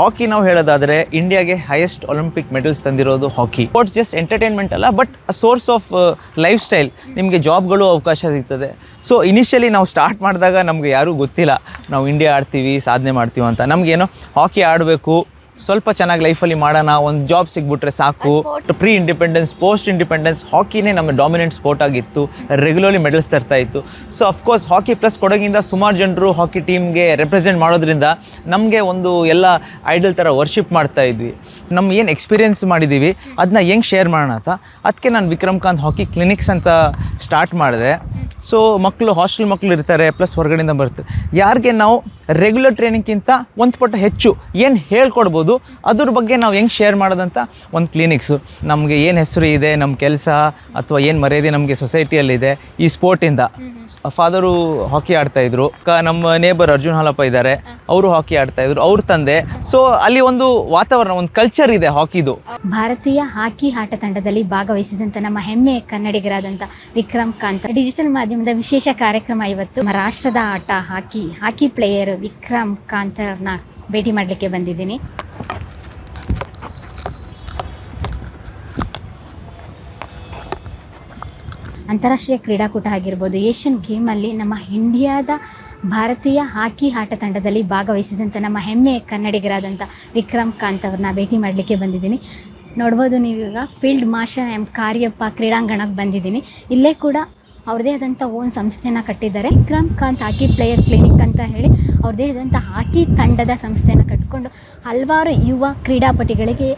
ಹಾಕಿ ನಾವು ಹೇಳೋದಾದ್ರೆ ಇಂಡಿಯಾಗೆ ಹೈಯೆಸ್ಟ್ ಒಲಿಂಪಿಕ್ ಮೆಡಲ್ಸ್ ತಂದಿರೋದು ಹಾಕಿ. ಸ್ಪೋರ್ಟ್ಸ್ ಜಸ್ಟ್ ಎಂಟರ್ಟೈನ್ಮೆಂಟ್ ಅಲ್ಲ, but source of lifestyle. ನಿಮಗೆ ಜಾಬ್ಗಳು ಅವಕಾಶ ಸಿಗ್ತದೆ. ಸೊ ಇನಿಷಿಯಲಿ ನಾವು ಸ್ಟಾರ್ಟ್ ಮಾಡಿದಾಗ ನಮಗೆ ಯಾರೂ ಗೊತ್ತಿಲ್ಲ ನಾವು ಇಂಡಿಯಾ ಆಡ್ತೀವಿ, ಸಾಧನೆ ಮಾಡ್ತೀವಿ ಅಂತ. ನಮಗೇನೋ ಹಾಕಿ ಆಡಬೇಕು, ಸ್ವಲ್ಪ ಚೆನ್ನಾಗಿ ಲೈಫಲ್ಲಿ ಮಾಡೋಣ, ಒಂದು ಜಾಬ್ ಸಿಗ್ಬಿಟ್ರೆ ಸಾಕು. ಪ್ರೀ ಇಂಡಿಪೆಂಡೆನ್ಸ್, ಪೋಸ್ಟ್ ಇಂಡಿಪೆಂಡೆನ್ಸ್ ಹಾಕಿನೇ ನಮ್ಮ ಡಾಮಿನೆಂಟ್ ಸ್ಪೋರ್ಟ್ ಆಗಿತ್ತು. ರೆಗ್ಯುಲರ್ಲಿ ಮೆಡಲ್ಸ್ ತರ್ತಾ ಇತ್ತು. ಸೊ ಅಫ್ಕೋರ್ಸ್ ಹಾಕಿ ಪ್ಲಸ್ ಕೊಡಗಿಂದ ಸುಮಾರು ಜನರು ಹಾಕಿ ಟೀಮ್ಗೆ ರೆಪ್ರೆಸೆಂಟ್ ಮಾಡೋದ್ರಿಂದ ನಮಗೆ ಒಂದು ಎಲ್ಲ ಐಡಲ್ ಥರ ವರ್ಷಿಪ್ ಮಾಡ್ತಾ ಇದ್ವಿ. ನಮ್ಮ ಏನು ಎಕ್ಸ್ಪೀರಿಯೆನ್ಸ್ ಮಾಡಿದ್ದೀವಿ ಅದನ್ನ ಹೆಂಗೆ ಶೇರ್ ಮಾಡೋಣ ಅಂತ ಅದಕ್ಕೆ ನಾನು ವಿಕ್ರಮ್ ಕಾಂತ್ ಹಾಕಿ ಕ್ಲಿನಿಕ್ಸ್ ಅಂತ ಸ್ಟಾರ್ಟ್ ಮಾಡಿದೆ. ಸೊ ಮಕ್ಕಳು, ಹಾಸ್ಟೆಲ್ ಮಕ್ಕಳು ಇರ್ತಾರೆ, ಪ್ಲಸ್ ಹೊರಗಡೆಯಿಂದ ಬರ್ತಾರೆ. ಯಾರಿಗೆ ನಾವು ರೆಗ್ಯುಲರ್ ಟ್ರೈನಿಂಗ್ಗಿಂತ ಒಂದು ಪಟ್ಟು ಹೆಚ್ಚು ಏನು ಹೇಳ್ಕೊಡ್ಬೋದು ಅದ್ರ ಬಗ್ಗೆ ನಾವು ಹೆಂಗೆ ಶೇರ್ ಮಾಡೋದಂತ ಒಂದು ಕ್ಲಿನಿಕ್ಸು. ನಮಗೆ ಏನು ಹೆಸರು ಇದೆ ನಮ್ಮ ಕೆಲಸ ಅಥವಾ ಏನು ಮರ್ಯಾದೆ ನಮಗೆ ಸೊಸೈಟಿಯಲ್ಲಿದೆ ಈ ಸ್ಪೋರ್ಟಿಂದ. ಫಾದರು ಹಾಕಿ ಆಡ್ತಾಯಿದ್ರು, ನಮ್ಮ ನೇಬರ್ ಅರ್ಜುನ್ ಹಾಲಪ್ಪ ಇದ್ದಾರೆ, ಅವರು ಹಾಕಿ ಆಡ್ತಾಯಿದ್ರು, ಅವ್ರ ತಂದೆ. ಸೊ ಅಲ್ಲಿ ಒಂದು ವಾತಾವರಣ, ಒಂದು ಕಲ್ಚರ್ ಇದೆ ಹಾಕಿದು. ಭಾರತೀಯ ಹಾಕಿ ಆಟ ತಂಡದಲ್ಲಿ ಭಾಗವಹಿಸಿದಂಥ ನಮ್ಮ ಹೆಮ್ಮೆಯ ಕನ್ನಡಿಗರಾದಂಥ ವಿಕ್ರಮ್ ಕಾಂತ್ ಡಿಜಿಟಲ್ ಮಾಧ್ಯಮದ ವಿಶೇಷ ಕಾರ್ಯಕ್ರಮ. ಇವತ್ತು ನಮ್ಮ ರಾಷ್ಟ್ರದ ಆಟ ಹಾಕಿ ಪ್ಲೇಯರ್ ವಿಕ್ರಮ್ ಕಾಂತರ್ನ ಭೇಟಿ ಮಾಡಲಿಕ್ಕೆ ಬಂದಿದ್ದೀನಿ. ಅಂತಾರಾಷ್ಟ್ರೀಯ ಕ್ರೀಡಾಕೂಟ ಆಗಿರ್ಬೋದು, ಏಷ್ಯನ್ ಗೇಮಲ್ಲಿ ನಮ್ಮ ಇಂಡಿಯಾದ ಭಾರತೀಯ ಹಾಕಿ ಆಟ ತಂಡದಲ್ಲಿ ಭಾಗವಹಿಸಿದಂಥ ನಮ್ಮ ಹೆಮ್ಮೆಯ ಕನ್ನಡಿಗರಾದಂಥ ವಿಕ್ರಮ್ ಕಾಂತ್ ಅವ್ರನ್ನ ಭೇಟಿ ಮಾಡಲಿಕ್ಕೆ ಬಂದಿದ್ದೀನಿ. ನೋಡ್ಬೋದು ನೀವೀಗ ಫೀಲ್ಡ್ ಮಾರ್ಷಲ್ ಕಾರ್ಯಪ್ಪ ಕ್ರೀಡಾಂಗಣಕ್ಕೆ ಬಂದಿದ್ದೀನಿ. ಇಲ್ಲೇ ಕೂಡ ಅವ್ರದ್ದೇ ಆದಂಥ ಓನ್ ಸಂಸ್ಥೆನ ಕಟ್ಟಿದ್ದಾರೆ. ವಿಕ್ರಮ್ ಕಾಂತ್ ಹಾಕಿ ಪ್ಲೇಯರ್ ಕ್ಲಿನಿಕ್ ಅಂತ ಹೇಳಿ ಅವ್ರದ್ದೇ ಆದಂಥ ಹಾಕಿ ತಂಡದ ಸಂಸ್ಥೆನ ಕಟ್ಟಿಕೊಂಡು ಹಲವಾರು ಯುವ ಕ್ರೀಡಾಪಟುಗಳಿಗೆ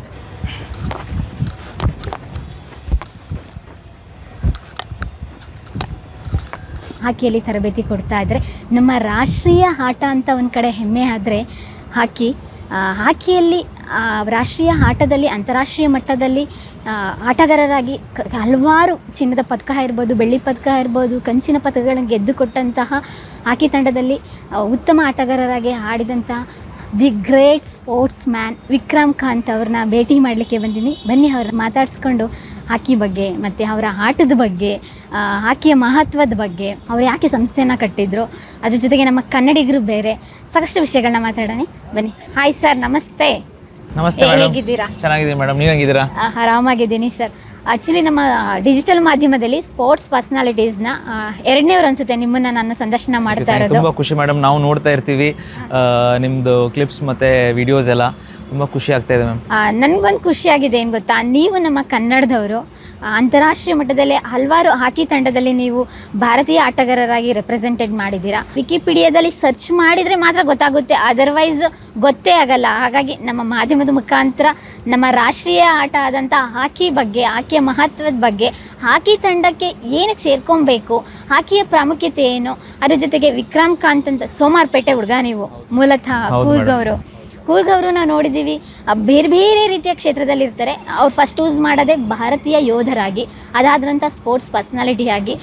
ಹಾಕಿಯಲ್ಲಿ ತರಬೇತಿ ಕೊಡ್ತಾ ಇದ್ದಾರೆ. ನಮ್ಮ ರಾಷ್ಟ್ರೀಯ ಆಟ ಅಂತ ಒಂದು ಕಡೆ ಹೆಮ್ಮೆ ಆದರೆ ಹಾಕಿಯಲ್ಲಿ ರಾಷ್ಟ್ರೀಯ ಆಟದಲ್ಲಿ ಅಂತಾರಾಷ್ಟ್ರೀಯ ಮಟ್ಟದಲ್ಲಿ ಆಟಗಾರರಾಗಿ ಹಲವಾರು ಚಿನ್ನದ ಪದಕ ಇರ್ಬೋದು, ಬೆಳ್ಳಿ ಪದಕ ಇರ್ಬೋದು, ಕಂಚಿನ ಪದಕಗಳನ್ನು ಗೆದ್ದುಕೊಟ್ಟಂತಹ ಹಾಕಿ ತಂಡದಲ್ಲಿ ಉತ್ತಮ ಆಟಗಾರರಾಗಿ ಆಡಿದಂತಹ the great sportsman Vikram Kanth ಅವ್ರನ್ನ ಭೇಟಿ ಮಾಡಲಿಕ್ಕೆ ಬಂದಿನಿ. ಬನ್ನಿ ಅವ್ರನ್ನ ಮಾತಾಡಿಸ್ಕೊಂಡು ಹಾಕಿ ಬಗ್ಗೆ ಮತ್ತು ಅವರ ಆಟದ ಬಗ್ಗೆ, ಹಾಕಿಯ ಮಹತ್ವದ ಬಗ್ಗೆ, ಅವ್ರು ಯಾಕೆ ಸಂಸ್ಥೆನ ಕಟ್ಟಿದ್ರು, ಅದ್ರ ಜೊತೆಗೆ ನಮ್ಮ ಕನ್ನಡಿಗರು ಬೇರೆ ಸಾಕಷ್ಟು ವಿಷಯಗಳನ್ನ ಮಾತಾಡೋಣ. ಬನ್ನಿ. ಹಾಯ್ ಸರ್, ನಮಸ್ತೆ. ನಮಸ್ತೆ. ಹೇಗಿದ್ದೀರಾ? ಚೆನ್ನಾಗಿದ್ದೀನಿ ಮೇಡಮ್, ನೀವು ಹೇಗಿದ್ದೀರಾ? ಆರಾಮಾಗಿದ್ದೀನಿ ಸರ್. ಆ್ಯಕ್ಚುಲಿ ನಮ್ಮ ಡಿಜಿಟಲ್ ಮಾಧ್ಯಮದಲ್ಲಿ ಸ್ಪೋರ್ಟ್ಸ್ ಪರ್ಸನಾಲಿಟೀಸ್ನ ಎರಡನೇವ್ರು ಅನ್ಸುತ್ತೆ ನಿಮ್ಮನ್ನು ನಾನು ಸಂದರ್ಶನ ಮಾಡ್ತಾ ಇರೋದು. ತುಂಬ ಖುಷಿ ಮೇಡಮ್, ನಾವು ನೋಡ್ತಾ ಇರ್ತೀವಿ ನಿಮ್ಮದು ಕ್ಲಿಪ್ಸ್ ಮತ್ತು ವಿಡಿಯೋಸ್ ಎಲ್ಲ, ತುಂಬ ಖುಷಿ ಆಗ್ತಾ ಇದೆ ಮ್ಯಾಮ್. ನನಗೊಂದು ಖುಷಿಯಾಗಿದೆ, ಏನು ಗೊತ್ತಾ, ನೀವು ನಮ್ಮ ಕನ್ನಡದವರು ಅಂತಾರಾಷ್ಟ್ರೀಯ ಮಟ್ಟದಲ್ಲಿ ಹಲವಾರು ಹಾಕಿ ತಂಡದಲ್ಲಿ ನೀವು ಭಾರತೀಯ ಆಟಗಾರರಾಗಿ ರೆಪ್ರೆಸೆಂಟೆಡ್ ಮಾಡಿದ್ದೀರಾ. ವಿಕಿಪೀಡಿಯಾದಲ್ಲಿ ಸರ್ಚ್ ಮಾಡಿದರೆ ಮಾತ್ರ ಗೊತ್ತಾಗುತ್ತೆ, ಅದರ್ವೈಸ್ ಗೊತ್ತೇ ಆಗಲ್ಲ. ಹಾಗಾಗಿ ನಮ್ಮ ಮಾಧ್ಯಮದ ಮುಖಾಂತರ ನಮ್ಮ ರಾಷ್ಟ್ರೀಯ ಆಟ ಆದಂಥ ಹಾಕಿ ಬಗ್ಗೆ, ಹಾಕಿಯ ಮಹತ್ವದ ಬಗ್ಗೆ, ಹಾಕಿ ತಂಡಕ್ಕೆ ಏನಕ್ಕೆ ಸೇರ್ಕೊಬೇಕು, ಹಾಕಿಯ ಪ್ರಾಮುಖ್ಯತೆ ಏನು, ಅದ್ರ ಜೊತೆಗೆ ವಿಕ್ರಮ್ ಕಾಂತ್ ಅಂತ ಸೋಮಾರ್ಪೇಟೆ ಹುಡುಗ, ನೀವು ಮೂಲತಃ ಕೂರ್ಗವರು ನಾವು ನೋಡಿದ್ದೀವಿ, ಬೇರೆ ಬೇರೆ ರೀತಿಯ ಕ್ಷೇತ್ರದಲ್ಲಿ ಇರ್ತಾರೆ. ಅವ್ರು ಫಸ್ಟ್ ಯೂಸ್ ಮಾಡೋದೇ ಭಾರತೀಯ ಯೋಧರಾಗಿ, ಅದಾದ ನಂತರ ಸ್ಪೋರ್ಟ್ಸ್ ಪರ್ಸನಾಲಿಟಿಯಾಗಿ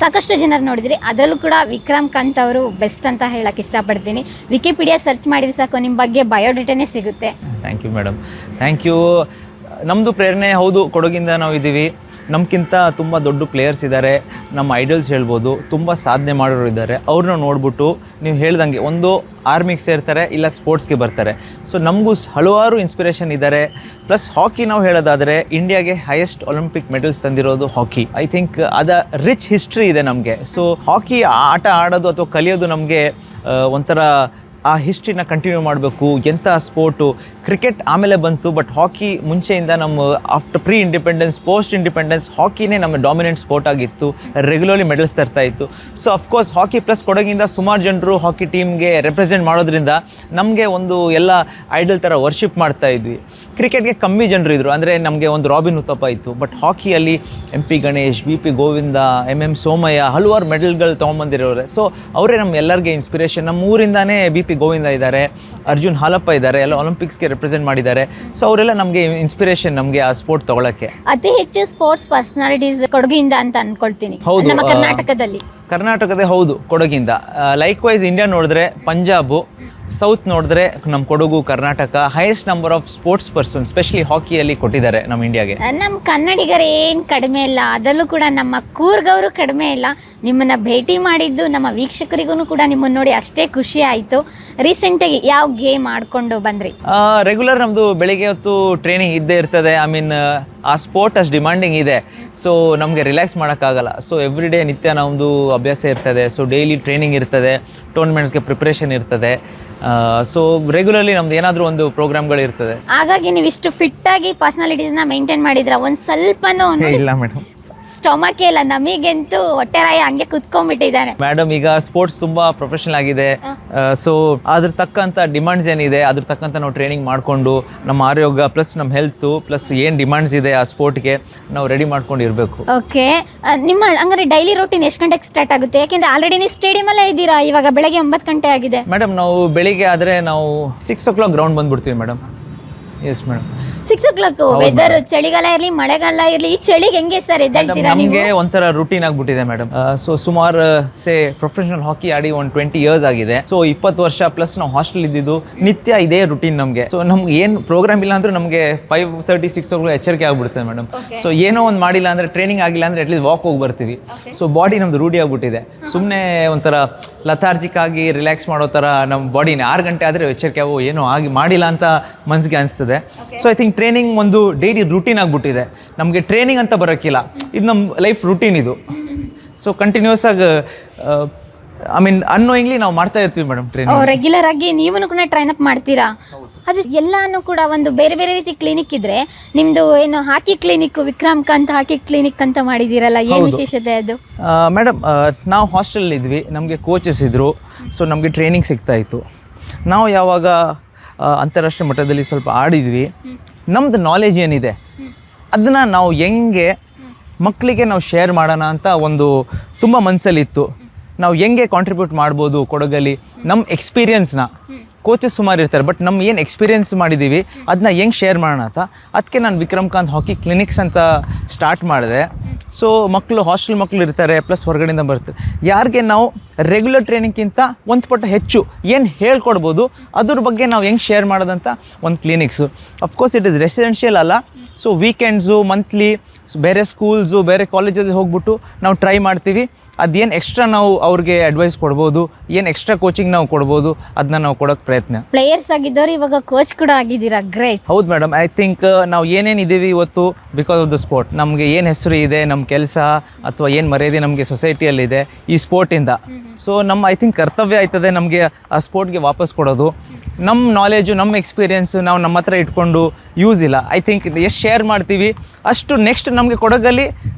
ಸಾಕಷ್ಟು ಜನರು ನೋಡಿದಿರಿ. ಅದರಲ್ಲೂ ಕೂಡ ವಿಕ್ರಮ್ ಕಾಂತ್ ಅವರು ಬೆಸ್ಟ್ ಅಂತ ಹೇಳಕ್ಕೆ ಇಷ್ಟಪಡ್ತೀನಿ. ವಿಕಿಪೀಡಿಯಾ ಸರ್ಚ್ ಮಾಡಿದ್ರೆ ಸಾಕು ನಿಮ್ಮ ಬಗ್ಗೆ ಬಯೋಡೇಟಾನೇ ಸಿಗುತ್ತೆ. Thank you madam, thank you. ನಮ್ಮದು ಪ್ರೇರಣೆ ಹೌದು, ಕೊಡಗಿಂದ ನಾವು ಇದ್ದೀವಿ. ನಮಗಿಂತ ತುಂಬ ದೊಡ್ಡ ಪ್ಲೇಯರ್ಸ್ ಇದ್ದಾರೆ, ನಮ್ಮ ಐಡಲ್ಸ್ ಹೇಳ್ಬೋದು, ತುಂಬ ಸಾಧನೆ ಮಾಡೋರು ಇದ್ದಾರೆ. ಅವ್ರನ್ನ ನೋಡ್ಬಿಟ್ಟು ನೀವು ಹೇಳ್ದಂಗೆ ಒಂದು ಆರ್ಮಿಗೆ ಸೇರ್ತಾರೆ, ಇಲ್ಲ ಸ್ಪೋರ್ಟ್ಸ್ಗೆ ಬರ್ತಾರೆ. ಸೊ ನಮಗೂ ಹಲವಾರು ಇನ್ಸ್ಪಿರೇಷನ್ ಇದ್ದಾರೆ. ಪ್ಲಸ್ ಹಾಕಿ ನಾವು ಹೇಳೋದಾದರೆ ಇಂಡಿಯಾಗೆ ಹೈಯೆಸ್ಟ್ ಒಲಿಂಪಿಕ್ ಮೆಡಲ್ಸ್ ತಂದಿರೋದು ಹಾಕಿ. ಐ ಥಿಂಕ್ ಅದ ರಿಚ್ ಹಿಸ್ಟ್ರಿ ಇದೆ ನಮಗೆ. ಸೊ ಹಾಕಿ ಆಟ ಆಡೋದು ಅಥವಾ ಕಲಿಯೋದು ನಮಗೆ ಒಂಥರ ಆ ಹಿಸ್ಟ್ರಿನ ಕಂಟಿನ್ಯೂ ಮಾಡಬೇಕು. ಎಂಥ ಸ್ಪೋರ್ಟು, ಕ್ರಿಕೆಟ್ ಆಮೇಲೆ ಬಂತು, ಬಟ್ ಹಾಕಿ ಮುಂಚೆಯಿಂದ ನಮ್ಮ after pre independence, post independence ಹಾಕಿನೇ ನಮ್ಮ ಡಾಮಿನೆಂಟ್ ಸ್ಪೋರ್ಟ್ ಆಗಿತ್ತು. ರೆಗ್ಯುಲರ್ಲಿ ಮೆಡಲ್ಸ್ ತರ್ತಾ ಇತ್ತು. ಸೊ ಅಫ್ಕೋರ್ಸ್ ಹಾಕಿ ಪ್ಲಸ್ ಕೊಡಗಿಂದ ಸುಮಾರು ಜನರು ಹಾಕಿ ಟೀಮ್ಗೆ ರೆಪ್ರೆಸೆಂಟ್ ಮಾಡೋದ್ರಿಂದ ನಮಗೆ ಒಂದು ಎಲ್ಲ ಐಡಲ್ ಥರ ವರ್ಷಿಪ್ ಮಾಡ್ತಾ ಇದ್ವಿ. ಕ್ರಿಕೆಟ್ಗೆ ಕಮ್ಮಿ ಜನರು ಇದ್ದರು, ಅಂದರೆ ನಮಗೆ ಒಂದು ರಾಬಿನ್ ಉತ್ತಪ್ಪ ಇತ್ತು. ಬಟ್ ಹಾಕಿಯಲ್ಲಿ MP Ganesh, BP Govinda, MM Somaiah ಹಲವಾರು ಮೆಡಲ್ಗಳು ತೊಗೊಂಬಂದಿರೋರೆ. ಸೊ ಅವರೇ ನಮ್ಮ ಎಲ್ಲರಿಗೆ ಇನ್ಸ್ಪಿರೇಷನ್. ನಮ್ಮ ಊರಿಂದಾನೇ BP ಗೋವಿಂದ ಇದ್ದಾರೆ, ಅರ್ಜುನ್ ಹಾಲಪ್ಪ ಇದ್ದಾರೆ, ಎಲ್ಲ ಒಲಿಂಪಿಕ್ಸ್ಗೆ ರೆಪ್ರೆಸೆಂಟ್ ಮಾಡಿದ್ದಾರೆ. ಸೊ ಅವರೆಲ್ಲ ನಮಗೆ ಇನ್ಸ್ಪಿರೇಷನ್, ನಮಗೆ ಆ ಸ್ಪೋರ್ಟ್ ತಗೊಳ್ಳೋಕ್ಕೆ. ಅತಿ ಹೆಚ್ಚು ಸ್ಪೋರ್ಟ್ಸ್ ಪರ್ಸನಾಲಿಟೀಸ್ ಕೊಡಗಿಂದ ಅಂತ ಅನ್ಕೊಳ್ತೀನಿ. ಹೌದು, ನಮ್ಮ ಕರ್ನಾಟಕದ ಹೌದು, ಕೊಡಗಿಂದ. ಲೈಕ್ ವೈಸ್ ಇಂಡಿಯಾ ನೋಡಿದ್ರೆ ಪಂಜಾಬು, ಸೌತ್ ನೋಡಿದ್ರೆ ನಮ್ಮ Kodagu Karnataka highest number of sports person specially ಹಾಕಿಯಲ್ಲಿ ಕೊಟ್ಟಿದ್ದಾರೆ ನಮ್ಮ ಇಂಡಿಯಾಗೆ. ನಮ್ಮ ಕನ್ನಡಿಗರು ಏನು ಕಡಿಮೆ ಇಲ್ಲ, ಅದರಲ್ಲೂ ಕೂಡ ನಮ್ಮ ಕೂರ್ಗವರು ಕಡಿಮೆ ಇಲ್ಲ. ನಿಮ್ಮನ್ನು ಭೇಟಿ ಮಾಡಿದ್ದು ನಮ್ಮ ವೀಕ್ಷಕರಿಗೂ ಕೂಡ ನಿಮ್ಮನ್ನು ನೋಡಿ ಅಷ್ಟೇ ಖುಷಿ ಆಯಿತು. ರೀಸೆಂಟಾಗಿ ಯಾವ ಗೇಮ್ ಆಡ್ಕೊಂಡು ಬಂದ್ರಿ? ರೆಗ್ಯುಲರ್ ನಮ್ಮದು ಬೆಳಿಗ್ಗೆ ಹೊತ್ತು ಟ್ರೈನಿಂಗ್ ಇದ್ದೇ ಇರ್ತದೆ. ಐ ಮೀನ್ ಆ ಸ್ಪೋರ್ಟ್ ಅಷ್ಟು ಡಿಮಾಂಡಿಂಗ್ ಇದೆ, ಸೊ ನಮಗೆ ರಿಲ್ಯಾಕ್ಸ್ ಮಾಡೋಕ್ಕಾಗಲ್ಲ. ಸೊ ಎವ್ರಿ ಡೇ ನಿತ್ಯ ನಮ್ಮದು ಅಭ್ಯಾಸ ಇರ್ತದೆ. ಸೊ ಡೈಲಿ ಟ್ರೈನಿಂಗ್ ಇರ್ತದೆ, ಟೂರ್ನಮೆಂಟ್ಸ್ಗೆ ಪ್ರಿಪ್ರೇಷನ್ ಇರ್ತದೆ. ಸೊ ರೆಗ್ಯುಲರ್ಲಿ ನಮ್ದು ಏನಾದರೂ ಒಂದು ಪ್ರೋಗ್ರಾಮ್ಗಳು ಇರ್ತದೆ. ಹಾಗಾಗಿ ನೀವು ಇಷ್ಟು ಫಿಟ್ಟಾಗಿ ಪರ್ಸನಾಲಿಟೀಸ್ನ ಮೇಂಟೈನ್ ಮಾಡಿದ್ರ? ಒಂದು ಸ್ವಲ್ಪನೂ ಇಲ್ಲ ಮೇಡಮ್, ಸ್ಟೊಮಕ್ಕೆ ಇಲ್ಲ, ನಮಗಂತೂ ಹೊಟ್ಟೆರಾಯ ಹಂಗೆ ಕುತ್ಕೊಂಡ್ಬಿಟ್ಟಿದ್ದಾನೆ. ಮೇಡಮ್ ಈಗ ಸ್ಪೋರ್ಟ್ಸ್ ತುಂಬಾ ಪ್ರೊಫೆಷನಲ್ ಆಗಿದೆ. ಸೊ ಅದ್ರ ತಕ್ಕಂಥ ಡಿಮಾಂಡ್ಸ್ ಏನಿದೆ ಅದ್ರ ತಕ್ಕಂಥ ನಾವು ಟ್ರೈನಿಂಗ್ ಮಾಡಿಕೊಂಡು ನಮ್ಮ ಆರೋಗ್ಯ ಪ್ಲಸ್ ನಮ್ಮ ಹೆಲ್ತು ಪ್ಲಸ್ ಏನು ಡಿಮಾಂಡ್ಸ್ ಇದೆ ಆ ಸ್ಪೋರ್ಟ್ಗೆ ನಾವು ರೆಡಿ ಮಾಡ್ಕೊಂಡು ಇರಬೇಕು. ಓಕೆ, ನಿಮ್ಮ ಹಂಗಾರೆ ಡೈಲಿ ರೂಟೀನ್ ಎಷ್ಟು ಗಂಟೆಗೆ ಸ್ಟಾರ್ಟ್ ಆಗುತ್ತೆ? ಯಾಕೆಂದ್ರೆ ಆಲ್ರೆಡಿ ನೀವು ಸ್ಟೇಡಿಯಮಲ್ಲೇ ಇದ್ದೀರಾ, ಇವಾಗ ಬೆಳಗ್ಗೆ 9 ಗಂಟೆ ಆಗಿದೆ. ಮೇಡಮ್ ನಾವು ಬೆಳಿಗ್ಗೆ ಆದರೆ ನಾವು 6 o'clock ಗ್ರೌಂಡ್ ಬಂದ್ಬಿಡ್ತೀವಿ madam. Yes madam, 6 o'clock. Weather ಚಳಿಗಾಲ ಇರಲಿ ಮಳೆಗಾಲ ಇರಲಿ, ಈ ಚಳಿಗೆ ಹೆಂಗೆ ಸರ್ ಎದ್ದೇಳ್ತೀರಾ ನೀವು? ನಮಗೆ ಒಂಥರ ರೂಟೀನ್ ಆಗ್ಬಿಟ್ಟಿದೆ ಮೇಡಮ್. ಸೊ ಸುಮಾರು ಪ್ರೊಫೆಷನಲ್ ಹಾಕಿ ಆಡಿ ಒಂದು 20 years ಆಗಿದೆ. ಸೊ 20 ವರ್ಷ ಪ್ಲಸ್ ನಾವು ಹಾಸ್ಟೆಲ್ ಇದ್ದಿದ್ದು ನಿತ್ಯ ಇದೇ ರೂಟೀನ್ ನಮಗೆ. ಸೊ ನಮ್ಗೆ ಏನು ಪ್ರೋಗ್ರಾಮ್ ಇಲ್ಲ ಅಂದ್ರೆ ನಮಗೆ 5:36 ಎಚ್ಚರಿಕೆ ಆಗ್ಬಿಡುತ್ತೆ ಮೇಡಮ್. ಸೊ ಏನೋ ಒಂದು ಮಾಡಿಲ್ಲ ಅಂದ್ರೆ ಟ್ರೈನಿಂಗ್ ಆಗಿಲ್ಲ ಅಂದ್ರೆ ಅಟ್ಲೀಸ್ಟ್ ವಾಕ್ ಹೋಗಿ ಬರ್ತೀವಿ. ಸೊ ಬಾಡಿ ನಮ್ದು ರೂಢಿ ಆಗ್ಬಿಟ್ಟಿದೆ. ಸುಮ್ಮನೆ ಒಂಥರ ಲಥಾರ್ಜಿಕ್ ಆಗಿ ರಿಲ್ಯಾಕ್ಸ್ ಮಾಡೋ ಥರ ನಮ್ಮ ಬಾಡಿನ 6 ಗಂಟೆ ಆದರೆ ಎಚ್ಚರಿಕೆ ಏನೋ ಆಗಿ ಮಾಡಿಲ್ಲ ಅಂತ ಮನಸ್ಸಿಗೆ ಅನಿಸ್ತದೆ. ಸೊ ಐ ಥಿಂಕ್ ಟ್ರೈನಿಂಗ್ ಒಂದು ಡೈಲಿ ರೂಟೀನ್ ಆಗ್ಬಿಟ್ಟಿದೆ. ನಮಗೆ ಟ್ರೈನಿಂಗ್ ಅಂತ ಬರೋಕ್ಕಿಲ್ಲ, ಇದು ನಮ್ಮ ಲೈಫ್ ರೂಟೀನ್ ಇದು. ಸೊ ಕಂಟಿನ್ಯೂಸ್ ಆಗಿ ಐ ಮೀನ್ ಅನ್ನೋಯಿಂಗ್ಲಿ ನಾವು ಮಾಡ್ತಾ ಇರ್ತೀವಿ ಮೇಡಮ್ ಟ್ರೈನಿಂಗ್. ರೆಗ್ಯುಲರ್ ಆಗಿ ನೀವು ಕೂಡ ಟ್ರೈನ್ ಅಪ್ ಮಾಡ್ತೀರಾ? ಅದು ಎಲ್ಲಾನು ಕೂಡ ಒಂದು ಬೇರೆ ಬೇರೆ ರೀತಿ ಕ್ಲಿನಿಕ್ ಇದ್ರೆ, ನಿಮ್ದು ಏನು ಹಾಕಿ ಕ್ಲಿನಿಕ್ ವಿಕ್ರಮ್ಕಾಂತ್ ಹಾಕಿ ಕ್ಲಿನಿಕ್ ಅಂತ ಮಾಡಿದ್ದೀರಲ್ಲ, ಏನು ವಿಶೇಷತೆ ಅದು? ಮೇಡಮ್ ನಾವು ಹಾಸ್ಟೆಲ್ ಇದ್ವಿ, ನಮಗೆ ಕೋಚಸ್ ಇದ್ದರು. ಸೊ ನಮಗೆ ಟ್ರೈನಿಂಗ್ ಸಿಗ್ತಾ ಇತ್ತು. ನಾವು ಯಾವಾಗ ಅಂತಾರಾಷ್ಟ್ರೀಯ ಮಟ್ಟದಲ್ಲಿ ಸ್ವಲ್ಪ ಆಡಿದ್ವಿ, ನಮ್ಮದು ನಾಲೆಜ್ ಏನಿದೆ ಅದನ್ನು ನಾವು ಹೆಂಗೆ ಮಕ್ಕಳಿಗೆ ನಾವು ಶೇರ್ ಮಾಡೋಣ ಅಂತ ಒಂದು ತುಂಬ ಮನಸ್ಸಲ್ಲಿತ್ತು. ನಾವು ಹೆಂಗೆ ಕಾಂಟ್ರಿಬ್ಯೂಟ್ ಮಾಡ್ಬೋದು ಕೊಡಗಲ್ಲಿ ನಮ್ಮ ಎಕ್ಸ್ಪೀರಿಯನ್ಸ್ನ. ಕೋಚಸ್ ಸುಮಾರು ಇರ್ತಾರೆ, ಬಟ್ ನಮ್ಮ ಏನು ಎಕ್ಸ್ಪೀರಿಯನ್ಸ್ ಮಾಡಿದ್ದೀವಿ ಅದನ್ನ ಹೆಂಗೆ ಶೇರ್ ಮಾಡೋಣ ಅಂತ ಅದಕ್ಕೆ ನಾನು ವಿಕ್ರಮ್ಕಾಂತ್ ಹಾಕಿ ಕ್ಲಿನಿಕ್ಸ್ ಅಂತ ಸ್ಟಾರ್ಟ್ ಮಾಡಿದೆ. ಸೊ ಮಕ್ಕಳು ಹಾಸ್ಟೆಲ್ ಮಕ್ಕಳು ಇರ್ತಾರೆ, ಪ್ಲಸ್ ಹೊರಗಡೆಯಿಂದ ಬರ್ತಾರೆ. ಯಾರಿಗೆ ನಾವು ರೆಗ್ಯುಲರ್ ಟ್ರೈನಿಂಗ್ಗಿಂತ ಒಂದು ಪಟ್ಟು ಹೆಚ್ಚು ಏನು ಹೇಳ್ಕೊಡ್ಬೋದು ಅದ್ರ ಬಗ್ಗೆ ನಾವು ಹೆಂಗೆ ಶೇರ್ ಮಾಡೋದಂತ ಒಂದು clinics. Of course it is residential ಅಲ್ಲ. ಸೊ ವೀಕೆಂಡ್ಸು ಮಂತ್ಲಿ ಬೇರೆ ಸ್ಕೂಲ್ಸು ಬೇರೆ ಕಾಲೇಜಲ್ಲಿ ಹೋಗ್ಬಿಟ್ಟು ನಾವು ಟ್ರೈ ಮಾಡ್ತೀವಿ. ಅದೇನು ಎಕ್ಸ್ಟ್ರಾ ನಾವು ಅವ್ರಿಗೆ ಅಡ್ವೈಸ್ ಕೊಡ್ಬೋದು, ಏನು ಎಕ್ಸ್ಟ್ರಾ ಕೋಚಿಂಗ್ ನಾವು ಕೊಡ್ಬೋದು ಅದನ್ನ ನಾವು ಕೊಡೋಕ್ಕೆ ಪ್ರಯತ್ನ. ಪ್ಲೇಯರ್ಸ್ ಆಗಿದ್ದವರು ಇವಾಗ ಕೋಚ್ ಕೂಡ ಆಗಿದ್ದೀರಾ, ಗ್ರೇಟ್. ಹೌದು ಮೇಡಮ್, ಐ ಥಿಂಕ್ ನಾವು ಏನೇನು ಇದ್ದೀವಿ ಇವತ್ತು ಬಿಕಾಸ್ ಆಫ್ ದ ಸ್ಪೋರ್ಟ್. ನಮಗೆ ಏನು ಹೆಸರು ಇದೆ, ನಮ್ಮ ಕೆಲಸ ಅಥವಾ ಏನು ಮರ್ಯಾದೆ ನಮಗೆ ಸೊಸೈಟಿಯಲ್ಲಿದೆ ಈ ಸ್ಪೋರ್ಟಿಂದ. ಸೊ ನಮ್ಮ ಐ ಥಿಂಕ್ ಕರ್ತವ್ಯ ಆಯ್ತದೆ ನಮಗೆ ಆ ಸ್ಪೋರ್ಟ್ಗೆ ವಾಪಸ್ ಕೊಡೋದು. ನಮ್ಮ ನಾಲೆಜು ನಮ್ಮ ಎಕ್ಸ್ಪೀರಿಯೆನ್ಸು ನಾವು ನಮ್ಮ ಹತ್ರ ಇಟ್ಕೊಂಡು ಯೂಸ್ ಇಲ್ಲ. ಐ ಥಿಂಕ್ ಎಷ್ಟು ಶೇರ್ ಮಾಡ್ತೀವಿ ಅಷ್ಟು ನೆಕ್ಸ್ಟ್ ನಮಗೆ ಕೊಡಗಲ್ಲಿ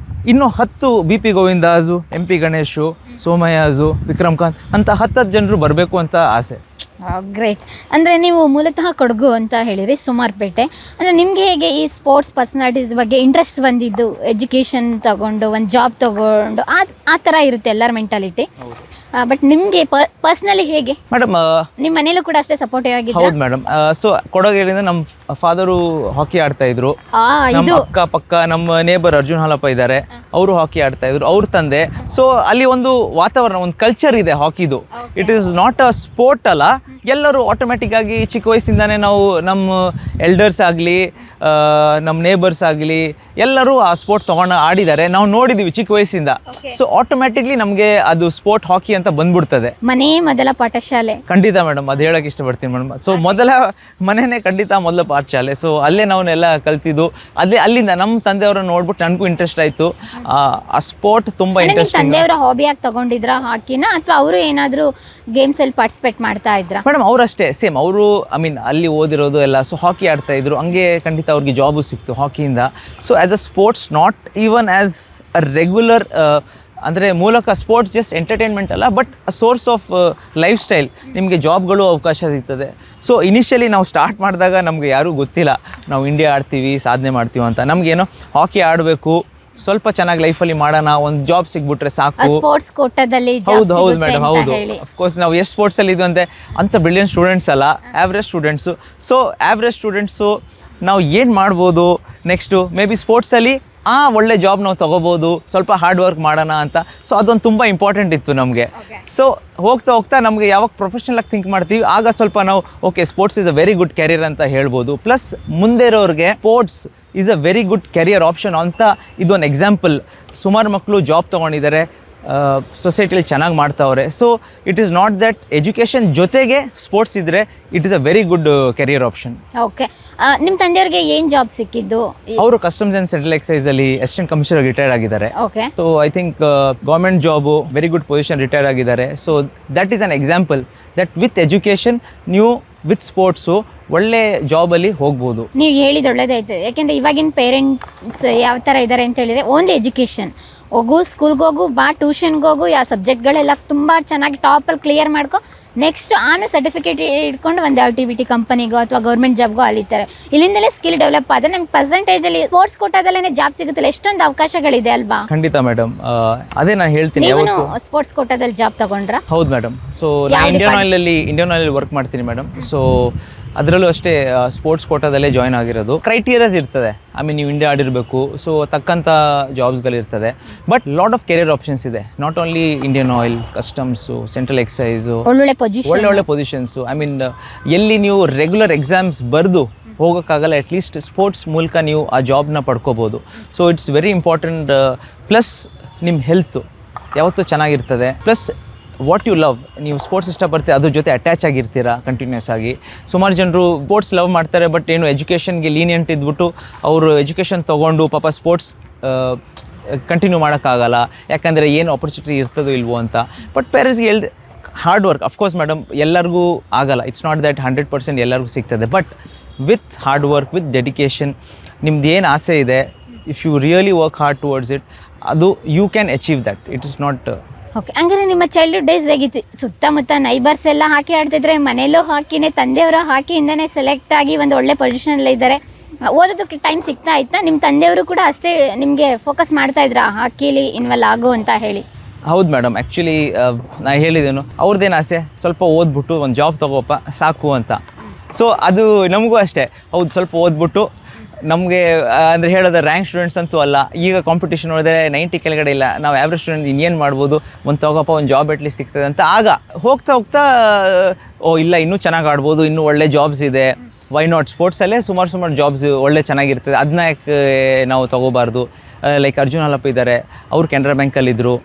ಇನ್ನೂ 10 BP ಗೋವಿಂದಾಜು, MP ಗಣೇಶು, ಸೋಮಯ್ಯಾಜು, ವಿಕ್ರಮ್ಕಾಂತ್ ಅಂತ 10 ಜನರು ಬರಬೇಕು ಅಂತ ಆಸೆ. ಗ್ರೇಟ್. ಅಂದರೆ ನೀವು ಮೂಲತಃ ಕೊಡಗು ಅಂತ ಹೇಳಿರಿ, ಸುಮಾರ್ಪೇಟೆ. ಅಂದರೆ ನಿಮಗೆ ಹೇಗೆ ಈ ಸ್ಪೋರ್ಟ್ಸ್ ಪರ್ಸನಾಲಿಟೀಸ್ ಬಗ್ಗೆ ಇಂಟ್ರೆಸ್ಟ್ ಬಂದಿದ್ದು? ಎಜುಕೇಷನ್ ತಗೊಂಡು ಒಂದು ಜಾಬ್ ತಗೊಂಡು ಆ ಥರ ಇರುತ್ತೆ ಎಲ್ಲರ ಮೆಂಟಾಲಿಟಿ. ಬಟ್ ನಿಮಗೆ ಪರ್ಸ್ನಲಿ ಹೇಗೆ ಮೇಡಮ್? ನಿಮ್ಮ ಮನೇಲೂ ಕೂಡ ಅಷ್ಟೇ ಸಪೋರ್ಟಿವ್ ಆಗಿದೆ? ಹೌದು ಮೇಡಮ್. ಸೊ ಕೊಡಗೇರಿಂದ ನಮ್ಮ ಫಾದರು ಹಾಕಿ ಆಡ್ತಾ ಇದ್ರು. ನಮ್ಮ ಅಕ್ಕ ಪಕ್ಕ ನಮ್ಮ ನೇಬರ್ ಅರ್ಜುನ್ ಹಾಲಪ್ಪ ಇದ್ದಾರೆ, ಅವರು ಹಾಕಿ ಆಡ್ತಾ ಇದ್ರು, ಅವ್ರ ತಂದೆ. ಸೊ ಅಲ್ಲಿ ಒಂದು ವಾತಾವರಣ, ಒಂದು ಕಲ್ಚರ್ ಇದೆ ಹಾಕಿದು. It is not a sport ಅಲ್ಲ. ಎಲ್ಲರೂ ಆಟೋಮೆಟಿಕ್ ಆಗಿ ಚಿಕ್ಕ ವಯಸ್ಸಿಂದಾನೇ ನಾವು ನಮ್ಮ ಎಲ್ಡರ್ಸ್ ಆಗಲಿ ನಮ್ಮ ನೇಬರ್ಸ್ ಆಗಲಿ ಎಲ್ಲರೂ ಆ ಸ್ಪೋರ್ಟ್ ತೊಗೊಂಡು ಆಡಿದ್ದಾರೆ, ನಾವು ನೋಡಿದ್ದೀವಿ ಚಿಕ್ಕ ವಯಸ್ಸಿಂದ. ಸೊ ಆಟೋಮ್ಯಾಟಿಕ್ಲಿ ನಮಗೆ ಅದು ಸ್ಪೋರ್ಟ್ ಹಾಕಿ ಅಂತ ಬಂದ್ಬಿಡ್ತದೆ. ಮನೆ ಮೊದಲ ಪಾಠಶಾಲೆ? ಖಂಡಿತ ಮೇಡಮ್, ಅದು ಹೇಳಕ್ಕೆ ಇಷ್ಟಪಡ್ತೀನಿ ಮೇಡಮ್. ಸೊ ಮೊದಲ ಮನೆಯೇ ಖಂಡಿತ ಮೊದಲ ಪಾಠಶಾಲೆ. ಸೊ ಅಲ್ಲೇ ನಾವೆಲ್ಲ ಕಲ್ತಿದ್ದು, ಅಲ್ಲಿಂದ ನಮ್ಮ ತಂದೆಯವ್ರನ್ನ ನೋಡ್ಬಿಟ್ಟು ನನಗೂ ಇಂಟ್ರೆಸ್ಟ್ ಆಯಿತು. ಆ ಸ್ಪೋರ್ಟ್ ತುಂಬ ಇಂಟ್ರೆಸ್ಟ್. ತಂದೆಯವರ ಹಾಬಿಯಾಗಿ ತಗೊಂಡಿದ್ರ ಹಾಕಿನ, ಅಥವಾ ಅವರು ಏನಾದರೂ ಗೇಮ್ಸಲ್ಲಿ ಪಾರ್ಟಿಸಿಪೇಟ್ ಮಾಡ್ತಾ ಇದ್ರ? ಮೇಡಮ್ ಅವರಷ್ಟೇ ಸೇಮ್, ಅವರು ಐ ಮೀನ್ ಅಲ್ಲಿ ಓದಿರೋದು ಎಲ್ಲ. ಸೊ ಹಾಕಿ ಆಡ್ತಾ ಇದ್ರು, ಹಂಗೆ ಖಂಡಿತ ಅವ್ರಿಗೆ ಜಾಬು ಸಿಕ್ತು ಹಾಕಿಯಿಂದ. So as a sports, not even as a regular ಅಂದರೆ ಮೂಲಕ ಸ್ಪೋರ್ಟ್ಸ್ ಜಸ್ಟ್ ಎಂಟರ್ಟೈನ್ಮೆಂಟ್ ಅಲ್ಲ, but a source of lifestyle. ನಿಮಗೆ ಜಾಬ್ಗಳು ಅವಕಾಶ ಸಿಗ್ತದೆ. ಸೊ ಇನಿಷಿಯಲಿ ನಾವು ಸ್ಟಾರ್ಟ್ ಮಾಡಿದಾಗ ನಮಗೆ ಯಾರೂ ಗೊತ್ತಿಲ್ಲ ನಾವು ಇಂಡಿಯಾ ಆಡ್ತೀವಿ ಸಾಧನೆ ಮಾಡ್ತೀವಿ ಅಂತ. ನಮಗೇನೋ ಹಾಕಿ ಆಡಬೇಕು, ಸ್ವಲ್ಪ ಚೆನ್ನಾಗಿ ಲೈಫಲ್ಲಿ ಮಾಡೋಣ, ಒಂದು ಜಾಬ್ ಸಿಗ್ಬಿಟ್ರೆ ಸಾಕು. ಸ್ಪೋರ್ಟ್ಸ್ ಕೋಟಾದಲ್ಲಿ ಹೌದು ಮೇಡಮ್, ಹೌದು. ಅಫ್ಕೋರ್ಸ್ ನಾವು ಎಷ್ಟು ಸ್ಪೋರ್ಟ್ಸಲ್ಲಿ ಇದು ಅಂತ ಬ್ರಿಲಿಯಂಟ್ ಸ್ಟೂಡೆಂಟ್ಸ್ ಅಲ್ಲ, average students. So average students ನಾವು ಏನು ಮಾಡ್ಬೋದು ನೆಕ್ಸ್ಟು? ಮೇ ಬಿ ಸ್ಪೋರ್ಟ್ಸಲ್ಲಿ ಒಳ್ಳೆ ಜಾಬ್ ನಾವು ತೊಗೋಬೋದು, ಸ್ವಲ್ಪ ಹಾರ್ಡ್ ವರ್ಕ್ ಮಾಡೋಣ ಅಂತ. ಸೊ ಅದೊಂದು ತುಂಬ ಇಂಪಾರ್ಟೆಂಟ್ ಇತ್ತು ನಮಗೆ. ಸೊ ಹೋಗ್ತಾ ಹೋಗ್ತಾ ನಮಗೆ ಯಾವಾಗ ಪ್ರೊಫೆಷ್ನಲಾಗಿ ಥಿಂಕ್ ಮಾಡ್ತೀವಿ ಆಗ ಸ್ವಲ್ಪ ನಾವು okay sports is a very good career ಅಂತ ಹೇಳ್ಬೋದು. ಪ್ಲಸ್ ಮುಂದೆ ಇರೋರಿಗೆ sports is a very good career option ಅಂತ ಇದೊಂದು ಎಕ್ಸಾಂಪಲ್. ಸುಮಾರು ಮಕ್ಕಳು ಜಾಬ್ ತೊಗೊಂಡಿದ್ದಾರೆ, ಸೊಸೈಟಿಲಿ ಚೆನ್ನಾಗಿ ಮಾಡ್ತಾವ್ರೆ. So it is not that education ಜೊತೆಗೆ ಸ್ಪೋರ್ಟ್ಸ್ ಇದ್ದರೆ it is a very good career option. Okay, ನಿಮ್ಮ ತಂದೆಯವ್ರಿಗೆ ಏನು ಜಾಬ್ ಸಿಕ್ಕಿದ್ದು? ಅವರು ಕಸ್ಟಮ್ಸ್ ಆ್ಯಂಡ್ ಸೆಂಟ್ರಲ್ ಎಕ್ಸೈಸಲ್ಲಿ ಅಸಿಸ್ಟೆಂಟ್ ಕಮಿಷನರ್ ರಿಟೈರ್ಡ್ ಆಗಿದ್ದಾರೆ. Okay, so I think government job very good position retired ಆಗಿದ್ದಾರೆ. So that is an example that with education ನೀವು ವಿತ್ ಸ್ಪೋರ್ಟ್ಸು ಒಳ್ಳೆ ಜಾಬಲ್ಲಿ ಹೋಗ್ಬೋದು. ನೀವು ಹೇಳಿದ ಒಳ್ಳೇದಾಯ್ತು. ಯಾಕೆಂದರೆ ಇವಾಗಿನ ಪೇರೆಂಟ್ಸ್ ಯಾವ ಥರ ಇದ್ದಾರೆ ಅಂತ ಹೇಳಿದರೆ ಓನ್ಲಿ ಎಜುಕೇಷನ್, ಹೋಗು ಸ್ಕೂಲ್ಗೆ ಹೋಗು, ಬಾ ಟ್ಯೂಷನ್ಗೆ ಹೋಗು, ಯಾವ ಸಬ್ಜೆಕ್ಟ್ಗಳೆಲ್ಲ ತುಂಬ ಚೆನ್ನಾಗಿ ಟಾಪಲ್ಲಿ ಕ್ಲಿಯರ್ ಮಾಡ್ಕೊ, ನೆಕ್ಸ್ಟ್ ಆಮೇಲೆ ಸರ್ಟಿಫಿಕೇಟ್ ಇಟ್ಕೊಂಡು ಒಂದು ಟಿ ಕಂಪನಿಗೋ ಅಥವಾ ಗೌರ್ಮೆಂಟ್ ಜಾಬ್ಗೋ ಅಲಿತಾರೆ. ಇಲ್ಲಿಂದಲೇ ಸ್ಕಿಲ್ ಡೆವಲಪ್ ಆದರೆ ನಮ್ಗೆ ಪರ್ಸೆಂಟೇಜಲ್ಲಿ ಸ್ಪೋರ್ಟ್ಸ್ ಕೋಟಾದಲ್ಲೇ ಜಾಬ್ ಸಿಗುತ್ತಲ್ಲ, ಎಷ್ಟೊಂದು ಅವಕಾಶಗಳಿದೆ ಅಲ್ವಾ? ಖಂಡಿತ ಮೇಡಮ್, ಅದೇ ನಾನು ಹೇಳ್ತೀನಿ. ನೀವು ಸ್ಪೋರ್ಟ್ಸ್ ಕೋಟಾದಲ್ಲಿ ಜಾಬ್ ತಗೊಂಡ್ರಾ? ಹೌದು ಮೇಡಮ್. ಸೊ ನಾನು ಇಂಡಿಯನ್ ಆಯಿಲಲ್ಲಿ ವರ್ಕ್ ಮಾಡ್ತೀನಿ ಮೇಡಮ್. ಸೊ ಅದರಲ್ಲೂ ಅಷ್ಟೇ ಸ್ಪೋರ್ಟ್ಸ್ ಕೋಟಾದಲ್ಲೇ ಜಾಯ್ನ್ ಆಗಿರೋದು. ಕ್ರೈಟೀರಿಯಾಸ್ ಇರ್ತದೆ, ಐ ಮೀನ್ ನೀವು ಇಂಡಿಯಾ ಆಡಿರಬೇಕು, ಸೊ ತಕ್ಕಂಥ ಜಾಬ್ಸ್ಗಳಿರ್ತದೆ. But lot of career options ಇದೆ, not only Indian Oil, customs, central excise, ಒಳ್ಳೆ ಪೊಸಿಷನ್ಸು. ಐ ಮೀನ್ ಎಲ್ಲಿ ನೀವು ರೆಗ್ಯುಲರ್ ಎಕ್ಸಾಮ್ಸ್ ಬರೆದು ಹೋಗೋಕ್ಕಾಗಲ್ಲ, ಅಟ್ಲೀಸ್ಟ್ ಸ್ಪೋರ್ಟ್ಸ್ ಮೂಲಕ ನೀವು ಆ ಜಾಬ್ನ ಪಡ್ಕೋಬೋದು. So it's very important. Plus ನಿಮ್ಮ ಹೆಲ್ತು ಯಾವತ್ತೂ ಚೆನ್ನಾಗಿರ್ತದೆ. ಪ್ಲಸ್ ವಾಟ್ ಯು ಲವ್, ನೀವು ಸ್ಪೋರ್ಟ್ಸ್ ಇಷ್ಟಪಡ್ತೀವಿ, ಅದ್ರ ಜೊತೆ ಅಟ್ಯಾಚ್ ಆಗಿರ್ತೀರಾ ಕಂಟಿನ್ಯೂಸ್ ಆಗಿ. ಸುಮಾರು ಜನರು ಸ್ಪೋರ್ಟ್ಸ್ ಲವ್ ಮಾಡ್ತಾರೆ, ಬಟ್ ಏನು ಎಜುಕೇಷನ್ಗೆ ಲೀನಿಯಂಟ್ ಇದ್ಬಿಟ್ಟು ಅವರು ಎಜುಕೇಷನ್ ತೊಗೊಂಡು ಪಾಪ ಸ್ಪೋರ್ಟ್ಸ್ ಕಂಟಿನ್ಯೂ ಮಾಡೋಕ್ಕಾಗಲ್ಲ, ಯಾಕಂದರೆ ಏನು ಆಪರ್ಚುನಿಟಿ ಇರ್ತದೋ ಇಲ್ವೋ ಅಂತ. ಬಟ್ ಪೇರೆಂಟ್ಸ್ಗೆ ಹೇಳ್ದೆ ಹಾರ್ಡ್ ವರ್ಕ್, ಅಫ್ಕೋರ್ಸ್ ಮೇಡಮ್ ಎಲ್ಲರಿಗೂ ಆಗಲ್ಲ, ಇಟ್ಸ್ ನಾಟ್ ದ್ಯಾಟ್ 100% ಎಲ್ಲರಿಗೂ ಸಿಗ್ತದೆ. But with hard work, with dedication, ನಿಮ್ದು ಏನು ಆಸೆ ಇದೆ, if you really work hard towards it, ಅದು you can achieve that. It is not. Okay, ಹಂಗಾರೆ ನಿಮ್ಮ ಚೈಲ್ಡ್ಹುಡ್ ಡೇಸ್ ಹೇಗಿತ್ತು? ಸುತ್ತಮುತ್ತ ನೈಬರ್ಸ್ ಎಲ್ಲ ಹಾಕಿ ಆಡ್ತಿದ್ರೆ, ಮನೇಲೂ ಹಾಕಿನೇ, ತಂದೆಯವರು ಹಾಕಿಯಿಂದನೇ ಸೆಲೆಕ್ಟ್ ಆಗಿ ಒಂದು ಒಳ್ಳೆ ಪೊಸಿಷನಲ್ಲಿ ಇದ್ದಾರೆ. ಓದೋದಕ್ಕೆ ಟೈಮ್ ಸಿಗ್ತಾ ಇತ್ತಾ? ನಿಮ್ಮ ತಂದೆಯವರು ಕೂಡ ಅಷ್ಟೇ ನಿಮಗೆ ಫೋಕಸ್ ಮಾಡ್ತಾ ಇದ್ರಾ ಹಾಕಿಲಿ ಇನ್ವಾಲ್ವ್ ಆಗು ಅಂತ ಹೇಳಿ? ಹೌದು ಮೇಡಮ್, ಆ್ಯಕ್ಚುಲಿ ನಾನು ಹೇಳಿದ್ದೇನು, ಅವ್ರದ್ದೇನು ಆಸೆ, ಸ್ವಲ್ಪ ಓದ್ಬಿಟ್ಟು ಒಂದು ಜಾಬ್ ತಗೋಪ್ಪ ಸಾಕು ಅಂತ. ಸೊ ಅದು ನಮಗೂ ಅಷ್ಟೇ, ಹೌದು ಸ್ವಲ್ಪ ಓದ್ಬಿಟ್ಟು ನಮಗೆ ಅಂದರೆ ಹೇಳೋದು ರ್ಯಾಂಕ್ ಸ್ಟೂಡೆಂಟ್ಸ್ ಅಂತೂ ಅಲ್ಲ, ಈಗ ಕಾಂಪಿಟೇಷನ್ ನೋಡಿದ್ರೆ 90 ಕೆಳಗಡೆ ಇಲ್ಲ, ನಾವು ಆ್ಯಾವ್ರೇಜ್ ಸ್ಟೂಡೆಂಟ್ ಇನ್ನೇನು ಮಾಡ್ಬೋದು, ಒಂದು ತಗೋಪ್ಪ ಒಂದು ಜಾಬ್ ಅಟ್ಲೀಸ್ಟ್ ಸಿಗ್ತದೆ ಅಂತ. ಆಗ ಹೋಗ್ತಾ ಹೋಗ್ತಾ ಇಲ್ಲ ಇನ್ನೂ ಚೆನ್ನಾಗಿ ಆಡ್ಬೋದು, ಇನ್ನೂ ಒಳ್ಳೆ ಜಾಬ್ಸ್ ಇದೆ, ವೈ ನಾಟ್, ಸ್ಪೋರ್ಟ್ಸಲ್ಲೇ ಸುಮಾರು ಜಾಬ್ಸ್ ಒಳ್ಳೆ ಚೆನ್ನಾಗಿರ್ತದೆ, ಅದನ್ನ ಯಾಕೆ ನಾವು ತೊಗೋಬಾರ್ದು. ಲೈಕ್ ಅರ್ಜುನ್ ಹಾಲಪ್ಪ ಇದ್ದಾರೆ, ಅವರು ಕೆನರಾ ಬ್ಯಾಂಕಲ್ಲಿದ್ದರು,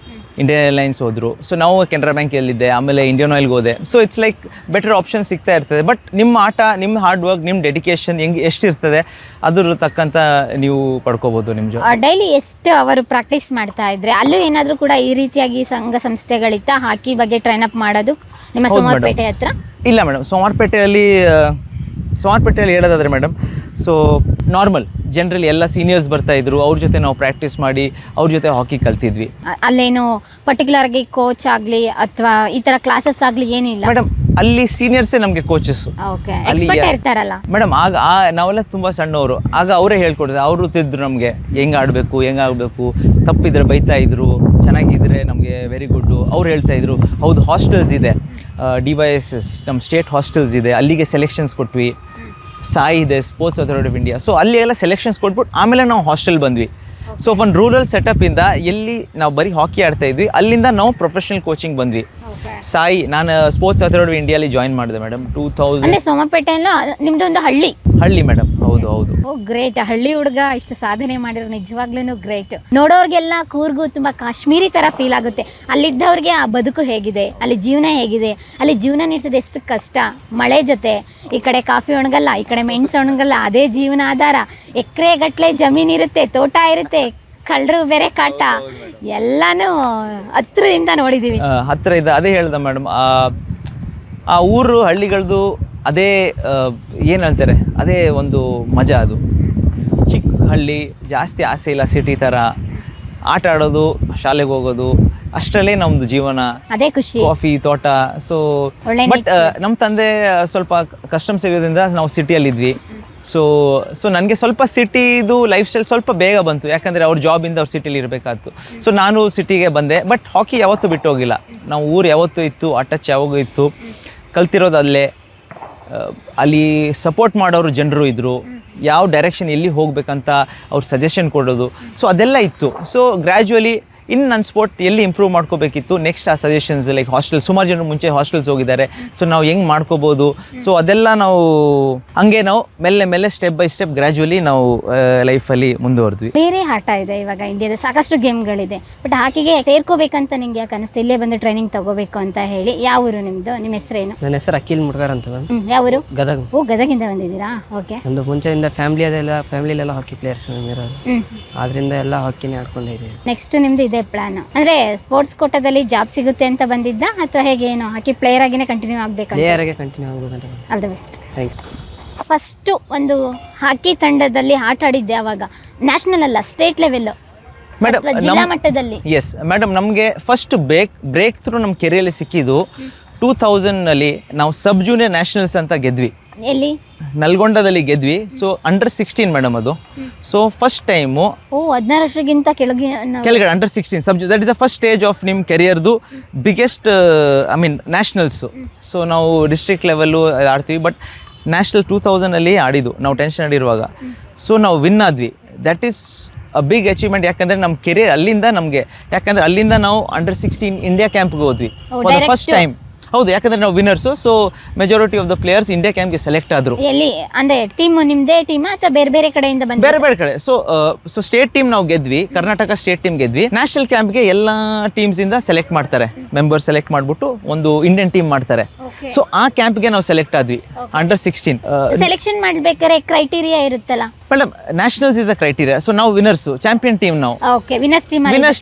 ಇಂಡಿಯನ್ ಏರ್ಲೈನ್ಸ್ ಹೋದರು. ಸೊ ನಾವು ಕೆನರಾ ಬ್ಯಾಂಕಲ್ಲಿದ್ದೆ, ಆಮೇಲೆ ಇಂಡಿಯನ್ ಆಯಿಲ್ಗೆ ಹೋದೆ. So it's like better option ಸಿಗ್ತಾ ಇರ್ತದೆ. ಬಟ್ ನಿಮ್ಮ ಆಟ, ನಿಮ್ಮ ಹಾರ್ಡ್ ವರ್ಕ್, ನಿಮ್ಮ ಡೆಡಿಕೇಶನ್ ಎಷ್ಟಿರ್ತದೆ ಅದ್ರ ತಕ್ಕಂಥ ನೀವು ಪಡ್ಕೋಬೋದು ನಿಮ್ಮ ಜಾಬ್. ಡೈಲಿ ಎಷ್ಟು ಅವರು ಪ್ರಾಕ್ಟೀಸ್ ಮಾಡ್ತಾ ಇದ್ರೆ, ಅಲ್ಲೂ ಏನಾದರೂ ಕೂಡ ಈ ರೀತಿಯಾಗಿ ಸಂಘ ಸಂಸ್ಥೆಗಳಿತ್ತ ಹಾಕಿ ಬಗ್ಗೆ ಟ್ರೈನ್ ಅಪ್ ಮಾಡೋದು ನಿಮ್ಮ ಸೋಮವಾರಪೇಟೆ ಹತ್ರ? ಇಲ್ಲ ಮೇಡಮ್, ಸೋಮವಾರಪೇಟೆಯಲ್ಲಿ ಹೇಳೋದಾದರೆ ಮೇಡಮ್, ಸೊ ನಾರ್ಮಲ್ ಜನರಲಿ ಎಲ್ಲ ಸೀನಿಯರ್ಸ್ ಬರ್ತಾಯಿದ್ರು, ಅವ್ರ ಜೊತೆ ನಾವು ಪ್ರಾಕ್ಟೀಸ್ ಮಾಡಿ ಅವ್ರ ಜೊತೆ ಹಾಕಿ ಕಲ್ತಿದ್ವಿ. ಅಲ್ಲೇನು ಪರ್ಟಿಕ್ಯುಲರ್ ಆಗಿ ಕೋಚ್ ಆಗಲಿ ಅಥವಾ ಈ ಥರ ಕ್ಲಾಸಸ್ ಆಗಲಿ ಏನಿಲ್ಲ ಮೇಡಮ್, ಅಲ್ಲಿ ಸೀನಿಯರ್ಸೇ ನಮಗೆ ಕೋಚಸ್ ಇರ್ತಾರಲ್ಲ ಮೇಡಮ್. ಆಗ ನಾವೆಲ್ಲ ತುಂಬ ಸಣ್ಣವರು, ಆಗ ಅವರೇ ಹೇಳ್ಕೊಡ್ತಾರೆ, ಅವರು ತಿದ್ರು ನಮಗೆ ಹೆಂಗೆ ಆಡಬೇಕು, ತಪ್ಪಿದ್ರೆ ಬೈತಾ ಇದ್ರು, ಚೆನ್ನಾಗಿದ್ರೆ ನಮಗೆ ವೆರಿ ಗುಡ್ಡು. ಅವ್ರು ಹೇಳ್ತಾಯಿದ್ರು ಹೌದು ಹಾಸ್ಟೆಲ್ಸ್ ಇದೆ, DYSS ನಮ್ಮ ಸ್ಟೇಟ್ ಹಾಸ್ಟೆಲ್ಸ್ ಇದೆ, ಅಲ್ಲಿಗೆ ಸೆಲೆಕ್ಷನ್ಸ್ ಕೊಟ್ವಿ. ಸಾಯಿ ಇದೆ, sports authority of India. So ಅಲ್ಲಿ ಎಲ್ಲ ಸೆಲೆಕ್ಷನ್ಸ್ ಕೊಟ್ಬಿಟ್ಟು ಆಮೇಲೆ ನಾವು ಹಾಸ್ಟೆಲ್ ಬಂದ್ವಿ. ಸೊ ಒಂದು ರೂರಲ್ ಸೆಟಪಿಂದ ಎಲ್ಲಿ ನಾವು ಬರೀ ಹಾಕಿ ಆಡ್ತಾ ಇದ್ವಿ, ಅಲ್ಲಿಂದ ನಾವು ಪ್ರೊಫೆಷನಲ್ ಕೋಚಿಂಗ್ ಬಂದ್ವಿ. ಸಾಯಿ, ನಾನು ಸ್ಪೋರ್ಟ್ಸ್ ಅಥಾರಿಟಿ ಆಫ್ ಇಂಡಿಯಾಲಿ ಜಾಯಿನ್ ಮಾಡಿದೆ ಮೇಡಮ್ 2000. ಸೋಮಪೇಟೆ ನಿಮ್ದು ಒಂದು ಹಳ್ಳಿ ಮೇಡಮ್. ಹೌದು. ಓ ಗ್ರೇಟ್, ಹಳ್ಳಿ ಹುಡುಗ ಇಷ್ಟು ಸಾಧನೆ ಮಾಡಿರೋ ನಿಜವಾಗ್ಲೂ ಗ್ರೇಟ್. ನೋಡೋರ್ಗೆಲ್ಲ ಕೂರ್ಗು ತುಂಬಾ ಕಾಶ್ಮೀರಿ ತರ ಫೀಲ್ ಆಗುತ್ತೆ. ಅಲ್ಲಿದ್ದವ್ರಿಗೆ ಆ ಬದುಕು ಹೇಗಿದೆ, ಅಲ್ಲಿ ಜೀವನ ಹೇಗಿದೆ, ಅಲ್ಲಿ ಜೀವನ ನಡೆಸೋದು ಎಷ್ಟು ಕಷ್ಟ. ಮಳೆ ಜೊತೆ ಈ ಕಡೆ ಕಾಫಿ ಒಣಗಲ್ಲ, ಈ ಕಡೆ ಮೆಣಸು ಒಣಗಲ್ಲ, ಅದೇ ಜೀವನ ಆಧಾರ. ಎಕರೆ ಗಟ್ಟಲೆ ಜಮೀನ್ ಇರುತ್ತೆ, ತೋಟ ಇರುತ್ತೆ, ಕಳ್ಳರು ಬೇರೆ ಕಾಟ, ಎಲ್ಲಾನು ಹತ್ರದಿಂದ ನೋಡಿದೀವಿ. ಹತ್ರ ಇದೆ, ಅದೇ ಹೇಳ್ದ ಮೇಡಮ್. ಆ ಊರು ಹಳ್ಳಿಗಳದ್ದು ಅದೇ ಏನು ಹೇಳ್ತಾರೆ, ಅದೇ ಒಂದು ಮಜಾ. ಅದು ಚಿಕ್ಕ ಹಳ್ಳಿ, ಜಾಸ್ತಿ ಆಸೆ ಇಲ್ಲ ಸಿಟಿ ಥರ. ಆಟ ಆಡೋದು, ಶಾಲೆಗೆ ಹೋಗೋದು, ಅಷ್ಟರಲ್ಲೇ ನಮ್ಮದು ಜೀವನ, ಅದೇ ಖುಷಿ. ಕಾಫಿ ತೋಟ. ಸೊ ಬಟ್ ನಮ್ಮ ತಂದೆ ಸ್ವಲ್ಪ ಕಸ್ಟಮ್ಸ್ ಸಿಗೋದ್ರಿಂದ ನಾವು ಸಿಟಿಯಲ್ಲಿದ್ವಿ. ಸೊ ನನಗೆ ಸ್ವಲ್ಪ ಸಿಟಿದು ಲೈಫ್ ಸ್ಟೈಲ್ ಸ್ವಲ್ಪ ಬೇಗ ಬಂತು, ಯಾಕಂದರೆ ಅವ್ರ ಜಾಬಿಂದ ಅವ್ರು ಸಿಟಿಲಿ ಇರಬೇಕಾಯ್ತು. ಸೊ ನಾನು ಸಿಟಿಗೆ ಬಂದೆ. ಬಟ್ ಹಾಕಿ ಯಾವತ್ತೂ ಬಿಟ್ಟು ಹೋಗಿಲ್ಲ, ನಾವು ಊರು ಯಾವತ್ತೂ ಇತ್ತು, ಅಟಚ್ ಯಾವಾಗೂ ಇತ್ತು, ಕಲ್ತಿರೋದು ಅಲ್ಲೇ. ಅಲ್ಲಿ ಸಪೋರ್ಟ್ ಮಾಡೋರು ಜನರು ಇದ್ದರು, ಯಾವ ಡೈರೆಕ್ಷನ್ ಎಲ್ಲಿ ಹೋಗ್ಬೇಕಂತ ಅವ್ರು ಸಜೆಷನ್ ಕೊಡೋದು. ಸೊ ಅದೆಲ್ಲ ಇತ್ತು. ಸೊ ಗ್ರ್ಯಾಜುವಲಿ ಇನ್ನು ನನ್ನ ಸ್ಪೋರ್ಟ್ ಎಲ್ಲಿ ಇಂಪ್ರೂವ್ ಮಾಡ್ಕೋಬೇಕಿತ್ತು, ನೆಕ್ಸ್ಟ್ ಆ ಸಜೆಷನ್ಸ್ ಲೈಕ್ ಹಾಸ್ಟೆಲ್, ಸುಮಾರು ಜನರು ಮುಂಚೆ ಹಾಸ್ಟೆಲ್ಸ್ ಹೋಗಿದ್ದಾರೆ. ಸೊ ನಾವು ಹೆಂಗೆ ಮಾಡ್ಕೋಬೋದು, ಸೊ ಅದೆಲ್ಲ ನಾವು ಹಂಗೆ ನಾವು ಮೆಲ್ಲೆ ಸ್ಟೆಪ್ ಬೈ ಸ್ಟೆಪ್ ಗ್ರ್ಯಾಜುವಲಿ ನಾವು ಲೈಫಲ್ಲಿ ಮುಂದುವರೆದ್ವಿ. ಬೇರೆ ಆಟ ಇದೆ ಇವಾಗ ಇಂಡಿಯಾದ ಸಾಕಷ್ಟು ಗೇಮ್ಗಳಿದೆ, ಬಟ್ ಹಾಕಿಗೆ ಸೇರ್ಕೋಬೇಕಂತ ನಿಂಗೆ ಯಾಕೆ ಅನಿಸ್ತು ಇಲ್ಲೇ ಬಂದು ಟ್ರೈನಿಂಗ್ ತಗೋಬೇಕು ಅಂತ ಹೇಳಿ? ಯಾವ ಊರು ನಿಮ್ಮದು? ನಿಮ್ಮ ಹೆಸರೇನು? ನನ್ನ ಹೆಸರು ಅಖಿಲ್ ಮುಡ್ಗಾರ್ ಅಂತ ಮ್ಯಾಮ್. ಯಾವ ಊರು? ಗದಗ. ಓ, ಗದಗಿಂದ ಬಂದಿದ್ದೀರಾ? ಓಕೆ. ಒಂದು ಮುಂಚೆಯಿಂದ ಫ್ಯಾಮಿಲಿಯಲ್ಲೆಲ್ಲ ಹಾಕಿ ಪ್ಲೇಯರ್ಸ್ ಇರೋದು, ಆದ್ರಿಂದ ಎಲ್ಲ ಹಾಕಿನೇ ಆಡ್ಕೊಂಡೇ ಇದ್ದೀವಿ. ನೆಕ್ಸ್ಟ್ ನಿಮ್ದು ಇದೆ ಪ್ಲಾನ್ ಅಂದ್ರೆ ಸ್ಪೋರ್ಟ್ಸ್ ಕೋಟಾದಲ್ಲಿ ಜಾಬ್ ಸಿಗುತ್ತೆ ಅಂತ ಬಂದಿದ್ದ ಅಥವಾ ಹೇಗೆ? ಏನು ಹಾಕಿ ಪ್ಲೇಯರ್ ಆಗಿನೇ ಕಂಟಿನ್ಯೂ ಆಗ್ಬೇಕು? ಪ್ಲೇಯರ್ಗೆ ಕಂಟಿನ್ಯೂ ಆಗ್ಬೇಕಂತ. All the best. Thank you. First ಒಂದು ಹಾಕಿ ತಂಡದಲ್ಲಿ ಆಟ ಆಡಿದ್ದೆ ಅವಾಗ ನ್ಯಾಷನಲ್ ಅಲ್ಲ, ಸ್ಟೇಟ್ ಲೆವೆಲ್, ಜಿಲ್ಲಾ ಮಟ್ಟದಲ್ಲಿ? ಎಸ್ ಮೇಡಮ್, ನಮಗೆ ಫಸ್ಟ್ ಬ್ರೇಕ್ ಥ್ರೂ ನಮ್ಮ ಕೆರಿಯಲ್ಲಿ ಸಿಕ್ಕಿದ್ದು 2000ನಲ್ಲಿ ನಾವು ಸಬ್ ಜೂನಿಯರ್ ನ್ಯಾಷನಲ್ಸ್ ಅಂತ ಗೆದ್ವಿ. ಎಲ್ಲಿ? ನಲ್ಗೊಂಡದಲ್ಲಿ ಗೆದ್ವಿ. ಸೊ ಅಂಡರ್-16 ಮೇಡಮ್ ಅದು. ಸೊ ಫಸ್ಟ್ ಟೈಮು 16 ವರ್ಷಕ್ಕಿಂತ ಕೆಳಗಡೆ ಅಂಡರ್-16 sub that is the first stage of ನಿಮ್ಮ ಕೆರಿಯರ್ದು ಬಿಗ್ಗೆಸ್ಟ್ ನ್ಯಾಷನಲ್ಸು. ಸೊ ನಾವು ಡಿಸ್ಟ್ರಿಕ್ಟ್ ಲೆವೆಲ್ಲು ಆಡ್ತೀವಿ, ಬಟ್ ನ್ಯಾಷನಲ್ 2000ಅಲ್ಲಿ ಆಡಿದ್ದು ನಾವು ಟೆನ್ಷನ್ ಆಡಿರುವಾಗ. ಸೊ ನಾವು ವಿನ್ ಆದ್ವಿ. That is a big achievement. ಯಾಕಂದರೆ ನಮ್ಮ ಕೆರಿಯರ್ ಅಲ್ಲಿಂದ ನಮಗೆ, ಯಾಕಂದರೆ ಅಲ್ಲಿಂದ ನಾವು ಅಂಡರ್-16 ಇಂಡಿಯಾ ಕ್ಯಾಂಪ್ಗೆ ಹೋದ್ವಿ ಫಾರ್ ದ ಫಸ್ಟ್ ಟೈಮ್. ಹೌದು, ಯಾಕಂದರೆ ನಾವು winners. So majority of the players India ಕ್ಯಾಂಪ್ಗೆ ಸೆಲೆಕ್ಟ್ ಆದರು. ಎಲ್ಲಿ ಅಂದರೆ ಟೀಮ್ ನಿಮ್ಮದೇ ಟೀಮ್ ಅಥವಾ ಬೇರೆ ಬೇರೆ ಕಡೆಯಿಂದ ಬಂದು? ಬೇರೆ ಬೇರೆ ಕಡೆ. ಸೊ ಸ್ಟೇಟ್ ಟೀಮ್ ನಾವು ಗೆದ್ವಿ, ಕರ್ನಾಟಕ ಸ್ಟೇಟ್ ಟೀಮ್ ಗೆದ್ವಿ. ನ್ಯಾಷನಲ್ ಕ್ಯಾಂಪ್ಗೆ ಎಲ್ಲ ಟೀಮ್ಸಿಂದ ಸೆಲೆಕ್ಟ್ ಮಾಡ್ತಾರೆ, ಮೆಂಬರ್ ಸೆಲೆಕ್ಟ್ ಮಾಡಿಬಿಟ್ಟು ಒಂದು ಇಂಡಿಯನ್ ಟೀಮ್ ಮಾಡ್ತಾರೆ. ಸೊ ಆ ಕ್ಯಾಂಪ್ಗೆ ನಾವು ಸೆಲೆಕ್ಟ್ ಆದ್ವಿ ಅಂಡರ್-16. ಸೆಲೆಕ್ಷನ್ ಮಾಡ್ಬೇಕಾದ್ರೆ ಕ್ರೈಟೀರಿಯಾ ಇರುತ್ತಲ್ಲ madam? Nationals is a criteria. So ನಾವು ವಿನ್ನರ್ಸು, ಚಾಂಪಿಯನ್ ಟೀಮ್ ನಾವು. ಓಕೆ, ವಿನ್ನರ್ಸ್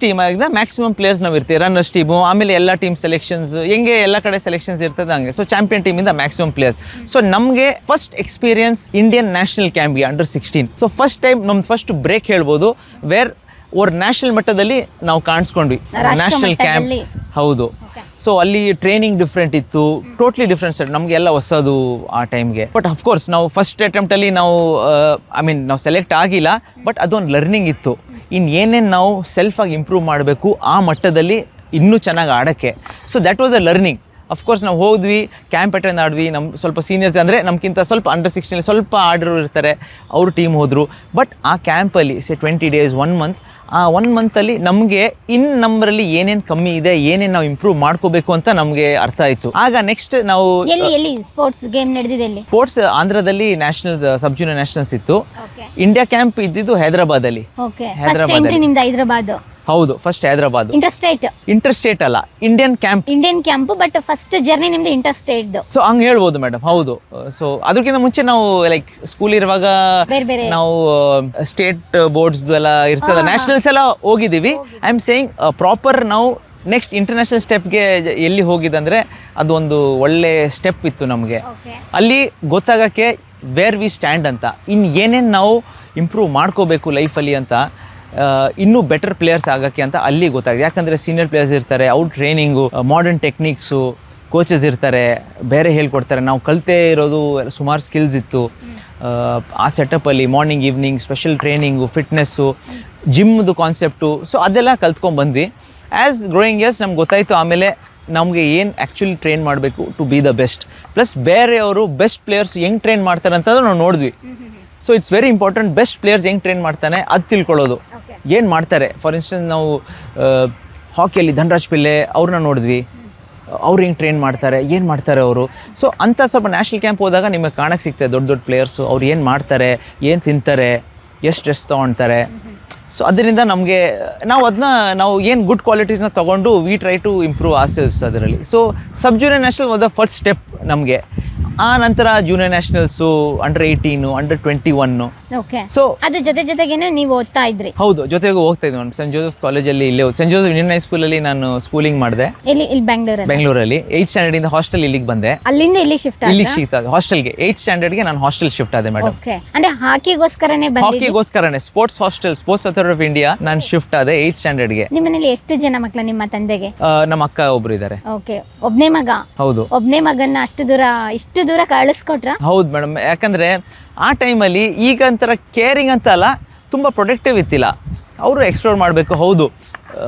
ಟೀಮ್ ಆಗಿದ್ದ ಮ್ಯಾಕ್ಸಿಮಮ್ ಪ್ಲೇಯರ್ಸ್ ನಾವು ಇರ್ತೀವಿ. ರನ್ನರ್ಸ್ ಟೀಮು, ಆಮೇಲೆ ಎಲ್ಲ ಟೀಮ್ ಸೆಲೆಕ್ಷನ್ಸ್ ಹೆಂಗೆ ಎಲ್ಲ ಕಡೆ ಸೆಲೆಕ್ಷನ್ಸ್ ಇರ್ತದೆ ಹಂಗೆ. ಸೊ ಚಾಂಪಿಯನ್ ಟೀಮಿಂದ ಮ್ಯಾಕ್ಸಿಮಮ್ ಪ್ಲೇಯರ್ಸ್. ಸೊ ನಮಗೆ ಫಸ್ಟ್ ಎಕ್ಸ್ಪೀರಿಯನ್ಸ್ ಇಂಡಿಯನ್ ನ್ಯಾಷನಲ್ ಕ್ಯಾಂಪ್ಗೆ ಅಂಡರ್-16. ಸೊ ಫಸ್ಟ್ ಟೈಮ್ ನಮ್ದು ಫಸ್ಟ್ ಬ್ರೇಕ್ ಹೇಳ್ಬೋದು, ವೇರ್ ಓರ್ ನ್ಯಾಷನಲ್ ಮಟ್ಟದಲ್ಲಿ ನಾವು ಕಾಣಿಸ್ಕೊಂಡ್ವಿ. ನ್ಯಾಷನಲ್ ಕ್ಯಾಂಪ್, ಹೌದು. ಸೊ ಅಲ್ಲಿ ಟ್ರೈನಿಂಗ್ ಡಿಫ್ರೆಂಟ್ ಇತ್ತು, ಟೋಟ್ಲಿ ಡಿಫ್ರೆಂಟ್ ಸೆಟ್, ನಮಗೆಲ್ಲ ಹೊಸದು ಆ ಟೈಮ್ಗೆ. ಬಟ್ ಅಫ್ಕೋರ್ಸ್ ನಾವು ಫಸ್ಟ್ ಅಟೆಂಪ್ಟಲ್ಲಿ ನಾವು ನಾವು ಸೆಲೆಕ್ಟ್ ಆಗಿಲ್ಲ, ಬಟ್ ಅದೊಂದು ಲರ್ನಿಂಗ್ ಇತ್ತು. ಇನ್ನು ಏನೇನು ನಾವು ಸೆಲ್ಫಾಗಿ ಇಂಪ್ರೂವ್ ಮಾಡಬೇಕು ಆ ಮಟ್ಟದಲ್ಲಿ ಇನ್ನೂ ಚೆನ್ನಾಗಿ ಆಡೋಕ್ಕೆ. So that was a learning. Of course ನಾವು ಹೋದ್ವಿ, ಕ್ಯಾಂಪ್ ಅಟೆಂಡ್ ಆಡ್ವಿ. ನಮ್ಮ ಸ್ವಲ್ಪ ಸೀನಿಯರ್ಸ್ ಅಂದರೆ ನಮ್ಗಿಂತ ಸ್ವಲ್ಪ ಅಂಡರ್-16 ಸ್ವಲ್ಪ ಆಡರು ಇರ್ತಾರೆ, ಅವರು ಟೀಮ್ ಹೋದರು. ಬಟ್ ಆ ಕ್ಯಾಂಪಲ್ಲಿ 20 days 1 month, ಆ 1 monthಲ್ಲಿ ನಮಗೆ ಇನ್ನು ನಮ್ಮರಲ್ಲಿ ಏನೇನು ಕಮ್ಮಿ ಇದೆ, ಏನೇನು ನಾವು ಇಂಪ್ರೂವ್ ಮಾಡ್ಕೋಬೇಕು ಅಂತ ನಮಗೆ ಅರ್ಥ ಆಯಿತು. ಆಗ ನೆಕ್ಸ್ಟ್ ನಾವು ಎಲ್ಲಿ ಸ್ಪೋರ್ಟ್ಸ್ ಗೇಮ್ ನಡೆದಿದೆ? ಸ್ಪೋರ್ಟ್ಸ್ ಆಂಧ್ರದಲ್ಲಿ ನ್ಯಾಷನಲ್ಸ್, ಸಬ್ ಜೂನಿಯರ್ ನ್ಯಾಷನಲ್ಸ್ ಇತ್ತು. ಇಂಡಿಯಾ ಕ್ಯಾಂಪ್ ಇದ್ದಿದ್ದು ಹೈದರಾಬಾದಲ್ಲಿ. ಹೈದರಾಬಾದ್. ಹೌದು, ಫಸ್ಟ್ ಹೈದರಾಬಾದ್. ಇಂಟರ್ಸ್ಟೇಟ್ ಅಲ್ಲ, Indian camp. But first journey ನಿಮ್ದು ಇಂಟರ್ಸ್ಟೇಟ್. ಸೊ ಹಂಗೆ ಹೇಳ್ಬೋದು ಮೇಡಮ್. ಹೌದು. ಸೊ ಅದಕ್ಕಿಂತ ಮುಂಚೆ ನಾವು ಲೈಕ್ ಸ್ಕೂಲ್ ಇರುವಾಗ ನಾವು ಸ್ಟೇಟ್ ಬೋರ್ಡ್ಸ್ ಎಲ್ಲ ಇರ್ತದೆ, ನ್ಯಾಷನಲ್ಸ್ ಎಲ್ಲ ಹೋಗಿದ್ದೀವಿ. ಐ ಆಮ್ ಸೇಯಿಂಗ್ ಪ್ರಾಪರ್ ನಾವು ನೆಕ್ಸ್ಟ್ ಇಂಟರ್ನ್ಯಾಷನಲ್ ಸ್ಟೆಪ್ಗೆ ಎಲ್ಲಿ ಹೋಗಿದಂದರೆ ಅದು ಒಂದು ಒಳ್ಳೆ ಸ್ಟೆಪ್ ಇತ್ತು ನಮಗೆ. ಅಲ್ಲಿ ಗೊತ್ತಾಗೋಕ್ಕೆ ವೇರ್ ವಿ ಸ್ಟ್ಯಾಂಡ್ ಅಂತ, ಇನ್ನು ಏನೇನು ನಾವು ಇಂಪ್ರೂವ್ ಮಾಡ್ಕೋಬೇಕು ಲೈಫಲ್ಲಿ ಅಂತ, ಇನ್ನೂ ಬೆಟರ್ ಪ್ಲೇಯರ್ಸ್ ಆಗೋಕ್ಕೆ ಅಂತ ಅಲ್ಲಿ ಗೊತ್ತಾಗಿದೆ. ಯಾಕಂದರೆ ಸೀನಿಯರ್ ಪ್ಲೇಯರ್ಸ್ ಇರ್ತಾರೆ, ಅವ್ರ ಟ್ರೈನಿಂಗು, ಮಾಡರ್ನ್ ಟೆಕ್ನಿಕ್ಸು, ಕೋಚಸ್ ಇರ್ತಾರೆ, ಬೇರೆ ಹೇಳ್ಕೊಡ್ತಾರೆ. ನಾವು ಕಲಿತೇ ಇರೋದು ಸುಮಾರು ಸ್ಕಿಲ್ಸ್ ಇತ್ತು ಆ ಸೆಟಪ್ಪಲ್ಲಿ. Morning evening special training, fitness, ಜಿಮ್ದು ಕಾನ್ಸೆಪ್ಟು. ಸೊ ಅದೆಲ್ಲ ಕಲ್ತ್ಕೊಂಡ್ಬಂದ್ವಿ. ಆ್ಯಸ್ ಗ್ರೋಯಿಂಗ್ ಇಯರ್ಸ್ ನಮ್ಗೆ ಗೊತ್ತಾಯಿತು ಆಮೇಲೆ ನಮಗೆ ಏನು ಆ್ಯಕ್ಚುಲಿ ಟ್ರೈನ್ ಮಾಡಬೇಕು to be the best. Plus ಬೇರೆಯವರು ಬೆಸ್ಟ್ ಪ್ಲೇಯರ್ಸ್ ಹೆಂಗೆ ಟ್ರೈನ್ ಮಾಡ್ತಾರೆ ಅಂತಂದ್ರೆ ನಾವು ನೋಡಿದ್ವಿ. So it's very important best players ಹೆಂಗೆ ಟ್ರೈನ್ ಮಾಡ್ತಾನೆ ಅದು ತಿಳ್ಕೊಳ್ಳೋದು, ಏನು ಮಾಡ್ತಾರೆ. ಫಾರ್ ಇನ್ಸ್ಟೆನ್ಸ್ ನಾವು ಹಾಕಿಯಲ್ಲಿ ಧನರಾಜ್ ಪಿಲ್ಲೆ ಅವ್ರನ್ನ ನೋಡಿದ್ವಿ, ಅವ್ರು ಹೆಂಗೆ ಟ್ರೈನ್ ಮಾಡ್ತಾರೆ, ಏನು ಮಾಡ್ತಾರೆ ಅವರು. ಸೊ ಅಂಥ ಸ್ವಲ್ಪ ನ್ಯಾಷನಲ್ ಕ್ಯಾಂಪ್ ಹೋದಾಗ ನಿಮಗೆ ಕಾಣಕ್ಕೆ ಸಿಗ್ತದೆ ದೊಡ್ಡ ದೊಡ್ಡ ಪ್ಲೇಯರ್ಸು, ಅವ್ರು ಏನು ಮಾಡ್ತಾರೆ, ಏನು ತಿಂತಾರೆ, ಎಷ್ಟು ಸ್ಟ್ರೆಸ್ ತೊಗೊಳ್ತಾರೆ. ಸೊ ಅದರಿಂದ ನಮಗೆ ನಾವು ಏನು ಗುಡ್ ಕ್ವಾಲಿಟೀಸ್ನ ತೊಗೊಂಡು ವಿ ಟ್ರೈ ಟು ಇಂಪ್ರೂವ್ ಆರ್ಸೆಲ್ಸ್ ಅದರಲ್ಲಿ. So sub junior national was the first step ನಮಗೆ. ಆ ನಂತರ ಜೂನಿಯರ್ ನ್ಯಾಷನಲ್ಸು, ಅಂಡರ್-18, ಅಂಡರ್-21. ಓಕೆ. ಸೊ ಅದ್ರ ಜೊತೆಗೇನೆ ನೀವು ಓದ್ತಾ ಇದ್ರಿ? ಹೌದು, ಜೊತೆಗೂ ಹೋಗ್ತಾ ಇದ್ವಿ ನಾನು ಸೆಂಟ್ ಜೋಸೆಫ್ಸ್ ಕಾಲೇಜಲ್ಲಿ. ಇಲ್ಲೇ ಸೆಂಟ್ ಜೋಸೆಫ್ ಇಂಡಿಯನ್ ಹೈಸ್ಕೂಲಲ್ಲಿ ನಾನು ಸ್ಕೂಲಿಂಗ್ ಮಾಡಿದೆ. ಇಲ್ಲಿ ಬೆಂಗಳೂರಲ್ಲಿ 8th ಸ್ಟ್ಯಾಂಡರ್ಡಿಂದ ಹಾಸ್ಟೆಲ್ ಇಲ್ಲಿಗೆ ಬಂದೆ. ಅಲ್ಲಿಂದ ಇಲ್ಲಿಗೆ ಶಿಫ್ಟ್ ಆದ ಹಾಸ್ಟೆಲ್ಗೆ 8th ಸ್ಟ್ಯಾಂಡರ್ಡ್ಗೆ ನಾನು ಹಾಸ್ಟೆಲ್ ಶಿಫ್ಟ್ ಆದೆ ಮೇಡಮ್. ಓಕೆ. ಅಂದ್ರೆ ಹಾಕಿಗೋಸ್ಕರನೇ ಸ್ಪೋರ್ಟ್ಸ್ ಅಥಾರಿಟಿ ಆಫ್ ಇಂಡಿಯಾ ನಾನು ಶಿಫ್ಟ್ ಆದೆ 8th ಸ್ಟ್ಯಾಂಡರ್ಡ್ಗೆ. ನಿಮ್ಮ ಮನೇಲಿ ಎಷ್ಟು ಜನ ಮಕ್ಕಳು ನಿಮ್ಮ ತಂದೆಗೆ? ನಮ್ಮ ಅಕ್ಕ ಒಬ್ರು ಇದ್ದಾರೆ. ಓಕೆ. ಒಬ್ನೇ ಮಗ? ಹೌದು. ಒಬ್ನೇ ಮಗನ್ನ ಇಷ್ಟು ದೂರ ಕಳಿಸ್ಕೊಟ್ರ? ಹೌದು ಮೇಡಮ್. ಯಾಕಂದ್ರೆ ಆ ಟೈಮಲ್ಲಿ ಈಗ ಒಂಥರ ಕೇರಿಂಗ್ ಅಂತ ಅಲ್ಲ, ತುಂಬ ಪ್ರೊಟೆಕ್ಟಿವ್ ಇತ್ತಿಲ್ಲ. ಅವರು ಎಕ್ಸ್ಪ್ಲೋರ್ ಮಾಡಬೇಕು. ಹೌದು,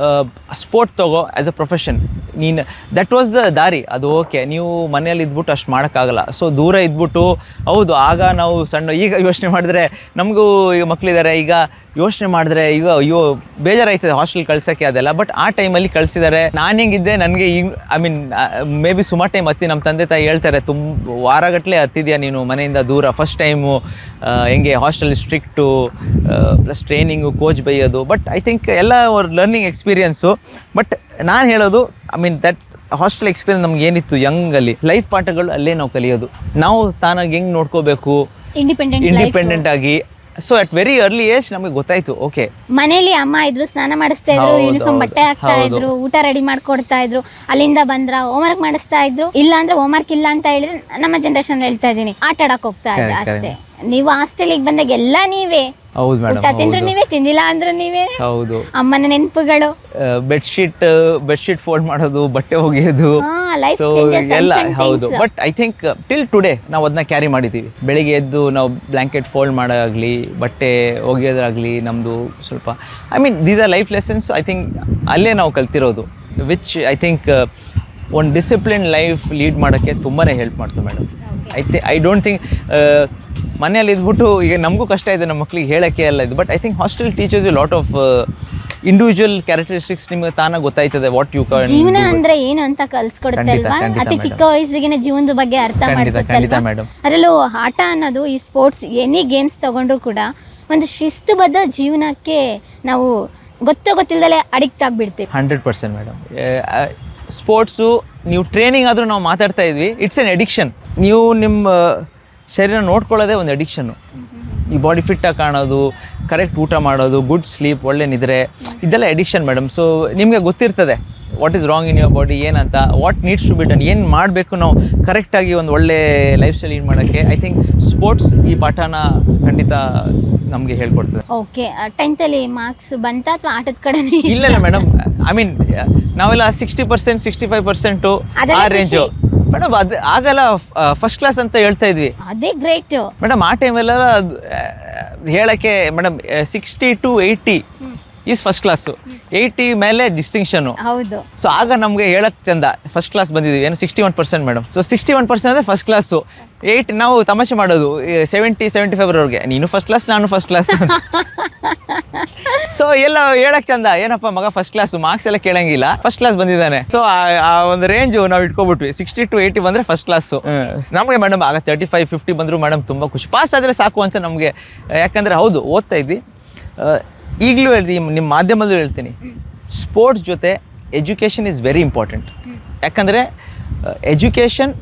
ಸ್ಪೋರ್ಟ್ ತಗೋ ಆ್ಯಸ್ ಅ ಪ್ರೊಫೆಷನ್. ನೀನು ದಟ್ ವಾಸ್ ದ ದಾರಿ. ಅದು ಓಕೆ, ನೀವು ಮನೇಲಿ ಇದ್ಬಿಟ್ಟು ಅಷ್ಟು ಮಾಡೋಕ್ಕಾಗಲ್ಲ. ಸೊ ದೂರ ಇದ್ಬಿಟ್ಟು ಹೌದು, ಆಗ ನಾವು ಸಣ್ಣ, ಈಗ ಯೋಚನೆ ಮಾಡಿದ್ರೆ ನಮಗೂ ಈಗ ಮಕ್ಕಳಿದ್ದಾರೆ, ಈಗ ಯೋಚನೆ ಮಾಡಿದ್ರೆ ಈಗ ಅಯ್ಯೋ ಬೇಜಾರಾಯ್ತದೆ ಹಾಸ್ಟೆಲ್ ಕಳ್ಸೋಕ್ಕೆ ಅದೆಲ್ಲ. ಬಟ್ ಆ ಟೈಮಲ್ಲಿ ಕಳಿಸಿದ್ದಾರೆ. ನಾನು ಹೆಂಗಿದ್ದೆ ನನಗೆ ಈಗ ಐ ಮೀನ್ ಮೇ ಬಿ ಸುಮಾರು ಟೈಮ್ ಹತ್ತಿ ನಮ್ಮ ತಂದೆ ತಾಯಿ ಹೇಳ್ತಾರೆ, ವಾರಗಟ್ಟಲೆ ಹತ್ತಿದ್ಯಾ ನೀನು ಮನೆಯಿಂದ ದೂರ. ಫಸ್ಟ್ ಟೈಮು ಹೆಂಗೆ hostel strict plus training, coach ಬೈಯೋದು. ಬಟ್ ಐ ಥಿಂಕ್ ಎಲ್ಲ ಅವ್ರ ಲರ್ನಿಂಗ್ ಎಕ್ಸ್ಪೀರಿಯನ್ಸು. ಬಟ್ ನಾನು ಹೇಳೋದು I mean that hostel experience ನಮ್ಗೆ ಏನಿತ್ತು ಯಂಗಲ್ಲಿ, ಲೈಫ್ ಪಾಠಗಳು ಅಲ್ಲೇ ನಾವು ಕಲಿಯೋದು. ನಾವು ತಾನಾಗಿ ಹೆಂಗೆ ನೋಡ್ಕೋಬೇಕು ಇಂಡಿಪೆಂಡೆಂಟ್ ಆಗಿ. So at very early age ನಮಗೆ ಗೊತ್ತಾಯ್ತು. ಓಕೆ, ಮನೇಲಿ ಅಮ್ಮ ಇದ್ರು, ಸ್ನಾನ ಮಾಡಿಸ್ತಾ ಇದ್ರು, ಯೂನಿಫಾರ್ಮ್ ಬಟ್ಟೆ ಹಾಕ್ತಾ ಇದ್ರು, ಊಟ ರೆಡಿ ಮಾಡ್ಕೊಡ್ತಾ ಇದ್ರು, ಅಲ್ಲಿಂದ ಬಂದ್ರ ಹೋಮ್ವರ್ಕ್ ಮಾಡಿಸ್ತಾ ಇದ್ರು. ಇಲ್ಲ ಅಂದ್ರೆ ಹೋಮ್ವರ್ಕ್ ಇಲ್ಲ ಅಂತ ಹೇಳಿದ್ರೆ ನಮ್ಮ ಜನರೇಷನ್ ಹೇಳ್ತಾ ಇದೀನಿ, ಆಟ ಆಡಕ್ ಹೋಗ್ತಾ ಇದ್ದೆ ಅಷ್ಟೇ. ನೀವು ಹಾಸ್ಟೆಲಿಗೆ ಬಂದಾಗ ಎಲ್ಲ ನೀವೇ, ಹೌದು ಮೇಡಮ್, ತಿಂದ್ರು ನೀವೇ, ತಿಂದಿಲ್ಲ ಅಂದ್ರು ನೀವೇ. ಹೌದು, ಅಮ್ಮನ ನೆನಪುಗಳು, ಬೆಡ್ಶೀಟ್ ಫೋಲ್ಡ್ ಮಾಡೋದು, ಬಟ್ಟೆ ಒಗೆಯೋದು, ಲೈಫ್ ಎಲ್ಲ ಹೌದು. But I think till today ನಾವು ಅದನ್ನ ಕ್ಯಾರಿ ಮಾಡಿದ್ದೀವಿ. ಬೆಳಿಗ್ಗೆ ಎದ್ದು ನಾವು ಬ್ಲ್ಯಾಂಕೆಟ್ ಫೋಲ್ಡ್ ಮಾಡೋದಾಗಲಿ, ಬಟ್ಟೆ ಒಗೆಯೋದಾಗಲಿ, ನಮ್ಮದು ಸ್ವಲ್ಪ I mean these are life lessons. I think ಅಲ್ಲೇ ನಾವು ಕಲ್ತಿರೋದು, ವಿಚ್ ಐ ಥಿಂಕ್ ಒಂದು ಡಿಸಿಪ್ಲಿನ್ ಲೈಫ್ ಲೀಡ್ ಮಾಡೋಕ್ಕೆ ತುಂಬಾ ಹೆಲ್ಪ್ ಮಾಡ್ತು ಮೇಡಮ್. ಐ ಡೋಂಟ್ ಥಿಂಕ್ ಮನೆಯಲ್ಲಿ ಇದ್ಬಿಟ್ಟು ಈಗ ನಮಗೂ ಕಷ್ಟ ಇದೆ ನಮ್ಮ ಮಕ್ಳಿಗೆ ಹೇಳೋಕ್ಕೆ ಎಲ್ಲ ಇದು. But I think hostel teachers you lot of individual characteristics ನಿಮಗೆ ತಾನಾಗಿ ಗೊತ್ತಾಯ್ತದೆ. ವಾಟ್ ಯು ಕ್ಯಾನ್ ಜೀವನ ಅಂದ್ರೆ ಏನು ಅಂತ ಕಲ್ಸ್ಕೊಡುತ್ತೆ ಅಲ್ವಾ. ಅತಿ ಚಿಕ್ಕ ವಯಸ್ಸಿಗೆ ಜೀವನದ ಬಗ್ಗೆ ಅರ್ಥ ಮಾಡಿಸುತ್ತೆ ಮೇಡಮ್. ಅದರಲ್ಲೂ ಆಟ ಅನ್ನೋದು, ಈ ಸ್ಪೋರ್ಟ್ಸ್ ಎನಿ ಗೇಮ್ಸ್ ತಗೊಂಡ್ರು ಕೂಡ ಒಂದು ಶಿಸ್ತುಬದ್ಧ ಜೀವನಕ್ಕೆ ನಾವು ಗೊತ್ತಿಲ್ಲದಲೇ ಅಡಿಕ್ಟ್ ಆಗಿಬಿಡ್ತೀವಿ. 100% ಮೇಡಮ್. ಸ್ಪೋರ್ಟ್ಸು ನೀವು ಟ್ರೈನಿಂಗ್ ಆದರೂ ನಾವು ಮಾತಾಡ್ತಾ ಇದ್ವಿ, ಇಟ್ಸ್ ಎನ್ ಅಡಿಕ್ಷನ್. ನೀವು ನಿಮ್ಮ ಶರೀರ ನೋಡ್ಕೊಳ್ಳೋದೇ ಒಂದು ಅಡಿಕ್ಷನ್ನು. ಈ ಬಾಡಿ ಫಿಟ್ಟಾಗಿ ಕಾಣೋದು, ಕರೆಕ್ಟ್ ಊಟ ಮಾಡೋದು, ಗುಡ್ ಸ್ಲೀಪ್, ಒಳ್ಳೆ ನಿದ್ರೆ, ಇದೆಲ್ಲ ಅಡಿಕ್ಷನ್ ಮೇಡಮ್. ಸೊ ನಿಮಗೆ ಗೊತ್ತಿರ್ತದೆ what is wrong in your body, ಏನಂತ, what needs to be done, ಏನು ಮಾಡಬೇಕು ನಾವು ಕರೆಕ್ಟಾಗಿ ಒಂದು ಒಳ್ಳೆ ಲೈಫ್ ಸ್ಟೈಲ್ ಲೀಡ್ ಮಾಡೋಕ್ಕೆ. ಐ ಥಿಂಕ್ ಸ್ಪೋರ್ಟ್ಸ್ ಈ ಪಾಠನ ಖಂಡಿತ ನಮಗೆ ಹೇಳ್ಕೊಡ್ತದೆ. ಓಕೆ, 10th ಮಾರ್ಕ್ಸ್ ಬಂತ ಅಥವಾ ಆಟದ ಕಡೆ? ಇಲ್ಲ ಮೇಡಮ್, ಐ ಮೀನ್ ನಾವೆಲ್ಲ 60%, 65% ಆ ರೇಂಜು ಮೇಡಮ್. ಅದು ಆಗಲ್ಲ ಫಸ್ಟ್ ಕ್ಲಾಸ್ ಅಂತ ಹೇಳ್ತಾ ಇದ್ವಿ. ಅದೇ ಗ್ರೇಟ್ ಮೇಡಮ್. ಆ ಟೈಮೆಲ್ಲ ಹೇಳಕ್ಕೆ madam 60 to 80 is first class, 80 ಮೇಲೆ ಡಿಸ್ಟಿಂಕ್ಷನು. ಹೌದು. ಸೊ ಆಗ ನಮಗೆ ಹೇಳಕ್ ಚಂದ, ಫಸ್ಟ್ ಕ್ಲಾಸ್ ಬಂದಿದ್ದೀವಿ ಏನು 61% ಮೇಡಮ್. ಸೊ 61% ಅಂದರೆ ಫಸ್ಟ್ ಕ್ಲಾಸು. 8 ನಾವು ತಮಾಷೆ ಮಾಡೋದು 70-75 ನೀನು ಫಸ್ಟ್ ಕ್ಲಾಸ್, ನಾನು ಫಸ್ಟ್ ಕ್ಲಾಸ್. ಸೊ ಎಲ್ಲ ಹೇಳಕ್ ಚಂದ, ಏನಪ್ಪ ಮಗ ಫಸ್ಟ್ ಕ್ಲಾಸು, ಮಾರ್ಕ್ಸ್ ಎಲ್ಲ ಕೇಳಂಗಿಲ್ಲ, ಫಸ್ಟ್ ಕ್ಲಾಸ್ ಬಂದಿದ್ದಾನೆ. ಸೊ ಆ ಒಂದು ರೇಂಜು ನಾವು ಇಟ್ಕೊಬಿಟ್ವಿ. 60 to 80 ಬಂದರೆ ಫಸ್ಟ್ ಕ್ಲಾಸು ನಮಗೆ ಮೇಡಮ್. ಆಗ 35-50 ಬಂದರೂ ಮೇಡಮ್ ತುಂಬ ಖುಷಿ, ಪಾಸ್ ಆದರೆ ಸಾಕು ಅಂತ ನಮಗೆ. ಯಾಕಂದರೆ ಹೌದು ಓದ್ತಾ ಇದ್ವಿ. ಈಗಲೂ ಹೇಳ್ತೀನಿ, ನಿಮ್ಮ ಮಾಧ್ಯಮದಲ್ಲೂ ಹೇಳ್ತೀನಿ, ಸ್ಪೋರ್ಟ್ಸ್ ಜೊತೆ ಎಜುಕೇಷನ್ ಈಸ್ ವೆರಿ ಇಂಪಾರ್ಟೆಂಟ್. ಯಾಕಂದರೆ education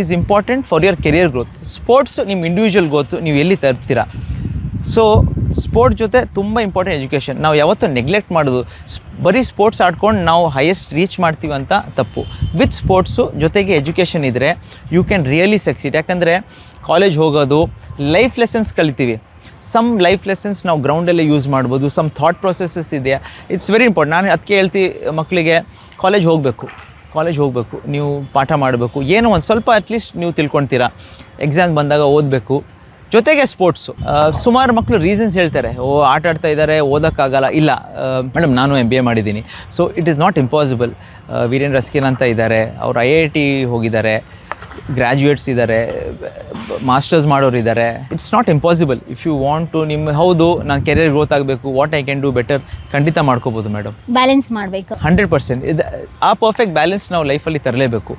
is important for your career growth. Sports ನಿಮ್ಮ ಇಂಡಿವಿಜುವಲ್ ಗ್ರೋತು ನೀವು ಎಲ್ಲಿ ತರ್ತೀರಾ. ಸೊ ಸ್ಪೋರ್ಟ್ಸ್ ಜೊತೆ ತುಂಬ ಇಂಪಾರ್ಟೆಂಟ್ ಎಜುಕೇಷನ್. ನಾವು ಯಾವತ್ತೂ ನೆಗ್ಲೆಕ್ಟ್ ಮಾಡೋದು, ಬರೀ ಸ್ಪೋರ್ಟ್ಸ್ ಆಡ್ಕೊಂಡು ನಾವು ಹೈಯೆಸ್ಟ್ ರೀಚ್ ಮಾಡ್ತೀವಿ ಅಂತ ತಪ್ಪು. ವಿತ್ ಸ್ಪೋರ್ಟ್ಸು ಜೊತೆಗೆ ಎಜುಕೇಷನ್ ಇದ್ದರೆ ಯು ಕ್ಯಾನ್ ರಿಯಲಿ ಸಕ್ಸೀಡ್. ಯಾಕಂದರೆ ಕಾಲೇಜ್ ಹೋಗೋದು ಲೈಫ್ ಲೆಸನ್ಸ್ ಕಲಿತೀವಿ. ಸಮ್ ಲೈಫ್ ಲೆಸನ್ಸ್ ನಾವು ಗ್ರೌಂಡಲ್ಲೇ ಯೂಸ್ ಮಾಡ್ಬೋದು. ಸಮ್ ಥಾಟ್ ಪ್ರೊಸೆಸಸ್ ಇದೆಯಾ, ಇಟ್ಸ್ ವೆರಿ ಇಂಪಾರ್ಟೆಂಟ್. ನಾನು ಅದಕ್ಕೆ ಹೇಳ್ತೀವಿ ಮಕ್ಕಳಿಗೆ, ಕಾಲೇಜ್ ಹೋಗಬೇಕು, ನೀವು ಪಾಠ ಮಾಡಬೇಕು, ಏನೋ ಒಂದು ಸ್ವಲ್ಪ ಅಟ್ಲೀಸ್ಟ್ ನೀವು ತಿಳ್ಕೊಳ್ತೀರಾ. ಎಕ್ಸಾಮ್ ಬಂದಾಗ ಓದಬೇಕು, ಜೊತೆಗೆ ಸ್ಪೋರ್ಟ್ಸು. ಸುಮಾರು ಮಕ್ಕಳು ರೀಸನ್ಸ್ ಹೇಳ್ತಾರೆ, ಆಟ ಆಡ್ತಾ ಇದ್ದಾರೆ, ಓದೋಕ್ಕಾಗಲ್ಲ. ಇಲ್ಲ ಮೇಡಮ್, ನಾನು MBA ಮಾಡಿದ್ದೀನಿ. So it is not impossible. Virendra ಸ್ಕಿನ್ ಅಂತ ಇದ್ದಾರೆ, ಅವರು IIT ಹೋಗಿದ್ದಾರೆ, ಗ್ರ್ಯಾಜುಯೇಟ್ಸ್ ಇದ್ದಾರೆ, ಮಾಸ್ಟರ್ಸ್ ಮಾಡೋರು ಇದ್ದಾರೆ. It's not impossible if you want to. ನಿಮ್ಮ ಹೌದು ನಾನು ಕೆರಿಯರ್ ಗ್ರೋತ್ ಆಗಬೇಕು, what I can do better, ಖಂಡಿತ ಮಾಡ್ಕೋಬೋದು ಮೇಡಮ್. ಬ್ಯಾಲೆನ್ಸ್ ಮಾಡಬೇಕು 100%. ಆ ಪರ್ಫೆಕ್ಟ್ ಬ್ಯಾಲೆನ್ಸ್ ನಾವು ಲೈಫಲ್ಲಿ ತರಲೇಬೇಕು.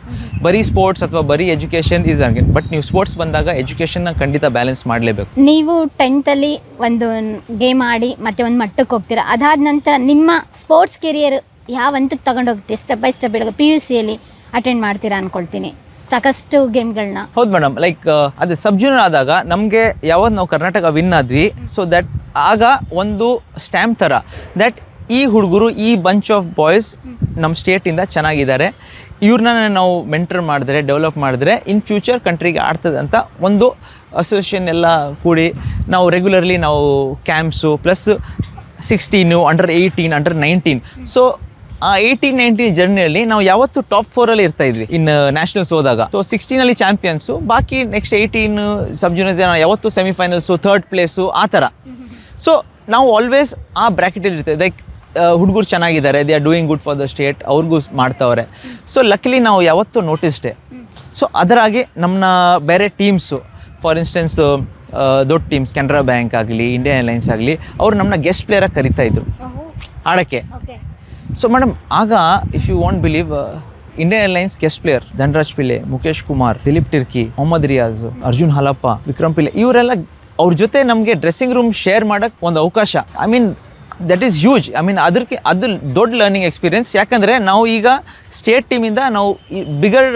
ಬರೀ ಸ್ಪೋರ್ಟ್ಸ್ ಅಥವಾ ಬರೀ ಎಜುಕೇಷನ್ ಈಸ್ ಅಗೇನ್, ಬಟ್ ನೀವು ಸ್ಪೋರ್ಟ್ಸ್ ಬಂದಾಗ ಎಜುಕೇಷನ್ನ ಖಂಡಿತ ಬ್ಯಾಲೆನ್ಸ್ ಮಾಡಲೇಬೇಕು. ನೀವು 10th ಒಂದು ಗೇಮ್ ಆಡಿ ಮತ್ತೆ ಒಂದು ಮಟ್ಟಕ್ಕೆ ಹೋಗ್ತೀರಾ. ಅದಾದ ನಂತರ ನಿಮ್ಮ ಸ್ಪೋರ್ಟ್ಸ್ ಕೆರಿಯರ್ ಯಾವ ಹಂತಕ್ಕೆ ತಗೊಂಡೋಗುತ್ತೆ, ಸ್ಟೆಪ್ ಬೈ ಸ್ಟೆಪ್ ಇಡೋದು. PUCಯಲ್ಲಿ ಅಟೆಂಡ್ ಮಾಡ್ತೀರಾ ಅಂದ್ಕೊಳ್ತೀನಿ ಸಾಕಷ್ಟು ಗೇಮ್ಗಳನ್ನ. ಹೌದು ಮೇಡಮ್. ಲೈಕ್ ಅದು ಸಬ್ ಜೂನಿಯರ್ ಆದಾಗ ನಮಗೆ ಯಾವತ್ತು ನಾವು ಕರ್ನಾಟಕ ವಿನ್ ಆದ್ವಿ, ಸೊ ದಟ್ ಆಗ ಒಂದು ಸ್ಟ್ಯಾಂಪ್ ಥರ ದಟ್ ಈ ಹುಡುಗರು, ಈ ಬಂಚ್ ಆಫ್ ಬಾಯ್ಸ್ ನಮ್ಮ ಸ್ಟೇಟಿಂದ ಚೆನ್ನಾಗಿದ್ದಾರೆ, ಇವ್ರನ್ನ ನಾವು ಮೆಂಟರ್ ಮಾಡಿದ್ರೆ, ಡೆವಲಪ್ ಮಾಡಿದ್ರೆ ಇನ್ ಫ್ಯೂಚರ್ ಕಂಟ್ರಿಗೆ ಆಡ್ತದೆ ಅಂತ ಒಂದು ಅಸೋಸಿಯೇಷನ್ ಎಲ್ಲ ಕೂಡಿ ನಾವು ರೆಗ್ಯುಲರ್ಲಿ ನಾವು camps plus 16, under 18, under 19. So ಆ 18-19 ಜರ್ನಿಯಲ್ಲಿ ನಾವು ಯಾವತ್ತು ಟಾಪ್ 4 ಇರ್ತಾ ಇದ್ವಿ ಇನ್ನು ನ್ಯಾಷನಲ್ಸ್ ಹೋದಾಗ. ಸೊ 16 ಚಾಂಪಿಯನ್ಸು, ಬಾಕಿ ನೆಕ್ಸ್ಟ್ 18 ಸಬ್ ಜೂನಿಯರ್ಸ್ ಯಾವತ್ತು ಸೆಮಿಫೈನಲ್ಸು, 3rd ಪ್ಲೇಸು ಆ ಥರ. ಸೊ ನಾವು ಆಲ್ವೇಸ್ ಆ ಬ್ರ್ಯಾಕೆಟಲ್ಲಿ ಇರ್ತೇವೆ. ಲೈಕ್ ಹುಡುಗರು ಚೆನ್ನಾಗಿದ್ದಾರೆ, they are doing good for the state, ಅವ್ರಿಗೂ ಮಾಡ್ತಾವ್ರೆ. ಸೊ ಲಕ್ಕಿಲಿ ನಾವು ಯಾವತ್ತೂ ನೋಟಿಸ್ಡೆ. ಸೊ ಅದರಾಗಿ ನಮ್ಮನ್ನ ಬೇರೆ ಟೀಮ್ಸು, ಫಾರ್ ಇನ್ಸ್ಟೆನ್ಸ್ ದೊಡ್ಡ ಟೀಮ್ಸ್ ಕೆನರಾ ಬ್ಯಾಂಕ್ ಆಗಲಿ, ಇಂಡಿಯನ್ ಏರ್ಲೈನ್ಸ್ ಆಗಲಿ, ಅವರು ನಮ್ಮನ್ನ ಗೆಸ್ಟ್ ಪ್ಲೇಯರಾಗಿ ಕರಿತಾ ಇದ್ರು ಆಡೋಕ್ಕೆ. ಸೊ ಮೇಡಮ್ ಆಗ if you want believe, Indian Airlines guest player Dhanraj Pillay, Mukesh Kumar, Dilip Tirkey, Mohammed Riaz, Arjun Halappa, Vikram Pillay, ಇವರೆಲ್ಲ ಅವ್ರ ಜೊತೆ ನಮಗೆ ಡ್ರೆಸ್ಸಿಂಗ್ ರೂಮ್ ಶೇರ್ ಮಾಡೋಕ್ಕೆ ಒಂದು ಅವಕಾಶ. I mean that is huge. I mean ಅದು ದೊಡ್ಡ ಲರ್ನಿಂಗ್ ಎಕ್ಸ್ಪೀರಿಯನ್ಸ್. ಯಾಕಂದರೆ ನಾವು ಈಗ ಸ್ಟೇಟ್ ಟೀಮಿಂದ ನಾವು ಬಿಗರ್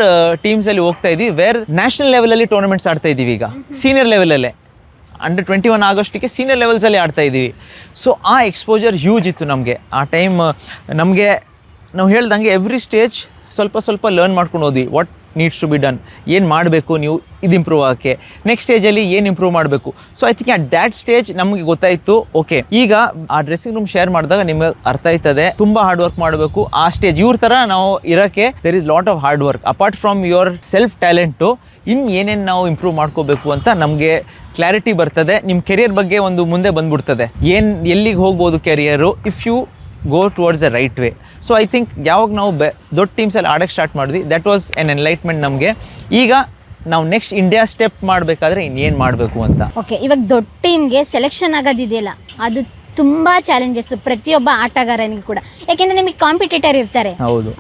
ಟೀಮ್ಸಲ್ಲಿ ಹೋಗ್ತಾ ಇದ್ದೀವಿ, ವೇರ್ ನ್ಯಾಷನಲ್ ಲೆವೆಲಲ್ಲಿ ಟೂರ್ನಮೆಂಟ್ಸ್ ಆಡ್ತಾ ಇದ್ದೀವಿ. ಈಗ ಸೀನಿಯರ್ ಲೆವೆಲಲ್ಲೇ ಅಂಡರ್ 21 ಆಗಸ್ಟಿಗೆ ಸೀನಿಯರ್ ಲೆವೆಲ್ಸಲ್ಲಿ ಆಡ್ತಾ ಇದ್ದೀವಿ. ಸೊ ಆ ಎಕ್ಸ್ಪೋಜರ್ ಹ್ಯೂಜ್ ಇತ್ತು ನಮಗೆ ಆ ಟೈಮ್. ನಮಗೆ ನಾವು ಹೇಳ್ದಂಗೆ ಎವ್ರಿ ಸ್ಟೇಜ್ ಸ್ವಲ್ಪ ಸ್ವಲ್ಪ ಲರ್ನ್ ಮಾಡ್ಕೊಂಡು ಹೋದ್ವಿ. What needs to be done, ಏನು ಮಾಡಬೇಕು ನೀವು ಇದು ಇಂಪ್ರೂವ್ ಆಗೋಕ್ಕೆ, ನೆಕ್ಸ್ಟ್ ಸ್ಟೇಜಲ್ಲಿ ಏನು ಇಂಪ್ರೂವ್ ಮಾಡಬೇಕು. So I think at that stage ನಮಗೆ ಗೊತ್ತಾಯಿತು, ಓಕೆ ಈಗ ಆ ಡ್ರೆಸ್ಸಿಂಗ್ ರೂಮ್ ಶೇರ್ ಮಾಡಿದಾಗ ನಿಮಗೆ ಅರ್ಥ ಆಯ್ತದೆ ತುಂಬ ಹಾರ್ಡ್ ವರ್ಕ್ ಮಾಡಬೇಕು. ಆ ಸ್ಟೇಜ್ ಇವ್ರ ಥರ ನಾವು ಇರೋಕ್ಕೆ there is lot of hard work apart from yourself talent. ಇನ್ನು ಏನೇನು ನಾವು ಇಂಪ್ರೂವ್ ಮಾಡ್ಕೋಬೇಕು ಅಂತ ನಮಗೆ ಕ್ಲಾರಿಟಿ ಬರ್ತದೆ. ನಿಮ್ಮ ಕೆರಿಯರ್ ಬಗ್ಗೆ ಒಂದು ಮುಂದೆ ಬಂದ್ಬಿಡ್ತದೆ, ಎಲ್ಲಿಗೆ ಹೋಗ್ಬೋದು career if you go towards the right way. So I think ಯಾವಾಗ ನಾವು ದೊಡ್ಡ ಟೀಮ್ಸಲ್ಲಿ ಆಡೋಕ್ಕೆ ಸ್ಟಾರ್ಟ್ ಮಾಡಿದ್ವಿ, ದಟ್ ವಾಸ್ ಎನ್ ಎನ್ಲೈಟ್ಮೆಂಟ್ ನಮಗೆ. ಈಗ ನಾವು ನೆಕ್ಸ್ಟ್ ಇಂಡಿಯಾ ಸ್ಟೆಪ್ ಮಾಡಬೇಕಾದ್ರೆ ಇನ್ನೇನು ಮಾಡಬೇಕು ಅಂತ. ಓಕೆ, ಇವಾಗ ದೊಡ್ಡ ಟೀಮ್ಗೆ ಸೆಲೆಕ್ಷನ್ ಆಗೋದಿದೆಯಲ್ಲ, ಅದು ತುಂಬ ಚಾಲೆಂಜಸ್ ಪ್ರತಿಯೊಬ್ಬ ಆಟಗಾರನಿಗೂ ಕೂಡ. ಯಾಕೆಂದರೆ ನಿಮಗೆ ಕಾಂಪಿಟೇಟರ್ ಇರ್ತಾರೆ. ಹೌದು.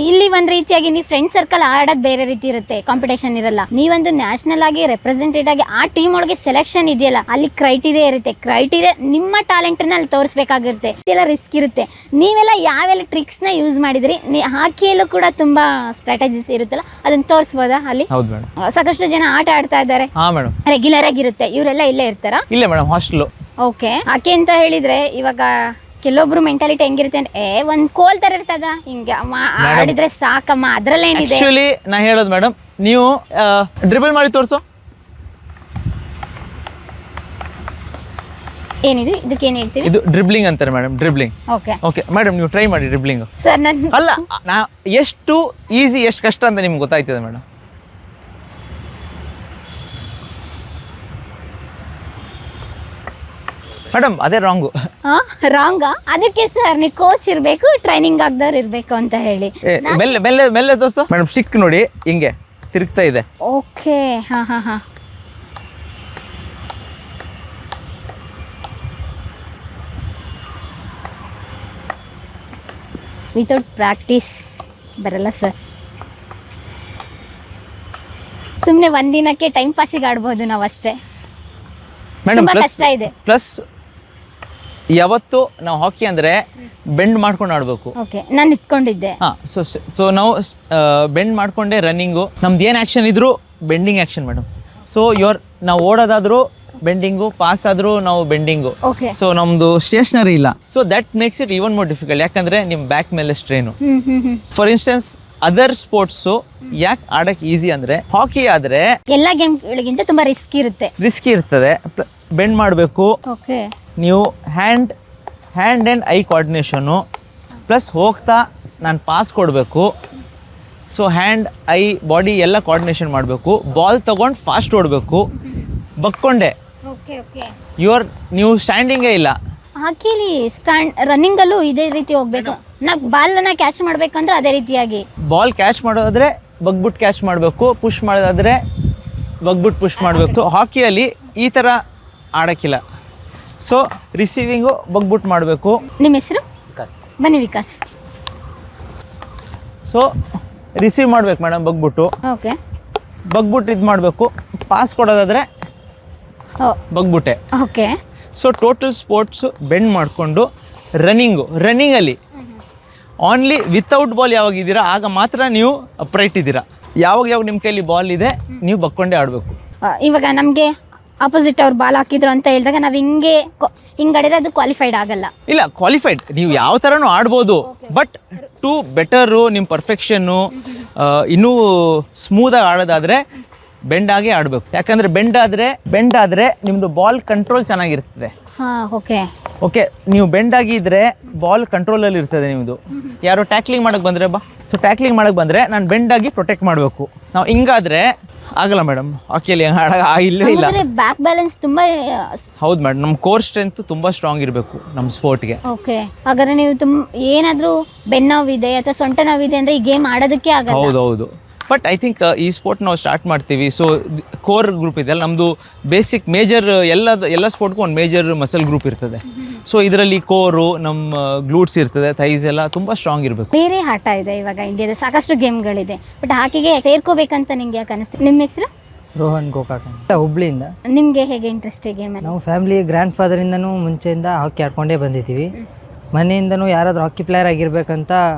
ಇಲ್ಲಿ ಒಂದು ರೀತಿಯಾಗಿ ನೀವು ಫ್ರೆಂಡ್ ಸರ್ಕಲ್ ಆಡೋದು ಬೇರೆ ರೀತಿ ಇರುತ್ತೆ, ಕಾಂಪಿಟೇಷನ್ ಇರಲ್ಲ. ನೀವೊಂದು ನ್ಯಾಷನಲ್ ಆಗಿ ರೆಪ್ರೆಸೆಂಟೇಟಿವ್ ಆಗಿ ಆ ಟೀಮ್ ಒಳಗೆ ಸೆಲೆಕ್ಷನ್ ಇದೆಯಲ್ಲ, ಅಲ್ಲಿ ಕ್ರೈಟೀರಿಯಾ ಇರುತ್ತೆ. ಕ್ರೈಟೀರಿಯಾ ನಿಮ್ಮ ಟ್ಯಾಲೆಂಟನ್ನ ಅಲ್ಲಿ ತೋರಿಸ್ಬೇಕಾಗಿರುತ್ತೆ, ಇದೆಲ್ಲ ರಿಸ್ಕ್ ಇರುತ್ತೆ. ನೀವೆಲ್ಲ ಯಾವೆಲ್ಲ ಟ್ರಿಕ್ಸ್ನ ಯೂಸ್ ಮಾಡಿದ್ರಿ? ಹಾಕಿಯಲ್ಲೂ ಕೂಡ ತುಂಬ ಸ್ಟ್ರಾಟಜಿಸ್ ಇರುತ್ತಲ್ಲ, ಅದನ್ನು ತೋರಿಸ್ಬೋದಾ ಅಲ್ಲಿ? ಹೌದು ಮೇಡಮ್. ಸಾಕಷ್ಟು ಜನ ಆಟ ಆಡ್ತಾ ಇದ್ದಾರೆ. ಹಾಂ ಮೇಡಮ್. ರೆಗ್ಯುಲರ್ ಆಗಿರುತ್ತೆ, ಇವರೆಲ್ಲ ಇಲ್ಲೇ ಇರ್ತಾರಾ? ಇಲ್ಲ ಮೇಡಮ್, ಹಾಸ್ಟೆಲು. ಓಕೆ, ಯಾಕೆ ಅಂತ ಹೇಳಿದ್ರೆ ಇವಾಗ ಕೆಲವೊಬ್ರು ಮೆಂಟಾಲಿಟಿ ಹೆಂಗಿರುತ್ತೆ ಅಂದ್ರೆ ಒಂದು ಕೋಲ್ ತರ ಇರ್ತದ, ಹಿಂಗೆ ಆಡಿದ್ರೆ ಸಾಕಮ್ಮ, ಅದ್ರಲ್ಲೇನಿದೆ. ಆಕ್ಚುಲಿ ನಾ ಹೇಳೋದು ಮೇಡಮ್, ನೀವು ಡ್ರಿಬಲ್ ಮಾಡಿ ತೋರಿಸು. ಏನಿದೆ ಇದಕ್ಕೆ ಏನು ಹೇಳ್ತೀವಿ? ಇದು ಡ್ರಿಬ್ಲಿಂಗ್ ಅಂತಾರೆ madam, dribbling. Okay okay madam, ನೀವು ಟ್ರೈ ಮಾಡಿ ಡ್ರಿಬ್ಲಿಂಗ್. ಸರ್ ನಾನು ಅಲ್ಲ, ನಾ ಎಷ್ಟು ಈಸಿ ಎಷ್ಟು ಕಷ್ಟ ಅಂತ ನಿಮ್ಗೆ ಗೊತ್ತಾಯ್ತದೆ ಮೇಡಮ್. ಮೇಡಮ್ ಅದೇ ರಾಂಗು. ರಾಂಗಾ? ಅದಕ್ಕೆ ಸರ್ ನೀವು ಕೋಚ್ ಇರಬೇಕು, ಟ್ರೈನಿಂಗ್ ಆಗ್ದವ್ರು ಇರಬೇಕು ಅಂತ ಹೇಳಿ. ಮೆಲ್ಲೆ ಮೆಲ್ಲೆ ಮೆಲ್ಲೆ ತೋರಿಸು ಮೇಡಮ್. ಸ್ಟಿಕ್ ನೋಡಿ ಹಿಂಗೆ ತಿರುಗ್ತಾ ಇದೆ. ಓಕೆ, ಹಾಂ ಹಾಂ ಹಾಂ. ವಿತೌಟ್ ಪ್ರಾಕ್ಟೀಸ್ ಬರಲ್ಲ ಸರ್. ಸುಮ್ಮನೆ ಒಂದಿನಕ್ಕೆ ಟೈಮ್ ಪಾಸಿಗೆ ಆಡ್ಬೋದು ನಾವು ಅಷ್ಟೇ. ಮೇಡಮ್ ಕಷ್ಟ ಇದೆ. ಪ್ಲಸ್ ಯಾವತ್ತು ನಾವು ಹಾಕಿ ಅಂದರೆ ಬೆಂಡ್ ಮಾಡ್ಕೊಂಡು ಆಡಬೇಕು. ಓಕೆ, ನಾನು ನಿಂತ್ಕೊಂಡಿದ್ದೆ. ಹಾಂ, ಸೊ ನಾವು ಬೆಂಡ್ ಮಾಡಿಕೊಂಡೆ ರನ್ನಿಂಗು. ನಮ್ದು ಏನು ಆ್ಯಕ್ಷನ್ ಇದ್ದರೂ ಬೆಂಡಿಂಗ್ ಆ್ಯಕ್ಷನ್ ಮೇಡಮ್. ಸೊ ನಾವು ಓಡೋದಾದರೂ ಬೆಂಡಿಂಗು, ಪಾಸ್ ಆದರೂ ನಾವು ಬೆಂಡಿಂಗು. ಓಕೆ, ಸೊ ನಮ್ಮದು ಸ್ಟೇಷನರಿ ಇಲ್ಲ. So that makes it even more difficult, ಯಾಕಂದರೆ ನಿಮ್ಮ ಬ್ಯಾಕ್ ಮೇಲೆ strain. For instance other sports ಯಾಕೆ ಆಡೋಕ್ಕೆ ಈಸಿ ಅಂದರೆ, ಹಾಕಿ ಆದರೆ ಎಲ್ಲ ಗೇಮ್ಗಳಿಗಿಂತ ತುಂಬ ರಿಸ್ಕಿ ಇರ್ತದೆ. ಬೆಂಡ್ ಮಾಡಬೇಕು. ಓಕೆ, ನೀವು hand and I coordination, plus ಹೋಗ್ತಾ ನಾನು ಪಾಸ್ ಕೊಡಬೇಕು. ಸೊ ಹ್ಯಾಂಡ್ ಐ ಬಾಡಿ ಎಲ್ಲ ಕೋಆರ್ಡಿನೇಷನ್ ಮಾಡಬೇಕು. ಬಾಲ್ ತೊಗೊಂಡು ಫಾಸ್ಟ್ ಓಡಬೇಕು. ಬಕ್ಕೊಂಡೆ ನೀವು ಸ್ಟ್ಯಾಂಡಿಂಗೇ ಇಲ್ಲ. ಹಾಕಿಲಿ ರನ್ನಿಂಗಲ್ಲೂ ಇದೇ ರೀತಿ ಹೋಗ್ಬೇಕು. ಬಾಲ್ನ ಕ್ಯಾಚ್ ಮಾಡಬೇಕಂದ್ರೆ ಅದೇ ರೀತಿಯಾಗಿ ಬಾಲ್ ಕ್ಯಾಚ್ ಮಾಡೋದಾದ್ರೆ ಬಗ್ಬಿಟ್ಟು ಕ್ಯಾಚ್ ಮಾಡಬೇಕು, ಪುಷ್ ಮಾಡೋದಾದ್ರೆ ಬಗ್ಬಿಟ್ಟು ಪುಷ್ ಮಾಡಬೇಕು. ಹಾಕಿಯಲ್ಲಿ ಈ ಥರ ಆಡೋಕ್ಕಿಲ್ಲ. ಸೊ ರಿಸೀವಿಂಗು ಬಗ್ಬಿಟ್ಟು ಮಾಡಬೇಕು. ನಿಮ್ಮ ಹೆಸರು? ಬನ್ನಿ ವಿಕಾಸ್. ಸೊ ರಿಸೀವ್ ಮಾಡ್ಬೇಕು ಮೇಡಮ್ ಬಗ್ಬಿಟ್ಟು. ಓಕೆ, ಬಗ್ಬಿಟ್ಟು ಇದು ಮಾಡಬೇಕು. ಪಾಸ್ ಕೊಡೋದಾದರೆ ಬಗ್ಬಿಟ್ಟೆ. Okay. So total sports bend ಮಾಡಿಕೊಂಡು ರನ್ನಿಂಗಲ್ಲಿ ಓನ್ಲಿ ವಿತೌಟ್ ಬಾಲ್ ಯಾವಾಗಿದ್ದೀರಾ ಆಗ ಮಾತ್ರ ನೀವು ಅಪ್ರೈಟ್ ಇದ್ದೀರಾ. ಯಾವಾಗ ನಿಮ್ಮ ಕೈಯಲ್ಲಿ ಬಾಲ್ ಇದೆ ನೀವು ಬಕ್ಕೊಂಡೇ ಆಡಬೇಕು. ಇವಾಗ ನಮಗೆ ಆಪೋಸಿಟ್ ಅವ್ರು ಬಾಲ್ ಹಾಕಿದ್ರು ಅಂತ ಹೇಳಿದಾಗ ನಾವು ಹಿಂಗೆ ಆಡಿದ್ರೆ ಅದು ಕ್ವಾಲಿಫೈಡ್ ಆಗಲ್ಲ. ಇಲ್ಲ, ಕ್ವಾಲಿಫೈಡ್ ನೀವು ಯಾವ ಥರನೂ ಆಡ್ಬೋದು, ಬಟ್ ಟು ಬೆಟರು ನಿಮ್ಮ ಪರ್ಫೆಕ್ಷನ್ನು ಇನ್ನೂ ಸ್ಮೂದಾಗಿ ಆಡೋದಾದರೆ ಬೆಂಡಾಗಿ ಆಡಬೇಕು. ಯಾಕಂದರೆ ಬೆಂಡ್ ಆದರೆ ನಿಮ್ಮದು ಬಾಲ್ ಕಂಟ್ರೋಲ್ ಚೆನ್ನಾಗಿರ್ತದೆ. ಹಾಂ, ಓಕೆ. ಓಕೆ, ನೀವು ಬೆಂಡ್ ಆಗಿದ್ರೆ ಬಾಲ್ ಕಂಟ್ರೋಲಲ್ಲಿ ಇರ್ತದೆ ನಿಮ್ಮದು. ಯಾರೋ ಟ್ಯಾಕ್ಲಿಂಗ್ ಮಾಡಕ್ಕೆ ಬಂದರೆ ಸೊ ಟ್ಯಾಕ್ಲಿಂಗ್ ಮಾಡಕ್ಕೆ ಬಂದರೆ ನಾನು ಬೆಂಡ್ ಆಗಿ ಪ್ರೊಟೆಕ್ಟ್ ಮಾಡಬೇಕು. ನಾವು ಹಿಂಗಾದ್ರೆ ಆಗಲ್ಲ ಮೇಡಮ್, ಹಾಕಿಯಲ್ಲಿ ಇಲ್ಲವೇ ಇಲ್ಲ. ಬ್ಯಾಕ್ ಬ್ಯಾಲೆನ್ಸ್ ತುಂಬಾ ಹೌದು ಮೇಡಮ್, ನಮ್ಮ ಕೋರ್ ಸ್ಟ್ರೆಂತ್ ತುಂಬ ಸ್ಟ್ರಾಂಗ್ ಇರಬೇಕು ನಮ್ಮ ಸ್ಪೋರ್ಟ್ಗೆ. ಓಕೆ, ಹಾಗಾದ್ರೆ ನೀವು ಏನಾದರೂ ಬೆನ್ನೋವಿದೆ ಅಥವಾ ಸೊಂಟ ನೋವಿದೆ ಅಂದರೆ ಈ ಗೇಮ್ ಆಡೋದಕ್ಕೆ ಆಗಲ್ಲ. ಹೌದು. ಬಟ್ ಐ ಥಿಂಕ್ ಈ ಸ್ಪೋರ್ಟ್ ನಾವು ಸ್ಟಾರ್ಟ್ ಮಾಡ್ತೀವಿ. ಸೊ ಕೋರ್ ಗ್ರೂಪ್ ಇದೆ ಅಲ್ಲ ನಮ್ಮದು, ಬೇಸಿಕ್ ಮೇಜರ್ ಎಲ್ಲ ಸ್ಪೋರ್ಟ್ಗೂ ಒಂದು ಮೇಜರ್ ಮಸಲ್ ಗ್ರೂಪ್ ಇರ್ತದೆ. ಸೊ ಇದರಲ್ಲಿ ಕೋರು, ನಮ್ಮ ಗ್ಲೂಟ್ಸ್ ಇರ್ತದೆ, ಥೈಸ್ ಎಲ್ಲ ತುಂಬ ಸ್ಟ್ರಾಂಗ್ ಇರಬೇಕು. ಬೇರೆ ಆಟ ಇದೆ ಇವಾಗ ಇಂಡಿಯಾದ, ಸಾಕಷ್ಟು ಗೇಮ್ಗಳಿದೆ. ಬಟ್ ಹಾಕಿಗೆ ಸೇರ್ಕೋಬೇಕಂತ ನಿಮ್ಗೆ ಯಾಕೆ ಅನಿಸ್ತೀವಿ? ನಿಮ್ಮ ಹೆಸರು? ರೋಹನ್ ಗೋಕಾಕ್ ಅಂತ, ಹುಬ್ಳಿಯಿಂದ. ನಿಮಗೆ ಹೇಗೆ ಇಂಟ್ರೆಸ್ಟ್ ಈ ಗೇಮ್? ನಾವು ಫ್ಯಾಮಿಲಿ ಗ್ರ್ಯಾಂಡ್ ಫಾದರಿಂದನೂ ಮುಂಚೆಯಿಂದ ಹಾಕಿ ಆಡ್ಕೊಂಡೇ ಬಂದಿದ್ದೀವಿ. ಮನೆಯಿಂದನೂ ಯಾರಾದರೂ ಹಾಕಿ ಪ್ಲೇಯರ್ ಆಗಿರ್ಬೇಕಂತ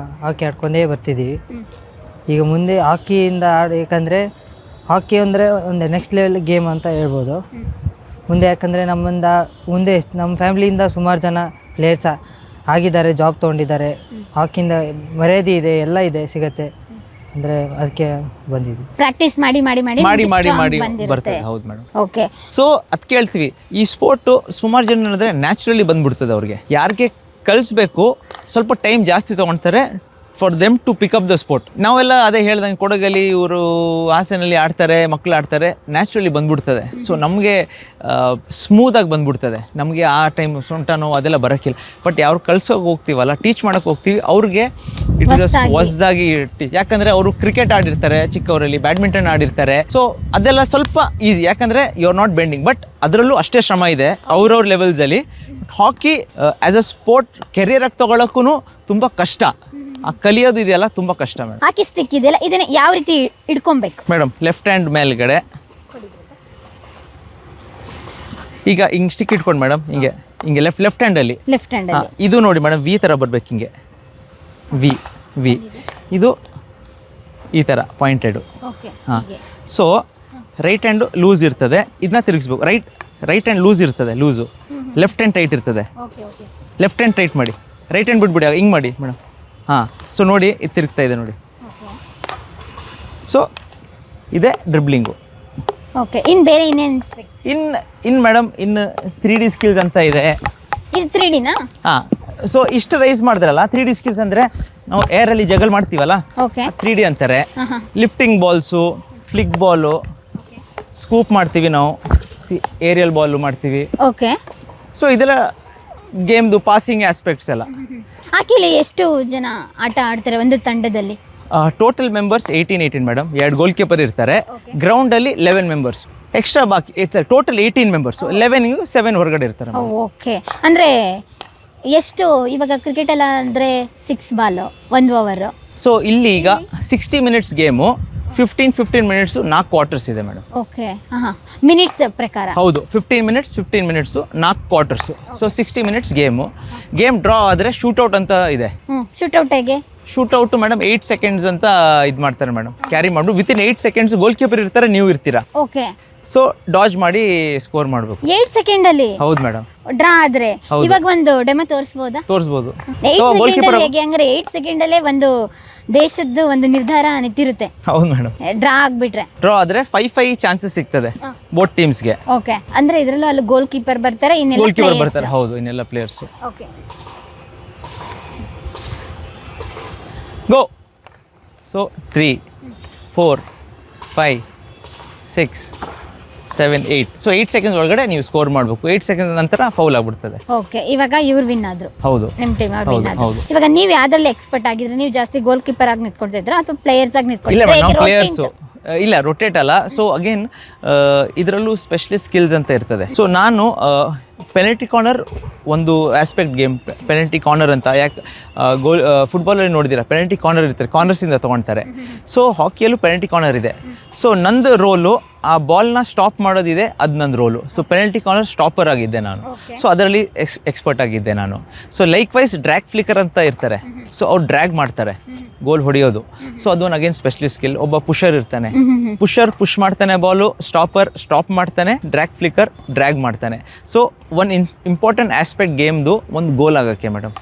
ಹಾಕಿ ಆಡ್ಕೊಂಡೇ ಬರ್ತಿದ್ದೀವಿ. ಈಗ ಮುಂದೆ ಹಾಕಿಯಿಂದ ಯಾಕಂದರೆ ಹಾಕಿ ಅಂದರೆ ಒಂದು ನೆಕ್ಸ್ಟ್ ಲೆವೆಲ್ ಗೇಮ್ ಅಂತ ಹೇಳ್ಬೋದು ಮುಂದೆ. ಯಾಕಂದರೆ ಮುಂದೆ ನಮ್ಮ ಫ್ಯಾಮ್ಲಿಯಿಂದ ಸುಮಾರು ಜನ ಪ್ಲೇಯರ್ಸ್ ಆಗಿದ್ದಾರೆ, ಜಾಬ್ ತೊಗೊಂಡಿದ್ದಾರೆ. ಹಾಕಿಯಿಂದ ಮರ್ಯಾದೆ ಇದೆ, ಎಲ್ಲ ಇದೆ, ಸಿಗತ್ತೆ ಅಂದರೆ ಅದಕ್ಕೆ ಬಂದಿದ್ವಿ. ಪ್ರಾಕ್ಟೀಸ್ ಮಾಡಿ ಬರ್ತದೆ. ಹೌದು ಮೇಡಮ್. ಓಕೆ, ಸೊ ಅದು ಕೇಳ್ತೀವಿ, ಈ ಸ್ಪೋರ್ಟು ಸುಮಾರು ಜನ ಅಂದರೆ ನ್ಯಾಚುರಲಿ ಬಂದ್ಬಿಡ್ತದೆ ಅವ್ರಿಗೆ. ಯಾರಿಗೆ ಕಲಿಸ್ಬೇಕು ಸ್ವಲ್ಪ ಟೈಮ್ ಜಾಸ್ತಿ ತೊಗೊಳ್ತಾರೆ for them to pick up the sport. ನಾವೆಲ್ಲ ಅದೇ ಹೇಳ್ದಂಗೆ ಕೊಡಗಲ್ಲಿ ಇವರು ಹಾಸನಲ್ಲಿ ಆಡ್ತಾರೆ, ಮಕ್ಕಳು ಆಡ್ತಾರೆ, ನ್ಯಾಚುರಲಿ ಬಂದ್ಬಿಡ್ತದೆ. ಸೊ ನಮಗೆ ಸ್ಮೂದಾಗಿ ಬಂದ್ಬಿಡ್ತದೆ. ನಮಗೆ ಆ ಟೈಮ್ ಸೊಂಟ ನೋವು ಅದೆಲ್ಲ ಬರೋಕ್ಕಿಲ್ಲ. ಬಟ್ ಯಾರು ಕಳ್ಸೋಕೆ ಹೋಗ್ತೀವಲ್ಲ, ಟೀಚ್ ಮಾಡೋಕ್ಕೆ ಹೋಗ್ತೀವಿ, ಅವ್ರಿಗೆ ಇಟ್ ಇಸ್ ಹೊಸದಾಗಿ. ಯಾಕಂದರೆ ಅವರು ಕ್ರಿಕೆಟ್ ಆಡಿರ್ತಾರೆ ಚಿಕ್ಕವರಲ್ಲಿ, ಬ್ಯಾಡ್ಮಿಂಟನ್ ಆಡಿರ್ತಾರೆ. ಸೊ ಅದೆಲ್ಲ ಸ್ವಲ್ಪ ಈಸಿ, ಯಾಕಂದರೆ you are not bending. But ಅದರಲ್ಲೂ ಅಷ್ಟೇ ಶ್ರಮ ಇದೆ ಅವ್ರವ್ರ ಲೆವೆಲ್ಸಲ್ಲಿ. ಹಾಕಿ ಆ್ಯಸ್ ಅ ಸ್ಪೋರ್ಟ್ ಕೆರಿಯರಾಗಿ ತೊಗೊಳಕ್ಕೂ ತುಂಬ ಕಷ್ಟ. ಆ ಕಲಿಯೋದು ಇದೆಯಲ್ಲ ತುಂಬ ಕಷ್ಟ ಮೇಡಮ್. ಹಾಕಿ ಸ್ಟಿಕ್ ಇದೆಯಲ್ಲ, ಇದನ್ನ ಯಾವ ರೀತಿ ಇಟ್ಕೊಬೇಕು ಮೇಡಮ್? ಲೆಫ್ಟ್ ಹ್ಯಾಂಡ್ ಮೇಲ್ಗಡೆ ಈಗ ಹಿಂಗೆ ಸ್ಟಿಕ್ ಇಟ್ಕೊಂಡು ಮೇಡಮ್, ಹಿಂಗೆ ಲೆಫ್ಟ್ ಹ್ಯಾಂಡಲ್ಲಿ ಇದು ನೋಡಿ ಮೇಡಮ್, ವಿ ಥರ ಬರ್ಬೇಕು. ಹಿಂಗೆ ವಿ ಇದು ಈ ಥರ ಪಾಯಿಂಟೆಡು. ಹಾಂ, ಸೊ ರೈಟ್ ಹ್ಯಾಂಡು ಲೂಸ್ ಇರ್ತದೆ, ಇದನ್ನ ತಿರುಗಿಸ್ಬೇಕು. ರೈಟ್ ಹ್ಯಾಂಡ್ ಲೂಸ್ ಇರ್ತದೆ, ಲೆಫ್ಟ್ ಹ್ಯಾಂಡ್ ಟೈಟ್ ಇರ್ತದೆ. ಲೆಫ್ಟ್ ಹ್ಯಾಂಡ್ ಟೈಟ್ ಮಾಡಿ, ರೈಟ್ ಹ್ಯಾಂಡ್ ಬಿಟ್ಬಿಡಿ, ಹಿಂಗೆ ಮಾಡಿ ಮೇಡಮ್. ಹಾಂ, ಸೊ ನೋಡಿ ಇದು ತಿರುಗ್ತಾ ಇದೆ ನೋಡಿ. ಸೊ ಇದೇ ಡ್ರಿಬ್ಲಿಂಗು. ಓಕೆ, ಇನ್ನು ಬೇರೆ ಇನ್ನೇನು? ಇನ್ನು ಮೇಡಮ್, ಇನ್ನು 3D ಸ್ಕಿಲ್ಸ್ ಅಂತ ಇದೆ. ಇದು 3Dನಾ? ಹಾಂ, ಸೊ ಇಷ್ಟು ರೈಸ್ ಮಾಡಿದ್ರಲ್ಲ 3D ಸ್ಕಿಲ್ಸ್ ಅಂದರೆ ನಾವು ಏರಲ್ಲಿ ಜಗಲ್ ಮಾಡ್ತೀವಲ್ಲ, ಓಕೆ, 3D ಅಂತಾರೆ. Lifting balls, flick ball, scoop ಮಾಡ್ತೀವಿ ನಾವು, ಏರಿಯಲ್ ಬಾಲು ಮಾಡ್ತೀವಿ. ಓಕೆ, ಸೊ ಇದೆಲ್ಲ ಗೇಮ್ದು ಪಾಸಿಂಗ್ ಆಸ್ಪೆಕ್ಟ್ಸ್ ಎಲ್ಲ. ಹಾಕಿಲಿ ಎಷ್ಟು ಜನ ಆಟ ಆಡ್ತಾರೆ ಒಂದು ತಂಡದಲ್ಲಿ? Total members 18 madam. 2 goalkeeper ಇರ್ತಾರೆ. ಗ್ರೌಂಡಲ್ಲಿ 11 ಮೆಂಬರ್ಸ್ ಎಕ್ಸ್ಟ್ರಾ, ಬಾಕಿ ಟೋಟಲ್ 18 ಮೆಂಬರ್ಸ್. 11 7 ಹೊರಗಡೆ ಇರ್ತಾರೆ. ಓಕೆ, ಅಂದರೆ ಎಷ್ಟು ಇವಾಗ ಕ್ರಿಕೆಟ್ ಎಲ್ಲ ಅಂದರೆ 6 ಬಾಲ್ 1 ಓವರ್. ಸೊ ಇಲ್ಲಿ ಈಗ 60 ಮಿನಿಟ್ಸ್ ಗೇಮು, 15 ಮಿನಿಟ್ಸು 4 ಕ್ವಾರ್ಟರ್ಸ್ ಇದೆ ಮೇಡಮ್. ಓಕೆ, ಮಿನಿಟ್ಸ್ ಪ್ರಕಾರ? ಹೌದು, 15 minutes 4 quarters. So 60 minutes game draw ಆದರೆ ಶೂಟೌಟ್ ಅಂತ ಇದೆ. ಶೂಟೌಟ್ ಹೇಗೆ? ಶೂಟೌಟ್ ಮೇಡಮ್ 8 ಸೆಕೆಂಡ್ಸ್ ಅಂತ ಇದು ಮಾಡ್ತಾರೆ ಮೇಡಮ್. ಕ್ಯಾರಿ ಮಾಡು ವಿತಿನ್ 8 ಸೆಕೆಂಡ್ಸ್ ಗೋಲ್ ಕೀಪರ್ ಇರ್ತಾರೆ, ನೀವು ಇರ್ತೀರಾ. ಓಕೆ, ಸೊ ಡಾಜ್ ಮಾಡಿ ಸ್ಕೋರ್ ಮಾಡಬೇಕು 8 ಸೆಕೆಂಡಲ್ಲಿ. ಹೌದು ಮೇಡಮ್. ಡ್ರಾ ಆದ್ರೆ ಇವಾಗ ಒಂದು ಡೆಮೋ ತೋರಿಸಬಹುದಾ? ತೋರಿಸಬಹುದು. 8 ಸೆಕೆಂಡ್ ಹೇಗೆ? ಅಂದ್ರೆ 8 ಸೆಕೆಂಡ್ ಅಲ್ಲೇ ಒಂದು ದೇಶದ ಒಂದು ನಿರ್ಧಾರ ನಿಂತಿರುತ್ತೆ. ಹೌದು ಮೇಡಮ್. ಡ್ರಾ ಆಗ್ಬಿಟ್ರೆ, ಡ್ರಾ ಆದ್ರೆ 5 ಚಾನ್ಸಸ್ ಸಿಗ್ತದೆ ಬೋತ್ ಟೀಮ್ಸ್ಗೆ. ಓಕೆ, ಅಂದ್ರೆ ಇದರಲ್ಲೂ ಅಲ್ಲಿ ಗೋಲ್ ಕೀಪರ್ ಬರ್ತಾರೆ, ಇನ್ನೆಲ್ಲ ಗೋಲ್ ಕೀಪರ್ ಬರ್ತಾರೆ. ಹೌದು, ಇನ್ನೆಲ್ಲ ಪ್ಲೇಯರ್ಸ್. ಓಕೆ, ಗೋ. ಸೊ 3 4 5 6 7 8. ಸೊ 8 ಸೆಕೆಂಡ್ಸ್ ಒಳಗಡೆ ನೀವು ಸ್ಕೋರ್ ಮಾಡಬೇಕು. 8 ಸೆಕೆಂಡ್ ನಂತರ ಫೌಲ್ ಆಗ್ಬಿಡ್ತದೆ. ಓಕೆ, ಇವಾಗ ಇವ್ರು ವಿನ್ ಆದ್ರು. ಹೌದು, ನಿಮ್ಮ ಟೀಮ್ ಅವ್ರು ವಿನ್ ಆದ್ರು. ಇವಾಗ ನೀವು ಯಾವ್ದ್ರಲ್ಲಿ ಎಕ್ಸ್ಪರ್ಟ್ ಆಗಿದ್ರೆ, ನೀವು ಜಾಸ್ತಿ ಗೋಲ್ ಕೀಪರ್ ಆಗಿ ನಿಂತ್ಕೊಳ್ತಿದ್ರಾ ಅಥವಾ ಪ್ಲೇಯರ್ಸ್ ಆಗಿ ನಿಂತ್ಕೊಳ್ತಿದ್ರಾ? ಇಲ್ಲ, ಪ್ಲೇಯರ್ಸು ಇಲ್ಲ, ರೊಟೇಟ್ ಅಲ್ಲ. ಸೊ ಅಗೇನ್ ಇದರಲ್ಲೂ ಸ್ಪೆಷಲಿಸ್ಟ್ ಸ್ಕಿಲ್ಸ್ ಅಂತ ಇರ್ತದೆ. ಸೊ ನಾನು ಪೆನಲ್ಟಿ ಕಾರ್ನರ್ ಒಂದು ಆಸ್ಪೆಕ್ಟ್ ಗೇಮ್, ಪೆನಲ್ಟಿ ಕಾರ್ನರ್ ಅಂತ. ಯಾಕೆ ಗೋಲ್ ಫುಟ್ಬಾಲಲ್ಲಿ ನೋಡಿದ್ದೀರಾ, ಪೆನಲ್ಟಿ ಕಾರ್ನರ್ ಇರ್ತಾರೆ, ಕಾರ್ನರ್ಸಿಂದ ತೊಗೊಳ್ತಾರೆ. ಸೊ ಹಾಕಿಯಲ್ಲೂ ಪೆನಲ್ಟಿ ಕಾರ್ನರ್ ಇದೆ. ಸೊ ನಂದು ರೋಲು ಆ ಬಾಲ್ನ ಸ್ಟಾಪ್ ಮಾಡೋದಿದೆ, ಅದು ನನ್ನ role. So penalty corner stopper ಆಗಿದ್ದೆ ನಾನು. ಸೊ ಅದರಲ್ಲಿ ಎಕ್ಸ್ಪರ್ಟ್ ಆಗಿದ್ದೆ ನಾನು. So likewise drag flicker ಅಂತ ಇರ್ತಾರೆ. ಸೊ ಅವ್ರು ಡ್ರ್ಯಾಗ್ ಮಾಡ್ತಾರೆ, ಗೋಲ್ ಹೊಡೆಯೋದು. ಸೊ ಅದೊಂದು ಅಗೇನ್ ಸ್ಪೆಷಲಿಸ್ಟ್ ಸ್ಕಿಲ್. ಒಬ್ಬ ಪುಷರ್ ಇರ್ತಾನೆ, ಪುಷರ್ ಪುಷ್ ಮಾಡ್ತಾನೆ ಬಾಲು, ಸ್ಟಾಪರ್ ಸ್ಟಾಪ್ ಮಾಡ್ತಾನೆ, ಡ್ರ್ಯಾಗ್ ಫ್ಲಿಕರ್ ಡ್ರ್ಯಾಗ್ ಮಾಡ್ತಾನೆ. ಸೊ ಒನ್ ಇಂಪಾರ್ಟೆಂಟ್ ಆಸ್ಪೆಕ್ಟ್ ಗೇಮ್ದು ಒಂದು ಗೋಲ್ ಆಗೋಕ್ಕೆ ಮೇಡಮ್.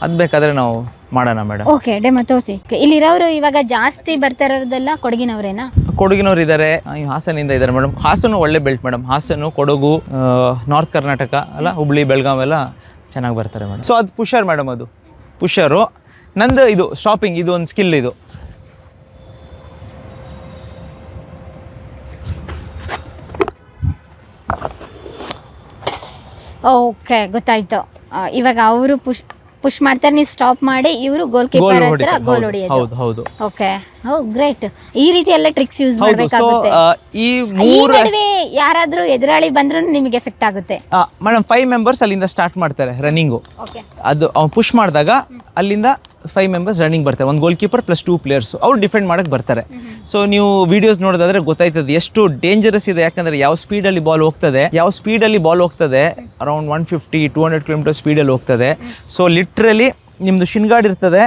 ಅದು ಬೇಕಾದರೆ ನಾವು ಮಾಡೋಣ ಮೇಡಮ್. ಓಕೆ, ಡೆಮೋ ತೋರಿಸಿ. ಇಲ್ಲಿರೋರು ಇವಾಗ ಜಾಸ್ತಿ ಬರ್ತಾ ಇರೋದೆಲ್ಲ ಕೊಡಗಿನವರೇನಾ? ಕೊಡಗಿನವ್ರು ಇದ್ದಾರೆ, ಹಾಸನಿಂದ ಇದ್ದಾರೆ ಮೇಡಮ್. ಹಾಸನು ಒಳ್ಳೆ belt madam. Hassan, Kodagu, north Karnataka ಅಲ್ಲ, ಹುಬ್ಳಿ, ಬೆಳಗಾವ್ ಎಲ್ಲ ಚೆನ್ನಾಗಿ ಬರ್ತಾರೆ ಮೇಡಮ್. ಸೊ ಅದು ಪುಷರ್ ಮೇಡಮ್, ಅದು ಪುಷರು. ನಂದು ಇದು ಸ್ಟಾಪಿಂಗ್, ಇದು ಒಂದು ಸ್ಕಿಲ್ ಇದು. ಓಕೆ, ಗೊತ್ತಾಯ್ತು. ಇವಾಗ ಅವರು ಪುಷ್ ಮಾಡ್ತಾರೆ, ನೀವು ಸ್ಟಾಪ್ ಮಾಡಿ, ಇವರು ಗೋಲ್ ಕೀಪರ್ ಹತ್ರ ಗೋಲ್ ಹೊಡೆಯೋದು. ಹೌದು ಹೌದು. Okay, great. ಈ ರೀತಿ ಎಲ್ಲ ಟ್ರಿಕ್ಸ್ ಯೂಸ್ ಹೌದು. ಸೊ ಮಾಡಬೇಕಾಗುತ್ತೆ. ಈ ಈ ನಡುವೆ ಯಾರಾದ್ರೂ ಎದುರಾಳಿ ಬಂದ್ರೂ ನಿಮಗೆ ಎಫೆಕ್ಟ್ ಆಗುತ್ತೆ ಮೇಡಮ್. 5 ಮೆಂಬರ್ಸ್ ಅಲ್ಲಿಂದ ಸ್ಟಾರ್ಟ್ ಮಾಡ್ತಾರೆ ರನ್ನಿಂಗು. ಓಕೆ, ಅದು ಅವ್ನು ಪುಷ್ ಮಾಡಿದಾಗ ಅಲ್ಲಿಂದ 5 ಮೆಂಬರ್ಸ್ ರನ್ನಿಂಗ್ ಬರ್ತಾರೆ. ಒಂದು ಗೋಲ್ ಕೀಪರ್ ಪ್ಲಸ್ 2 ಪ್ಲೇಯರ್ಸ್ ಅವ್ರು ಡಿಫೆಂಡ್ ಮಾಡಕ್ಕೆ ಬರ್ತಾರೆ. ಸೊ ನೀವು ವಿಡಿಯೋಸ್ ನೋಡೋದಾದ್ರೆ ಗೊತ್ತಾಯ್ತದೆ ಎಷ್ಟು ಡೇಂಜರಸ್ ಇದೆ. ಯಾಕಂದ್ರೆ ಯಾವ ಸ್ಪೀಡಲ್ಲಿ ಬಾಲ್ ಹೋಗ್ತದೆ, ಅರೌಂಡ್ 150-200 ಕಿಲೋಮೀಟರ್ ಸ್ಪೀಡಲ್ಲಿ ಹೋಗ್ತದೆ. ಸೊ ಲಿಟ್ರಲಿ ನಿಮ್ಮದು ಶಿನ್ಗಾರ್ಡ್ ಇರ್ತದೆ,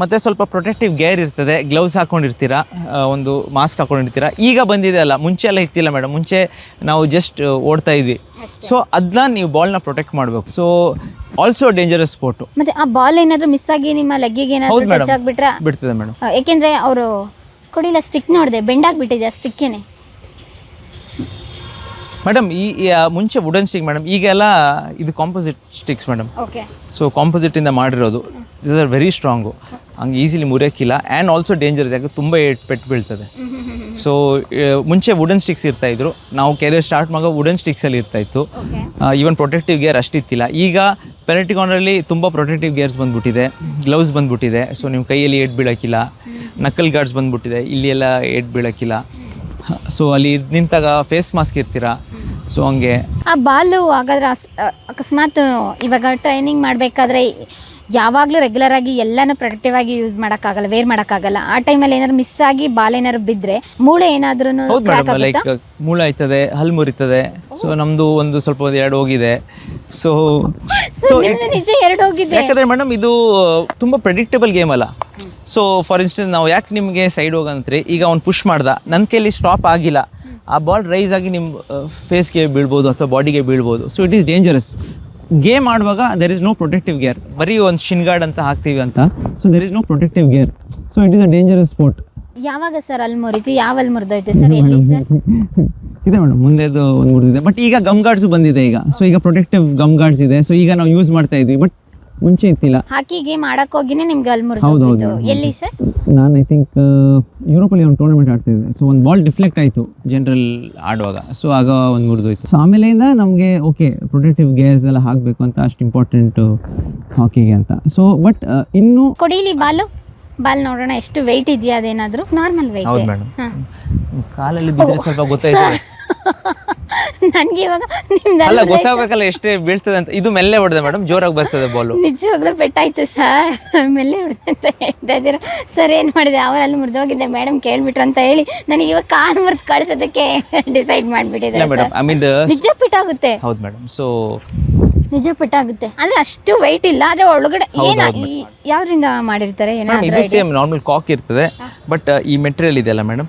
ಮತ್ತು ಸ್ವಲ್ಪ ಪ್ರೊಟೆಕ್ಟಿವ್ ಗೇರ್ ಇರ್ತದೆ, ಗ್ಲೌಸ್ ಹಾಕೊಂಡಿರ್ತೀರಾ, ಒಂದು ಮಾಸ್ಕ್ ಹಾಕೊಂಡಿರ್ತೀರಾ. ಈಗ ಬಂದಿದೆ ಅಲ್ಲ, ಮುಂಚೆ ಎಲ್ಲ ಇತ್ತಿಲ್ಲ ಮೇಡಮ್. ಮುಂಚೆ ನಾವು ಜಸ್ಟ್ ಓಡ್ತಾ ಇದ್ವಿ. ಸೊ ಅದನ್ನ ನೀವು ಬಾಲ್ನ ಪ್ರೊಟೆಕ್ಟ್ ಮಾಡಬೇಕು. So also dangerous sport. ಮತ್ತೆ ಆ ಬಾಲ್ ಏನಾದ್ರೂ ಮಿಸ್ ಆಗಿ ನಿಮ್ಮ ಲೆಗ್ಗಿಗೆ ಏನಾದ್ರೂ ಟಚ್ ಆಗ್ಬಿಟ್ರೆ ಬಿಡ್ತದೆ ಮೇಡಮ್. ಯಾಕೆಂದ್ರೆ ಅವರು ಕೊಡಿಲ್ಲ, ಸ್ಟಿಕ್ ನೋಡಿದೆ, ಬೆಂಡಾಗ್ಬಿಟ್ಟಿದೆ ಆ ಸ್ಟಿಕ್ಕೇನೆ ಮೇಡಮ್. ಈ ಮುಂಚೆ ವುಡನ್ ಸ್ಟಿಕ್ ಮೇಡಮ್, ಈಗೆಲ್ಲ ಇದು composite sticks madam. Okay, so ಕಾಂಪೋಸಿಟಿಂದ ಮಾಡಿರೋದು. ದಿಸ್ ಆರ್ ವೆರಿ ಸ್ಟ್ರಾಂಗು, ಹಂಗೆ ಈಸಿಲಿ ಮುರಿಯೋಕ್ಕಿಲ್ಲ. ಆ್ಯಂಡ್ ಆಲ್ಸೋ ಡೇಂಜರಸ್, ಯಾಕೆ ತುಂಬ ಪೆಟ್ಟು ಬೀಳ್ತದೆ. ಸೊ ಮುಂಚೆ ವುಡನ್ ಸ್ಟಿಕ್ಸ್ ಇರ್ತಾಯಿದ್ರು. ನಾವು ಕೆರಿಯರ್ ಸ್ಟಾರ್ಟ್ ಮಾಡೋ ವುಡನ್ ಸ್ಟಿಕ್ಸಲ್ಲಿ ಇರ್ತಾಯಿತ್ತು. ಈವನ್ ಪ್ರೊಟೆಕ್ಟಿವ್ ಗೇರ್ ಅಷ್ಟಿತ್ತಿಲ್ಲ. ಈಗ ಪೆನಲ್ಟಿ ಕಾರ್ನರಲ್ಲಿ ತುಂಬ ಪ್ರೊಟೆಕ್ಟಿವ್ ಗೇರ್ಸ್ ಬಂದುಬಿಟ್ಟಿದೆ, ಗ್ಲೌಸ್ ಬಂದುಬಿಟ್ಟಿದೆ. ಸೊ ನಿಮ್ಮ ಕೈಯಲ್ಲಿ ಏಟ್ ಬೀಳೋಕ್ಕಿಲ್ಲ, ನಕಲ್ ಗಾರ್ಡ್ಸ್ ಬಂದುಬಿಟ್ಟಿದೆ, ಇಲ್ಲಿ ಎಲ್ಲ ಏಟ್ ಬೀಳೋಕ್ಕಿಲ್ಲ. ಸೊ ಅಲ್ಲಿ ನಿಂತಾಗ ಫೇಸ್ ಮಾಸ್ಕ್ ಇರ್ತೀರಾ. ಸೊ ಹಂಗೆ ಆ ಬಾಲು ಹಾಗಾದ್ರೆ ಅಕಸ್ಮಾತ್ ಇವಾಗ ಟ್ರೈನಿಂಗ್ ಮಾಡಬೇಕಾದ್ರೆ ಯಾವಾಗಲೂ ರೆಗ್ಯುಲರ್ ಆಗಿ ಎಲ್ಲನೂ ಪ್ರೊಟೆಕ್ಟಿವ್ ಆಗಿ ಯೂಸ್ ಮಾಡೋಕ್ಕಾಗಲ್ಲ, ವೇರ್ ಮಾಡೋಕ್ಕಾಗಲ್ಲ. ಆ ಟೈಮಲ್ಲಿ ಏನಾದ್ರು ಮಿಸ್ ಆಗಿ ಬಾಲ್ ಏನಾದ್ರು ಬಿದ್ದರೆ ಮೂಳೆ ಏನಾದ್ರೂ ಹೌದು ಮೇಡಮ್, ಲೈಕ್ ಮೂಳೆ ಆಯ್ತದೆ, ಹಲ್ಲು ಮುರಿತದೆ. ಸೊ ನಮ್ಮದು ಒಂದು ಸ್ವಲ್ಪ 2 ಹೋಗಿದೆ. ಸೊ ನಿಜ 2 ಹೋಗಿದೆ. ಯಾಕಂದರೆ ಮೇಡಮ್ ಇದು ತುಂಬ ಪ್ರೆಡಿಕ್ಟಬಲ್ ಗೇಮ್ ಅಲ್ಲ. ಸೊ ಫಾರ್ ಇನ್ಸ್ಟೆನ್ಸ್ ನಾವು ಯಾಕೆ ನಿಮಗೆ ಸೈಡ್ ಹೋಗಂತ್ರಿ, ಈಗ ಅವ್ನು ಪುಷ್ ಮಾಡ್ದ, ನನ್ನ ಕೈಯಲ್ಲಿ ಸ್ಟಾಪ್ ಆಗಿಲ್ಲ, ಆ ಬಾಲ್ ರೈಸ್ ಆಗಿ ನಿಮ್ಮ ಫೇಸ್ಗೆ ಬೀಳ್ಬೋದು ಅಥವಾ ಬಾಡಿಗೆ ಬೀಳ್ಬೋದು. So it is dangerous. Game ಆಡುವಾಗ there is no protective gear. ಬರೀ ಒಂದು ಶಿನ್ಗಾರ್ಡ್ ಅಂತ ಹಾಕ್ತೀವಿ ಅಂತ. So there is no protective gear. So it is a dangerous sport. ಯಾವಾಗ ಸರ್ ಅಲ್ಲಿ ಮುರಿತು, ಯಾವಲ್ಲಿ ಮುರಿದೋಯ್ತು ಸರ್, ಎಲ್ಲಿ ಸರ್? ಇದೆ ಮೇಡಮ್, ಮುಂದೆದು ಒಂದು ಮುರಿದಿದೆ. ಬಟ್ ಈಗ ಗಮ್ ಗಾರ್ಡ್ಸ್ ಬಂದಿದೆ ಈಗ. ಸೊ ಈಗ ಪ್ರೊಟೆಕ್ಟಿವ್ ಗಮ್ ಗಾರ್ಡ್ಸ್ ಇದೆ. ಸೊ ಈಗ ನಾವು ಯೂಸ್ ಮಾಡ್ತಾ ಇದ್ವಿ, ಬಟ್ ಮುಂಚೆ ಇತ್ತಿಲ್ಲ. ಹಾಕಿ ಗೇಮ್ ಆಡಕ್ ಹೋಗಿನೇ ನಿಮ್ಗೆ ಅಲ್ಲಿ ಮುರಿದೋಯ್ತು. ಎಲ್ಲಿ ಸರ್? ನಾನು ಐ ಥಿಂಕ್ ಯುರೋಪಲ್ಲಿ ಒಂದು ಟೂರ್ನಮೆಂಟ್ ಆಡ್ತಿದ್ದೆ. ಸೊ ಒಂದು ಬಾಲ್ ಡಿಫ್ಲೆಕ್ಟ್ ಆಯಿತು ಜನರಲ್ ಆಡುವಾಗ. ಸೊ ಆಗ ಒಂದು ಮುರಿದೋಯ್ತು. ಸೊ ಆಮೇಲೆಯಿಂದ ನಮಗೆ ಓಕೆ ಪ್ರೊಟೆಕ್ಟಿವ್ ಗೇರ್ಸ್ ಎಲ್ಲ ಹಾಕಬೇಕು ಅಂತ, ಅಷ್ಟು ಇಂಪಾರ್ಟೆಂಟು ಹಾಕಿಗೆ ಅಂತ. ಸೊ ಬಟ್ ಇನ್ನು ಕೊಡಿಲಿ ಬಾಲ್ ನೋಡೋಣ ಎಷ್ಟು ವೆಯ್ಟ್ ಇದೆಯಾ, ಅದೇನಾದರೂ ನಾರ್ಮಲ್ ವೆಯ್ಟ್? ಹೌದು ಮೇಡಮ್, ಕಾಲಲ್ಲಿ ಬಿದ್ದರೆ ಸ್ವಲ್ಪ ಗೊತ್ತಾಯ್ತು ನನಗೆ ಇವಾಗ ಅಲ್ಲ, ಗೊತ್ತಾಗಬೇಕಲ್ಲ ಎಷ್ಟೇ ಬೀಳ್ತದೆ ಅಂತ. ಇದು ಮೆಲ್ಲೆ ಹೊಡೆದೆ ಮೇಡಮ್, ಜೋರಾಗಿ ಬರ್ತದೆ ಬಾಲು. ನಿಜವಾಗ್ಲೂ ಪೆಟ್ಟಾಯ್ತು ಸರ್, ಮೆಲ್ಲೆ ಹೊಡೆದೆ ಅಂತ ಹೇಳ್ತಾ ಇದ್ದೀರಾ ಸರ್. ಏನು ಮಾಡಿದೆ, ಅವರಲ್ಲಿ ಮುರಿದೋಗಿದ್ದೆ ಮೇಡಮ್ ಕೇಳ್ಬಿಟ್ರು ಅಂತ ಹೇಳಿ ನನಗೆ ಇವಾಗ ಕಾಲು ಮುರಿದು ಕಳಿಸೋದಕ್ಕೆ ಡಿಸೈಡ್ ಮಾಡಿಬಿಟ್ಟಿದೆ ಮೇಡಮ್. ಐ ಮೀನ್ ನಿಜ ಪೆಟ್ಟಾಗುತ್ತೆ. ಹೌದು ಮೇಡಮ್. ಸೊ ನಿಜ ಪೆಟ್ಟಾಗುತ್ತೆ ಅಂದ್ರೆ ಅಷ್ಟು ವೆಯ್ಟ್ ಇಲ್ಲ. ಆದ್ರೆ ಒಳಗಡೆ ಯಾವ್ದ್ರಿಂದ ಮಾಡಿರ್ತಾರೆ? ಇದು ಸೇಮ್ ನಾರ್ಮಲ್ ಕಾಕ್ ಇರ್ತದೆ, ಬಟ್ ಈ ಮೆಟೀರಿಯಲ್ ಇದೆಯಲ್ಲ ಮೇಡಮ್,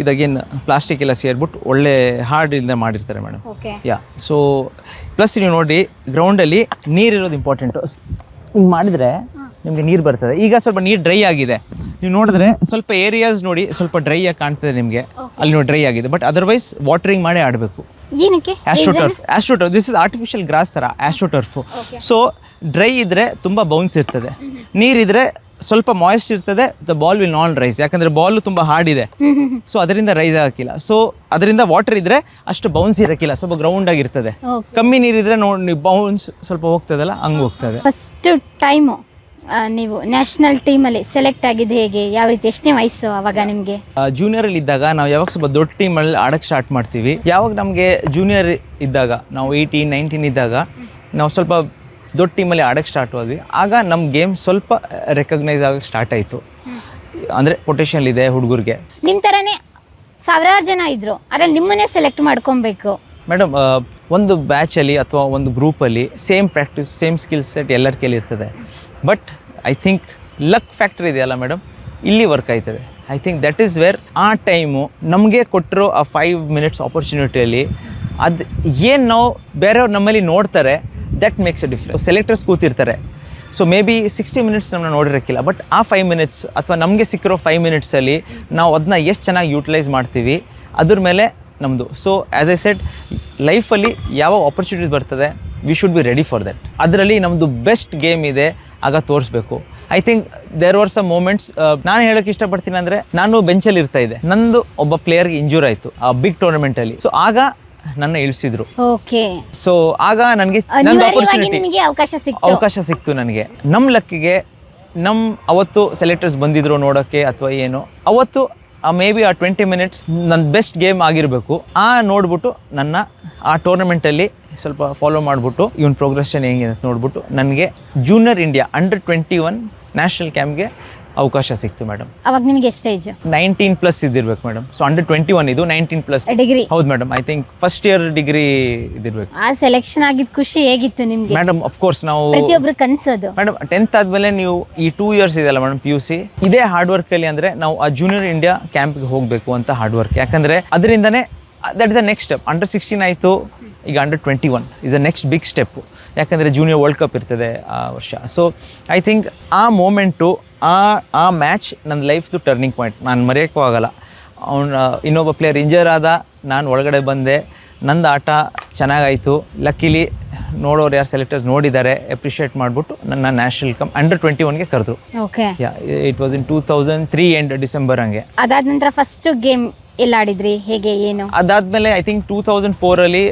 ಇದಾಗೇನು ಪ್ಲಾಸ್ಟಿಕ್ ಎಲ್ಲ ಸೇರ್ಬಿಟ್ಟು ಒಳ್ಳೆ ಹಾರ್ಡ್ ಇಂದ ಮಾಡಿರ್ತಾರೆ ಮೇಡಮ್. ಯಾ. ಸೊ ಪ್ಲಸ್ ನೀವು ನೋಡಿ ಗ್ರೌಂಡಲ್ಲಿ ನೀರಿರೋದು ಇಂಪಾರ್ಟೆಂಟು. ಹಿಂಗೆ ಮಾಡಿದ್ರೆ ನಿಮಗೆ ನೀರು ಬರ್ತದೆ. ಈಗ ಸ್ವಲ್ಪ ನೀರು ಡ್ರೈ ಆಗಿದೆ, ನೀವು ನೋಡಿದ್ರೆ ಸ್ವಲ್ಪ ಏರಿಯಾಸ್ ನೋಡಿ ಸ್ವಲ್ಪ ಡ್ರೈ ಆಗಿ ಕಾಣ್ತದೆ ನಿಮಗೆ. ಅಲ್ಲಿ ನೋಡಿ ಡ್ರೈ ಆಗಿದೆ, ಬಟ್ ಅದರ್ವೈಸ್ ವಾಟರಿಂಗ್ ಮಾಡೇ ಆಡಬೇಕು. ಏನಕ್ಕೆ? ಆಸ್ಟ್ರೋಟರ್ಫ್ ದಿಸ್ ಇಸ್ ಆರ್ಟಿಫಿಷಿಯಲ್ ಗ್ರಾಸ್ ಥರ ಆಸ್ಟ್ರೋಟರ್ಫು. ಸೊ ಡ್ರೈ ಇದ್ದರೆ ತುಂಬ ಬೌನ್ಸ್ ಇರ್ತದೆ, ನೀರಿದ್ರೆ ಸ್ವಲ್ಪ ಮಾಯ್ಸ್ಟ್ ಇರ್ತದೆ, the ball will not rise. ಯಾಕಂದರೆ ಬಾಲು ತುಂಬ ಹಾರ್ಡ್ ಇದೆ, ಸೊ ಅದರಿಂದ ರೈಸ್ ಆಗಕ್ಕಿಲ್ಲ. ಸೊ ಅದರಿಂದ ವಾಟರ್ ಇದ್ದರೆ ಅಷ್ಟು ಬೌನ್ಸ್ ಇರೋಕ್ಕಿಲ್ಲ, ಸ್ವಲ್ಪ ಗ್ರೌಂಡ್ ಆಗಿರ್ತದೆ. ಕಮ್ಮಿ ನೀರಿದ್ರೆ ನೋಡಿ ಬೌನ್ಸ್ ಸ್ವಲ್ಪ ಹೋಗ್ತದಲ್ಲ, ಹಂಗೆ ಹೋಗ್ತದೆ. ಫಸ್ಟ್ ಟೈಮು ನೀವು ನ್ಯಾಷನಲ್ ಟೀಮಲ್ಲಿ ಸೆಲೆಕ್ಟ್ ಆಗಿದ್ದು ಹೇಗೆ, ಯಾವ ರೀತಿ, ಎಷ್ಟನೇ ವಯಸ್ಸು ಅವಾಗ ನಿಮಗೆ? ಜೂನಿಯರಲ್ಲಿ ಇದ್ದಾಗ ನಾವು ಯಾವಾಗ ಸ್ವಲ್ಪ ದೊಡ್ಡ ಟೀಮಲ್ಲಿ ಆಡೋಕ್ಕೆ ಸ್ಟಾರ್ಟ್ ಮಾಡ್ತೀವಿ. ಯಾವಾಗ ನಮಗೆ ಜೂನಿಯರ್ ಇದ್ದಾಗ, ನಾವು 18-19 ಇದ್ದಾಗ ನಾವು ಸ್ವಲ್ಪ ದೊಡ್ಡ ಟೀಮಲ್ಲಿ ಆಡೋಕ್ಕೆ ಸ್ಟಾರ್ಟ್ ಹೋದ್ವಿ. ಆಗ ನಮ್ಮ ಗೇಮ್ ಸ್ವಲ್ಪ ರೆಕಗ್ನೈಸ್ ಆಗೋಕ್ಕೆ ಸ್ಟಾರ್ಟ್ ಆಯಿತು. ಅಂದರೆ ಪೊಟೆನ್ಷಿಯಲ್ ಇದೆ ಹುಡುಗರಿಗೆ. ನಿಮ್ಮ ಥರನೇ ಸಾವಿರಾರು ಜನ ಇದ್ದರು, ಆದರೆ ನಿಮ್ಮನ್ನೇ ಸೆಲೆಕ್ಟ್ ಮಾಡ್ಕೊಬೇಕು ಮೇಡಮ್. ಒಂದು ಬ್ಯಾಚಲ್ಲಿ ಅಥವಾ ಒಂದು ಗ್ರೂಪಲ್ಲಿ same practice, same skill set ಎಲ್ಲರ ಕೈಲಿ ಇರ್ತದೆ. But I think luck factory ಇದೆಯಲ್ಲ ಮೇಡಮ್, ಇಲ್ಲಿ ವರ್ಕ್ ಆಯ್ತದೆ. I think that is where ಆ ಟೈಮು ನಮಗೆ ಕೊಟ್ಟಿರೋ ಆ 5 minutes ಆಪರ್ಚುನಿಟಿಯಲ್ಲಿ ಅದು ಏನು ನಾವು ಬೇರೆಯವ್ರು ನಮ್ಮಲ್ಲಿ ನೋಡ್ತಾರೆ, that makes a difference. Selectors ಕೂತಿರ್ತಾರೆ, ಸೊ ಮೇ ಬಿ 60 minutes ನಮ್ಮನ್ನ ನೋಡಿರೋಕ್ಕಿಲ್ಲ, ಬಟ್ ಆ 5 minutes ಅಥವಾ ನಮಗೆ ಸಿಕ್ಕಿರೋ 5 minutesಲ್ಲಿ ನಾವು ಅದನ್ನ ಎಷ್ಟು ಚೆನ್ನಾಗಿ ಯೂಟಿಲೈಸ್ ಮಾಡ್ತೀವಿ, ಅದ್ರ ಮೇಲೆ ನಮ್ಮದು. ಸೊ ಆ್ಯಸ್ ಐ ಸೆಡ್, ಲೈಫಲ್ಲಿ ಯಾವ ಆಪರ್ಚುನಿಟೀಸ್ ಬರ್ತದೆ, we should be ready for that. ಅದರಲ್ಲಿ ನಮ್ಮದು ಬೆಸ್ಟ್ ಗೇಮ್ ಇದೆ, ಆಗ ತೋರಿಸ್ಬೇಕು. I think there are some moments. ನಾನು ಹೇಳೋಕ್ಕೆ ಇಷ್ಟಪಡ್ತೀನಿ ಅಂದರೆ, ನಾನು ಬೆಂಚಲ್ಲಿ ಇರ್ತಾ ಇದ್ದೆ, ನಂದು ಒಬ್ಬ ಪ್ಲೇಯರ್ಗೆ ಇಂಜೂರ್ ಆಯಿತು ಆ ಬಿಗ್ ಟೂರ್ನಮೆಂಟಲ್ಲಿ. ಸೊ ಆಗ ನನ್ನ ಇಳಿಸಿದ್ರು. ಓಕೆ, ಸೊ ಆಗ ನನಗೆ ನಿಮಗೆ ಅವಕಾಶ ಸಿಕ್ತು ನನಗೆ. ನಮ್ಮ ಲಕ್ಕಿಗೆ ಅವತ್ತು ಸೆಲೆಕ್ಟರ್ಸ್ ಬಂದಿದ್ರು ನೋಡೋಕ್ಕೆ ಅಥವಾ ಏನು, ಅವತ್ತು ಮೇ ಬಿ ಆ 20 minutes ನನ್ನ ಬೆಸ್ಟ್ ಗೇಮ್ ಆಗಿರಬೇಕು. ನೋಡ್ಬಿಟ್ಟು ನನ್ನ ಆ ಟೂರ್ನಮೆಂಟಲ್ಲಿ ಸ್ವಲ್ಪ ಫಾಲೋ ಮಾಡಿಬಿಟ್ಟು ಇವನ್ ಪ್ರೋಗ್ರೆಷನ್ ಹೆಂಗಿದೆ ಅಂತ ನೋಡ್ಬಿಟ್ಟು ನನಗೆ ಜೂನಿಯರ್ ಇಂಡಿಯಾ ಅಂಡರ್-21 ನ್ಯಾಷನಲ್ ಕ್ಯಾಂಪ್ಗೆ ಅವಕಾಶ ಸಿಕ್ತು ಮೇಡಮ್. ಅವಾಗ ನಿಮಗೆ ಎಷ್ಟು ಏಜ್? 19+ ಇದ್ದಿರ್ಬೇಕು ಮೇಡಮ್. ಸೊ ಅಂಡರ್-21 ಇದು 19+. ಡಿಗ್ರಿ? ಹೌದು madam, I think first year degree ಇದಿರ್ಬೇಕು. ಆ ಸೆಲೆಕ್ಷನ್ ಆಗಿದ್ ಖುಷಿ ಹೇಗಿತ್ತು ನಿಮ್ಗೆ? ಮೇಡಮ್ ಆಫ್ ಕೋರ್ಸ್ ನಾವು ಪ್ರತಿಯೊಬ್ರು ಕನ್ಸೋದು ಮೇಡಮ್ 10th ಆದ್ಮೇಲೆ ನೀವು ಈ 2 years ಇದೆಯಲ್ಲ ಮೇಡಮ್ PUC, ಇದೇ ಹಾರ್ಡ್ ವರ್ಕ್ ಅಲ್ಲಿ ಅಂದ್ರೆ ನಾವು ಆ ಜೂನಿಯರ್ ಇಂಡಿಯಾ ಕ್ಯಾಂಪ್ಗೆ ಹೋಗಬೇಕು ಅಂತ ಹಾರ್ಡ್ ವರ್ಕ್. ಯಾಕಂದ್ರೆ ಅದರಿಂದನೇ that is the next step. ಅಂಡರ್-16 ಆಯಿತು, ಈಗ ಅಂಡರ್-21 is the next big step. ಯಾಕಂದರೆ ಜೂನಿಯರ್ ವರ್ಲ್ಡ್ ಕಪ್ ಇರ್ತದೆ ಆ ವರ್ಷ. ಸೊ ಐ ಥಿಂಕ್ ಆ ಮೂಮೆಂಟು, ಆ ಮ್ಯಾಚ್ ನನ್ನ ಲೈಫ್ದು ಟರ್ನಿಂಗ್ ಪಾಯಿಂಟ್, ನಾನು ಮರೆಯೋಕ್ಕೂ ಆಗಲ್ಲ. ಇನ್ನೊಬ್ಬ ಪ್ಲೇಯರ್ ಇಂಜರ್ ಆದ, ನಾನು ಒಳಗಡೆ ಬಂದೆ, ನಂದು ಆಟ ಚೆನ್ನಾಗಾಯಿತು. ಲಕ್ಕಿಲಿ ನೋಡೋರು ಯಾರು ಸೆಲೆಕ್ಟರ್ಸ್ ನೋಡಿದ್ದಾರೆ, ಅಪ್ರಿಷಿಯೇಟ್ ಮಾಡಿಬಿಟ್ಟು ನನ್ನ ನ್ಯಾಷನಲ್ ಕಪ್ ಅಂಡರ್-21ಗೆ ಕರೆದ್ರು. Okay, it was in 2003 end December ಹಂಗೆ. ಅದಾದ ನಂತರ ಫಸ್ಟ್ ಗೇಮ್ ಎಲ್ಲ ಆಡಿದ್ರಿ, ಹೇಗೆ ಏನು? ಅದಾದ್ಮೇಲೆ ಐ ಥಿಂಕ್ 2004 ಅಲ್ಲಿ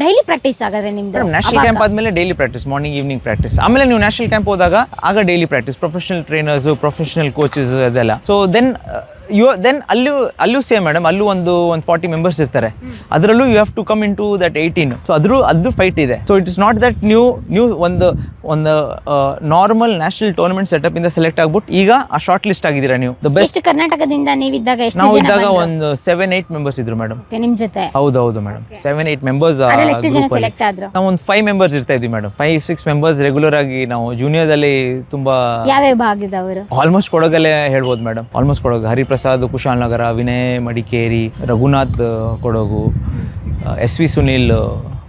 ಡೈಲಿ ಪ್ರಾಕ್ಟೀಸ್ ಆಗಾದ್ರೆ ನಿಮ್ದು? ನ್ಯಾಷನಲ್ ಕ್ಯಾಂಪ್ ಆದ್ಮೇಲೆ daily practice, morning evening practice. ಆಮೇಲೆ ನೀವು ನ್ಯಾಷನಲ್ ಕ್ಯಾಂಪ್ ಹೋದಾಗ ಆಗ daily practice, professional trainers, professional coaches ಅದೆಲ್ಲ. ಸೊ ದೆನ್ ಅಲ್ಲೂ ಸೇಮ್ ಮೇಡಮ್, ಅಲ್ಲೂ ಒಂದು 40 ಮೆಂಬರ್ಸ್ ಇರ್ತಾರೆ. ಅದರಲ್ಲೂ you have to come in to that 18. So ಅದ್ರ ಫೈಟ್ ಇದೆ. So it is not that ನೀವು ಒಂದು ನಾರ್ಮಲ್ ನ್ಯಾಷನಲ್ ಟೂರ್ನಮೆಂಟ್ ಸೆಟಪ್ ಇಂದ ಸೆಲೆಕ್ಟ್ ಆಗ್ಬಿಟ್ಟು ಈಗ ಆ ಶಾರ್ಟ್ ಲಿಸ್ಟ್ ಆಗಿದ್ದೀರಾ ನೀವು. The best. ಕರ್ನಾಟಕದಿಂದ ನೀವಿದ್ದಾಗ ಎಷ್ಟು ನಾವು ಜನ ಇದ್ದಾಗ ಒಂದು 7-8 ಮೆಂಬರ್ಸ್ ಇದ್ರು ಮೇಡಮ್ ನಿಮ್ ಜೊತೆ? ಹೌದು ಮೇಡಮ್, 7-8 ಮೆಂಬರ್ಸ್. ಎಷ್ಟು ಜನ ಸೆಲೆಕ್ಟ್ ಆದ್ರು? ನಾವು ಒಂದು 5 ಮೆಂಬರ್ಸ್ ಇರ್ತಾ ಇದ್ವಿ ಮೇಡಮ್. 5-6 ಮೆಂಬರ್ಸ್ ರೆಗ್ಯುಲರ್ ಆಗಿ ನಾವು ಜೂನಿಯರ್ಸ್ ಅಲ್ಲಿ ತುಂಬಾ ಯಾವ್ಯಾವ ಭಾಗದವರು? ಆಲ್ಮೋಸ್ಟ್ ಕೊಡಗಲ್ಲೇ ಹೇಳ್ಬೋದು madam. Almost Kodagu, Hariprasad Kushalnagar, Vinay Madikeri, Raghunath Kodagu, SV Sunil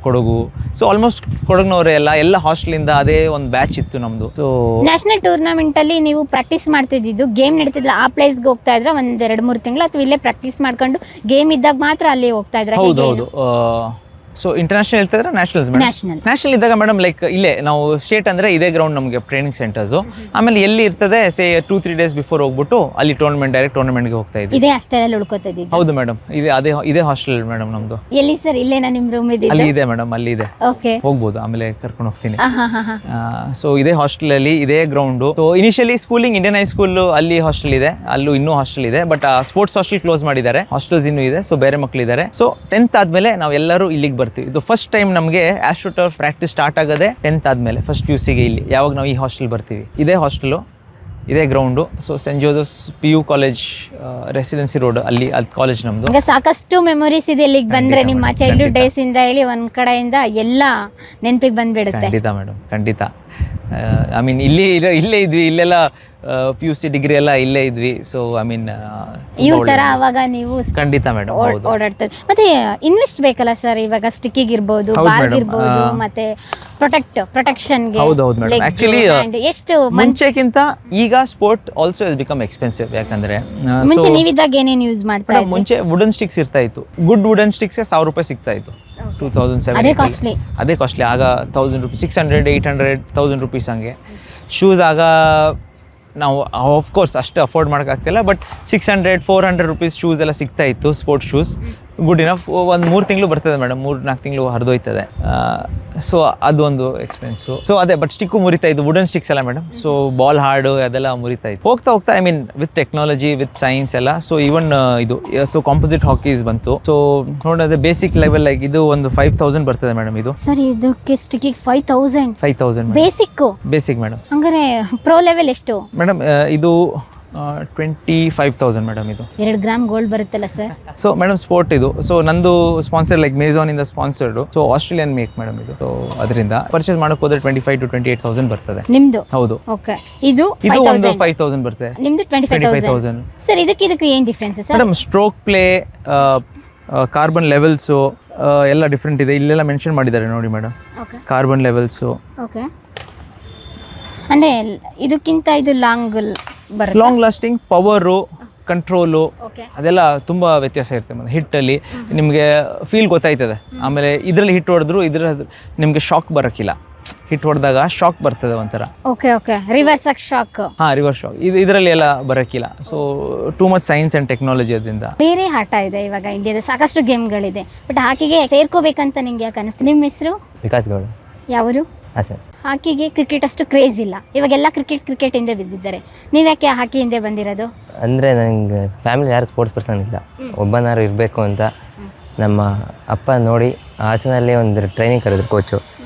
Kodagu. So almost ಕೊಡಗಿನವರೇ ಎಲ್ಲ ಹಾಸ್ಟೆಲಿಂದ ಅದೇ ಒಂದು ಬ್ಯಾಚ್ ಇತ್ತು ನಮ್ದು. ಸೊ ನ್ಯಾಷನಲ್ ಟೂರ್ನಮೆಂಟ್ ಅಲ್ಲಿ ನೀವು ಪ್ರಾಕ್ಟೀಸ್ ಮಾಡ್ತಿದ್ದು, ಗೇಮ್ ನಡೀತಿದ್ಲ ಆ ಪ್ಲೇಸ್ಗೆ ಹೋಗ್ತಾ ಇದ್ರ ಒಂದ್ 2-3 ತಿಂಗಳು, ಅಥವಾ ಇಲ್ಲೇ ಪ್ರಾಕ್ಟೀಸ್ ಮಾಡ್ಕೊಂಡು ಗೇಮ್ ಇದ್ದಾಗ ಮಾತ್ರ ಅಲ್ಲಿ ಹೋಗ್ತಾ ಇದ್ರ? ಹೌದು. ಸೊ ಇಂಟರ್ನ್ಯಾಷನಲ್ ಹೇಳ್ತಾ ಇದ್ರೆ ನ್ಯಾಷನಲ್ ಇದ್ದಾಗ ಮೇಡಮ್, ಲೈಕ್ ಇಲ್ಲೇ ನಾವು ಸ್ಟೇಟ್ ಅಂದ್ರೆ ಇದೇ ಗ್ರೌಂಡ್ ನಮಗೆ ಟ್ರೈನಿಂಗ್ ಸೆಂಟರ್ಸ್. ಆಮೇಲೆ ಎಲ್ಲಿ ಇರ್ತದೆ ಸೇ 2-3 ಡೇಸ್ ಬಿಫೋರ್ ಹೋಗ್ಬಿಟ್ಟು ಅಲ್ಲಿ ಡೈರೆಕ್ಟ್ ಟೂರ್ನಮೆಂಟ್ಗೆ ಹೋಗ್ತಾ ಇದ್ವಿ. ಇದೇ ಹಾಸ್ಟೆಲ್ ಉಳ್ಕೋತಿದ್ವಿ? ಹೌದು ಮೇಡಮ್, ಇದೇ ಹಾಸ್ಟೆಲ್ ಮೇಡಮ್ ನಮ್ದು. ಎಲ್ಲಿ ಸರ್? ಇಲ್ಲೇನಾ ನಿಮ್ ರೂಮ್ ಇದೆ? ಅಲ್ಲಿ ಇದೆ ಮೇಡಮ್, ಅಲ್ಲಿ ಇದೆ. ಓಕೆ, ಹೋಗ್ಬೋದು, ಆಮೇಲೆ ಕರ್ಕೊಂಡು ಹೋಗ್ತೀನಿ. ಸೊ ಇದೇ ಹಾಸ್ಟೆಲ್ ಅಲ್ಲಿ ಇದೇ ground. So initially schooling Indian high school ಅಲ್ಲಿ ಹಾಸ್ಟೆಲ್ ಇದೆ, ಅಲ್ಲೂ ಇನ್ನೂ ಹಾಸ್ಟೆಲ್ ಇದೆ. ಬಟ್ ಸ್ಪೋರ್ಟ್ಸ್ ಹಾಸ್ಟೆಲ್ ಕ್ಲೋಸ್ ಮಾಡಿದ್ದಾರೆ, ಹಾಸ್ಟೆಲ್ಸ್ ಇನ್ನೂ ಇದೆ. ಸೊ ಬೇರೆ ಮಕ್ಕಳಿದ್ದಾರೆ. ಸೊ 10th ಆದ್ಮೇಲೆ ನಾವು ಎಲ್ಲರೂ ಇಲ್ಲಿಗೆ ಬರ್ತೀವಿ. ಇದು ಫಸ್ಟ್ ಟೈಮ್ ನಮಗೆ ಆಸ್ಟ್ರೋಟರ್ಫ್ ಪ್ರಾಕ್ಟೀಸ್ ಸ್ಟಾರ್ಟ್ ಆಗೋದೇ 10th ಆದ್ಮೇಲೆ, ಫಸ್ಟ್ PUCಗೆ ಇಲ್ಲಿ ಯಾವಾಗ ನಾವು ಈ ಹಾಸ್ಟೆಲ್ ಬರ್ತೀವಿ. ಇದೇ ಹಾಸ್ಟೆಲು, ಇದೇ ground. So saint Joseph's PU college residency road, ಅಲ್ಲಿ ಅದು ಕಾಲೇಜ್ ನಮ್ದು. ಈಗ ಸಾಕಷ್ಟು ಮೆಮೊರೀಸ್ ಇದೆ ಇಲ್ಲಿಗೆ ಬಂದ್ರೆ, ನಿಮ್ಮ ಚೈಲ್ಡ್ಹುಡ್ ಡೇಸ್ ಇಂದ ಹೇಳಿ ಒಂದ್ ಕಡೆಯಿಂದ ಎಲ್ಲ ನೆನಪಿಗೆ ಬಂದ್ಬಿಡುತ್ತೆ. ಖಂಡಿತ ಮೇಡಮ್, ಖಂಡಿತ. ಐ ಮೀನ್ ಇಲ್ಲೇ ಇದ್ವಿ, ಇಲ್ಲೆಲ್ಲ PUC ಡಿಗ್ರಿ ಎಲ್ಲ ಇಲ್ಲೇ ಇದ್ವಿ. ಸೊ ಐ ಮೀನ್ ಇವ್ ತರ ಅವಾಗ ನೀವು ಖಂಡಿತ ಮೇಡಮ್ ಓಡಾಡ್ತದೆ. ಮತ್ತೆ ಇನ್ವೆಸ್ಟ್ ಬೇಕಲ್ಲ ಸರ್, ಇವಾಗ ಸ್ಟಿಕ್ಕಿಂಗ್ ಇರ್ಬೋದು, ಬಾಲ್ ಇರ್ಬೋದು, ಮತ್ತೆ ಪ್ರೊಟೆಕ್ಷನ್ಗೆ. ಹೌದು ಮೇಡಮ್, ಆಕ್ಚುಲಿ ಎಷ್ಟು ಮುಂಚೆಕ್ಕಿಂತ ಈಗ sport also has become expensive. ಯಾಕಂದ್ರೆ ಮುಂಚೆ ನೀವಿದ್ದಾಗ ಏನೇನು ಯೂಸ್ ಮಾಡ್ತಾ ಇದ್ರಿ? ಮುಂಚೆ ವುಡನ್ ಸ್ಟಿಕ್ಸ್ ಇರ್ತಾ ಇತ್ತು, ಗುಡ್ ವುಡನ್ ಸ್ಟಿಕ್ಸ್ 1000 ರೂಪಾಯಿ ಸಿಗ್ತಾ ಇತ್ತು 2007. ಅದೇ ಕಾಸ್ಟ್ಲಿ. ಆಗ 1000 ರೂಪೀಸ್, 600, 800, 1000 ರೂಪೀಸ್ ಹಂಗೆ. ಶೂಸ್ ಆಗ ನಾವು ಆಫ್ಕೋರ್ಸ್ ಅಷ್ಟು ಅಫೋರ್ಡ್ ಮಾಡೋಕ್ಕಾಗ್ತಿಲ್ಲ, ಬಟ್ 600, 400 ರೂಪೀಸ್ ಶೂಸ್ ಎಲ್ಲ ಸಿಗ್ತಾ ಇತ್ತು, ಸ್ಪೋರ್ಟ್ಸ್ ಶೂಸ್. Good enough. ಒಂದು 3 ತಿಂಗಳು ಬರ್ತದೆ ಮೇಡಮ್, 3-4 ತಿಂಗಳು ಹರಿದೋಯ್ತದೆ. ಸೊ ಅದೊಂದು ಎಕ್ಸ್ಪೆನ್ಸು. ಸೊ ಅದೇ, ಬಟ್ ಸ್ಟಿಕ್ಕು ಮುರಿತಾ ಇತ್ತು, ವುಡನ್ ಸ್ಟಿಕ್ಸ್ ಎಲ್ಲ ಮೇಡಮ್. ಸೊ ಬಾಲ್ ಹಾರ್ಡು ಅದೆಲ್ಲ ಮುರಿತಾ ಇತ್ತು. ಹೋಗ್ತಾ I mean with technology, with science ಎಲ್ಲ. ಸೊ ಈವನ್ ಇದು ಸೊ ಕಾಂಪೋಸಿಟ್ ಹಾಕೀಸ್ ಬಂತು. ಸೊ ನೋಡೋದೇ ಬೇಸಿಕ್ ಲೆವೆಲ್, ಲೈಕ್ ಇದು ಒಂದು 5000 ಬರ್ತದೆ ಮೇಡಮ್. ಇದು ಸರ್, ಇದಕ್ಕೆ ಸ್ಟಿಕ್ಕಿಗೆ 5000 ಬೇಸಿಕ್ ಮೇಡಮ್. ಹಂಗಾರೆ ಪ್ರೋ ಲೆವೆಲ್ ಎಷ್ಟು ಮೇಡಮ್? ಇದು 25,000 ಮೇಡಮ್. ಇದು 2 ಗ್ರಾಮ್ ಗೋಲ್ಡ್ ಬರುತ್ತಲ್ಲ ಸರ್? ಸೊ ಮೇಡಮ್ ಸ್ಪೋರ್ಟ್ ಇದು. ಸೊ ನಂದು ಸ್ಪಾನ್ಸರ್ ಲೈಕ್ ಮೇಜಾನ್ ಇಂದ sponsored. So Australian make madam ಇದು. ಸೊ ಅದರಿಂದ ಪರ್ಚೇಸ್ ಮಾಡಕ್ ಹೋದ್ರೆ 25,000 to 28,000 ಬರ್ತದೆ ನಿಮ್ದು. ಹೌದು. ಓಕೆ, ಇದು ಒಂದು 5,000 ಬರ್ತದೆ, ನಿಮ್ದು 25,000. ಸರ್, ಇದಕ್ಕೆ ಏನು difference sir? Madam stroke play, carbon levels ಎಲ್ಲ ಡಿಫ್ರೆಂಟ್ ಇದೆ. ಇಲ್ಲೆಲ್ಲ ಮೆನ್ಷನ್ ಮಾಡಿದ್ದಾರೆ ನೋಡಿ ಮೇಡಮ್, ಕಾರ್ಬನ್ ಲೆವೆಲ್ಸು. ಓಕೆ, ಅಂದ್ರೆ ಇದಕ್ಕಿಂತ ಇದು long lasting, power, control okay ಅದೆಲ್ಲ ತುಂಬ ವ್ಯತ್ಯಾಸ ಇರುತ್ತೆ ಮೇಡಮ್. ಹಿಟ್ಟಲ್ಲಿ ನಿಮಗೆ ಫೀಲ್ ಗೊತ್ತಾಯ್ತದೆ. ಆಮೇಲೆ ಇದರಲ್ಲಿ ಹಿಟ್ಟು ಹೊಡೆದ್ರು ನಿಮಗೆ ಶಾಕ್ ಬರೋಕ್ಕಿಲ್ಲ. ಹಿಟ್ಟು ಹೊಡೆದಾಗ ಶಾಕ್ ಬರ್ತದೆ ಒಂಥರ. Okay okay reverse shock. ಹಾಂ, ರಿವರ್ಸ್ ಶಾಕ್ ಇದರಲ್ಲಿ ಎಲ್ಲ ಬರೋಕ್ಕಿಲ್ಲ. So too much science and technology ಅದರಿಂದ. ಬೇರೆ ಆಟ ಇದೆ ಇವಾಗ ಇಂಡಿಯಾದ ಸಾಕಷ್ಟು ಗೇಮ್ಗಳಿದೆ, ಬಟ್ ಹಾಕಿಗೆ ಸೇರ್ಕೋಬೇಕಂತ ನಿಂಗೆ ಯಾಕೆ ಅನಿಸ್ತು? ನಿಮ್ಮ ಹೆಸರು? ವಿಕಾಸ್ ಗೌಡ. ಯಾವರು? ಹಾಂ ಸರ್. ಹಾಕಿಗೆ ಕ್ರಿಕೆಟ್ ಅಷ್ಟು ಕ್ರೇಜ್ ಇಲ್ಲ, ಇವಾಗೆಲ್ಲ ಕ್ರಿಕೆಟ್ ಹಿಂದೆ ಬಿದ್ದಿದ್ದಾರೆ. ನೀವು ಯಾಕೆ ಹಾಕಿ ಹಿಂದೆ ಬಂದಿರೋದು? ಅಂದರೆ ನನಗೆ ಫ್ಯಾಮಿಲಿ ಯಾರು ಸ್ಪೋರ್ಟ್ಸ್ ಪರ್ಸನ್ ಇಲ್ಲ, ಒಬ್ಬನಾರು ಇರಬೇಕು ಅಂತ ನಮ್ಮ ಅಪ್ಪ ನೋಡಿ ಹಾಸನಲ್ಲಿ ಒಂದು ಟ್ರೈನಿಂಗ್ ಕರೆದ್ರು ಕೋಚು,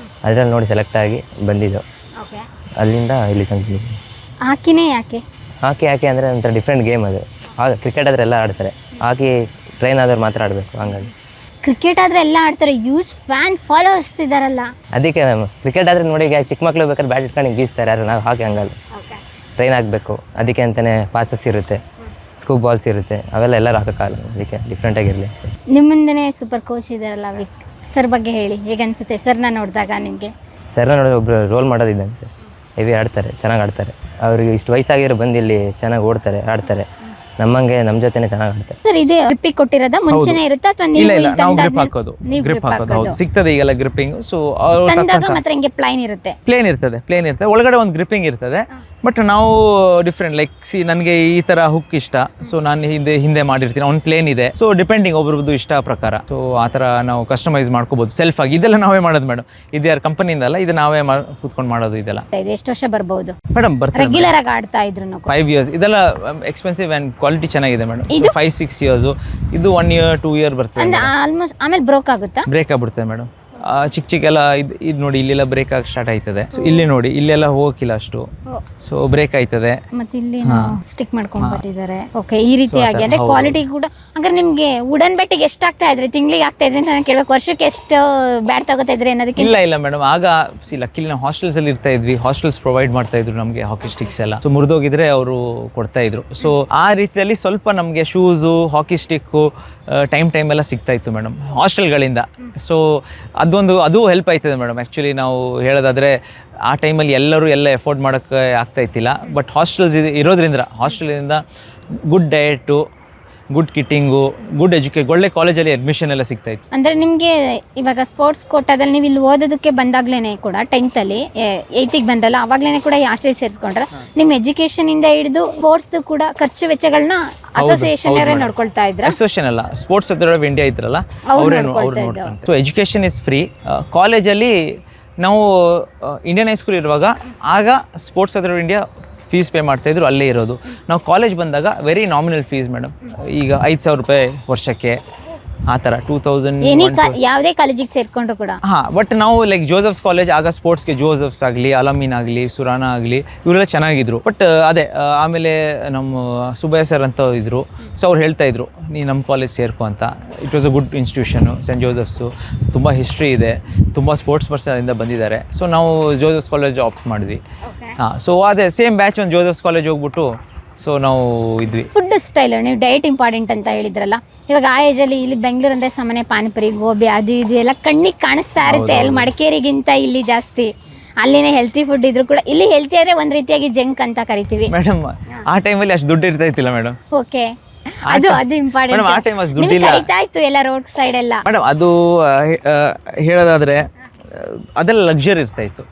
ಅದರಲ್ಲಿ ನೋಡಿ ಸೆಲೆಕ್ಟ್ ಆಗಿ ಬಂದಿದ್ದು. ಓಕೆ, ಅಲ್ಲಿಂದ ಇಲ್ಲಿ ತಂದಿದ್ದೀವಿ. ಹಾಕಿನೇ ಯಾಕೆ? ಹಾಕಿ ಅಂದರೆ ಒಂಥರ ಡಿಫ್ರೆಂಟ್ ಗೇಮ್ ಅದು. ಆಗ ಕ್ರಿಕೆಟ್ ಆದರೆ ಎಲ್ಲ ಆಡ್ತಾರೆ, ಹಾಕಿ ಟ್ರೈನ್ ಆದವ್ರು ಮಾತ್ರ ಆಡಬೇಕು. ಹಂಗಾಗಿ ಕ್ರಿಕೆಟ್ ಆದರೆ ಎಲ್ಲ ಆಡ್ತಾರೆ, ಯೂಸ್ ಫ್ಯಾನ್ ಫಾಲೋವರ್ಸ್ ಇದ್ದಾರಲ್ಲ. ಅದಕ್ಕೆ ಮ್ಯಾಮ್ ಕ್ರಿಕೆಟ್ ಆದರೆ ನೋಡಿ ಈಗ ಚಿಕ್ಕ ಮಕ್ಕಳು ಬೇಕಾದ್ರೆ ಬ್ಯಾಟ್ ಇಟ್ಕೊಂಡು ಗೀಸ್ತಾರೆ, ಆದರೆ ನಾವು ಹಾಕಿ ಹಂಗಲ್ಲ, ಟ್ರೈನ್ ಆಗಬೇಕು. ಅದಕ್ಕೆ ಅಂತಲೇ ಪಾಸಸ್ ಇರುತ್ತೆ, ಸ್ಕೂಪ್ ಬಾಲ್ಸ್ ಇರುತ್ತೆ, ಅವೆಲ್ಲ ಎಲ್ಲರೂ ಹಾಕೋಕ್ಕಾಗಲ್ಲ. ಅದಕ್ಕೆ ಡಿಫ್ರೆಂಟಾಗಿರಲಿ ಸರ್. ನಿಮ್ಮ ಮುಂದೆನೇ ಸೂಪರ್ ಕೋಚ್ ಇದ್ದಾರಲ್ಲ ವಿಕ್ ಸರ್, ಬಗ್ಗೆ ಹೇಳಿ, ಹೇಗನ್ಸುತ್ತೆ ಸರ್ನ ನೋಡಿದಾಗ ನಿಮಗೆ? ಸರ್ನ ನೋಡಿ ಒಬ್ಬರು ರೋಲ್ ಮಾಡೋದಿದ್ದಾನೆ ಸರ್. ಹೆವಿ ಆಡ್ತಾರೆ, ಚೆನ್ನಾಗಿ ಆಡ್ತಾರೆ. ಅವ್ರಿಗೆ ಇಷ್ಟು ವಯಸ್ಸಾಗಿರೋ ಬಂದು ಇಲ್ಲಿ ಚೆನ್ನಾಗಿ ಓಡ್ತಾರೆ, ಆಡ್ತಾರೆ. ನಮ್ಮಂಗೆ ನಮ್ಮ ಜೊತೆನೇ ಚೆನ್ನಾಗಿ ಆಡ್ತಾರೆ. ಸರ್ ಇದೇ ಗ್ರಿಪ್ಪಿಗೆ ಕೊಟ್ಟಿರೋದ ಮುಂಚೆನೇ ಇರುತ್ತಾ ಅಥವಾ ಇಲ್ಲ ನೀವು ಇಲ್ಲ, ನಾವು ಗ್ರಿಪ್ ಹಾಕೋದು. ಹೌದು, ಸಿಗ್ತದೆ ಈಗೆಲ್ಲ ಗ್ರಿಪ್ಪಿಂಗ್. ಸೊ ತಂದಾಗ ಮಾತ್ರ ಹಿಂಗೆ ಪ್ಲೈನ್ ಇರುತ್ತೆ, ಪ್ಲೇನ್ ಇರ್ತದೆ, ಒಳಗಡೆ ಒಂದು ಗ್ರಿಪ್ಪಿಂಗ್ ಇರ್ತದೆ. ಬಟ್ ನಾವು ಡಿಫ್ರೆಂಟ್, ಲೈಕ್ ನನಗೆ ಈ ಥರ ಹುಕ್ ಇಷ್ಟ, ಸೊ ನಾನು ಹಿಂದೆ ಮಾಡಿರ್ತೀನಿ. ಅವ್ನು ಪ್ಲೇನ್ ಇದೆ. ಸೊ ಡಿಪೆಂಡಿಂಗ್ ಒಬ್ರದ್ದು ಇಷ್ಟ ಪ್ರಕಾರ. ಸೊ ಆ ಥರ ನಾವು ಕಸ್ಟಮೈಸ್ ಮಾಡ್ಕೋಬೋದು ಸೆಲ್ಫ್ ಆಗಿ. ಇದೆಲ್ಲ ನಾವೇ ಮಾಡೋದು ಮೇಡಮ್, ಇದು ಯಾರು ಕಂಪನಿಯಿಂದ ಅಲ್ಲ, ಇದು ನಾವೇ ಕೂತ್ಕೊಂಡು ಮಾಡೋದು ಇದೆಲ್ಲ. ಇದು ಎಷ್ಟು ವರ್ಷ ಬರ್ಬೋದು ಮೇಡಮ್? ಬರ್ತಾರೆ ರೆಗ್ಯುಲರ್ ಆಗಿ ಆಡ್ತಾ ಇದ್ರು. 5 years. ಇದೆಲ್ಲ ಎಕ್ಸ್ಪೆನ್ಸಿವ್ ಆ್ಯಂಡ್ ಕ್ವಾಲಿಟಿ ಚೆನ್ನಾಗಿದೆ ಮೇಡಮ್. ಇದು 5-6 years, ಇದು 1 year 2 year ಬರ್ತದೆ. ಅಂದ್ರೆ ಆಲ್ಮೋಸ್ಟ್ ಆಮೇಲೆ ಬ್ರೋಕ್ ಆಗುತ್ತಾ? ಬ್ರೇಕ್ ಆಗ್ಬಿಡ್ತದೆ ಮೇಡಮ್. ಚಿಕ್ಕ ಇದು ನೋಡಿ, ಇಲ್ಲೆಲ್ಲ ಬ್ರೇಕ್ ಆಗಿ ಸ್ಟಾರ್ಟ್ ಆಯ್ತದೆ. ಸೊ ಇಲ್ಲಿ ನೋಡಿ, ಇಲ್ಲೆಲ್ಲ ಹೋಗಕ್ಕಿಲ್ಲ ಅಷ್ಟು, ಸೊ ಬ್ರೇಕ್ ಆಯ್ತದೆ. ಮತ್ತೆ ಇಲ್ಲಿ ಸ್ಟಿಕ್ ಮಾಡ್ಕೊಂಡು ಬರ್ತಿದ್ದಾರೆ. ಓಕೆ, ಈ ರೀತಿಯಾಗಿ ಅಂದ್ರೆ ಕ್ವಾಲಿಟಿ ಕೂಡ. ಹಾಗಾದ್ರೆ ನಿಮ್ಗೆ ವುಡನ್ ಬೆಟ್ಟಿಗೆ ಎಷ್ಟು ಆಗ್ತಾ ಇದ್ರಿ, ತಿಂಗಳಿಗೆ ಆಗ್ತಾ ಇದ್ರಿ ಅಂತ ನಾನು ಕೇಳ್ಬೇಕು. ವರ್ಷಕ್ಕೆ ಎಷ್ಟು ಬ್ಯಾಟ್ ತಗೋತಾ ಇದ್ರಿ ಅನ್ನೋದಕ್ಕೆ? ಇಲ್ಲ ಮೇಡಮ್, ಆಗ ಲಕ್ಕಿಲಿ ನಾವು ಹಾಸ್ಟೆಲ್ಸ್ ಅಲ್ಲಿ ಇರ್ತಾ ಇದ್ವಿ. ಹಾಸ್ಟೆಲ್ಸ್ ಪ್ರೊವೈಡ್ ಮಾಡ್ತಾ ಇದ್ರು ನಮಗೆ ಹಾಕಿ ಸ್ಟಿಕ್ಸ್ ಎಲ್ಲ. ಸೊ ಮುರಿದೋಗಿದ್ರೆ ಅವರು ಕೊಡ್ತಾ ಇದ್ರು. ಸೊ ಆ ರೀತಿಯಲ್ಲಿ ಸ್ವಲ್ಪ ನಮಗೆ ಶೂಸು, ಹಾಕಿ ಸ್ಟಿಕ್ಕು ಟೈಮ್ ಎಲ್ಲ ಸಿಗ್ತಾ ಇತ್ತು ಮೇಡಮ್ ಹಾಸ್ಟೆಲ್ಗಳಿಂದ. ಸೊ ಅದು ಹೆಲ್ಪ್ ಆಯ್ತದೆ ಮೇಡಮ್. ಆ್ಯಕ್ಚುಲಿ ನಾವು ಹೇಳೋದಾದರೆ ಆ ಟೈಮಲ್ಲಿ ಎಲ್ಲ ಎಫೋರ್ಡ್ ಮಾಡೋಕ್ಕೆ ಆಗ್ತಾ ಇತ್ತಿಲ್ಲ. ಬಟ್ ಹಾಸ್ಟೆಲ್ಸ್ ಇರೋದ್ರಿಂದ, ಹಾಸ್ಟೆಲಿಂದ ಗುಡ್ ಡಯಟು, ಗುಡ್ ಕಿಟ್ಟಿಂಗು, ಗುಡ್ ಒಳ್ಳೆ ಕಾಲೇಜಲ್ಲಿ ಅಡ್ಮಿಷನ್ ಎಲ್ಲ ಸಿಗ್ತಾ ಇತ್ತು. ಅಂದರೆ ನಿಮಗೆ ಇವಾಗ ಸ್ಪೋರ್ಟ್ಸ್ ಕೋಟಾದಲ್ಲಿ ನೀವು ಇಲ್ಲಿ ಓದೋದಕ್ಕೆ ಬಂದಾಗ್ಲೇ ಕೂಡ 10th ಅಲ್ಲಿ 8th ಬಂದಲ್ಲ, ಅವಾಗ್ಲೇ ಕೂಡ ಈ ಹಾಸ್ಟೆಲ್ ಸೇರಿಸ್ಕೊಂಡ್ರೆ ನಿಮ್ಮ ಎಜುಕೇಷನಿಂದ ಹಿಡಿದು ಸ್ಪೋರ್ಟ್ಸ್ದು ಕೂಡ ಖರ್ಚು ವೆಚ್ಚಗಳನ್ನ ಅಸೋಸಿಯೇಷನ್ ಅವರೇ ನೋಡ್ಕೊಳ್ತಾ ಇದ್ರ? ಅಸೋಸಿಯೇಷನ್ ಅಲ್ಲ, ಸ್ಪೋರ್ಟ್ಸ್ ಅಥಾರಿಟಿ ಆಫ್ ಇಂಡಿಯಾ ಇದ್ರಲ್ಲ, ಅವರೇ ನೋಡ್ತಾರೆ. So education is free. ಕಾಲೇಜಲ್ಲಿ ನಾವು ಇಂಡಿಯನ್ ಹೈಸ್ಕೂಲ್ ಇರುವಾಗ ಆಗ sports authority of India fees pay ಮಾಡ್ತಾಯಿದ್ರು, ಅಲ್ಲೇ ಇರೋದು. ನಾವು ಕಾಲೇಜ್ ಬಂದಾಗ ವೆರಿ ನಾಮಿನಲ್ ಫೀಸ್ ಮೇಡಮ್. ಈಗ 5,000 ರೂಪಾಯಿ ವರ್ಷಕ್ಕೆ, ಆ ಥರ 2000. ಯಾವುದೇ ಕಾಲೇಜಿಗೆ ಸೇರ್ಕೊಂಡ್ರು ಕೂಡ. ಹಾಂ, ಬಟ್ ನಾವು ಲೈಕ್ ಜೋಸೆಫ್ಸ್ ಕಾಲೇಜ್, ಆಗ ಸ್ಪೋರ್ಟ್ಸ್ಗೆ ಜೋಸೆಫ್ಸ್ ಆಗಲಿ, ಅಲಮೀನ್ ಆಗಲಿ, ಸುರಾನ ಆಗಲಿ, ಇವರೆಲ್ಲ ಚೆನ್ನಾಗಿದ್ರು. ಬಟ್ ಅದೇ ಆಮೇಲೆ ನಮ್ಮ ಸುಬ್ಬಯ್ಯ ಸರ್ ಅಂತ ಇದ್ದರು. ಸೊ ಅವ್ರು ಹೇಳ್ತಾ ಇದ್ರು, ನೀ ನಮ್ಮ ಕಾಲೇಜ್ ಸೇರ್ಕೊ ಅಂತ. It was a good institution, Saint Joseph's. ತುಂಬ ಹಿಸ್ಟ್ರಿ ಇದೆ, ತುಂಬ ಸ್ಪೋರ್ಟ್ಸ್ ಪರ್ಸನಿಂದ ಬಂದಿದ್ದಾರೆ. ಸೊ ನಾವು ಜೋಸೆಫ್ಸ್ ಕಾಲೇಜ್ ಆಪ್ಟ್ ಮಾಡಿದ್ವಿ. ಹಾಂ, ಸೊ ಅದೇ ಸೇಮ್ ಬ್ಯಾಚ್ ಒಂದು ಜೋಸೆಫ್ಸ್ ಕಾಲೇಜ್ ಹೋಗ್ಬಿಟ್ಟು ಸೊ ನಾವು ಇದ್ವಿ. ಫುಡ್ ಸ್ಟೈಲ್, ನೀವು ಡಯಟ್ ಇಂಪಾರ್ಟೆಂಟ್ ಅಂತ ಹೇಳಿದ್ರಲ್ಲ, ಇವಾಗ ಆ ಏಜಲ್ಲಿ ಇಲ್ಲಿ ಬೆಂಗಳೂರು ಅಂದರೆ ಸಾಮಾನ್ಯ ಪಾನಿಪುರಿ, ಗೋಬಿ, ಅದು ಇದು ಎಲ್ಲ ಕಣ್ಣಿಗೆ ಕಾಣಿಸ್ತಾ ಇರುತ್ತೆ. ಅಲ್ಲಿ ಮಡಿಕೇರಿಗಿಂತ ಇಲ್ಲಿ ಜಾಸ್ತಿ. ಅಲ್ಲಿನೇ ಹೆಲ್ತಿ ಫುಡ್ ಇದ್ರು ಕೂಡ ಇಲ್ಲಿ ಹೆಲ್ತಿ ಆದರೆ ಒಂದು ರೀತಿಯಾಗಿ ಜಂಕ್ ಅಂತ ಕರಿತೀವಿ ಮೇಡಮ್. ಆ ಟೈಮಲ್ಲಿ ಅಷ್ಟು ದುಡ್ಡು ಇರ್ತಾ ಇತ್ತಿಲ್ಲ ಮೇಡಮ್. ಓಕೆ, ಅದು ಇಂಪಾರ್ಟೆಂಟ್. ಆ ಟೈಮ್ ಅಷ್ಟು ದುಡ್ಡಿಲ್ಲ ಆಯ್ತು ಎಲ್ಲ ರೋಡ್ ಸೈಡ್ ಎಲ್ಲ ಮೇಡಮ್. ಅದು ಹೇಳೋದಾದ್ರೆ ಅದೆಲ್ಲ ಲಕ್ಸುರಿ ಇರ್ತಾ ಇತ್ತು,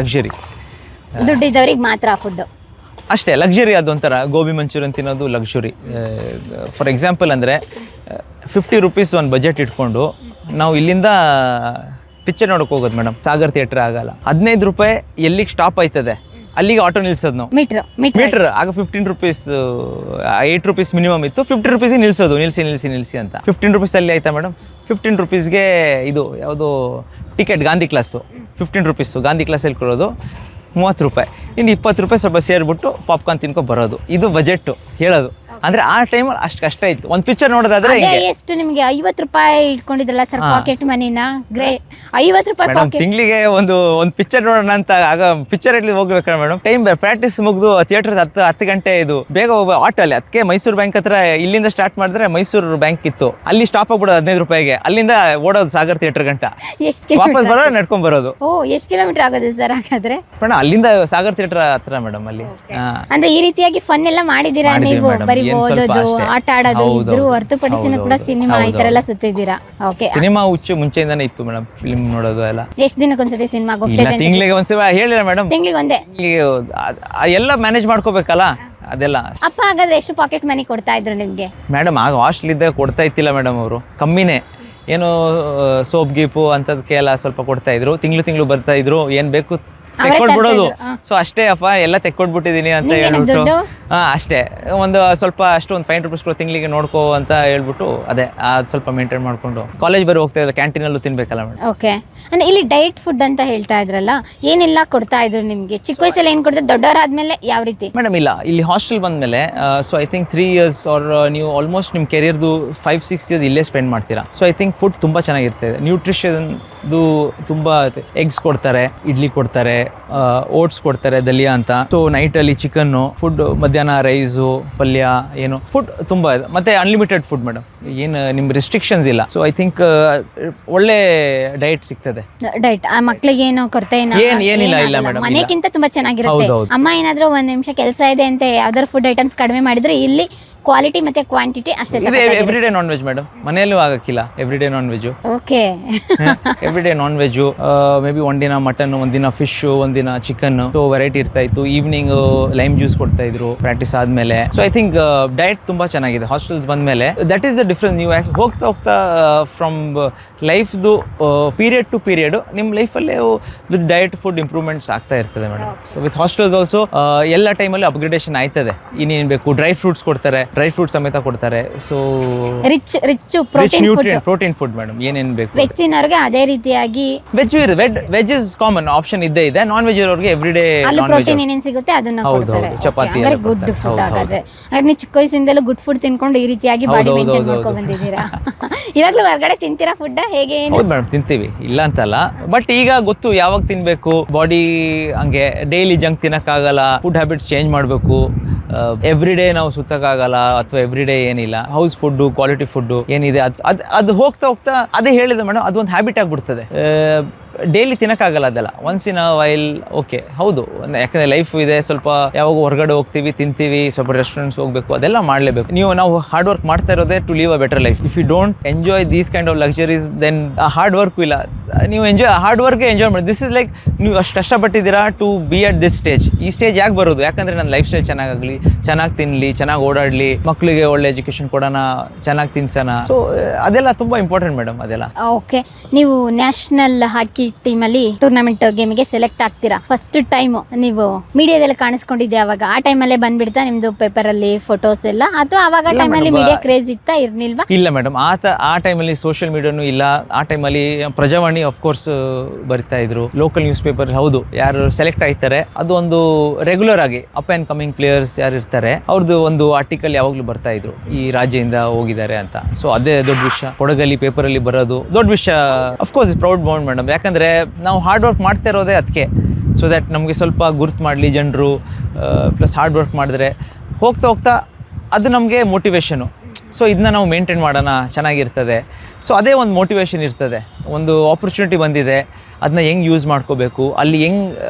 ಲಕ್ಸುರಿ. ದುಡ್ಡಿದ್ದವ್ರಿಗೆ ಮಾತ್ರ ಫುಡ್ ಅಷ್ಟೇ ಲಕ್ಸುರಿ. ಅದೊಂಥರ ಗೋಬಿ ಮಂಚೂರಿಯನ್ ತಿನ್ನೋದು ಲಕ್ಸುರಿ. ಫಾರ್ ಎಕ್ಸಾಂಪಲ್ ಅಂದರೆ 50 ರೂಪೀಸ್ ಒಂದು ಬಜೆಟ್ ಇಟ್ಕೊಂಡು ನಾವು ಇಲ್ಲಿಂದ ಪಿಕ್ಚರ್ ನೋಡೋಕೆ ಹೋಗೋದು ಮೇಡಮ್. ಸಾಗರ್ ಥಿಯೇಟ್ರ್ ಆಗಲ್ಲ. 15 ರೂಪಾಯಿ ಎಲ್ಲಿಗೆ ಸ್ಟಾಪ್ ಆಯ್ತದೆ ಅಲ್ಲಿಗೆ ಆಟೋ ನಿಲ್ಸೋದು ನಾವು. ಮೀಟ್ರ್ ಆಗ 15 ರೂಪೀಸ್, 8 ರೂಪೀಸ್ ಮಿನಿಮಮ್ ಇತ್ತು. 50 ರೂಪೀಸಿಗೆ ನಿಲ್ಸೋದು, ನಿಲ್ಲಿಸಿ ಅಂತ. 15 ರೂಪೀಸ್ ಅಲ್ಲಿ ಆಯ್ತಾ ಮೇಡಮ್? 15 ರೂಪೀಸ್ಗೆ ಇದು ಯಾವುದೋ ticket, Gandhi class 15 rupees. Gandhi ಕ್ಲಾಸಲ್ಲಿ ಕೊಡೋದು 30 ರೂಪಾಯಿ. ಇನ್ನು 20 ರೂಪಾಯಿ ಸ್ವಲ್ಪ ಸೇರಿಬಿಟ್ಟು ಪಾಪ್ಕಾರ್ನ್ ತಿನ್ಕೊ ಬರೋದು. ಇದು ಬಜೆಟ್ ಹೇಳೋದು. ಅಂದರೆ ಆ ಟೈಮಲ್ಲಿ ಅಷ್ಟು ಕಷ್ಟ ಇತ್ತು. ಒಂದು ಪಿಕ್ಚರ್ ನೋಡೋದಾದ್ರೆ ಎಷ್ಟು ನಿಮಗೆ 50 ರೂಪಾಯಿ ಇಟ್ಕೊಂಡಿದ್ರಲ್ಲ ಸರ್ ಪಾಕೆಟ್ ಮನಿನ? ಗ್ರೇಟ್, 50 ರೂಪಾಯಿ ತಿಂಗಳಿಗೆ ಒಂದು ಪಿಕ್ಚರ್ ನೋಡೋಣ ಅಂತ. ಆಗ ಪಿಕ್ಚರ್ ಇಲ್ಲಿ ಹೋಗ್ಬೇಕಲ್ಲ ಮೇಡಮ್. ಟೈಮ್ ಪ್ರಾಕ್ಟೀಸ್ ಮುಗಿದು ಥಿಯೇಟರ್ 10 ಗಂಟೆ ಇದು ಬೇಗ ಆಟೋ ಅಲ್ಲಿ. ಅದಕ್ಕೆ ಮೈಸೂರು ಬ್ಯಾಂಕ್ ಹತ್ರ ಇಲ್ಲಿಂದ ಸ್ಟಾರ್ಟ್ ಮಾಡಿದ್ರೆ ಮೈಸೂರು ಬ್ಯಾಂಕ್ ಇತ್ತು, ಅಲ್ಲಿ ಸ್ಟಾಪ್ ಆಗ್ಬಿಡೋದು 15 ರೂಪಾಯಿಗೆ. ಅಲ್ಲಿಂದ ಓಡೋದು ಸಾಗರ್ ಥಿಯೇಟರ್ ಗಂಟ, ವಾಪಸ್ ಬರೋದು ನಡ್ಕೊಂಡ್ ಬರೋದು. ಓ, ಎಷ್ಟು ಕಿಲೋಮೀಟರ್ ಆಗೋದು ಸರ್ ಹಾಗಾದ್ರೆ? ಮೇಡಮ್ ಅಲ್ಲಿಂದ ಸಾಗರ್ ಥಿಯೇಟರ್ ಹತ್ರ ಮೇಡಮ್ ಅಲ್ಲಿ. ಅಂದ್ರೆ ಈ ರೀತಿಯಾಗಿ ಫನ್ ಎಲ್ಲ ಮಾಡಿದೀರಾ ನೀವು? ಬರೀ ಏನ್ ಸ್ವಲ್ಪ ಓದೋದು ಅಷ್ಟೇ. ಆಟ ಆಡೋದು ಹೌದು, ಇದ್ರು ಹೌದು. ಹೊರತುಪಡಿಸಿನೂ ಕೂಡ ಹೌದು, ಸಿನಿಮಾ ಈ ತರ ಹೌದು. ಎಲ್ಲ ಸುತ್ತಿದ್ದೀರಾ? ಓಕೆ. ಸಿನಿಮಾ ಹುಚ್ಚು ಮುಂಚೆಯಿಂದಾನೇ ಇತ್ತು ಮೇಡಮ್, ಫಿಲ್ಮ್ ನೋಡೋದು ಎಲ್ಲ. ಎಷ್ಟು ದಿನಕ್ಕೊಂದ್ಸತಿ ಸಿನಿಮಾಗೆ ಇಲ್ಲ ಹೋಗ್ತಾ ಇದ್ದೆ? ತಿಂಗಳಿಗೆ ಒಂದ್ಸಲ ಹೇಳಿಲ್ಲ ಮೇಡಮ್, ತಿಂಗಳಿಗೆ ಒಂದೇ. ಎಲ್ಲ ಮ್ಯಾನೇಜ್ ಮಾಡ್ಕೋಬೇಕಲ್ಲ ಅದೆಲ್ಲ. ಅಪ್ಪ ಹಾಗಾದ್ರೆ ಎಷ್ಟು ಪಾಕೆಟ್ ಮನಿ ಕೊಡ್ತಾ ಇದ್ರು ನಿಮ್ಗೆ? ಮೇಡಮ್ ಆಗ ಹಾಸ್ಟೆಲ್ ಇದ್ದಾಗ ಕೊಡ್ತಾ ಇತ್ತಿಲ್ಲ ಮೇಡಮ್, ಅವರು ಕಮ್ಮಿನೇ, ಏನು ಸೋಪ್ ಗೀಪು ಅಂಥದಕ್ಕೆ ಎಲ್ಲ ಸ್ವಲ್ಪ ಕೊಡ್ತಾ ಇದ್ರು. ತಿಂಗಳು ಬರ್ತಾ ಇದ್ರು, ಏನ್ ಬೇಕು ತೆಕ್ಕೊಟ್ಬಿಡೋದು. ಸೊ ಅಷ್ಟೇ ಅಪ್ಪ ಎಲ್ಲ ತೆಕ್ಕೊಟ್ಬಿಟ್ಟಿದೀನಿ ಅಂತ ಹೇಳ್ಬಿಟ್ಟು, ದುಡ್ಡು ಅಷ್ಟೇ ಒಂದು ಸ್ವಲ್ಪ ಅಷ್ಟು ಒಂದು 500 ರೂಪೀಸ್ ಕೊಡು ತಿಂಗಳಿಗೆ ನೋಡ್ಕೋ ಅಂತ ಹೇಳ್ಬಿಟ್ಟು, ಅದೇ ಅದು ಸ್ವಲ್ಪ ಮೇಂಟೈನ್ ಮಾಡ್ಕೊಂಡು ಕಾಲೇಜ್ ಬೇರೆ ಹೋಗ್ತಾ ಇದ್ರು, ಕ್ಯಾಂಟೀನಲ್ಲೂ ತಿನ್ಬೇಕಲ್ಲ ಮೇಡಮ್. ಓಕೆ. ಅಂದ್ರೆ ಇಲ್ಲಿ ಡಯಟ್ ಫುಡ್ ಅಂತ ಹೇಳ್ತಾ ಇದ್ರಲ್ಲ, ಏನೆಲ್ಲ ಕೊಡ್ತಾ ಇದ್ರು ನಿಮ್ಗೆ? ಚಿಕ್ಕ ವಯಸ್ಸಲ್ಲಿ ಏನ್ ಕೊಡ್ತಾರೆ, ದೊಡ್ಡವರಾದ್ಮೇಲೆ ಯಾವ ರೀತಿ? ಮೇಡಮ್ ಇಲ್ಲ, ಇಲ್ಲಿ ಹಾಸ್ಟೆಲ್ ಬಂದಮೇಲೆ so I think 3 years are ನೀವು ಆಲ್ಮೋಸ್ಟ್ ನಿಮ್ಮ ಕೆರಿಯರ್ದು 5-6 years ಇಲ್ಲೇ ಸ್ಪೆಂಡ್ ಮಾಡ್ತೀರಾ. ಸೊ ಐ ಥಿಂಕ್ ಫುಡ್ ತುಂಬ ಚೆನ್ನಾಗಿರ್ತದೆ, ನ್ಯೂಟ್ರಿಷನ್ದು ತುಂಬ. ಎಗ್ಸ್ ಕೊಡ್ತಾರೆ, ಇಡ್ಲಿ ಕೊಡ್ತಾರೆ, ಓಟ್ಸ್ ಕೊಡ್ತಾರೆ, ದಲಿಯಾ ಅಂತ. ಸೊ ನೈಟಲ್ಲಿ ಚಿಕನ್ನು ಫುಡ್, ಮಧ್ಯಾಹ್ನ ರೈಸು, ಪಲ್ಯ, ಏನು ಫುಡ್ ತುಂಬ ಇದೆ. ಮತ್ತೆ ಅನ್ಲಿಮಿಟೆಡ್ ಫುಡ್ ಮೇಡಮ್, ಏನು ನಿಮ್ಮ ರಿಸ್ಟ್ರಿಕ್ಷನ್ಸ್ ಇಲ್ಲ. ಸೊ ಐ ಥಿಂಕ್ ಒಳ್ಳೆ ಡಯಟ್ ಸಿಗ್ತದೆ. ಡಯಟ್ ಆ ಮಕ್ಳಿಗೆ ಏನೋ ಕೊರತೆ ಏನಿಲ್ಲ, ಇಲ್ಲ ಮೇಡಮ್, ಮನೆಗಿಂತ ತುಂಬಾ ಚೆನ್ನಾಗಿರುತ್ತೆ. ಹೌದು. ಅಮ್ಮ ಏನಾದ್ರೂ ಒಂದ್ ನಿಮಿಷ ಕೆಲಸ ಇದೆ ಅಂತ ಯಾವ್ದಾದ್ರು ಫುಡ್ ಐಟಮ್ಸ್ ಕಡಿಮೆ ಮಾಡಿದ್ರೆ, ಇಲ್ಲಿ ಕ್ವಾಲಿಟಿ ಮತ್ತೆ ಕ್ವಾಂಟಿಟಿ ಅಷ್ಟೇ. ಇದೆ ಎವ್ರಿಡೇ ನಾನ್ ವೆಜ್ ಮೇಡಮ್, ಮನೆಯಲ್ಲೂ ಆಗಕ್ಕಿಲ್ಲ everyday non veg. Okay. Everyday non veg, maybe ಒಂದಿನ ಮಟನ್, ಒಂದಿನ ಫಿಶ್, ಒಂದಿನ ಚಿಕನ್. ಸೊ ವೆರೈಟಿ ಇರ್ತಾ ಇತ್ತು. ಈವ್ನಿಂಗ್ ಲೈಮ್ ಜ್ಯೂಸ್ ಕೊಡ್ತಾ ಇದ್ರು ಪ್ರಾಕ್ಟೀಸ್ ಆದ್ಮೇಲೆ. ಸೊ ಐ ಥಿಂಕ್ ಡಯಟ್ ತುಂಬಾ ಚೆನ್ನಾಗಿದೆ ಹಾಸ್ಟೆಲ್ಸ್ ಬಂದ್ಮೇಲೆ. That is the difference. ನೀವು ಹೋಗ್ತಾ ಫ್ರಮ್ ಲೈಫ್ದು ಪೀರಿಯಡ್ ಟು ಪೀರಿಯಡ್ ನಿಮ್ಮ ಲೈಫಲ್ಲೇ ವಿತ್ ಡಯಟ್ ಫುಡ್ ಇಂಪ್ರೂವ್ಮೆಂಟ್ಸ್ ಆಗ್ತಾ ಇರ್ತದೆ madam. So with hostels also ಎಲ್ಲ ಟೈಮಲ್ಲಿ ಅಪ್ಗ್ರೇಡೇಷನ್ ಆಯ್ತದೆ. ಇನ್ನೇನು ಬೇಕು, ಡ್ರೈ ಫ್ರೂಟ್ಸ್ ಕೊಡ್ತಾರೆ, ಡ್ರೈ ಫ್ರೂಟ್ ಸಮೇತ ಕೊಡ್ತಾರೆ. So rich protein food madam, ಏನೇನು ಬೇಕು. ವೆಜ್ ತಿನ್ನೋರ್ಗೆ ಅದೇ ರೀತಿಯಾಗಿ ವೆಜ್ ಇಸ್ ಕಾಮನ್ ಆಪ್ಷನ್ ಇದ್ದೇ ಇದೆ. ನಾನ್ ವೆಜ್ ಇರೋರಿಗೆ ಎವ್ರಿಡೇ ಅಲ್ಲಿ ಪ್ರೋಟೀನ್ ಏನೇನ್ ಸಿಗುತ್ತೆ ಅದನ್ನ ಕೊಡ್ತಾರೆ. ಚಪಾತಿ, ಗುಡ್ ಫುಡ್ ಆಗಾದ್ರೆ. ನೀವು ಚಿಕ್ಕ ವಯಸ್ಸಿಂದಲೂ ಗುಡ್ ಫುಡ್ ತಿನ್ಕೊಂಡು ಈ ರೀತಿಯಾಗಿ ಬಾಡಿ ಮೇಂಟೈನ್ ಮಾಡ್ಕೊಂಡು ಬಂದಿದ್ದೀರಾ. ಇವಾಗ್ಲೂ ಹೊರಗಡೆ ತಿಂತೀರಾ ಫುಡ್ ಹೇಗೆ? ಹೌದು ಮೇಡಮ್, ತಿಂತೀವಿ, ಇಲ್ಲ ಅಂತಲ್ಲ. ಬಟ್ ಈಗ ಗೊತ್ತು ಯಾವಾಗ ತಿನ್ಬೇಕು. ಬಾಡಿ ಹಂಗೆ ಡೈಲಿ ಜಂಕ್ ತಿನ್ನಕ್ಕಾಗಲ್ಲ. ಫುಡ್ ಹ್ಯಾಬಿಟ್ಸ್ ಚೇಂಜ್ ಮಾಡಬೇಕು. ಎವ್ರಿಡೇ ನಾವು ಸುತ್ತಕ್ಕಾಗಲ್ಲ, ಅಥವಾ ಎವ್ರಿಡೇ ಏನಿಲ್ಲ. ಹೌಸ್ ಫುಡ್, ಕ್ವಾಲಿಟಿ ಫುಡ್ ಏನಿದೆ ಅದು ಹೋಗ್ತಾ ಅದೇ ಹೇಳಿದೆ ಮೇಡಮ್, ಅದೊಂದು ಹ್ಯಾಬಿಟ್ ಆಗ್ಬಿಡ್ತದೆ. ಡೈಲಿ ತಿನ್ನಕ್ಕಾಗಲ್ಲ ಅದೆಲ್ಲ, once in a while okay. ಹೌದು, ಯಾಕಂದ್ರೆ ಲೈಫ್ ಇದೆ, ಸ್ವಲ್ಪ ಯಾವಾಗ ಹೊರಗಡೆ ಹೋಗ್ತೀವಿ, ತಿಂತೀವಿ, ಸ್ವಲ್ಪ ರೆಸ್ಟೋರೆಂಟ್ಸ್ ಹೋಗ್ಬೇಕು, ಅದೆಲ್ಲ ಮಾಡಲೇಬೇಕು. ನಾವು ಹಾರ್ಡ್ ವರ್ಕ್ ಮಾಡ್ತಾ ಇರೋದೇ to live a better life. If you don't enjoy these kind of luxuries, then hard work ಇಲ್ಲ. ನೀವು ಹಾರ್ಡ್ ವರ್ಕ್ ಎಂಜಾಯ್ ಮಾಡಿ. ದಿಸ್ ಇಸ್ ಲೈಕ್, ನೀವು ಅಷ್ಟು ಕಷ್ಟಪಟ್ಟಿದ್ದೀರಾ to be at this stage. ಈ ಸ್ಟೇಜ್ ಯಾಕೆ ಬರೋದು? ಯಾಕಂದ್ರೆ ನನ್ನ ಲೈಫ್ ಸ್ಟೈಲ್ ಚೆನ್ನಾಗಾಗಲಿ, ಚೆನ್ನಾಗಿ ತಿನ್ನಲಿ, ಚೆನ್ನಾಗಿ ಓಡಾಡಲಿ, ಮಕ್ಕಳಿಗೆ ಒಳ್ಳೆ ಎಜುಕೇಶನ್ ಕೊಡೋಣ, ಚೆನ್ನಾಗಿ ತಿನ್ಸೋಣ. ಸೊ ಅದೆಲ್ಲ ತುಂಬಾ ಇಂಪಾರ್ಟೆಂಟ್ ಮೇಡಮ್. ಅದೆಲ್ಲ ಓಕೆ. ನೀವು ನ್ಯಾಷನಲ್ ಹಾಕಿ ಟೀಮಲ್ಲಿ ಟೂರ್ನಮೆಂಟ್ ಗೇಮಿಗೆ ಸೆಲೆಕ್ಟ್ ಆಗ್ತೀರಾ. ಫಸ್ಟ್ ಟೈಮ್ ನೀವು ಮೀಡಿಯಾದಲ್ಲಿ ಕಾಣಿಸ್ಕೊಂಡಿದ್ದೆ ಅವಾಗ? ಆ ಟೈಮಲ್ಲೇ ಬಂದ್ಬಿಡ್ತಾ ನಿಮ್ದು ಪೇಪರ್ ಅಲ್ಲಿ ಫೋಟೋಸ್ ಎಲ್ಲ, ಅಥವಾ ಅವಾಗ ಟೈಮಲ್ಲಿ ಮೀಡಿಯಾ ಕ್ರೇಜ್ ಇತ್ತಾ, ಇರ್ನಿಲ್ವಾ? ಇಲ್ಲ ಮೇಡಮ್, ಆ ಟೈಮಲ್ಲಿ ಸೋಷಿಯಲ್ ಮೀಡಿಯಾನು ಇಲ್ಲ. ಆ ಟೈಮಲ್ಲಿ ಪ್ರಜಾವಾಣಿ ಅಫ್ಕೋರ್ಸ್ ಬರಿತಾ ಇದ್ರು, ಲೋಕಲ್ ನ್ಯೂಸ್ ಪೇಪರ್. ಹೌದು, ಯಾರು ಸೆಲೆಕ್ಟ್ ಆಯ್ತಾರೆ ಅದು ಒಂದು ರೆಗ್ಯುಲರ್ ಆಗಿ ಅಪ್ ಆ್ಯಂಡ್ ಕಮಿಂಗ್ ಪ್ಲೇಯರ್ಸ್ ಯಾರು ಇರ್ತಾರೆ ಅವ್ರದ್ದು ಒಂದು ಆರ್ಟಿಕಲ್ ಯಾವಾಗಲೂ ಬರ್ತಾ ಇದ್ರು, ಈ ರಾಜ್ಯದಿಂದ ಹೋಗಿದ್ದಾರೆ ಅಂತ. ಸೊ ಅದೇ ದೊಡ್ಡ ವಿಷಯ. ಕೊಡಗಲ್ಲಿ ಪೇಪರಲ್ಲಿ ಬರೋದು ದೊಡ್ಡ ವಿಷಯ. ಅಫ್ಕೋರ್ಸ್ ಪ್ರೌಡ್ ಮೌಂಟ್ ಮೇಡಮ್, ಯಾಕಂದ್ರೆ ನಾವು ಹಾರ್ಡ್ ವರ್ಕ್ ಮಾಡ್ತಾ ಇರೋದೇ ಅದಕ್ಕೆ. ಸೊ ದ್ಯಾಟ್ ನಮಗೆ ಸ್ವಲ್ಪ ಗುರ್ತು ಮಾಡಲಿ ಜನರು. ಪ್ಲಸ್ ಹಾರ್ಡ್ ವರ್ಕ್ ಮಾಡಿದ್ರೆ ಹೋಗ್ತಾ ಅದು ನಮಗೆ ಮೋಟಿವೇಶನು. ಸೊ ಇದನ್ನ ನಾವು ಮೇಂಟೈನ್ ಮಾಡೋಣ, ಚೆನ್ನಾಗಿರ್ತದೆ. ಸೊ ಅದೇ ಒಂದು ಮೋಟಿವೇಶನ್ ಇರ್ತದೆ. ಒಂದು ಆಪರ್ಚುನಿಟಿ ಬಂದಿದೆ, ಅದನ್ನ ಹೆಂಗೆ ಯೂಸ್ ಮಾಡ್ಕೋಬೇಕು, ಅಲ್ಲಿ ಹೆಂಗೆ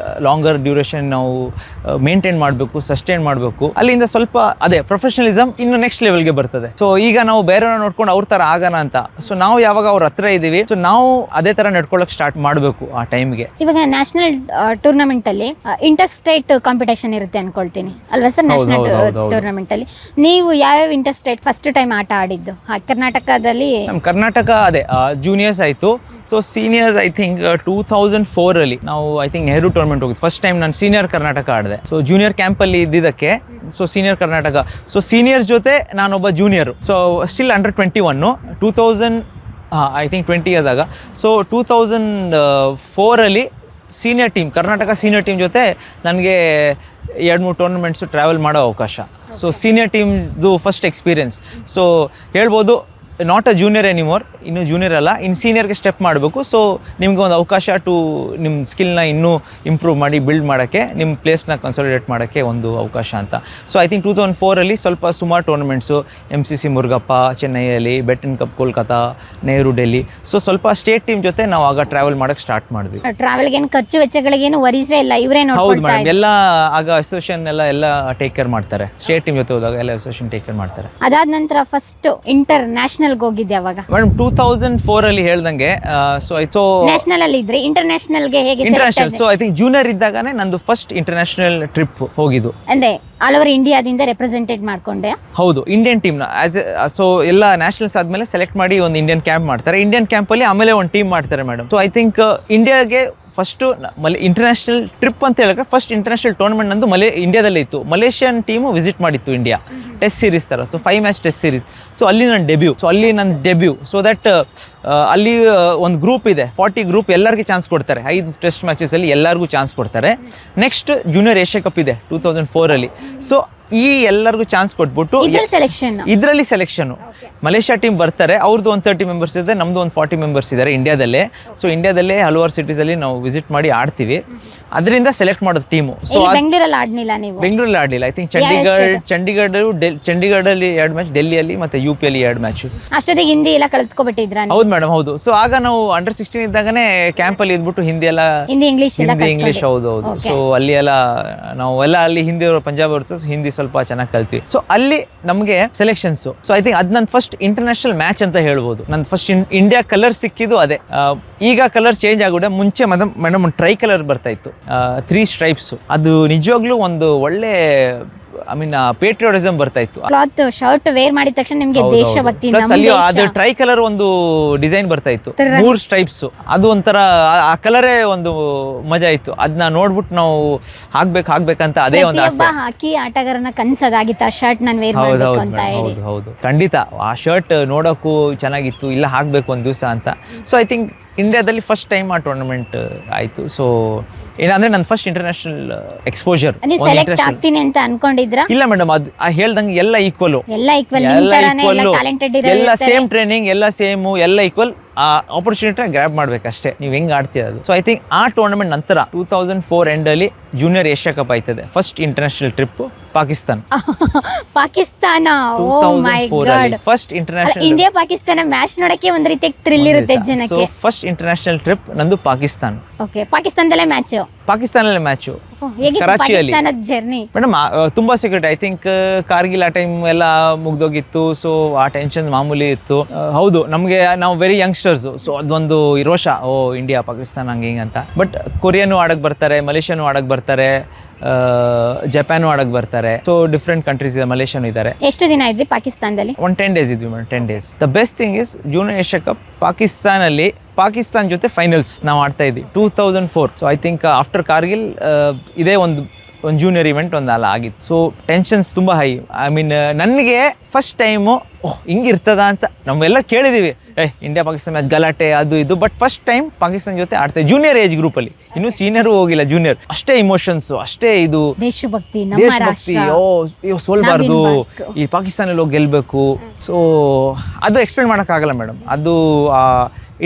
ಲಾಂಗರ್ ಡ್ಯೂರೇಷನ್ ನಾವು ಮೇಂಟೈನ್ ಮಾಡಬೇಕು, ಸಸ್ಟೈನ್ ಮಾಡಬೇಕು. ಅಲ್ಲಿಂದ ಸ್ವಲ್ಪ ಅದೇ ಪ್ರೊಫೆಷನಲಿಸಮ್ ಇನ್ನು ನೆಕ್ಸ್ಟ್ ಲೆವೆಲ್ಗೆ ಬರ್ತದೆ. ಸೊ ಈಗ ನಾವು ಬೇರೆಯವ್ರನ್ನ ನೋಡ್ಕೊಂಡು ಅವ್ರ ಥರ ಆಗೋಣ ಅಂತ. ಸೊ ನಾವು ಯಾವಾಗ ಅವ್ರ ಹತ್ರ ಇದ್ದೀವಿ, ಸೊ ನಾವು ಅದೇ ಥರ ನಡ್ಕೊಳ್ಳೋಕೆ ಸ್ಟಾರ್ಟ್ ಮಾಡಬೇಕು ಆ ಟೈಮ್ಗೆ. ಇವಾಗ ನ್ಯಾಷನಲ್ ಟೂರ್ನಮೆಂಟ್ ಅಲ್ಲಿ ಇಂಟರ್ ಸ್ಟೇಟ್ ಕಾಂಪಿಟೇಷನ್ ಇರುತ್ತೆ ಅನ್ಕೊಳ್ತೀನಿ ಅಲ್ವಾ ಸರ್? ನ್ಯಾಷನಲ್ ಟೂರ್ನಮೆಂಟ್ ಅಲ್ಲಿ ನೀವು ಯಾವ್ಯಾವ ಇಂಟರ್ ಸ್ಟೇಟ್ ಫಸ್ಟ್ ಟೈಮ್ ಆಟ ಆಡಿದ್ದು? ಕರ್ನಾಟಕದಲ್ಲಿ ನಮ್ಮ ಕರ್ನಾಟಕ ಅದೇ ಜೂನಿಯರ್ಸ್ ಆಯಿತು. ಸೊ ಸೀನಿಯರ್ಸ್ ಐ ಥಿಂಕ್ 2004 ನಾವು ಐ ಥಿಂಕ್ ನೆಹರು ಟೂರ್ನಮೆಂಟ್ ಹೋಗಿದ್ದು. ಫಸ್ಟ್ ಟೈಮ್ ನಾನು ಸೀನಿಯರ್ ಕರ್ನಾಟಕ ಆಡಿದೆ. ಸೊ ಜೂನಿಯರ್ ಕ್ಯಾಂಪಲ್ಲಿ ಇದ್ದಿದ್ದಕ್ಕೆ so senior Karnataka. So seniors ಜೊತೆ ನಾನೊಬ್ಬ junior. So still under 21 2000 I think 20 years ಆಗ. So 2004 senior team, Karnataka senior team ಜೊತೆ ನನಗೆ 2-3 ಟೂರ್ನಮೆಂಟ್ಸು ಟ್ರಾವೆಲ್ ಮಾಡೋ ಅವಕಾಶ. ಸೊ ಸೀನಿಯರ್ ಟೀಮ್ದು ಫಸ್ಟ್ ಎಕ್ಸ್ಪೀರಿಯನ್ಸ್. ಸೊ ಹೇಳ್ಬೋದು ನಾಟ್ ಅ ಜೂನಿಯರ್ ಎನಿಮೋರ್, ಇನ್ನು ಜೂನಿಯರ್ ಅಲ್ಲ, ಇನ್ನು ಸೀನಿಯರ್ಗೆ ಸ್ಟೆಪ್ ಮಾಡಬೇಕು. ಸೊ ನಿಮ್ಗೆ ಒಂದು ಅವಕಾಶ ಟು ನಿಮ್ಮ ಸ್ಕಿಲ್ನ ಇನ್ನೂ ಇಂಪ್ರೂವ್ ಮಾಡಿ ಬಿಲ್ಡ್ ಮಾಡೋಕ್ಕೆ, ನಿಮ್ಮ ಪ್ಲೇಸ್ನ ಕನ್ಸಾಲಿಡೇಟ್ ಮಾಡೋಕ್ಕೆ ಒಂದು ಅವಕಾಶ ಅಂತ. ಸೊ ಐ ಥಿಂಕ್ 2004 ಸ್ವಲ್ಪ ಸುಮಾರು ಟೂರ್ನಮೆಂಟ್ಸು, MCC ಮುರುಗಪ್ಪ ಚೆನ್ನೈಯಲ್ಲಿ, Beighton Cup Kolkata, Nehru Delhi, so ಸ್ವಲ್ಪ ಸ್ಟೇಟ್ ಟೀಮ್ ಜೊತೆ ನಾವು ಆಗ ಟ್ರಾವೆಲ್ ಮಾಡೋಕ್ಕೆ ಸ್ಟಾರ್ಟ್ ಮಾಡಿದ್ವಿ. ಟ್ರಾವೆಲ್ಗೇನು ಖರ್ಚು ವೆಚ್ಚಗಳಿಗೇನು ವರಿಸೇ ಇಲ್ಲ, ಇವರೇ ಹೌದು ನೋಡ್ಕೊಳ್ತಾ ಮೇಡಮ್, ಎಲ್ಲ ಆಗ ಅಸೋಸಿಯೇಷನ್ ಎಲ್ಲ ಟೇಕ್ ಕೇರ್ ಮಾಡ್ತಾರೆ. ಸ್ಟೇಟ್ ಟೀಮ್ ಜೊತೆ ಹೋದಾಗ ಎಲ್ಲ ಅಸೋಸಿಯೇಷನ್ ಟೇಕ್ ಕೇರ್ ಮಾಡ್ತಾರೆ. ಅದಾದ ನಂತರ ಫಸ್ಟ್ ಇಂಟರ್ ನ್ಯಾಷನಲ್ಗೆ ಹೋಗಿದ್ದೆ ಅವಾಗ ಮೇಡಮ್ 2004 ಹೇಳ್ದಂಗೆ ಸೊ ಐತೋ ನ್ಯಾಷನಲ್ ಅಲ್ಲಿ ಇದ್ರೆ ಇಂಟರ್ನ್ಯಾಷನಲ್ಗೆ ಹೇಗೆ international. So I think junior ಇದ್ದಾಗನೇ ನಂದು ಫಸ್ಟ್ ಇಂಟರ್ನ್ಯಾಷನಲ್ ಟ್ರಿಪ್ ಹೋಗಿದ್ದು. ಅಂದ್ರೆ ಆಲ್ ಓವರ್ ಇಂಡಿಯಾದಿಂದ ರೆಪ್ರೆಸೆಂಟೇಟ್ ಮಾಡ್ಕೊಂಡೆ. ಹೌದು, ಇಂಡಿಯನ್ ಟೀಮ್ನ ಸೊ ಎಲ್ಲ ನ್ಯಾಷನಲ್ಸ್ ಆದಮೇಲೆ ಸೆಲೆಕ್ಟ್ ಮಾಡಿ ಒಂದು ಇಂಡಿಯನ್ ಕ್ಯಾಂಪ್ ಮಾಡ್ತಾರೆ. ಇಂಡಿಯನ್ ಕ್ಯಾಂಪಲ್ಲಿ ಆಮೇಲೆ ಒಂದು ಟೀಮ್ ಮಾಡ್ತಾರೆ ಮೇಡಮ್. ಸೊ ಐ ಥಿಂಕ್ ಇಂಡಿಯಾಗೆ ಫಸ್ಟು ಇಂಟರ್ನ್ಯಾಷನಲ್ ಟ್ರಿಪ್ ಅಂತ ಹೇಳಿದ್ರೆ ಫಸ್ಟ್ ಇಂಟರ್ನ್ಯಾಷನಲ್ ಟೂರ್ನಮೆಂಟ್ ನಂದು ಇಂಡಿಯಾದಲ್ಲೇ ಇತ್ತು. ಮಲೇಷಿಯನ್ ಟೀಮು ವಿಸಿಟ್ ಮಾಡಿತ್ತು ಇಂಡಿಯಾ, ಟೆಸ್ಟ್ ಸೀರೀಸ್ ಥರ. So 5 match test series. So ಅಲ್ಲಿ ನನ್ನ ಡೆಬ್ಯೂ. ಸೊ ದಟ್ ಅಲ್ಲಿ ಒಂದು ಗ್ರೂಪ್ ಇದೆ, 40 ಗ್ರೂಪ್, ಎಲ್ಲರಿಗೂ ಚಾನ್ಸ್ ಕೊಡ್ತಾರೆ. 5 ಟೆಸ್ಟ್ ಮ್ಯಾಚಸಲ್ಲಿ ಎಲ್ಲರಿಗೂ ಚಾನ್ಸ್ ಕೊಡ್ತಾರೆ. ನೆಕ್ಸ್ಟ್ ಜೂನಿಯರ್ ಏಷ್ಯಾ ಕಪ್ ಇದೆ 2004. ಸೊ ಈ ಎಲ್ಲರಿಗೂ ಚಾನ್ಸ್ ಕೊಟ್ಬಿಟ್ಟು ಇದರಲ್ಲಿ ಸೆಲೆಕ್ಷನ್ ಮಲೇಷ್ಯಾ ಟೀಮ್ ಬರ್ತಾರೆ. ಅವ್ರದ್ದು ಒಂದು 30 ಮೆಂಬರ್ಸ್ ಇದೆ, ನಮ್ಮದು ಒಂದು 40 ಮೆಂಬರ್ಸ್ ಇದ್ದಾರೆ ಇಂಡಿಯಾದಲ್ಲೇ. ಸೊ ಇಂಡಿಯಾದಲ್ಲೇ ಹಲವಾರು ಸಿಟೀಸಲ್ಲಿ ನಾವು ವಿಸಿಟ್ ಮಾಡಿ ಆಡ್ತೀವಿ. ಅದರಿಂದ ಸೆಲೆಕ್ಟ್ ಮಾಡೋದು ಟೀಮು. ಸೊ ಬೆಂಗಳೂರಲ್ಲಿ ಆಡಲಿಲ್ಲ ನೀವು? ಬೆಂಗಳೂರಲ್ಲಿ ಆಡಲಿಲ್ಲ. ಐ ಥಿಂಕ್ ಚಂಡೀಗಢಲ್ಲಿ 2 ಮ್ಯಾಚ್, ಡೆಲ್ಲಿಯಲ್ಲಿ ಮತ್ತು UPಯಲ್ಲಿ 2 ಮ್ಯಾಚ್. ಅಷ್ಟೊತ್ತಿಗೆ ಹಿಂದಿ ಎಲ್ಲ ಕಲ್ತ್ಕೊಬಿಟ್ಟಿದ್ರ? ಹೌದು ಮೇಡಮ್, ಹೌದು. ಸೊ ಆಗ ನಾವು ಅಂಡರ್ 16 ಇದ್ದಾಗನೇ ಕ್ಯಾಂಪಲ್ಲಿ ಇದ್ಬಿಟ್ಟು ಹಿಂದಿ ಇಂಗ್ಲೀಷ್. ಹೌದು. ಸೊ ಅಲ್ಲಿ ಎಲ್ಲ ನಾವು ಎಲ್ಲ ಅಲ್ಲಿ ಹಿಂದಿ ಅವರು ಪಂಜಾಬ್ ಅವ್ರು ಹಿಂದಿ ಸ್ವಲ್ಪ ಚೆನ್ನಾಗಿ ಕಲ್ತೀವಿ. ಸೊ ಅಲ್ಲಿ ನಮಗೆ ಸೆಲೆಕ್ಷನ್ಸ್. ಸೊ ಐ ಥಿಂಕ್ ಅದು ನನ್ನ ಫಸ್ಟ್ ಇಂಟರ್ನ್ಯಾಷನಲ್ ಮ್ಯಾಚ್ ಅಂತ ಹೇಳ್ಬೋದು. ನನ್ನ ಫಸ್ಟ್ ಇಂಡಿಯಾ ಕಲರ್ ಸಿಕ್ಕಿದ್ದು ಅದೇ. ಈಗ ಕಲರ್ ಚೇಂಜ್ ಆಗಿದೆ. ಮುಂಚೆ ಮೇಡಮ್ ಟ್ರೈ ಕಲರ್ ಬರ್ತಾ ಇತ್ತು, 3 ಸ್ಟ್ರೈಪ್ಸ್. ಅದು ನಿಜವಾಗ್ಲೂ ಒಂದು ಒಳ್ಳೆ ಪೇಟ್ರಿಯಾಟಿಸಮ್ ಬರ್ತಾ ಇತ್ತು. ಕ್ಲಾತ್ ಶರ್ಟ್ ವೇರ್ ಮಾಡಿದ ತಕ್ಷಣ ನಿಮಗೆ ದೇಶಭಕ್ತಿ, ಅದು ಟ್ರೈ ಕಲರ್ ಒಂದು ಡಿಸೈನ್ ಬರ್ತಾ ಇತ್ತು, 3 ಸ್ಟ್ರೈಪ್ಸ್. ಅದು ಒಂಥರ ಆ ಕಲರೇ ಒಂದು ಮಜಾ ಇತ್ತು. ಅದನ್ನ ನೋಡ್ಬಿಟ್ಟು ನಾವು ಹಾಕ್ಬೇಕಂತ ಅದೇ ಒಂದು ಆಸೆ. ಹಾಕಿ ಆಟಗಾರನ ಕನ್ಸದಾಗಿತ್ತು ಆ ಶರ್ಟ್ ನಾನು ವೇರ್ ಮಾಡಬೇಕು ಅಂತ ಹೇಳಿ. ಹೌದು, ಖಂಡಿತ. ಆ ಶರ್ಟ್ ನೋಡೋಕ್ಕೂ ಚೆನ್ನಾಗಿತ್ತು, ಇಲ್ಲ ಹಾಕ್ಬೇಕು ಒಂದು ದಿವಸ ಅಂತ. ಸೊ ಐ ಥಿಂಕ್ ಇಂಡಿಯಾದಲ್ಲಿ ಫಸ್ಟ್ ಟೈಮ್ ಆ ಟೂರ್ನಮೆಂಟ್ ಆಯಿತು. ಸೊ ಏನಂದ್ರೆ ನನ್ನ ಫಸ್ಟ್ ಇಂಟರ್ನ್ಯಾಷನಲ್ ಎಕ್ಸ್ಪೋಜರ್. ಸೆಲೆಕ್ಟ್ ಆಗ್ತೀನಿ ಅಂತ ಅನ್ಕೊಂಡಿದ್ರಾ? ಇಲ್ಲ ಮೇಡಮ್, ಅದು ಹೇಳ್ದಂಗೆ ಎಲ್ಲ ಈಕ್ವಲ್, ಟ್ಯಾಲೆಂಟೆಡ್, ಎಲ್ಲ ಸೇಮ್ ಟ್ರೈನಿಂಗ್, ಎಲ್ಲ ಸೇಮು, ಎಲ್ಲ ಈಕ್ವಲ್. ಆ ಆಪರ್ಚುನಿಟಿ ಗ್ರ್ಯಾಬ್ ಮಾಡ್ಬೇಕಷ್ಟೇ, ನೀವು ಹೆಂಗೆ ಆಡ್ತೀರದು. ಸೊ ಐ ಥಿಂಕ್ ಆ ಟೂರ್ನಮೆಂಟ್ ನಂತರ 2004 ಎಂಡಲ್ಲಿ ಜೂನಿಯರ್ ಏಷ್ಯಾ ಕಪ್ ಆಯ್ತದೆ. First international trip Pakistan. First international India Pakistan match ನೋಡಕ್ಕೆ ಒಂದು ರೀತಿ ಥ್ರಿಲ್ ಇರುತ್ತೆ ಜನಕ್ಕೆ. ಫಸ್ಟ್ ಇಂಟರ್ನ್ಯಾಷನಲ್ ಟ್ರಿಪ್ ನಂದು ಪಾಕಿಸ್ತಾನ. ಓಕೆ, ಪಾಕಿಸ್ತಾನದಲ್ಲೇ ಮ್ಯಾಚು ಕರಾಚಿಯಲ್ಲಿ. ಜರ್ನಿ ಮೇಡಮ್ ತುಂಬಾ ಸೆಕ್ಯೂರಿಟಿ. ಐ ಥಿಂಕ್ ಕಾರ್ಗಿಲ್ ಆ ಟೈಮ್ ಎಲ್ಲ ಮುಗ್ದೋಗಿತ್ತು. ಸೊ ಆ ಟೆನ್ಷನ್ ಮಾಮೂಲಿ ಇತ್ತು. ಹೌದು, ನಮಗೆ ನಾವು ವೆರಿ ಯಂಗ್ಸ್ಟರ್ಸ್. ಸೊ ಅದೊಂದು ರೋಷ, ಇಂಡಿಯಾ ಪಾಕಿಸ್ತಾನ ಹಂಗೆ ಅಂತ. ಬಟ್ ಕೊರಿಯನು ಆಡಕ್ ಬರ್ತಾರೆ, ಮಲೇಷಿಯಾನು ಆಡಕ್ ಬರ್ತಾರೆ, ಜಪಾನು ಆಡಕ್ ಬರ್ತಾರೆ. ಸೊ ಡಿಫ್ರೆಂಟ್ ಕಂಟ್ರೀಸ್ ಇದೆ, ಮಲೇಷಿಯಾನು ಇದ್ದಾರೆ. ಎಷ್ಟು ದಿನ ಇದ್ರಿ ಪಾಕಿಸ್ತಾನದಲ್ಲಿ? ಒಂದು 10 days ಇದ್ವಿ madam. 10 days. The best thing is junior Asia cup ಪಾಕಿಸ್ತಾನಲ್ಲಿ ಪಾಕಿಸ್ತಾನ ಜೊತೆ ಫೈನಲ್ಸ್ ನಾವು ಆಡ್ತಾ ಇದ್ವಿ 2004. So I think after Kargil ಇದೇ ಒಂದು ಜೂನಿಯರ್ ಇವೆಂಟ್ ಅಲ್ಲ ಆಗಿತ್ತು. ಸೊ ಟೆನ್ಷನ್ಸ್ ತುಂಬ ಹೈ. ನನಗೆ ಫಸ್ಟ್ ಟೈಮು ಹಿಂಗಿರ್ತದ ಅಂತ ನಾವೆಲ್ಲ ಕೇಳಿದ್ದೀವಿ, ಇಂಡಿಯಾ ಪಾಕಿಸ್ತಾನ ಮ್ಯಾಚ್ ಗಲಾಟೆ ಅದು ಇದು. ಬಟ್ ಫಸ್ಟ್ ಟೈಮ್ ಪಾಕಿಸ್ತಾನ ಜೊತೆ ಆಡ್ತಾ ಜೂನಿಯರ್ ಏಜ್ ಗ್ರೂಪಲ್ಲಿ, ಇನ್ನೂ ಸೀನಿಯರು ಹೋಗಿಲ್ಲ, ಜೂನಿಯರ್. ಅಷ್ಟೇ ಇಮೋಷನ್ಸು, ಅಷ್ಟೇ ಇದು ದೇಶಭಕ್ತಿ. ಸೋಲ್ಬಾರ್ದು, ಈ ಪಾಕಿಸ್ತಾನಲ್ಲಿ ಹೋಗಿ ಗೆಲ್ಲಬೇಕು. ಸೊ ಅದು ಎಕ್ಸ್ಪ್ಲೇನ್ ಮಾಡೋಕ್ಕಾಗಲ್ಲ ಮೇಡಮ್. ಅದು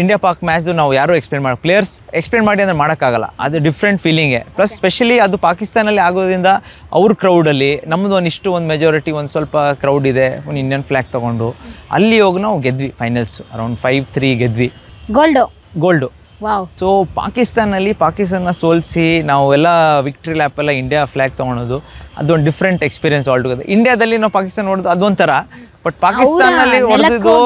ಇಂಡಿಯಾ ಪಾಕ್ ಮ್ಯಾಚ್ ನಾವು ಯಾರು ಪ್ಲೇಯರ್ಸ್ ಎಕ್ಸ್ಪ್ಲೇನ್ ಮಾಡಿ ಅಂದರೆ ಮಾಡೋಕ್ಕಾಗಲ್ಲ. ಅದು ಡಿಫ್ರೆಂಟ್ ಫೀಲಿಂಗೇ. ಪ್ಲಸ್ ಸ್ಪೆಷಲಿ ಅದು ಪಾಕಿಸ್ತಾನಲ್ಲಿ ಆಗೋದ್ರಿಂದ ಅವ್ರ ಕ್ರೌಡಲ್ಲಿ ನಮ್ಮದು ಒಂದು ಮೆಜಾರಿಟಿ ಒಂದು ಸ್ವಲ್ಪ ಕ್ರೌಡ್ ಇದೆ, ಒಂದು ಇಂಡಿಯನ್ ಫ್ಲ್ಯಾಗ್ ತೊಗೊಂಡು ಅಲ್ಲಿ ಹೋಗಿ ನಾವು ಗೆದ್ವಿ ಫೈನಲ್ಸ್. ಅರೌಂಡ್ 5-3 ಗೆದ್ವಿ, ಗೋಲ್ಡು. ಸೊ ಪಾಕಿಸ್ತಾನ ಸೋಲಿಸಿ ನಾವೆಲ್ಲ ವಿಕ್ಟ್ರಿ ಲ್ಯಾಪ್ ಎಲ್ಲ ಇಂಡಿಯಾ ಫ್ಲ್ಯಾಗ್ ತೊಗೊಳೋದು ಅದೊಂದು ಡಿಫ್ರೆಂಟ್ ಎಕ್ಸ್ಪೀರಿಯನ್ಸ್ ಆಲ್ ಟುಗೆದರ್. ಇಂಡಿಯಾದಲ್ಲಿ ನಾವು ಪಾಕಿಸ್ತಾನ ನೋಡೋದು ಅದೊಂಥರ, ಬಟ್ ಪಾಕಿಸ್ತಾನಲ್ಲಿ ಹೊಡೆದಿದ್ದು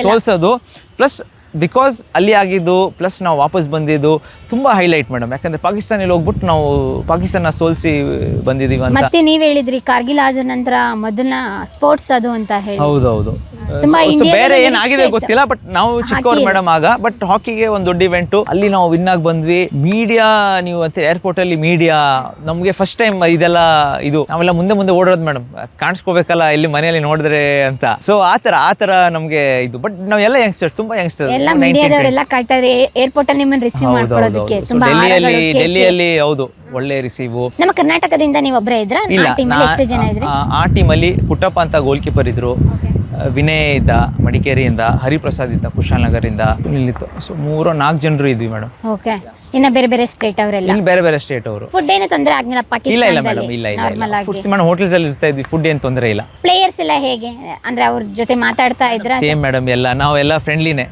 ಸೋಲ್ಸೋದು ಪ್ಲಸ್ ಬಿಕಾಸ್ ಅಲ್ಲಿ ಆಗಿದ್ದು ಪ್ಲಸ್ ನಾವು ವಾಪಸ್ ಬಂದಿದ್ದು ತುಂಬ ಹೈಲೈಟ್ ಮೇಡಮ್. ಯಾಕಂದ್ರೆ ಪಾಕಿಸ್ತಾನಲ್ಲಿ ಹೋಗ್ಬಿಟ್ಟು ನಾವು ಪಾಕಿಸ್ತಾನ ಸೋಲ್ಸಿ ಬಂದಿದ್ದೀವಿ ಅಂತ. ಮತ್ತೆ ನೀವು ಹೇಳಿದ್ರಿ ಕಾರ್ಗಿಲ್ ಆದ ನಂತರ ಮೊದಲನ ಸ್ಪೋರ್ಟ್ಸ್ ಅದು ಅಂತ ಹೇಳಿ. ಹೌದು. ಬೇರೆ ಏನಾಗಿದೆ ಗೊತ್ತಿಲ್ಲ, ಬಟ್ ನಾವು ಚಿಕ್ಕವ್ರು ಮೇಡಮ್ ಆಗ. ಬಟ್ ಹಾಕಿಗೆ ಒಂದು ದೊಡ್ಡ ಇವೆಂಟು, ಅಲ್ಲಿ ನಾವು ವಿನ್ ಆಗಿ ಬಂದ್ವಿ. ಮೀಡಿಯಾ, ನೀವು ಅಂತ ಏರ್ಪೋರ್ಟ್ ಅಲ್ಲಿ ಮೀಡಿಯಾ ನಮಗೆ ಫಸ್ಟ್ ಟೈಮ್ ಇದೆಲ್ಲ ಇದು ನಾವೆಲ್ಲ ಮುಂದೆ ಓಡೋದು ಮೇಡಮ್, ಕಾಣಿಸ್ಕೋಬೇಕಲ್ಲ ಎಲ್ಲಿ ಮನೆಯಲ್ಲಿ ನೋಡಿದ್ರೆ ಅಂತ. ಸೊ ಆ ತರ ನಮ್ಗೆ ಇದು. ಬಟ್ ನಾವೆಲ್ಲ ಯಂಗ್ಸ್ಟರ್ಸ್, ತುಂಬಾ ಯಂಗ್ಸ್ಟರ್ಸ್, ಎಲ್ಲ ಮೀಡಿಯಾದವರೆಲ್ಲ ಕಾಯ್ತಾ ಇದ್ದಾರೆ ಏರ್ಪೋರ್ಟ್ ಅಲ್ಲಿ ನಿಮ್ಮನ್ನ ರಿಸೀವ್ ಮಾಡ್ಕೊಳ್ಳೋದಕ್ಕೆ. ಡೆಲ್ಲಿಯಲ್ಲಿ ಹೌದು, ಒಳ್ಳೆ ರಿಸೀವ್. ನಮ್ಮ ಕರ್ನಾಟಕದಿಂದ ನೀವು ಒಬ್ಬರೇ ಇದ್ರಾ? ಇಲ್ಲ, ಆ ಟೀಮಲ್ಲಿ ಪುಟ್ಟಪ್ಪ ಅಂತ ಗೋಲ್ ಕೀಪರ್ ಇದ್ರು, ವಿನಯ್ ಇದ್ದ ಮಡಿಕೇರಿಯಿಂದ, ಹರಿಪ್ರಸಾದ್ ಇದ್ದ ಕುಶಾಲನಗರಿಂದ, ಇಲ್ಲಿತ್ತು. ಸೊ 3-4 ಜನರು ಇದ್ವಿ ಮೇಡಮ್. ಓಕೆ. ಇನ್ನ ಬೇರೆ ಬೇರೆ ಸ್ಟೇಟ್ ಅವರೆಲ್ಲ? ಇಲ್ಲಿ ಬೇರೆ ಬೇರೆ ಸ್ಟೇಟ್ ಅವರು. ಫುಡ್ ಏನು ತೊಂದರೆ ಆಗಿಲ್ಲ ಇಲ್ಲ ಇಲ್ಲ ಮೇಡಮ್, ಇಲ್ಲ ಇಲ್ಲ. ಫುಡ್ಸ್ ಮೇಡಮ್ ಹೋಟೆಲ್ಸ್ ಅಲ್ಲಿ ಇರ್ತಾ ಇದ್ವಿ, ಫುಡ್ ಏನು ತೊಂದರೆ ಇಲ್ಲ. ಪ್ಲೇಯರ್ಸ್ ಎಲ್ಲ ಹೇಗೆ, ಅಂದ್ರೆ ಅವ್ರ ಜೊತೆ ಮಾತಾಡ್ತಾ ಇದ್ರ? ಸೇಮ್ ಮೇಡಮ್, ನಾವೆಲ್ಲ ಫ್ರೆಂಡ್ಲಿನೇ.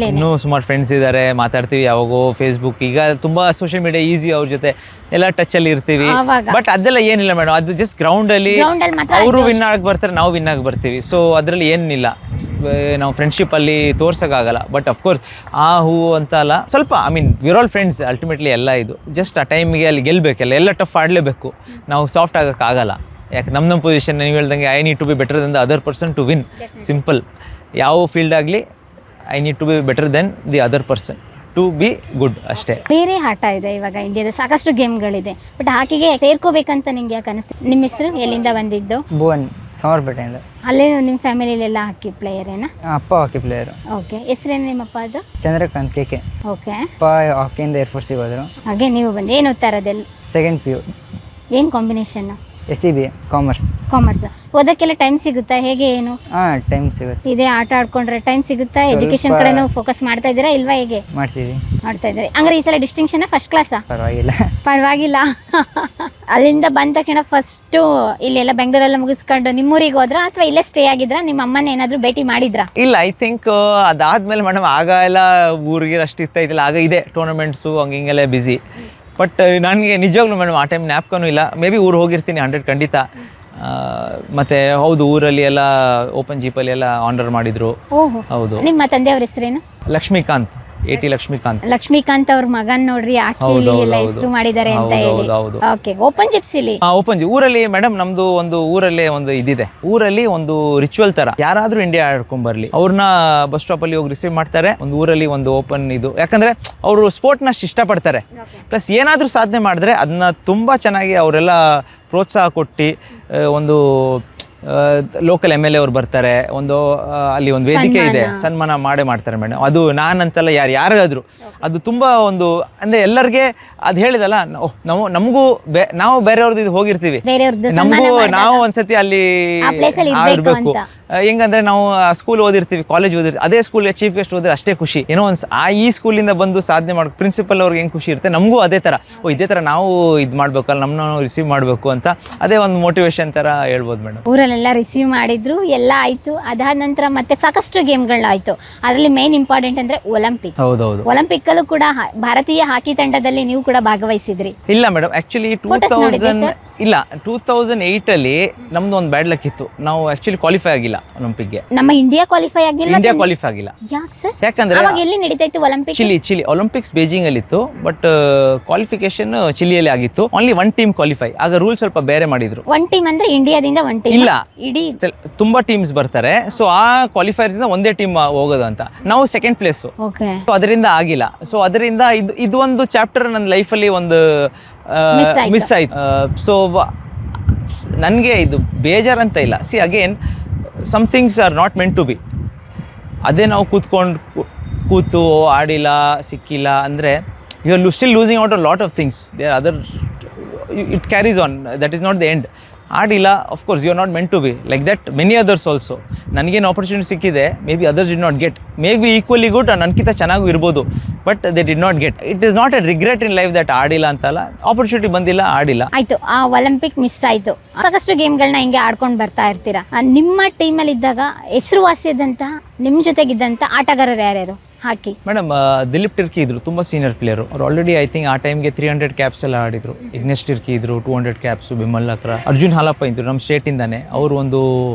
ಇನ್ನೂ ಸುಮಾರು ಫ್ರೆಂಡ್ಸ್ ಇದ್ದಾರೆ, ಮಾತಾಡ್ತೀವಿ ಯಾವಾಗೋ ಫೇಸ್ಬುಕ್. ಈಗ ತುಂಬಾ ಸೋಷಿಯಲ್ ಮೀಡಿಯಾ ಈಸಿ, ಅವ್ರ ಜೊತೆ ಎಲ್ಲ ಟಚ್ ಅಲ್ಲಿ ಇರ್ತೀವಿ. ಬಟ್ ಅದೆಲ್ಲ ಏನಿಲ್ಲ ಮೇಡಮ್, ಅದು ಜಸ್ಟ್ ಗ್ರೌಂಡ್ ಅಲ್ಲಿ ಅವರು ವಿನ್ ಆಗಿ ಬರ್ತಾರೆ, ನಾವು ವಿನ್ ಆಗಿ ಬರ್ತೀವಿ. ಸೊ ಅದರಲ್ಲಿ ಏನಿಲ್ಲ, ನಾವು ಫ್ರೆಂಡ್ಶಿಪ್ ಅಲ್ಲಿ ತೋರ್ಸೋಕ್ಕಾಗಲ್ಲ. ಬಟ್ ಅಫ್ಕೋರ್ಸ್ ಹೂ ಅಂತ ಅಲ್ಲ, ಸ್ವಲ್ಪ I mean we're all friends ultimately. ಎಲ್ಲ ಇದು ಜಸ್ಟ್ ಆ ಟೈಮಿಗೆ ಅಲ್ಲಿ ಗೆಲ್ಲಬೇಕಲ್ಲ, ಎಲ್ಲ ಟಫ್ ಆಡಲೇಬೇಕು. ನಾವು ಸಾಫ್ಟ್ ಆಗೋಕ್ಕಾಗಲ್ಲ. ಯಾಕೆ ನಮ್ಮ ಪೊಸಿಷನ್ ನೀವು ಹೇಳ್ದಂಗೆ I need to be better than the other person to win. Simple. ಯಾವ ಫೀಲ್ಡ್ ಆಗಲಿ I need to be better than the other person to be good ಅಷ್ಟೇ. ಬೇರೆ ಆಟ ಇದೆ ಇವಾಗ ಇಂಡಿಯಾದ, ಸಾಕಷ್ಟು ಗೇಮ್ಗಳಿದೆ. ಬಟ್ ಹಾಕಿಗೆ ಸೇರ್ಕೋಬೇಕಂತ ನಿಮ್ಗೆ ಯಾಕೆ ಅನಿಸ್ತು? ನಿಮ್ಮ ಹೆಸರು, ಎಲ್ಲಿಂದ ಬಂದಿದ್ದು? ಭುವನ್, ಸಮರ್ಪೇಟೆಯಿಂದ. ಅಲ್ಲೇ ನಿಮ್ಮ ಫ್ಯಾಮಿಲಿಲೆಲ್ಲ ಹಾಕಿ ಪ್ಲೇಯರ್ ಏನಾ? ಅಪ್ಪ ಹಾಕಿ ಪ್ಲೇಯರು. ಓಕೆ. ಹೆಸರೇನು ನಿಮ್ಮಪ್ಪ ಅದು? ಚಂದ್ರಕಾಂತ್ KK. ಓಕೆ. ಅಪ್ಪ ಹಾಕಿಯಿಂದ ಏರ್ಫೋರ್ಸಿಗೆ ಹೋದರು. ಹಾಗೆ ನೀವು ಬಂದು ಏನು ಓದ್ತಾ ಇರೋದೆಲ್ಲ? 2nd PU. ಏನು ಕಾಂಬಿನೇಷನ್? SCBA commerce. ಕಾಮರ್ಸ್. ಓದಕ್ಕೆಲ್ಲ ಟೈಮ್ ಸಿಗುತ್ತಾ, ಹೇಗೆ ಏನು? ಟೈಮ್ ಸಿಗುತ್ತೆ. ಇದೇ ಆಟ ಆಡ್ಕೊಂಡ್ರೆ ಟೈಮ್ ಸಿಗುತ್ತಾ? ಎಜುಕೇಶನ್ ಕಡೆನೂ ಫೋಕಸ್ ಮಾಡ್ತಾ ಇದ್ದೀರಾ ಇಲ್ವಾ, ಹೇಗೆ ಮಾಡ್ತೀವಿ? ಮಾಡ್ತಾ ಇದ್ದಾರೆ. ಹಂಗಾರೆ ಈ ಸಲ ಡಿಸ್ಟಿಂಕ್ಷನ್ ಫಸ್ಟ್ ಕ್ಲಾಸಾ? ಪರವಾಗಿಲ್ಲ. ಪರವಾಗಿಲ್ಲ. ಅಲ್ಲಿಂದ ಬಂದ ತಕ್ಷಣ ಫಸ್ಟು ಇಲ್ಲೆಲ್ಲ ಬೆಂಗಳೂರೆಲ್ಲ ಮುಗಿಸ್ಕೊಂಡು ನಿಮ್ಮೂರಿಗೆ ಹೋದ್ರ ಅಥವಾ ಇಲ್ಲೇ ಸ್ಟೇ ಆಗಿದ್ರ? ನಿಮ್ಮ ಅಮ್ಮನ ಏನಾದ್ರು ಭೇಟಿ ಮಾಡಿದ್ರಾ? ಇಲ್ಲ, ಐ ಥಿಂಕ್ ಅದಾದ್ಮೇಲೆ ಮೇಡಮ್ ಆಗ ಎಲ್ಲ ಊರಿಗೆ ಅಷ್ಟು ಇರ್ತಾ ಇದ್ದಿಲ್ಲ. ಆಗ ಇದೆ ಟೂರ್ನಮೆಂಟ್ಸು ಹಿಂಗೆಲ್ಲ ಬ್ಯುಸಿ. ಬಟ್ ನನಗೆ ನಿಜವಾಗ್ಲೂ ಮೇಡಮ್ ಆ ಟೈಮ್ ಜ್ಞಾಪಕನೂ ಇಲ್ಲ. ಮೇ ಬಿ ಊರು ಹೋಗಿರ್ತೀನಿ 100 ಖಂಡಿತ. ಮತ್ತು ಹೌದು, ಊರಲ್ಲಿ ಎಲ್ಲ ಓಪನ್ ಜೀಪಲ್ಲಿ ಎಲ್ಲ ಆನರ್ ಮಾಡಿದರು. ಓಹೋ. ಹೌದು. ನಿಮ್ಮ ತಂದೆಯವ್ರ ಹೆಸರೇನು? ಲಕ್ಷ್ಮೀಕಾಂತ್, AT ಲಕ್ಷ್ಮೀಕಾಂತ್. ಲಕ್ಷ್ಮೀಕಾಂತ್ ಅವ್ರ ಮಗನ್ ನೋಡ್ರಿ ಆಕ್ಚುಲಿ ಎಲ್ಲ ಹೆಸರು ಮಾಡಿದ್ದಾರೆ ಅಂತ ಹೇಳಿ. ಓಕೆ. ಓಪನ್ ಜಿಪ್ಸಿಲಿ? ಓಪನ್ ಊರಲ್ಲಿ ಮೇಡಮ್ ನಮ್ದು ಒಂದು ಊರಲ್ಲೇ ಒಂದು ಇದಿದೆ. ಊರಲ್ಲಿ ಒಂದು ರಿಚುವಲ್ ತರ, ಯಾರಾದ್ರೂ ಇಂಡಿಯಾ ಆಡ್ಕೊಂಡ್ ಬರ್ಲಿ ಅವ್ರನ್ನ ಬಸ್ ಸ್ಟಾಪ್ ಅಲ್ಲಿ ಹೋಗಿ ರಿಸೀವ್ ಮಾಡ್ತಾರೆ. ಒಂದು ಊರಲ್ಲಿ ಒಂದು ಓಪನ್ ಇದು, ಯಾಕಂದ್ರೆ ಅವರು ಸ್ಪೋರ್ಟ್ನ ಅಷ್ಟು ಇಷ್ಟಪಡ್ತಾರೆ. ಪ್ಲಸ್ ಏನಾದ್ರೂ ಸಾಧನೆ ಮಾಡಿದ್ರೆ ಅದನ್ನ ತುಂಬಾ ಚೆನ್ನಾಗಿ ಅವರೆಲ್ಲ ಪ್ರೋತ್ಸಾಹ ಕೊಟ್ಟು ಒಂದು ಲೋಕಲ್ MLA ಅವ್ರು ಬರ್ತಾರೆ, ಒಂದು ಅಲ್ಲಿ ಒಂದು ವೇದಿಕೆ ಇದೆ, ಸನ್ಮಾನ ಮಾಡೇ ಮಾಡ್ತಾರೆ ಮೇಡಮ್. ಅದು ನಾನಂತಲ್ಲ, ಯಾರಿಗಾದ್ರು ಅದು ತುಂಬ ಒಂದು ಅಂದರೆ ಎಲ್ಲರಿಗೆ ಅದು ಹೇಳಿದಲ್ಲ, ನಮಗೂ ನಾವು ಬೇರೆಯವ್ರದ್ದು ಇದು ಹೋಗಿರ್ತೀವಿ, ನಮಗೂ ನಾವು ಒಂದ್ಸತಿ ಅಲ್ಲಿ ಆಗಿರ್ಬೇಕು. ಹೆಂಗಂದ್ರೆ ನಾವು ಸ್ಕೂಲ್ ಓದಿರ್ತೀವಿ, ಕಾಲೇಜ್ ಓದಿರ್ತೀವಿ, ಅದೇ ಸ್ಕೂಲ್ ಚೀಫ್ ಗೆಸ್ಟ್ ಹೋದ್ರೆ ಅಷ್ಟೇ ಖುಷಿ. ಏನೋ ಒಂದು ಈ ಸ್ಕೂಲಿಂದ ಬಂದು ಸಾಧನೆ ಮಾಡೋ ಪ್ರಿನ್ಸಿಪಲ್ ಅವ್ರಿಗೆ ಹೆಂಗೆ ಖುಷಿ ಇರುತ್ತೆ, ನಮಗೂ ಅದೇ ಥರ ಇದೇ ಥರ ನಾವು ಇದು ಮಾಡ್ಬೇಕಲ್ಲ, ನಮ್ಮನ್ನ ರಿಸೀವ್ ಮಾಡಬೇಕು ಅಂತ ಅದೇ ಒಂದು ಮೋಟಿವೇಶನ್ ಥರ ಹೇಳ್ಬೋದು ಮೇಡಮ್. ಊರಲ್ಲೆಲ್ಲ ರಿಸೀವ್ ಮಾಡಿದ್ರು, ಎಲ್ಲ ಆಯಿತು. ಅದಾದ ನಂತರ ಮತ್ತೆ ಸಾಕಷ್ಟು ಗೇಮ್ಗಳಾಯಿತು. ಅದರಲ್ಲಿ ಮೇನ್ ಇಂಪಾರ್ಟೆಂಟ್ ಅಂದರೆ ಒಲಿಂಪಿಕ್. ಹೌದೌದು. ಒಲಿಂಪಿಕ್ಕಲ್ಲೂ ಕೂಡ ಭಾರತೀಯ ಹಾಕಿ ತಂಡದಲ್ಲಿ ನೀವು ಕೂಡ ಭಾಗವಹಿಸಿದ್ರಿ. ಇಲ್ಲ ಮೇಡಮ್, ಆ್ಯಕ್ಚುಲಿ 2008 ಅಲ್ಲಿ ನಮ್ದು ಒಂದು ಬ್ಯಾಡ್ ಲಕ್ ಇತ್ತು. ನಾವು ಆಕ್ಚುಲಿ ಕ್ವಾಲಿಫೈ ಆಗಿಲ್ಲ ಒಲಿಂಪಿಕ್ಗೆ. ನಮ್ಮ ಇಂಡಿಯಾ ಕ್ವಾಲಿಫೈ ಆಗಿಲ್ಲ. ಇಂಡಿಯಾ ಕ್ವಾಲಿಫೈ ಆಗಿಲ್ಲ. ಯಾಕೆ ಸರ್? ಯಾಕಂದ್ರೆ ಅವಾಗ ಎಲ್ಲಿ ನಡೀತಾ ಇತ್ತು ಒಲಿಂಪಿಕ್? ಚಿಲಿ ಒಲಿಂಪಿಕ್ಸ್ ಬೇಜಿಂಗ್ ಅಲ್ಲಿ ಇತ್ತು, ಬಟ್ ಕ್ವಾಲಿಫಿಕೇಶನ್ ಚಿಲಿಯಲ್ಲಿ ಆಗಿತ್ತು. Only 1 team qualify. ಆಗ ರೂಲ್ ಸ್ವಲ್ಪ ಬೇರೆ ಮಾಡಿದ್ರು. 1 ಟೀಮ್ ಅಂದ್ರೆ ಇಂಡಿಯಾದಿಂದ 1 ಟೀಮ್ ಇಲ್ಲ, ಇಡೀ ತುಂಬಾ ಟೀಮ್ಸ್ ಬರ್ತಾರೆ. ಸೊ ಆ ಕ್ವಾಲಿಫೈರ್ಸ್ ಇಂದ ಒಂದೇ ಟೀಮ್ ಹೋಗೋದು ಅಂತ. ನಾವು 2nd ಪ್ಲೇಸ್. ಓಕೆ. ಸೊ ಅದರಿಂದ ಆಗಿಲ್ಲ. ಸೊ ಅದರಿಂದ ಇದು ಒಂದು ಚಾಪ್ಟರ್ ನನ್ನ ಲೈಫಲ್ಲಿ ಒಂದು ಮಿಸ್ ಆಯ್ತು. ಸೊ ನನಗೆ ಇದು ಬೇಜಾರಂತ ಇಲ್ಲ. See again some things are not meant to be. ಅದೇ ನಾವು ಕೂತು ಆಡಿಲ್ಲ, ಸಿಕ್ಕಿಲ್ಲ ಅಂದರೆ you are still losing out a lot of things. They are other, it carries on. That is not the end. ಆಡಿಲ್ಲ, of course you are not meant to be like that. Many others also. ನನಗೇನು opportunity ಸಿಕ್ಕಿದೆ, maybe others did not get. Maybe equally good, ನನಗಿಂತ ಚೆನ್ನಾಗೂ ಇರ್ಬೋದು, but they did not get. It is not a regret in life that ಆಡಿಲ್ಲ ಅಂತಲ್ಲ, opportunity ಬಂದಿಲ್ಲ, ಆಡಿಲ್ಲ. ಆಯ್ತು, ಆ ಒಲಿಂಪಿಕ್ ಮಿಸ್ ಆಯ್ತು. ಸಾಕಷ್ಟು ಗೇಮ್ಗಳನ್ನ ಹಿಂಗೆ ಆಡ್ಕೊಂಡು ಬರ್ತಾ ಇರ್ತೀರಾ. ನಿಮ್ಮ ಟೀಮಲ್ಲಿ ಇದ್ದಾಗ ಹೆಸರುವಾಸಿಯಾದಂತಹ ನಿಮ್ಮ ಜೊತೆಗಿದ್ದಂಥ ಆಟಗಾರರು ಯಾರ್ಯಾರು ಹಾಕಿ? ಮೇಡಮ್ ದಿಲೀಪ್ ಟಿರ್ಕಿ ಇದ್ರು, ತುಂಬ ಸೀನಿಯರ್ ಪ್ಲೇಯರು. ಅವ್ರು ಆಲ್ರೆಡಿ ಐ ಥಿಂಕ್ ಆ ಟೈಮ್ಗೆ 300 ಕ್ಯಾಪ್ಸ್ ಎಲ್ಲ ಆಡಿದ್ರು. ಇಗ್ನೇಶ್ ಟಿರ್ಕಿ ಇದ್ರು, 200 ಕ್ಯಾಪ್ಸು. ಬಿಮಲ್ ಹತ್ರ ಅರ್ಜುನ್ ಹಾಲಪ್ಪ ಇದ್ರು, ನಮ್ಮ ಸ್ಟೇಟಿಂದಾನೆ. ಅವರು ಒಂದು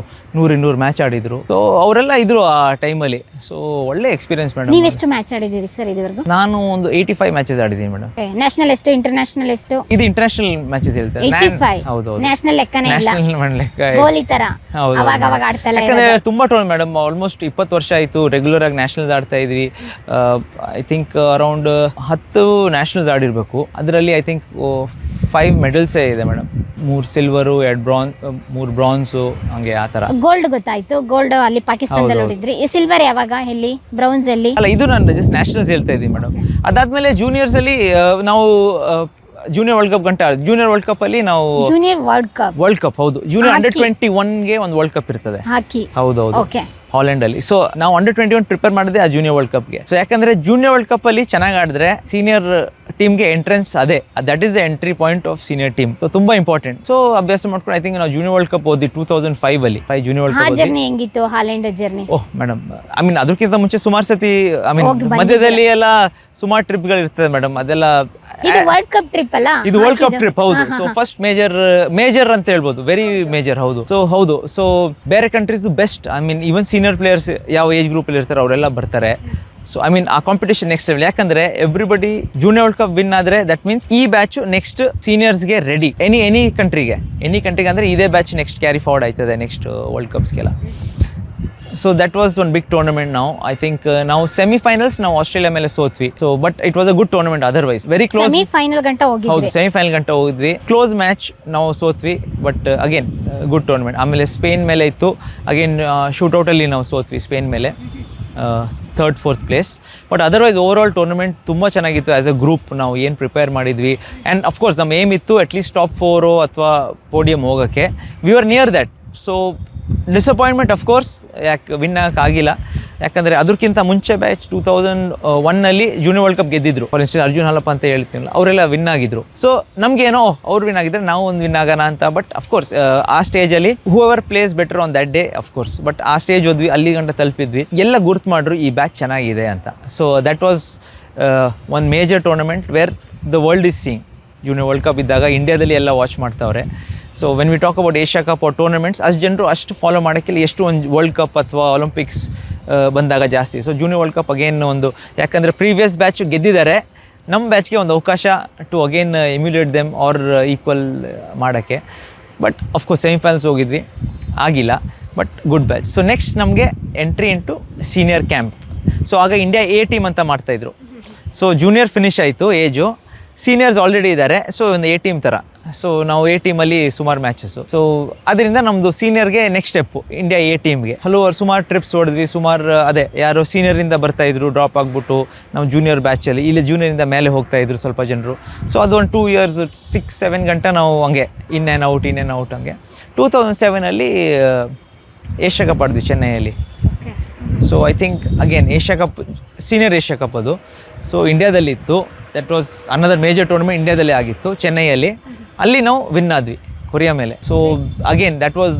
100-200 ಮ್ಯಾಚ್ ಆಡಿದ್ರು. ಸೊ ಅವರೆಲ್ಲ ಇದ್ರು ಆ ಟೈಮಲ್ಲಿ. ಸೊ ಒಳ್ಳೆ ಎಕ್ಸ್ಪೀರಿಯನ್ಸ್ ಮೇಡಮ್. ನೀವೆಷ್ಟು ಮ್ಯಾಚ್ ಆಡಿದ್ದೀರಿ ಸರ್ ಇದುವರೆಗೂ? ನಾನು ಒಂದು 85 ಮ್ಯಾಚಸ್ ಆಡಿದ್ದೀನಿ ಮೇಡಮ್. ನ್ಯಾಷನಲ್ ಎಷ್ಟು, ಇಂಟರ್ನ್ಯಾಷನಲ್ ಎಷ್ಟು? ಇದು ಇಂಟರ್ನ್ಯಾಷನಲ್ ಮ್ಯಾಚಸ್ ಹೇಳ್ತಾರೆ. 85. ಹೌದು. ನ್ಯಾಷನಲ್ ಲೆಕ್ಕನೇ ಇಲ್ಲ, ಲೆಕ್ಕ ಗೋಲಿ ತರ ಅವಾಗ ಅವಾಗ ಆಡ್ತಲ್ಲ. ಯಾಕಂದ್ರೆ ತುಂಬಾ ಟೂರ್ನಮೆಂಟ್ ಮೇಡಮ್, ಆಲ್ಮೋಸ್ಟ್ 20 ವರ್ಷ ಆಯಿತು ರೆಗ್ಯುಲರ್ ಆಗಿ ನ್ಯಾಷನಲ್ಸ್ ಆಡ್ತಾ ಇದ್ವಿ. ಐ ಥಿಂಕ್ ಅರೌಂಡ್ 10 ನ್ಯಾಷನಲ್ಸ್ ಆಡಿರಬೇಕು. ಅದರಲ್ಲಿ ಐ ಥಿಂಕ್ 5 ಮೆಡಲ್ಸೇ ಇದೆ ಮೇಡಮ್. 3 ಸಿಲ್ವರು, 3 ಬ್ರಾನ್ಸು, ಹಂಗೆ ಆ ಥರ. ಗೋಲ್ಡ್ ಗೊತ್ತಾಯ್ತು, ಗೋಲ್ಡ್ ಅಲ್ಲಿ ಪಾಕಿಸ್ತಾನದಲ್ಲಿ ನೋಡಿದ್ರಿ. ಸಿಲ್ವರ್ ಯಾವಾಗ, ಎಲ್ಲಿ, ಬ್ರೌನ್ಸ್ ಎಲ್ಲಿ? ಅಲ್ಲ, ಇದು ನಾನು ಜಸ್ಟ್ ನ್ಯಾಷನಲ್ಸ್ ಹೇಳ್ತಾ ಇದ್ದೀನಿ ಮೇಡಮ್. ಅದಾದ್ಮೇಲೆ ಜೂನಿಯರ್ಸ್ ಅಲ್ಲಿ ನಾವು ಜೂನಿಯರ್ ವರ್ಲ್ಡ್ ಕಪ್ ಗಂಟ ಜೂನಿಯರ್ ವರ್ಲ್ಡ್ ಕಪ್ ಅಲ್ಲಿ ನಾವು ಜೂನಿಯರ್ ವರ್ಲ್ಡ್ ಕಪ್ ಹೌದು ಜೂನಿಯರ್ Hockey. ಅಂಡರ್ 21 ಒಂದು ವರ್ಲ್ಡ್ ಕಪ್ ಇರ್ತದೆ. ಹಾಕಿ. ಹೌದೌದು ಓಕೆ. ಹಾಲೆಂಡ್ ಅಲ್ಲಿ. ಸೊ ನಾವು ಅಂಡರ್ 21 ಪ್ರಿಪೇರ್ ಮಾಡಿದೆ ಆ ಜೂನಿಯರ್ ವರ್ಲ್ಡ್ ಕಪ್ಗೆ. ಸೊ ಯಾಕಂದ್ರೆ ಜೂನಿಯರ್ ವರ್ಲ್ಡ್ ಕಪ್ ಅಲ್ಲಿ ಚೆನ್ನಾಗಿ ಆಡಿದ್ರೆ ಸೀನಿಯರ್ ಟೀಮ್ಗೆ ಎಂಟ್ರೆನ್ಸ್ ಅದೇ, that is the entry point of senior team. So ತುಂಬಾ ಇಂಪಾರ್ಟೆಂಟ್. ಸೊ ಅಭ್ಯಾಸ ಮಾಡ್ಕೊಂಡು ಐ ಥಿಂಕ್ ನಾವು ಜೂನಿಯರ್ ವರ್ಲ್ಡ್ ಕಪ್ ಓದಿ 2005 ಅಲ್ಲಿ ಜೂನಿಯರ್ ವರ್ಲ್ಡ್ ಆ ಕಪ್ ಜರ್ನಿ ಹೆಂಗಿತ್ತು Holland journey? Oh madam, I mean ಅದಕ್ಕಿಂತ ಮುಂಚೆ ಸುಮಾರು ಸತಿ ಐ ಮೀನ್ ಹೋಗಿ ಬಂದಿದ್ದೀರಾ? ಮಧ್ಯದಲ್ಲಿ ಎಲ್ಲ ಸುಮಾರು ಟ್ರಿಪ್ಗಳು ಇರ್ತದೆ ಮೇಡಮ್. ಅದೆಲ್ಲ ಇದು ವರ್ಲ್ಡ್ ಕಪ್ ಟ್ರಿಪ್ ಅಲ್ಲ? ಇದು ವರ್ಲ್ಡ್ ಕಪ್ ಟ್ರಿಪ್ ಹೌದು. ಸೊ ಫಸ್ಟ್ ಮೇಜರ್ ಅಂತ ಹೇಳ್ಬೋದು, ವೆರಿ ಮೇಜರ್. ಹೌದು. ಸೊ ಬೇರೆ countries best, I mean even senior players ಯಾವ ಏಜ್ ಗ್ರೂಪ್ ಅಲ್ಲಿ ಇರ್ತಾರೆ ಅವರೆಲ್ಲ ಬರ್ತಾರೆ. ಸೊ ಐ ಮೀನ್ ಆ ಕಾಂಪಿಟೇಷನ್ ನೆಕ್ಸ್ಟ್ ಲೆವೆಲ್. ಯಾಕಂದ್ರೆ everybody junior world cup win ಆದ್ರೆ ದಟ್ ಮೀನ್ಸ್ ಈ ಬ್ಯಾಚ್ ನೆಕ್ಸ್ಟ್ ಸೀನಿಯರ್ಸ್ಗೆ ರೆಡಿ. ಎನಿ ಕಂಟ್ರಿಗೆ ಅಂದ್ರೆ ಇದೇ ಬ್ಯಾಚ್ ನೆಕ್ಸ್ಟ್ ಕ್ಯಾರಿ ಫಾರ್ವರ್ಡ್ ಆಯ್ತದೆ ನೆಕ್ಸ್ಟ್ ವರ್ಲ್ಡ್ ಕಪ್ಸ್ಗೆಲ್ಲ. So that was one big tournament. ನಾವು ಐ ಥಿಂಕ್ ನಾವು ಸೆಮಿಫೈನಲ್ಸ್ ನಾವು ಆಸ್ಟ್ರೇಲಿಯಾ ಮೇಲೆ ಸೋತ್ವಿ. So but it was a good tournament otherwise. Very close. Semifinal ಗಂಟ ಹೌದು, ಹೋಗಿದ್ರಿ. ಸೆಮಿಫೈನಲ್ ಗಂಟ ಹೋಗಿದ್ವಿ. ಕ್ಲೋಸ್ ಮ್ಯಾಚ್, ನಾವು ಸೋತ್ವಿ. But again good tournament. ಆಮೇಲೆ ಸ್ಪೇನ್ ಮೇಲೆ ಇತ್ತು, ಅಗೇನ್ ಶೂಟೌಟಲ್ಲಿ ನಾವು ಸೋತ್ವಿ ಸ್ಪೇನ್ ಮೇಲೆ, 3rd 4th place. But otherwise overall tournament ತುಂಬ ಚೆನ್ನಾಗಿತ್ತು. ಆ್ಯಸ್ ಅ ಗ್ರೂಪ್ ನಾವು ಏನು ಪ್ರಿಪೇರ್ ಮಾಡಿದ್ವಿ. ಆ್ಯಂಡ್ ಅಫ್ಕೋರ್ಸ್ ನಮ್ಮ ಏಮ್ ಇತ್ತು ಅಟ್ಲೀಸ್ಟ್ ಟಾಪ್ 4 ಅಥವಾ ಪೋಡಿಯಂ ಹೋಗೋಕ್ಕೆ. We are near that. So disappointment of course, ಯಾಕೆ ವಿನ್ ಆಗಿಲ್ಲ. ಯಾಕಂದರೆ ಅದಕ್ಕಿಂತ ಮುಂಚೆ ಬ್ಯಾಚ್ 2001 ಜೂನಿಯರ್ ವರ್ಲ್ಡ್ ಕಪ್ ಗೆದ್ದಿದ್ರು. ಫಾರ್ ಇನ್ಸ್ಟೆನ್ಸ್ ಅರ್ಜುನ್ ಹಾಲಪ್ಪ ಅಂತ ಹೇಳ್ತೀನಲ್ಲ, ಅವರೆಲ್ಲ ವಿನ್ ಆಗಿದ್ರು. ಸೊ ನಮಗೇನೋ ಅವ್ರು ವಿನ್ ಆಗಿದ್ರೆ ನಾವು ಒಂದು ವಿನ್ ಆಗೋಣ ಅಂತ. ಬಟ್ ಅಫ್ಕೋರ್ಸ್ ಆ ಸ್ಟೇಜಲ್ಲಿ whoever plays better on that day of course. But ಆ ಸ್ಟೇಜ್ ಹೋದ್ವಿ, ಅಲ್ಲಿ ಗಂಟ ತಲುಪಿದ್ವಿ. ಎಲ್ಲ ಗುರ್ತು ಮಾಡ್ರು ಈ ಬ್ಯಾಚ್ ಚೆನ್ನಾಗಿದೆ ಅಂತ. So that was one major tournament where the world is seeing. Junior world cup ಇದ್ದಾಗ ಇಂಡಿಯಾದಲ್ಲಿ ಎಲ್ಲ ವಾಚ್ ಮಾಡ್ತಾವ್ರೆ. So when we talk about Asia cup or tournaments, ಅಷ್ಟು ಜನರು ಅಷ್ಟು ಫಾಲೋ ಮಾಡೋಕ್ಕಿಲ್ಲ ಎಷ್ಟು ಒಂದು ವರ್ಲ್ಡ್ ಕಪ್ ಅಥವಾ ಒಲಿಂಪಿಕ್ಸ್ ಬಂದಾಗ ಜಾಸ್ತಿ. So junior world cup again ಒಂದು, ಯಾಕಂದರೆ ಪ್ರೀವಿಯಸ್ ಬ್ಯಾಚ್ ಗೆದ್ದಿದ್ದಾರೆ, ನಮ್ಮ ಬ್ಯಾಚ್ಗೆ ಒಂದು ಅವಕಾಶ to again emulate them or equal ಮಾಡೋಕ್ಕೆ. ಬಟ್ ಅಫ್ಕೋರ್ಸ್ ಸೆಮಿಫೈನಲ್ಸ್ ಹೋಗಿದ್ವಿ, ಆಗಿಲ್ಲ. But good batch. So next ನಮಗೆ entry into senior camp. So ಆಗ ಇಂಡಿಯಾ ಎ ಟೀಮ್ ಅಂತ ಮಾಡ್ತಾಯಿದ್ರು. ಸೊ ಜೂನಿಯರ್ ಫಿನಿಶ್ ಆಯಿತು ಏಜು, ಸೀನಿಯರ್ಸ್ ಆಲ್ರೆಡಿ ಇದ್ದಾರೆ. ಸೊ ಒಂದು ಎ ಟೀಮ್ ಥರ. ಸೊ ನಾವು ಎ ಟೀಮಲ್ಲಿ ಸುಮಾರು ಮ್ಯಾಚಸ್ಸು. ಸೊ ಅದರಿಂದ ನಮ್ಮದು ಸೀನಿಯರ್ಗೆ ನೆಕ್ಸ್ಟ್ ಸ್ಟೆಪ್ಪು ಇಂಡಿಯಾ ಎ ಟೀಮ್ಗೆ ಸುಮಾರು ಟ್ರಿಪ್ಸ್ ಹೊಡೆದ್ವಿ. ಸುಮಾರು ಅದೇ ಯಾರೋ ಸೀನಿಯರಿಂದ ಬರ್ತಾಯಿದ್ರು, ಡ್ರಾಪ್ ಆಗಿಬಿಟ್ಟು ನಮ್ಮ ಜೂನಿಯರ್ ಬ್ಯಾಚಲ್ಲಿ. ಇಲ್ಲಿ ಜೂನಿಯರಿಂದ ಮೇಲೆ ಹೋಗ್ತಾಯಿದ್ರು ಸ್ವಲ್ಪ ಜನರು. ಸೊ ಅದು ಒಂದು 2 years 6-7 ಗಂಟ ನಾವು ಹಂಗೆ ಇನ್ ಆ್ಯಂಡ್ ಔಟ್ ಹಂಗೆ. 2007 ಏಷ್ಯಾ ಕಪ್ ಆಡಿದ್ವಿ ಚೆನ್ನೈಯಲ್ಲಿ. So I think again Asia cup, senior Asia cup ಅದು. ಸೊ ಇಂಡಿಯಾದಲ್ಲಿತ್ತು. That was another major tournament ಇಂಡಿಯಾದಲ್ಲೇ ಆಗಿತ್ತು, ಚೆನ್ನೈಯಲ್ಲಿ. ಅಲ್ಲಿ ನಾವು ವಿನ್ ಆದ್ವಿ ಕೊರಿಯಾ ಮೇಲೆ. So again that was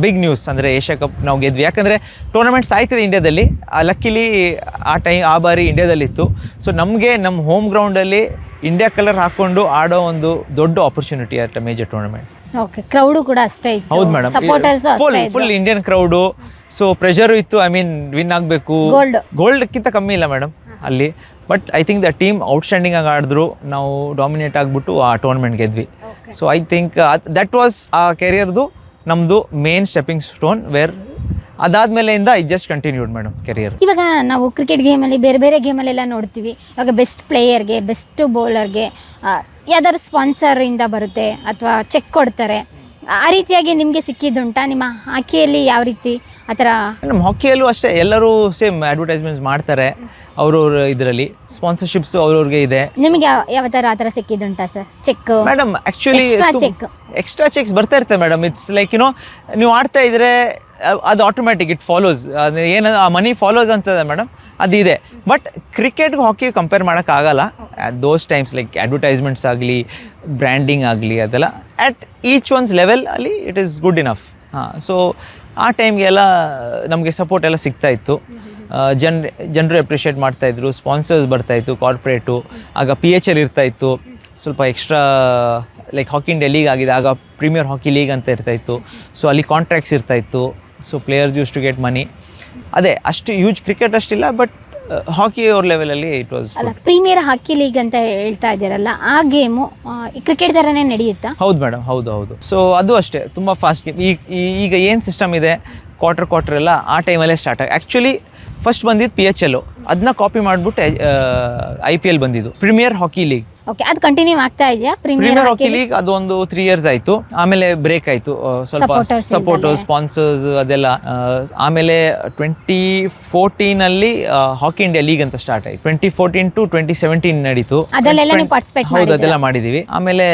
big news. ಅಂದರೆ ಏಷ್ಯಾ ಕಪ್ ನಾವು ಗೆದ್ವಿ. ಯಾಕಂದರೆ ಟೂರ್ನಮೆಂಟ್ಸ್ ಆಯ್ತದೆ ಇಂಡಿಯಾದಲ್ಲಿ. ಲಕ್ಕಿಲಿ ಆ ಬಾರಿ ಇಂಡಿಯಾದಲ್ಲಿತ್ತು. ಸೊ ನಮಗೆ ನಮ್ಮ ಹೋಮ್ ಗ್ರೌಂಡಲ್ಲಿ ಇಂಡಿಯಾ ಕಲರ್ ಹಾಕ್ಕೊಂಡು ಆಡೋ ಒಂದು ದೊಡ್ಡ opportunity at major tournament. Okay, crowd ಕೂಡ ಅಷ್ಟೇ ಇತ್ತು. ಹೌದು madam, supporters full Indian crowd. So pressure ಇತ್ತು. ಐ ಮೀನ್ ವಿನ್ ಆಗಬೇಕು. ಗೋಲ್ಡ್ಕ್ಕಿಂತ ಕಮ್ಮಿ ಇಲ್ಲ ಮೇಡಮ್ ಅಲ್ಲಿ. But I think the team outstanding ಆಗಿ ಆಡಿದ್ರು. ನಾವು ಡಾಮಿನೇಟ್ ಆಗಿಬಿಟ್ಟು ಆ ಟೂರ್ನಮೆಂಟ್ ಗೆದ್ವಿ. So I think that was ಆ ಕೆರಿಯರ್ದು ನಮ್ಮದು ಮೇನ್ ಸ್ಟೆಪ್ಪಿಂಗ್ ಸ್ಟೋನ್. ವೇರ್ ಅದಾದ್ಮೇಲೆಯಿಂದ I just continued madam career. ಇವಾಗ ನಾವು ಕ್ರಿಕೆಟ್ ಗೇಮಲ್ಲಿ ಬೇರೆ ಗೇಮಲ್ಲೆಲ್ಲ ನೋಡ್ತೀವಿ. ಇವಾಗ ಬೆಸ್ಟ್ ಪ್ಲೇಯರ್ಗೆ, ಬೆಸ್ಟ್ ಬೌಲರ್ಗೆ ಯಾವ್ದಾದ್ರು ಸ್ಪಾನ್ಸರಿಂದ ಬರುತ್ತೆ ಅಥವಾ ಚೆಕ್ ಕೊಡ್ತಾರೆ. ಆ ರೀತಿಯಾಗಿ ನಿಮಗೆ ಸಿಕ್ಕಿದ್ದುಂಟಾ? ನಿಮ್ಮ ಹಾಕಿಯಲ್ಲಿ ಯಾವ ರೀತಿ ಆ ಥರ? ನಮ್ಮ ಹಾಕಿಯಲ್ಲೂ ಅಷ್ಟೇ, ಎಲ್ಲರೂ ಸೇಮ್ ಅಡ್ವರ್ಟೈಸ್ಮೆಂಟ್ಸ್ ಮಾಡ್ತಾರೆ ಅವ್ರವ್ರ ಇದರಲ್ಲಿ. ಸ್ಪಾನ್ಸರ್ಶಿಪ್ಸ್ ಅವ್ರವ್ರಿಗೆ ಇದೆ. ನಿಮಗೆ ಯಾವ ಥರ ಆ ಥರ ಸಿಕ್ಕಿದ್ದುಂಟಾ sir check? Madam actually extra checks ಬರ್ತಾ ಇರ್ತವೆ ಮೇಡಮ್. ಇಟ್ಸ್ ಲೈಕ್ ನೀವು ಆಡ್ತಾ ಇದ್ರೆ ಅದು ಆಟೋಮ್ಯಾಟಿಕ್ ಇಟ್ ಫಾಲೋಸ್. ಅದು ಏನು ಆ ಮನಿ ಫಾಲೋಸ್ ಅಂತದೆ ಮೇಡಮ್, ಅದಿದೆ. ಬಟ್ ಕ್ರಿಕೆಟ್ಗೆ ಹಾಕಿ ಕಂಪೇರ್ ಮಾಡೋಕ್ಕಾಗಲ್ಲ. ದೋಸ್ ಟೈಮ್ಸ್ ಲೈಕ್ ಅಡ್ವರ್ಟೈಸ್ಮೆಂಟ್ಸ್ ಆಗಲಿ, ಬ್ರ್ಯಾಂಡಿಂಗ್ ಆಗಲಿ, ಅದೆಲ್ಲ ಅಟ್ ಈಚ್ ಒನ್ಸ್ ಲೆವೆಲ್ ಅಲ್ಲಿ it is good enough. So ಆ ಟೈಮ್ಗೆಲ್ಲ ನಮಗೆ ಸಪೋರ್ಟ್ ಎಲ್ಲ ಸಿಗ್ತಾಯಿತ್ತು. ಜನರು ಅಪ್ರಿಷಿಯೇಟ್ ಮಾಡ್ತಾಯಿದ್ರು. ಸ್ಪಾನ್ಸರ್ಸ್ ಬರ್ತಾಯಿತ್ತು, ಕಾರ್ಪೊರೇಟು. ಆಗ PHL ಇರ್ತಾಯಿತ್ತು. ಸ್ವಲ್ಪ extra like hockey India league ಆಗಿದೆ, ಆಗ ಪ್ರೀಮಿಯರ್ ಹಾಕಿ ಲೀಗ್ ಅಂತ ಇರ್ತಾಯಿತ್ತು. ಸೊ ಅಲ್ಲಿ ಕಾಂಟ್ರಾಕ್ಟ್ಸ್ ಇರ್ತಾಯಿತ್ತು. So players use to get money. ಅದೇ ಅಷ್ಟು ಹ್ಯೂಜ್ ಕ್ರಿಕೆಟ್ ಅಷ್ಟಿಲ್ಲ, ಬಟ್ ಹಾಕಿ ಅವ್ರ ಲೆವೆಲಲ್ಲಿ ಇಟ್ ವಾಸ್. ಅಲ್ಲ, ಪ್ರೀಮಿಯರ್ ಹಾಕಿ ಲೀಗ್ ಅಂತ ಹೇಳ್ತಾ ಇದ್ದೀರಲ್ಲ, ಆ ಗೇಮು ಕ್ರಿಕೆಟ್ ಥರನೇ ನಡೆಯುತ್ತಾ? ಹೌದು ಮೇಡಮ್, ಹೌದು. ಸೊ ಅದು ಅಷ್ಟೇ, ತುಂಬ ಫಾಸ್ಟ್ ಗೇಮ್. ಈಗ ಏನು ಸಿಸ್ಟಮ್ ಇದೆ, ಕ್ವಾರ್ಟರ್ ಎಲ್ಲ ಆ ಟೈಮಲ್ಲೇ ಸ್ಟಾರ್ಟ್ ಆಗಿ. ಆ್ಯಕ್ಚುಲಿ ಫಸ್ಟ್ ಬಂದಿದ್ದು PHL, ಅದನ್ನ ಕಾಪಿ ಮಾಡಿಬಿಟ್ಟು IPL ಬಂದಿದ್ದು, ಪ್ರೀಮಿಯರ್ ಹಾಕಿ ಲೀಗ್. ಓಕೆ, ಅದು ಕಂಟಿನ್ಯೂ ಆಗ್ತಾ ಇದೆಯಾ ಪ್ರೀಮಿಯರ್ ಪ್ರೀಮಿಯರ್ ಹಾಕಿ ಲೀಗ್ ಅದು ಒಂದು 3 years ಆಯ್ತು, ಆಮೇಲೆ ಬ್ರೇಕ್ ಆಯ್ತು ಸ್ವಲ್ಪ Supporters ಸಪೋರ್ಟ್ ಇಲ್ದಲೆ. ಸ್ಪಾನ್ಸರ್ಸ್ ಅದೆಲ್ಲ. ಆಮೇಲೆ 2014 ಅಲ್ಲಿ ಹಾಕಿ ಇಂಡಿಯಾ ಲೀಗ್ ಅಂತ ಸ್ಟಾರ್ಟ್ ಆಯ್ತು. 2014 to 2017 ನಡೀತು. ಅದರಲ್ಲೆಲ್ಲ ನೀವು ಪಾರ್ಟಿಸಿಪೇಟ್ ಹೌದು, ಮಾಡಿದ್ದೀರಾ? ಅದೆಲ್ಲ ಮಾಡಿದೀವಿ. ಆಮೇಲೆ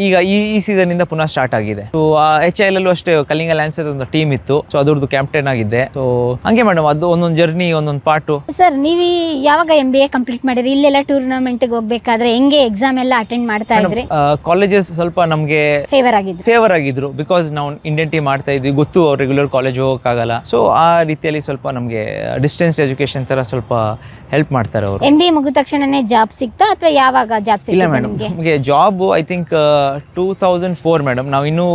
ಈಗ ಈ ಸೀಸನ್ ಇಂದ ಪುನಃ ಸ್ಟಾರ್ಟ್ ಆಗಿದೆ. ಸೊ HIL ಅಲ್ಲೂ ಅಷ್ಟೇ ಕಲಿಂಗ ಲ್ಯಾನ್ಸರ್ ಒಂದು ಟೀಮ್ ಇತ್ತು, ಸೊ ಅದ್ರದ್ದು ಕ್ಯಾಪ್ಟನ್ ಆಗಿದ್ದೆ. ಸೊ ಹಂಗೆ ಮೇಡಮ್, ಅದು ಒಂದೊಂದು ಜರ್ನಿ ಒಂದೊಂದು ಪಾರ್ಟು. ಸರ್, ನೀವು ಯಾವಾಗ MBA ಕಂಪ್ಲೀಟ್ ಮಾಡಿರಿ? ಇಲ್ಲೆಲ್ಲ ಟೂರ್ನಮೆಂಟ್ಗೆ ಹೋಗ್ಬೇಕಾದ್ರೆ ಹೆಂಗೆ ಎಕ್ಸಾಮ್ ಎಲ್ಲ ಅಟೆಂಡ್ ಮಾಡ್ತಾ ಇದ್ರಿ? ಕಾಲೇಜಸ್ ಸ್ವಲ್ಪ ನಮಗೆ ಫೇವರ್ ಆಗಿದ್ರು, ಬಿಕಾಸ್ ನಾವು ಇಂಡಿಯನ್ ಟೀಮ್ ಮಾಡ್ತಾ ಇದ್ವಿ, ಗೊತ್ತು ಅವ್ರು ರೆಗ್ಯುಲರ್ ಕಾಲೇಜ್ ಹೋಗೋಕ್ಕಾಗಲ್ಲ. ಸೊ ಆ ರೀತಿಯಲ್ಲಿ ಸ್ವಲ್ಪ ನಮಗೆ ಡಿಸ್ಟೆನ್ಸ್ ಎಜುಕೇಶನ್ ತರ ಸ್ವಲ್ಪ ಹೆಲ್ಪ್ ಮಾಡ್ತಾರೆ ಅವರು. MBA ಮುಗಿದ ತಕ್ಷಣನೇ ಜಾಬ್ ಸಿಗ್ತಾ ಅಥವಾ ಯಾವಾಗ ಜಾಬ್ ಇಲ್ಲ ಸಿಗ್ತಾ ಮೇಡಮ್, ನಿಮಗೆ? ನಮಗೆ ಜಾಬ್ ಐ ಥಿಂಕ್ 2004 ಮೇಡಮ್. ನಾವು ಇನ್ನೂ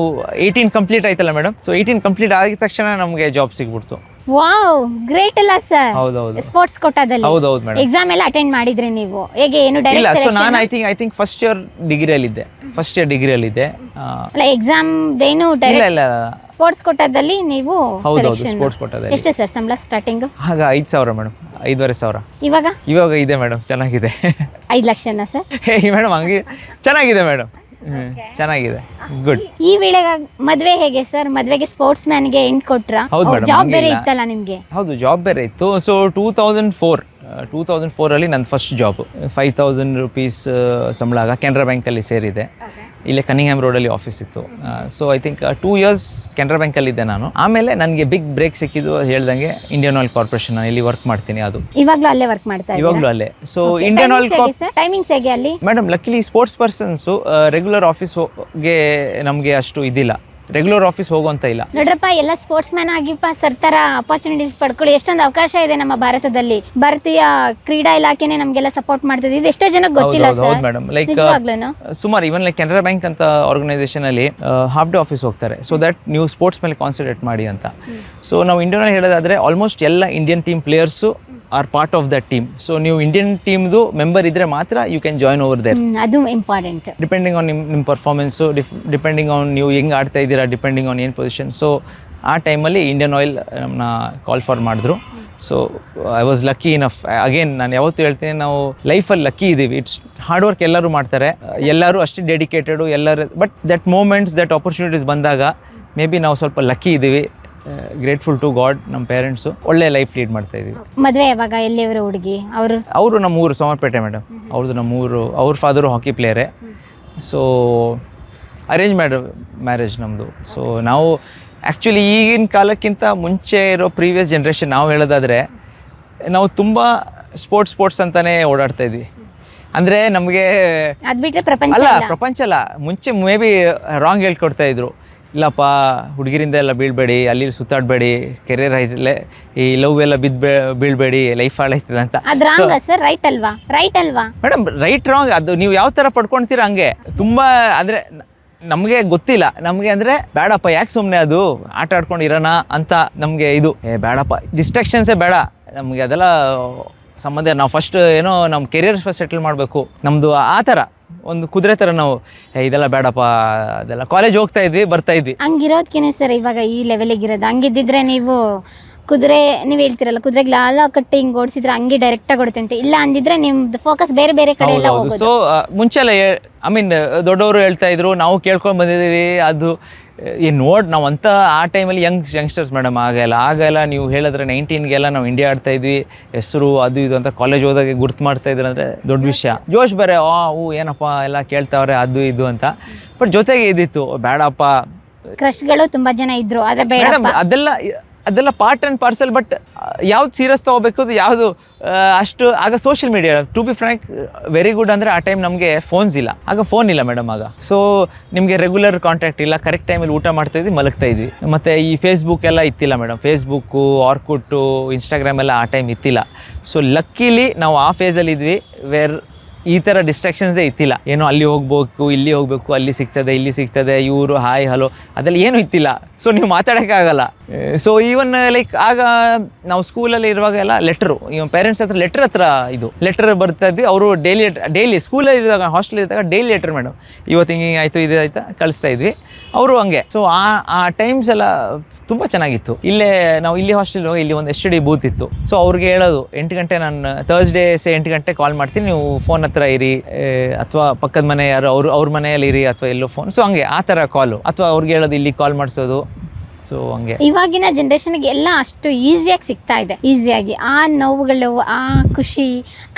18 ಕಂಪ್ಲೀಟ್ ಆಯ್ತಲ್ಲ ಮೇಡಮ್. ಸೊ 18 ಕಂಪ್ಲೀಟ್ ಆಗಿದ ತಕ್ಷಣ ನಮಗೆ ಜಾಬ್ ಸಿಗ್ಬಿಡ್ತು. ವಾವ್, ಗ್ರೇಟ್ ಅಲ್ಲ ಸರ್? ಹೌದೌದು ಸ್ಪೋರ್ಟ್ಸ್ ಕೋಟಾದಲ್ಲಿ ಹೌದೌದು ಮೇಡಮ್. ಎಕ್ಸಾಮ್ ಎಲ್ಲ ಅಟೆಂಡ್ ಮಾಡಿದ್ರಿ ನೀವು? ಹೇಗೆ, ಏನು ಇಲ್ಲ, ಡೈರೆಕ್ಟ್ ಸೊ ನಾನು selection? I think first year ಡಿಗ್ರಿಯಲ್ಲಿದ್ದೆ. ಅಲ್ಲ, ಎಕ್ಸಾಮ್ ಏನು ಇಲ್ಲ ಡೈರೆಕ್ಟ್ ಇಲ್ಲ ಸ್ಪೋರ್ಟ್ಸ್ ಕೋಟಾದಲ್ಲಿ ನೀವು ಹೌದೌದು, ಸೆಲೆಕ್ಷನ್? ಸ್ಪೋರ್ಟ್ಸ್ ಕೋಟಾದಲ್ಲಿ. ಎಷ್ಟು ಸರ್ ಸಂಬಳ ಸ್ಟಾರ್ಟಿಂಗ್? ಆಗ 5,000 ಮೇಡಮ್, 5,500. ಇವಾಗ ಇದೆ ಮೇಡಮ್, ಚೆನ್ನಾಗಿದೆ. 5 ಲಕ್ಷನಾ ಸರ್? ಮೇಡಮ್ ಹಂಗೆ ಚೆನ್ನಾಗಿದೆ ಮೇಡಮ್, ಚೆನ್ನಾಗಿದೆ, ಗುಡ್. ಈ ವೇಳೆ ಮದ್ವೆ ಹೇಗೆ ಸರ್? ಮದ್ವೆಗೆ ಸ್ಪೋರ್ಟ್ಸ್ ಮ್ಯಾನ್ಗೆ ಎಂಟ್ ಕೊಟ್ರ? ಹೌದು madam, ಜಾಬ್ ಹಂಗೆ ಬೇರೆ ಇಲ್ಲ. ಇತ್ತಲ್ಲ ನಿಮ್ಗೆ? ಹೌದು, ಜಾಬ್ ಬೇರೆ ಇತ್ತು. ಸೊ 2004 ಅಲ್ಲಿ ನನ್ನ ಫಸ್ಟ್ ಜಾಬ್ 5,000 rupees ಸಂಬಳ. ಆಗ ಕೆನರಾ ಬ್ಯಾಂಕಲ್ಲಿ ಸೇರಿದೆ. ಇಲ್ಲೇ ಕನಿಂಗ್ಹ್ಯಾಮ್ ರೋಡಲ್ಲಿ ಆಫೀಸ್ ಇತ್ತು. So I think 2 years Canara ಬ್ಯಾಂಕಲ್ಲಿದ್ದೆ ನಾನು. ಆಮೇಲೆ ನನಗೆ ಬಿಗ್ ಬ್ರೇಕ್ ಸಿಕ್ಕಿದ್ದು ಹೇಳ್ದಂಗೆ ಇಂಡಿಯನ್ ಆಯಿಲ್ ಕಾರ್ಪೊರೇಷನ್, ನಾನು ಇಲ್ಲಿ ವರ್ಕ್ ಮಾಡ್ತೀನಿ. ಅದು ಇವಾಗ್ಲೂ ಅಲ್ಲೇ ವರ್ಕ್ ಮಾಡ್ತಾ ಇವಾಗಲೂ ಅಲ್ಲೇ. ಸೊ ಇಂಡಿಯನ್ ಆಯಿಲ್ ಟೈಮಿಂಗ್ಸ್ ಹೇಗೆ ಅಲ್ಲಿ? ಮೇಡಮ್, ಲಕ್ಕಿಲಿ ಸ್ಪೋರ್ಟ್ಸ್ ಪರ್ಸನ್ಸು ರೆಗ್ಯುಲರ್ ಆಫೀಸ್ಗೆ ನಮಗೆ ಅಷ್ಟು ಇದಿಲ್ಲ, ರೆಗ್ಯುಲರ್ ಆಫೀಸ್ ಹೋಗುವಂತ ಇಲ್ಲ. ನೋಡ್ರಪ್ಪ, ಎಲ್ಲ ಸ್ಪೋರ್ಟ್ಸ್ ಮ್ಯಾನ್ ಆಗಿಪ್ಪ ಸರ್ ತರ ಅಪರ್ಚುನಿಟೀಸ್ ಪಡ್ಕೊಳ್ಳಿ. ಎಷ್ಟೊಂದು ಅವಕಾಶ ಇದೆ ನಮ್ಮ ಭಾರತದಲ್ಲಿ. ಭಾರತೀಯ ಕ್ರೀಡಾ ಇಲಾಖೆನೆ ನಮ್ಗೆಲ್ಲ ಸಪೋರ್ಟ್ ಮಾಡ್ತದೆ. ಇದು ಎಷ್ಟೋ ಜನಕ್ಕೆ ಗೊತ್ತಿಲ್ಲ ಸರ್. ಮೇಡಮ್, ಲೈಕ್ ನಿಜವಾಗ್ಲೂನು ಸುಮಾರು ಇವನ್ ಲೈಕ್ ಕೆನರಾ ಬ್ಯಾಂಕ್ ಅಂತ ಆರ್ಗನೈಸೇಷನ್ ಅಲ್ಲಿ ಹಾಫ್ ಡೇ ಆಫೀಸ್ ಹೋಗ್ತಾರೆ. ಸೊ ದಟ್ ನೀವು ಸ್ಪೋರ್ಟ್ಸ್ ಮೇಲೆ ಕಾನ್ಸಂಟ್ರೇಟ್ ಮಾಡಿ ಅಂತ. ಸೊ ನಾವು ಇಂಡಿಯನ್ ಹೇಳೋದಾದ್ರೆ ಆಲ್ಮೋಸ್ಟ್ ಎಲ್ಲ Indian team players are part of that team. So ನೀವು ಇಂಡಿಯನ್ ಟೀಮ್ದು ಮೆಂಬರ್ ಇದ್ರೆ ಮಾತ್ರ you can join over there. ಅದು ಇಂಪಾರ್ಟೆಂಟ್. ಡಿಪೆಂಡಿಂಗ್ ಆನ್ ನಿಮ್ಮ ಪರ್ಫಾರ್ಮೆನ್ಸು, ಡಿಪೆಂಡಿಂಗ್ ಆನ್ ನೀವು ಹೆಂಗೆ ಆಡ್ತಾ ಇದ್ದೀರಾ, ಡಿಪೆಂಡಿಂಗ್ ಆನ್ ಏನು ಪೊಸಿಷನ್. ಸೊ ಆ ಟೈಮಲ್ಲಿ ಇಂಡಿಯನ್ ಆಯಿಲ್ ನಮ್ಮನ್ನ ಕಾಲ್ ಫಾರ್ ಮಾಡಿದ್ರು. So I was lucky enough. Again ನಾನು ಯಾವತ್ತೂ ಹೇಳ್ತೀನಿ, ನಾವು ಲೈಫಲ್ಲಿ ಲಕ್ಕಿ ಇದ್ದೀವಿ. ಇಟ್ಸ್ ಹಾರ್ಡ್ ವರ್ಕ್ ಎಲ್ಲರೂ ಮಾಡ್ತಾರೆ, ಎಲ್ಲರೂ ಅಷ್ಟೇ ಡೆಡಿಕೇಟೆಡು ಎಲ್ಲರೂ. But that moments, that opportunities ಬಂದಾಗ ಮೇ ಬಿ ನಾವು ಸ್ವಲ್ಪ ಲಕ್ಕಿ ಇದ್ದೀವಿ. ಗ್ರೇಟ್ಫುಲ್ ಟು ಗಾಡ್, ನಮ್ಮ ಪೇರೆಂಟ್ಸು ಒಳ್ಳೆ ಲೈಫ್ ಲೀಡ್ ಮಾಡ್ತಾ ಇದೀವಿ. ಮದುವೆ ಯಾವಾಗ? ಎಲ್ಲಿಯವರು ಹುಡುಗಿ? ಅವರು ನಮ್ಮೂರು ಸೋಮವಾರಪೇಟೆ ಮೇಡಮ್. ಅವ್ರದ್ದು ನಮ್ಮೂರು. ಅವ್ರ ಫಾದರು ಹಾಕಿ ಪ್ಲೇಯರೇ. ಸೊ ಅರೇಂಜ್ ಮ್ಯಾರೇಜ್ ನಮ್ಮದು. ಸೊ ನಾವು ಆ್ಯಕ್ಚುಲಿ ಈಗಿನ ಕಾಲಕ್ಕಿಂತ ಮುಂಚೆ ಇರೋ ಪ್ರೀವಿಯಸ್ ಜನ್ರೇಷನ್ ನಾವು ಹೇಳೋದಾದರೆ, ನಾವು ತುಂಬ ಸ್ಪೋರ್ಟ್ಸ್ ಅಂತಲೇ ಓಡಾಡ್ತಾ ಇದ್ವಿ. ಅಂದರೆ ನಮಗೆ ಅದು ಬಿಟ್ಟರೆ ಪ್ರಪಂಚ ಪ್ರಪಂಚ ಅಲ್ಲ. ಮುಂಚೆ ಮೇ ಬಿ ರಾಂಗ್ ಹೇಳ್ಕೊಡ್ತಾ ಇದ್ರು. ಇಲ್ಲಪ್ಪ, ಹುಡುಗಿರಿಂದ ಎಲ್ಲ ಬೀಳ್ಬೇಡಿ, ಅಲ್ಲಿ ಸುತ್ತಾಡಬೇಡಿ, ಕೆರಿಯರ್ ಐತಲ್ಲೇ ಈ ಲವ್ ಎಲ್ಲ ಬೀಳ್ಬೇಡಿ, ಲೈಫ್ ಹಾಳಾಯ್ತದೆ ಅಂತ. ಅದು ರಾಂಗ್ ಸರ್? ರೈಟ್ ಅಲ್ವಾ ಮೇಡಮ್? ರೈಟ್ ರಾಂಗ್ ಅದು ನೀವು ಯಾವ ಥರ ಪಡ್ಕೊಳ್ತೀರ ಹಂಗೆ. ತುಂಬ ಅಂದರೆ ನಮಗೆ ಗೊತ್ತಿಲ್ಲ. ನಮಗೆ ಅಂದರೆ ಬೇಡಪ್ಪ, ಯಾಕೆ ಸುಮ್ಮನೆ ಅದು ಆಟ ಆಡ್ಕೊಂಡು ಇರೋಣ ಅಂತ ನಮಗೆ ಇದು. ಬೇಡಪ್ಪ, ಡಿಸ್ಟ್ರಾಕ್ಷನ್ಸೇ ಬೇಡ ನಮಗೆ, ಅದೆಲ್ಲ ಸಂಬಂಧ. ನಾವು ಫಸ್ಟ್ ಏನೋ ನಮ್ಮ ಕೆರಿಯರ್ ಫಸ್ಟ್ ಸೆಟಲ್ ಮಾಡಬೇಕು ನಮ್ಮದು. ಆ ಥರ ಒಂದು ಕುದುರೆ ಥರ ನಾವು ಇದೆಲ್ಲ ಬೇಡಪ್ಪ, ಅದೆಲ್ಲ ಕಾಲೇಜ್ ಹೋಗ್ತಾ ಇದ್ವಿ, ಬರ್ತಾ ಇದ್ವಿ. ಹಂಗಿರೋದ್ಕೇನೆ ಸರ್ ಇವಾಗ ಈ ಲೆವೆಲಿಗೆ ಇರೋದು. ಹಂಗಿದ್ದಿದ್ರೆ ನೀವು ಕುದುರೆ, ನೀವು ಹೇಳ್ತಿರಲ್ಲ ಕುದುರೆಗೆ ಲಾಲ ಕಟ್ಟಿ ಹಿಂಗೆ ಓಡಿಸಿದ್ರೆ ಹಂಗೆ ಡೈರೆಕ್ಟಾಗಿ ಓಡುತ್ತೆ ಅಂತ. ಇಲ್ಲ ಅಂದಿದ್ರೆ ನಿಮ್ದು ಫೋಕಸ್ ಬೇರೆ ಬೇರೆ ಕಡೆ ಎಲ್ಲ ಹೋಗೋದು. ಸೊ ಮುಂಚೆಲ್ಲ ಐ ಮೀನ್ ದೊಡ್ಡವರು ಹೇಳ್ತಾ ಇದ್ರು, ನಾವು ಕೇಳ್ಕೊಂಡು ಬಂದಿದ್ದೀವಿ. ಅದು ನಾವು ಅಂತ ಆ ಟೈಮಲ್ಲಿ ಯಂಗ್ಸ್ಟರ್ಸ್ ಮೇಡಮ್. ಆಗಲ್ಲ ನೀವು ಹೇಳಿದ್ರೆ 19ಗೆಲ್ಲ ನಾವು ಇಂಡಿಯಾ ಆಡ್ತಾ ಇದ್ವಿ, ಹೆಸರು ಅದು ಇದು ಅಂತ ಕಾಲೇಜ್ ಹೋದಾಗ ಗುರ್ತು ಮಾಡ್ತಾ ಇದ್ರು ಅಂದರೆ ದೊಡ್ಡ ವಿಷಯ. ಜೋಶ್ ಬೇರೆ, ಏನಪ್ಪ ಎಲ್ಲ ಕೇಳ್ತಾವ್ರೆ ಅದು ಇದು ಅಂತ. ಬಟ್ ಜೊತೆಗೆ ಇದ್ದಿತ್ತು, ಬೇಡಪ್ಪ. ಕ್ರಶ್ಗಳು ತುಂಬಾ ಜನ ಇದ್ರು, ಆದರೆ ಮೇಡಮ್ ಅದೆಲ್ಲ ಪಾರ್ಟ್ ಆ್ಯಂಡ್ ಪಾರ್ಸಲ್. ಬಟ್ ಯಾವ್ದು ಸೀರಿಯಸ್ ತೊಗೋಬೇಕು, ಯಾವುದು ಅಷ್ಟು. ಆಗ social media to be frank very good. ಅಂದರೆ ಆ ಟೈಮ್ ನಮಗೆ ಫೋನ್ಸ್ ಇಲ್ಲ, ಆಗ ಫೋನ್ ಇಲ್ಲ ಮೇಡಮ್ ಆಗ. ಸೊ ನಿಮಗೆ ರೆಗ್ಯುಲರ್ ಕಾಂಟ್ಯಾಕ್ಟ್ ಇಲ್ಲ, ಕರೆಕ್ಟ್ ಟೈಮಲ್ಲಿ ಊಟ ಮಾಡ್ತಾ ಇದ್ವಿ, ಮಲಗ್ತಾ ಇದ್ವಿ. ಮತ್ತು ಈ ಫೇಸ್ಬುಕ್ ಎಲ್ಲ ಇತ್ತಿಲ್ಲ ಮೇಡಮ್. ಫೇಸ್ಬುಕ್ಕು, ಆರ್ಕುಟ್ಟು, ಇನ್ಸ್ಟಾಗ್ರಾಮ್ ಎಲ್ಲ ಆ ಟೈಮ್ ಇತ್ತಿಲ್ಲ. ಸೊ ಲಕ್ಕಿಲಿ ನಾವು ಆ ಫೇಸಲ್ಲಿ ಇದ್ವಿ ವೇರ್ ಈ ಥರ ಡಿಸ್ಟ್ರಾಕ್ಷನ್ಸೇ ಇತ್ತಿಲ್ಲ. ಏನೋ ಅಲ್ಲಿ ಹೋಗ್ಬೇಕು, ಇಲ್ಲಿ ಹೋಗಬೇಕು, ಅಲ್ಲಿ ಸಿಗ್ತದೆ, ಇಲ್ಲಿ ಸಿಗ್ತದೆ, ಇವರು ಹಾಯ್ ಹಲೋ ಅದೆಲ್ಲ ಏನೂ ಇತ್ತಿಲ್ಲ. ಸೊ ನೀವು ಮಾತಾಡೋಕ್ಕಾಗಲ್ಲ. ಸೊ ಈವನ್ ಲೈಕ್ ಆಗ ನಾವು ಸ್ಕೂಲಲ್ಲಿ ಇರುವಾಗ ಎಲ್ಲ ಲೆಟ್ರು ಇವನ್ ಪೇರೆಂಟ್ಸ್ ಹತ್ರ ಲೆಟರ್ ಬರ್ತಾ ಇದ್ವಿ. ಅವರು ಡೈಲಿ ಸ್ಕೂಲಲ್ಲಿ ಇದ್ದಾಗ ಹಾಸ್ಟೆಲ್ ಇದ್ದಾಗ ಡೈಲಿ ಲೆಟರ್ ಮೇಡಮ್ ಇವತ್ತು ಹಿಂಗೆ ಆಯಿತು ಇದು ಆಯ್ತಾ ಕಳಿಸ್ತಾ ಇದ್ವಿ. ಅವರು ಹಂಗೆ. ಸೊ ಆ ಟೈಮ್ಸ್ ಎಲ್ಲ ತುಂಬ ಚೆನ್ನಾಗಿತ್ತು. ನಾವು ಇಲ್ಲಿ ಹಾಸ್ಟೆಲ್ ಇಲ್ಲಿ ಒಂದು STD ಬೂತ್ ಇತ್ತು. ಸೊ ಅವ್ರಿಗೆ ಹೇಳೋದು 8 ಗಂಟೆ ನಾನು ಥರ್ಸ್ಡೇಸ್ 8 ಗಂಟೆ ಕಾಲ್ ಮಾಡ್ತೀನಿ, ನೀವು ಫೋನ್ ಹತ್ರ ಇರಿ, ಅಥವಾ ಪಕ್ಕದ ಮನೆ ಯಾರು ಅವ್ರ ಮನೆಯಲ್ಲಿ ಇರಿ, ಅಥವಾ ಎಲ್ಲೋ ಫೋನ್. ಸೊ ಹಂಗೆ ಆ ಥರ ಕಾಲು, ಅಥವಾ ಅವ್ರಿಗೆ ಹೇಳೋದು ಇಲ್ಲಿ ಕಾಲ್ ಮಾಡಿಸೋದು. ಸೊ ಹಂಗೆ ಇವಾಗಿನ ಜನರೇಷನ್ಗೆ ಎಲ್ಲ ಅಷ್ಟು ಈಸಿಯಾಗಿ ಸಿಗ್ತಾ ಇದೆ. ಈಸಿಯಾಗಿ ಆ ನೋವುಗಳು, ಆ ಖುಷಿ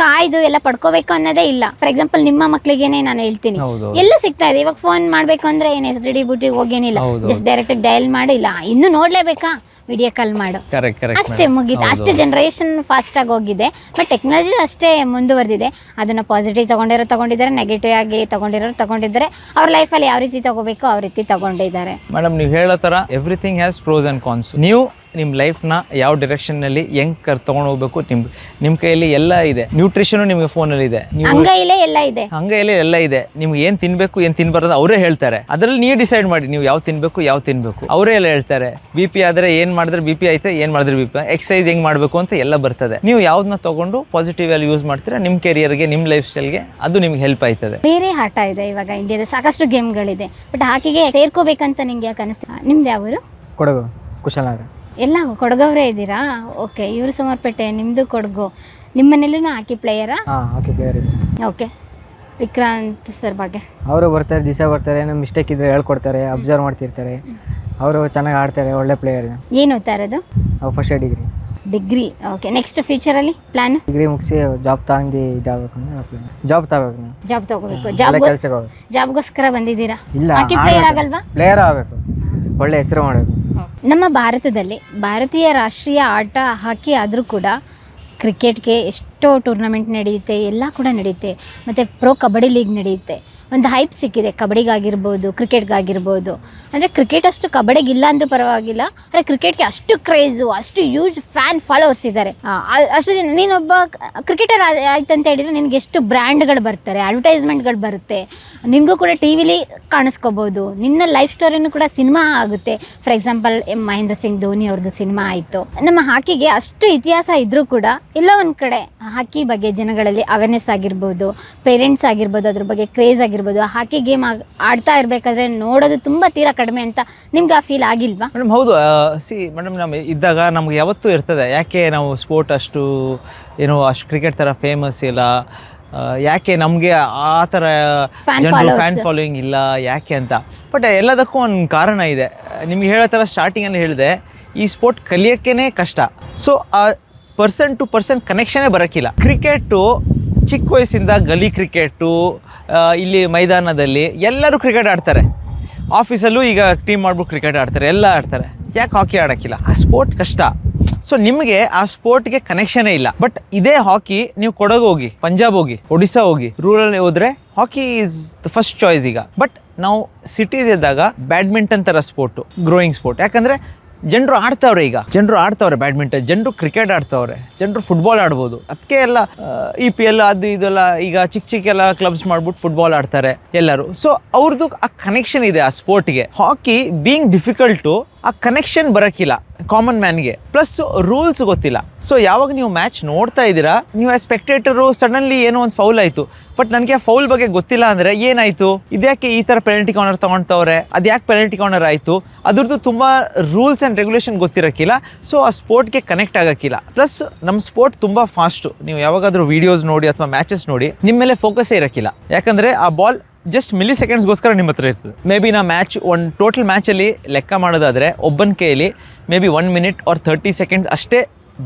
ಕಾಯ್ದು ಎಲ್ಲ ಪಡ್ಕೋಬೇಕು ಅನ್ನೋದೇ ಇಲ್ಲ. ಫಾರ್ ಎಕ್ಸಾಂಪಲ್ ನಿಮ್ಮ ಮಕ್ಳಿಗೇನೆ ನಾನು ಹೇಳ್ತೀನಿ, ಎಲ್ಲ ಸಿಗ್ತಾ ಇದೆ. ಇವಾಗ ಫೋನ್ ಮಾಡ್ಬೇಕು ಅಂದ್ರೆ ಏನು STD ಬೂಟಿಗೆ ಹೋಗೇನಿಲ್ಲ, ಜಸ್ಟ್ ಡೈರೆಕ್ಟ್ ಡಯಲ್ ಮಾಡಿ, ಇಲ್ಲ ಇನ್ನು ನೋಡ್ಲೇಬೇಕಾ ವಿಡಿಯೋ ಕಾಲ್ ಮಾಡು, ಅಷ್ಟೇ ಮುಗೀತು. ಅಷ್ಟು ಜನರೇಷನ್ ಫಾಸ್ಟ್ ಆಗಿ ಹೋಗಿದೆ. ಬಟ್ ಟೆಕ್ನಾಲಜಿ ಅಷ್ಟೇ ಮುಂದುವರೆದಿದೆ. ಅದನ್ನ ಪಾಸಿಟಿವ್ ತಗೊಂಡಿದ್ದಾರೆ, ನೆಗೆಟಿವ್ ಆಗಿ ತಗೊಂಡಿದ್ದಾರೆ. ಅವ್ರ ಲೈಫಲ್ಲಿ ಯಾವ ರೀತಿ ತಗೋಬೇಕು ಆ ರೀತಿ ತಗೊಂಡಿದ್ದಾರೆ. ಮೇಡಮ್ ನೀವು ಹೇಳೋ ಥರ everything has pros and cons. ನೀವು ನಿಮ್ಮ ಲೈಫ್ನ ಯಾವ ಡೈರೆಕ್ಷನ್ನಲ್ಲಿ ಹೆಂಗೆ ತೊಗೊಂಡು ಹೋಗ್ಬೇಕು ನಿಮ್ಮ ಕೈಯಲ್ಲಿ ಎಲ್ಲ ಇದೆ. ನ್ಯೂಟ್ರಿಷನು ನಿಮಗೆ ಫೋನಲ್ಲಿ ಇದೆ, ಅಂಗೈಲೇ ಎಲ್ಲ ಇದೆ. ನಿಮ್ಗೆ ಏನು ತಿನ್ನಬೇಕು ಏನು ತಿನ್ಬಾರ್ದು ಅವರೇ ಹೇಳ್ತಾರೆ. ಅದರಲ್ಲಿ ನೀವು ಡಿಸೈಡ್ ಮಾಡಿ ನೀವು ಯಾವ ತಿನ್ನಬೇಕು ಅವರೇ ಎಲ್ಲ ಹೇಳ್ತಾರೆ. BP ಆದರೆ ಏನು ಮಾಡಿದ್ರೆ BP ಆಯ್ತು, ಏನು ಮಾಡಿದ್ರೆ BP, ಎಕ್ಸಸೈಸ್ ಹೆಂಗೆ ಮಾಡಬೇಕು ಅಂತ ಎಲ್ಲ ಬರ್ತದೆ. ನೀವು ಯಾವ್ದನ್ನ ತೊಗೊಂಡು ಪಾಸಿಟಿವ್ ಅಲ್ಲಿ ಯೂಸ್ ಮಾಡ್ತೀರಾ ನಿಮ್ಮ ಕೆರಿಯರ್ಗೆ, ನಿಮ್ಮ ಲೈಫ್ ಸ್ಟೈಲ್ಗೆ, ಅದು ನಿಮ್ಗೆ ಹೆಲ್ಪ್ ಆಯ್ತದೆ. ಬೇರೆ ಆಟ ಇದೆ ಇವಾಗ ಇಂಡಿಯಾದ, ಸಾಕಷ್ಟು ಗೇಮ್ಗಳಿದೆ. ಬಟ್ ಹಾಕಿಗೆ ಸೇರ್ಕೋಬೇಕಂತ ನಿಮ್ಗೆ ಯಾಕೆ ಅನಿಸ್ತಾ? ನಿಮ್ದು ಯಾವರು? ಕೊಡಗು, ಕುಶಲನಗರ. ಎಲ್ಲ ಕೊಡಗವ್ರೇ ಇದ್ದೀರಾ? ಓಕೆ. ಇವರು ಸಮರ್ಪೇಟೆ, ನಿಮ್ಮದು ಕೊಡಗು. ನಿಮ್ಮನೆಲ್ಲೂ ಹಾಕಿ ಪ್ಲೇಯರಾ? ಹಾಕಿ ಪ್ಲೇಯರ್ ಇದೆ. ಓಕೆ. ವಿಕ್ರಾಂತ್ ಸರ್ ಬಗ್ಗೆ ಅವರು ಬರ್ತಾರೆ, ದಿವಸ ಬರ್ತಾರೆ, ನಮ್ಮ ಮಿಸ್ಟೇಕ್ ಇದ್ರೆ ಹೇಳ್ಕೊಡ್ತಾರೆ, ಅಬ್ಸರ್ವ್ ಮಾಡ್ತಿರ್ತಾರೆ. ಅವರು ಚೆನ್ನಾಗಿ ಆಡ್ತಾರೆ, ಒಳ್ಳೆ ಪ್ಲೇಯರ್. ಏನು ಓದ್ತಾ ಇರೋದು? First degree. ಓಕೆ. ನೆಕ್ಸ್ಟ್ ಫ್ಯೂಚರಲ್ಲಿ ಪ್ಲಾನ್? ಡಿಗ್ರಿ ಮುಗಿಸಿ ಜಾಬ್ ತಗೊಂಡು ಇದಾಗಬೇಕು. ಜಾಬ್ ತಗೋಬೇಕು. ಜಾಬ್ಗೋಸ್ಕರ ಬಂದಿದ್ದೀರಾ? ಇಲ್ಲ, ಹಾಕಿ ಪ್ಲೇಯರ್ ಆಗಲ್ವಾ? ಪ್ಲೇಯರ್ ಆಗಬೇಕು, ಒಳ್ಳೆ ಹೆಸರು ಮಾಡಬೇಕು. ನಮ್ಮ ಭಾರತದಲ್ಲಿ ಭಾರತೀಯ ರಾಷ್ಟ್ರೀಯ ಆಟ ಹಾಕಿ ಆದರೂ ಕೂಡ ಕ್ರಿಕೆಟ್ಗೆ ಎಷ್ಟೋ ಟೂರ್ನಮೆಂಟ್ ನಡೆಯುತ್ತೆ, ಎಲ್ಲ ಕೂಡ ನಡೆಯುತ್ತೆ. ಮತ್ತು ಪ್ರೋ ಕಬಡ್ಡಿ ಲೀಗ್ ನಡೆಯುತ್ತೆ. ಒಂದು ಹೈಪ್ ಸಿಕ್ಕಿದೆ ಕಬಡ್ಡಿಗಾಗಿರ್ಬೋದು, ಕ್ರಿಕೆಟ್ಗಾಗಿರ್ಬೋದು. ಅಂದರೆ ಕ್ರಿಕೆಟ್ ಅಷ್ಟು ಕಬಡ್ಡಿಗಿಲ್ಲ ಅಂದರೂ ಪರವಾಗಿಲ್ಲ, ಅಂದರೆ ಕ್ರಿಕೆಟ್ಗೆ ಅಷ್ಟು ಕ್ರೇಜು, ಅಷ್ಟು ಯೂಜ್ ಫ್ಯಾನ್ ಫಾಲೋವರ್ಸ್ ಇದ್ದಾರೆ. ಅಷ್ಟು ಜನ. ನೀನೊಬ್ಬ ಕ್ರಿಕೆಟರ್ ಆಯ್ತು ಅಂತ ಹೇಳಿದರೆ ನಿನಗೆ ಎಷ್ಟು ಬ್ರ್ಯಾಂಡ್ಗಳು ಬರ್ತಾರೆ, ಅಡ್ವರ್ಟೈಸ್ಮೆಂಟ್ಗಳು ಬರುತ್ತೆ, ನಿನಗೂ ಕೂಡ TV ಕಾಣಿಸ್ಕೋಬೋದು. ನಿನ್ನ ಲೈಫ್ ಸ್ಟೋರಿನೂ ಕೂಡ ಸಿನಿಮಾ ಆಗುತ್ತೆ. ಫಾರ್ ಎಕ್ಸಾಂಪಲ್ ಮಹೇಂದ್ರ ಸಿಂಗ್ ಧೋನಿ ಅವ್ರದ್ದು ಸಿನಿಮಾ ಆಯಿತು. ನಮ್ಮ ಹಾಕಿಗೆ ಅಷ್ಟು ಇತಿಹಾಸ ಇದ್ದರೂ ಕೂಡ ಎಲ್ಲೋ ಒಂದು ಕಡೆ ಹಾಕಿ ಬಗ್ಗೆ ಜನಗಳಲ್ಲಿ ಅವೇರ್ನೆಸ್ ಆಗಿರ್ಬೋದು, ಪೇರೆಂಟ್ಸ್ ಆಗಿರ್ಬೋದು, ಅದ್ರ ಬಗ್ಗೆ ಕ್ರೇಜ್ ಆಗಿರ್ಬೋದು. ಹಾಕಿ ಗೇಮ್ ಆಡ್ತಾ ಇರಬೇಕಾದ್ರೆ ನೋಡೋದು ತುಂಬ ತೀರಾ ಕಡಿಮೆ ಅಂತ ನಿಮ್ಗೆ ಆ ಫೀಲ್ ಆಗಿಲ್ವಾ? ಮೇಡಮ್ ಹೌದು. ಮೇಡಮ್ ನಮ್ಮ ಇದ್ದಾಗ ನಮ್ಗೆ ಯಾವತ್ತೂ ಇರ್ತದೆ, ಯಾಕೆ ನಾವು ಸ್ಪೋರ್ಟ್ ಅಷ್ಟು ಕ್ರಿಕೆಟ್ ಥರ ಫೇಮಸ್ ಇಲ್ಲ, ಯಾಕೆ ನಮಗೆ ಆ ಥರ ಜನರು ಫ್ಯಾನ್ ಫಾಲೋಯಿಂಗ್ ಇಲ್ಲ ಯಾಕೆ ಅಂತ. ಬಟ್ ಎಲ್ಲದಕ್ಕೂ ಒಂದು ಕಾರಣ ಇದೆ. ನಿಮ್ಗೆ ಹೇಳೋ ಥರ ಸ್ಟಾರ್ಟಿಂಗಲ್ಲಿ ಹೇಳಿದೆ, ಈ ಸ್ಪೋರ್ಟ್ ಕಲಿಯೋಕ್ಕೇ ಕಷ್ಟ. ಸೊ ಆ ಪರ್ಸನ್ ಟು ಪರ್ಸನ್ ಕನೆಕ್ಷನೇ ಬರೋಕ್ಕಿಲ್ಲ. ಕ್ರಿಕೆಟು ಚಿಕ್ಕ ವಯಸ್ಸಿಂದ ಗಲಿ ಕ್ರಿಕೆಟು, ಇಲ್ಲಿ ಮೈದಾನದಲ್ಲಿ ಎಲ್ಲರೂ ಕ್ರಿಕೆಟ್ ಆಡ್ತಾರೆ. ಆಫೀಸಲ್ಲೂ ಈಗ ಟೀಮ್ ಮಾಡ್ಬಿಟ್ಟು ಕ್ರಿಕೆಟ್ ಆಡ್ತಾರೆ, ಎಲ್ಲ ಆಡ್ತಾರೆ. ಯಾಕೆ ಹಾಕಿ ಆಡೋಕ್ಕಿಲ್ಲ? ಆ ಸ್ಪೋರ್ಟ್ ಕಷ್ಟ. ಸೊ ನಿಮಗೆ ಆ ಸ್ಪೋರ್ಟ್ಗೆ ಕನೆಕ್ಷನೇ ಇಲ್ಲ. ಬಟ್ ಇದೇ ಹಾಕಿ ನೀವು ಕೊಡಗು ಹೋಗಿ, ಪಂಜಾಬ್ ಹೋಗಿ, ಒಡಿಸ್ಸಾ ಹೋಗಿ, ರೂರಲ್ ಹೋದರೆ ಹಾಕಿ ಈಸ್ ದ ಫಸ್ಟ್ ಚಾಯ್ಸ್ ಈಗ. ಬಟ್ ನಾವು ಸಿಟೀಸ್ ಇದ್ದಾಗ ಬ್ಯಾಡ್ಮಿಂಟನ್ ಥರ ಸ್ಪೋರ್ಟು, ಗ್ರೋಯಿಂಗ್ ಸ್ಪೋರ್ಟ್. ಯಾಕಂದರೆ ಜನರು ಆಡ್ತಾವ್ರೆ ಬ್ಯಾಡ್ಮಿಂಟನ್, ಜನರು ಕ್ರಿಕೆಟ್ ಆಡ್ತಾವ್ರೆ, ಜನರು ಫುಟ್ಬಾಲ್ ಆಡ್ಬೋದು. ಅದಕ್ಕೆ ಎಲ್ಲ EPL ಅದು ಇದೆಲ್ಲ ಈಗ ಚಿಕ್ಕ ಎಲ್ಲ ಕ್ಲಬ್ಸ್ ಮಾಡ್ಬಿಟ್ಟು ಫುಟ್ಬಾಲ್ ಆಡ್ತಾರೆ ಎಲ್ಲರೂ. ಸೊ ಅವ್ರದ್ದು ಆ ಕನೆಕ್ಷನ್ ಇದೆ ಆ ಸ್ಪೋರ್ಟ್ಗೆ. ಹಾಕಿ ಬೀಯಿಂಗ್ ಡಿಫಿಕಲ್ಟು, ಆ ಕನೆಕ್ಷನ್ ಬರೋಕ್ಕಿಲ್ಲ ಕಾಮನ್ ಮ್ಯಾನ್ಗೆ. ಪ್ಲಸ್ ರೂಲ್ಸ್ ಗೊತ್ತಿಲ್ಲ. ಸೊ ಯಾವಾಗ ನೀವು ಮ್ಯಾಚ್ ನೋಡ್ತಾ ಇದ್ದೀರಾ, ನೀವು ಆ ಸ್ಪೆಕ್ಟೇಟರು ಸಡನ್ಲಿ ಏನೋ ಒಂದು ಫೌಲ್ ಆಯಿತು, ಬಟ್ ನನಗೆ ಆ ಫೌಲ್ ಬಗ್ಗೆ ಗೊತ್ತಿಲ್ಲ ಅಂದರೆ ಏನಾಯಿತು, ಇದ್ಯಾಕೆ ಈ ಥರ ಪೆನಾಲ್ಟಿ ಕಾರ್ನರ್ ತೊಗೊಳ್ತವ್ರೆ, ಅದ್ಯಾಕೆ ಪೆನಾಲ್ಟಿ ಕಾರ್ನರ್ ಆಯಿತು, ಅದ್ರದ್ದು ತುಂಬ ರೂಲ್ಸ್ ಆ್ಯಂಡ್ ರೆಗ್ಯುಲೇಷನ್ ಗೊತ್ತಿರೋಕ್ಕಿಲ್ಲ. ಸೊ ಆ ಸ್ಪೋರ್ಟ್ಗೆ ಕನೆಕ್ಟ್ ಆಗೋಕ್ಕಿಲ್ಲ. ಪ್ಲಸ್ ನಮ್ಮ ಸ್ಪೋರ್ಟ್ ತುಂಬ ಫಾಸ್ಟು. ನೀವು ಯಾವಾಗಾದರೂ ವೀಡಿಯೋಸ್ ನೋಡಿ ಅಥವಾ ಮ್ಯಾಚಸ್ ನೋಡಿ, ನಿಮ್ಮ ಮೇಲೆ ಫೋಕಸ್ಸೇ ಇರೋಕ್ಕಿಲ್ಲ. ಯಾಕಂದರೆ ಆ ಬಾಲ್ ಜಸ್ಟ್ ಮಿಲಿ ಸೆಕೆಂಡ್ಸ್ಗೋಸ್ಕರ ನಿಮ್ಮ ಹತ್ರ ಇರ್ತದೆ. ಮೇ ಬಿ ನಾ ಒಂದು ಟೋಟಲ್ ಮ್ಯಾಚಲ್ಲಿ ಲೆಕ್ಕ ಮಾಡೋದಾದರೆ ಒಬ್ಬನ ಕೈಯಲ್ಲಿ maybe 1 minute or 30 seconds ಅಷ್ಟೇ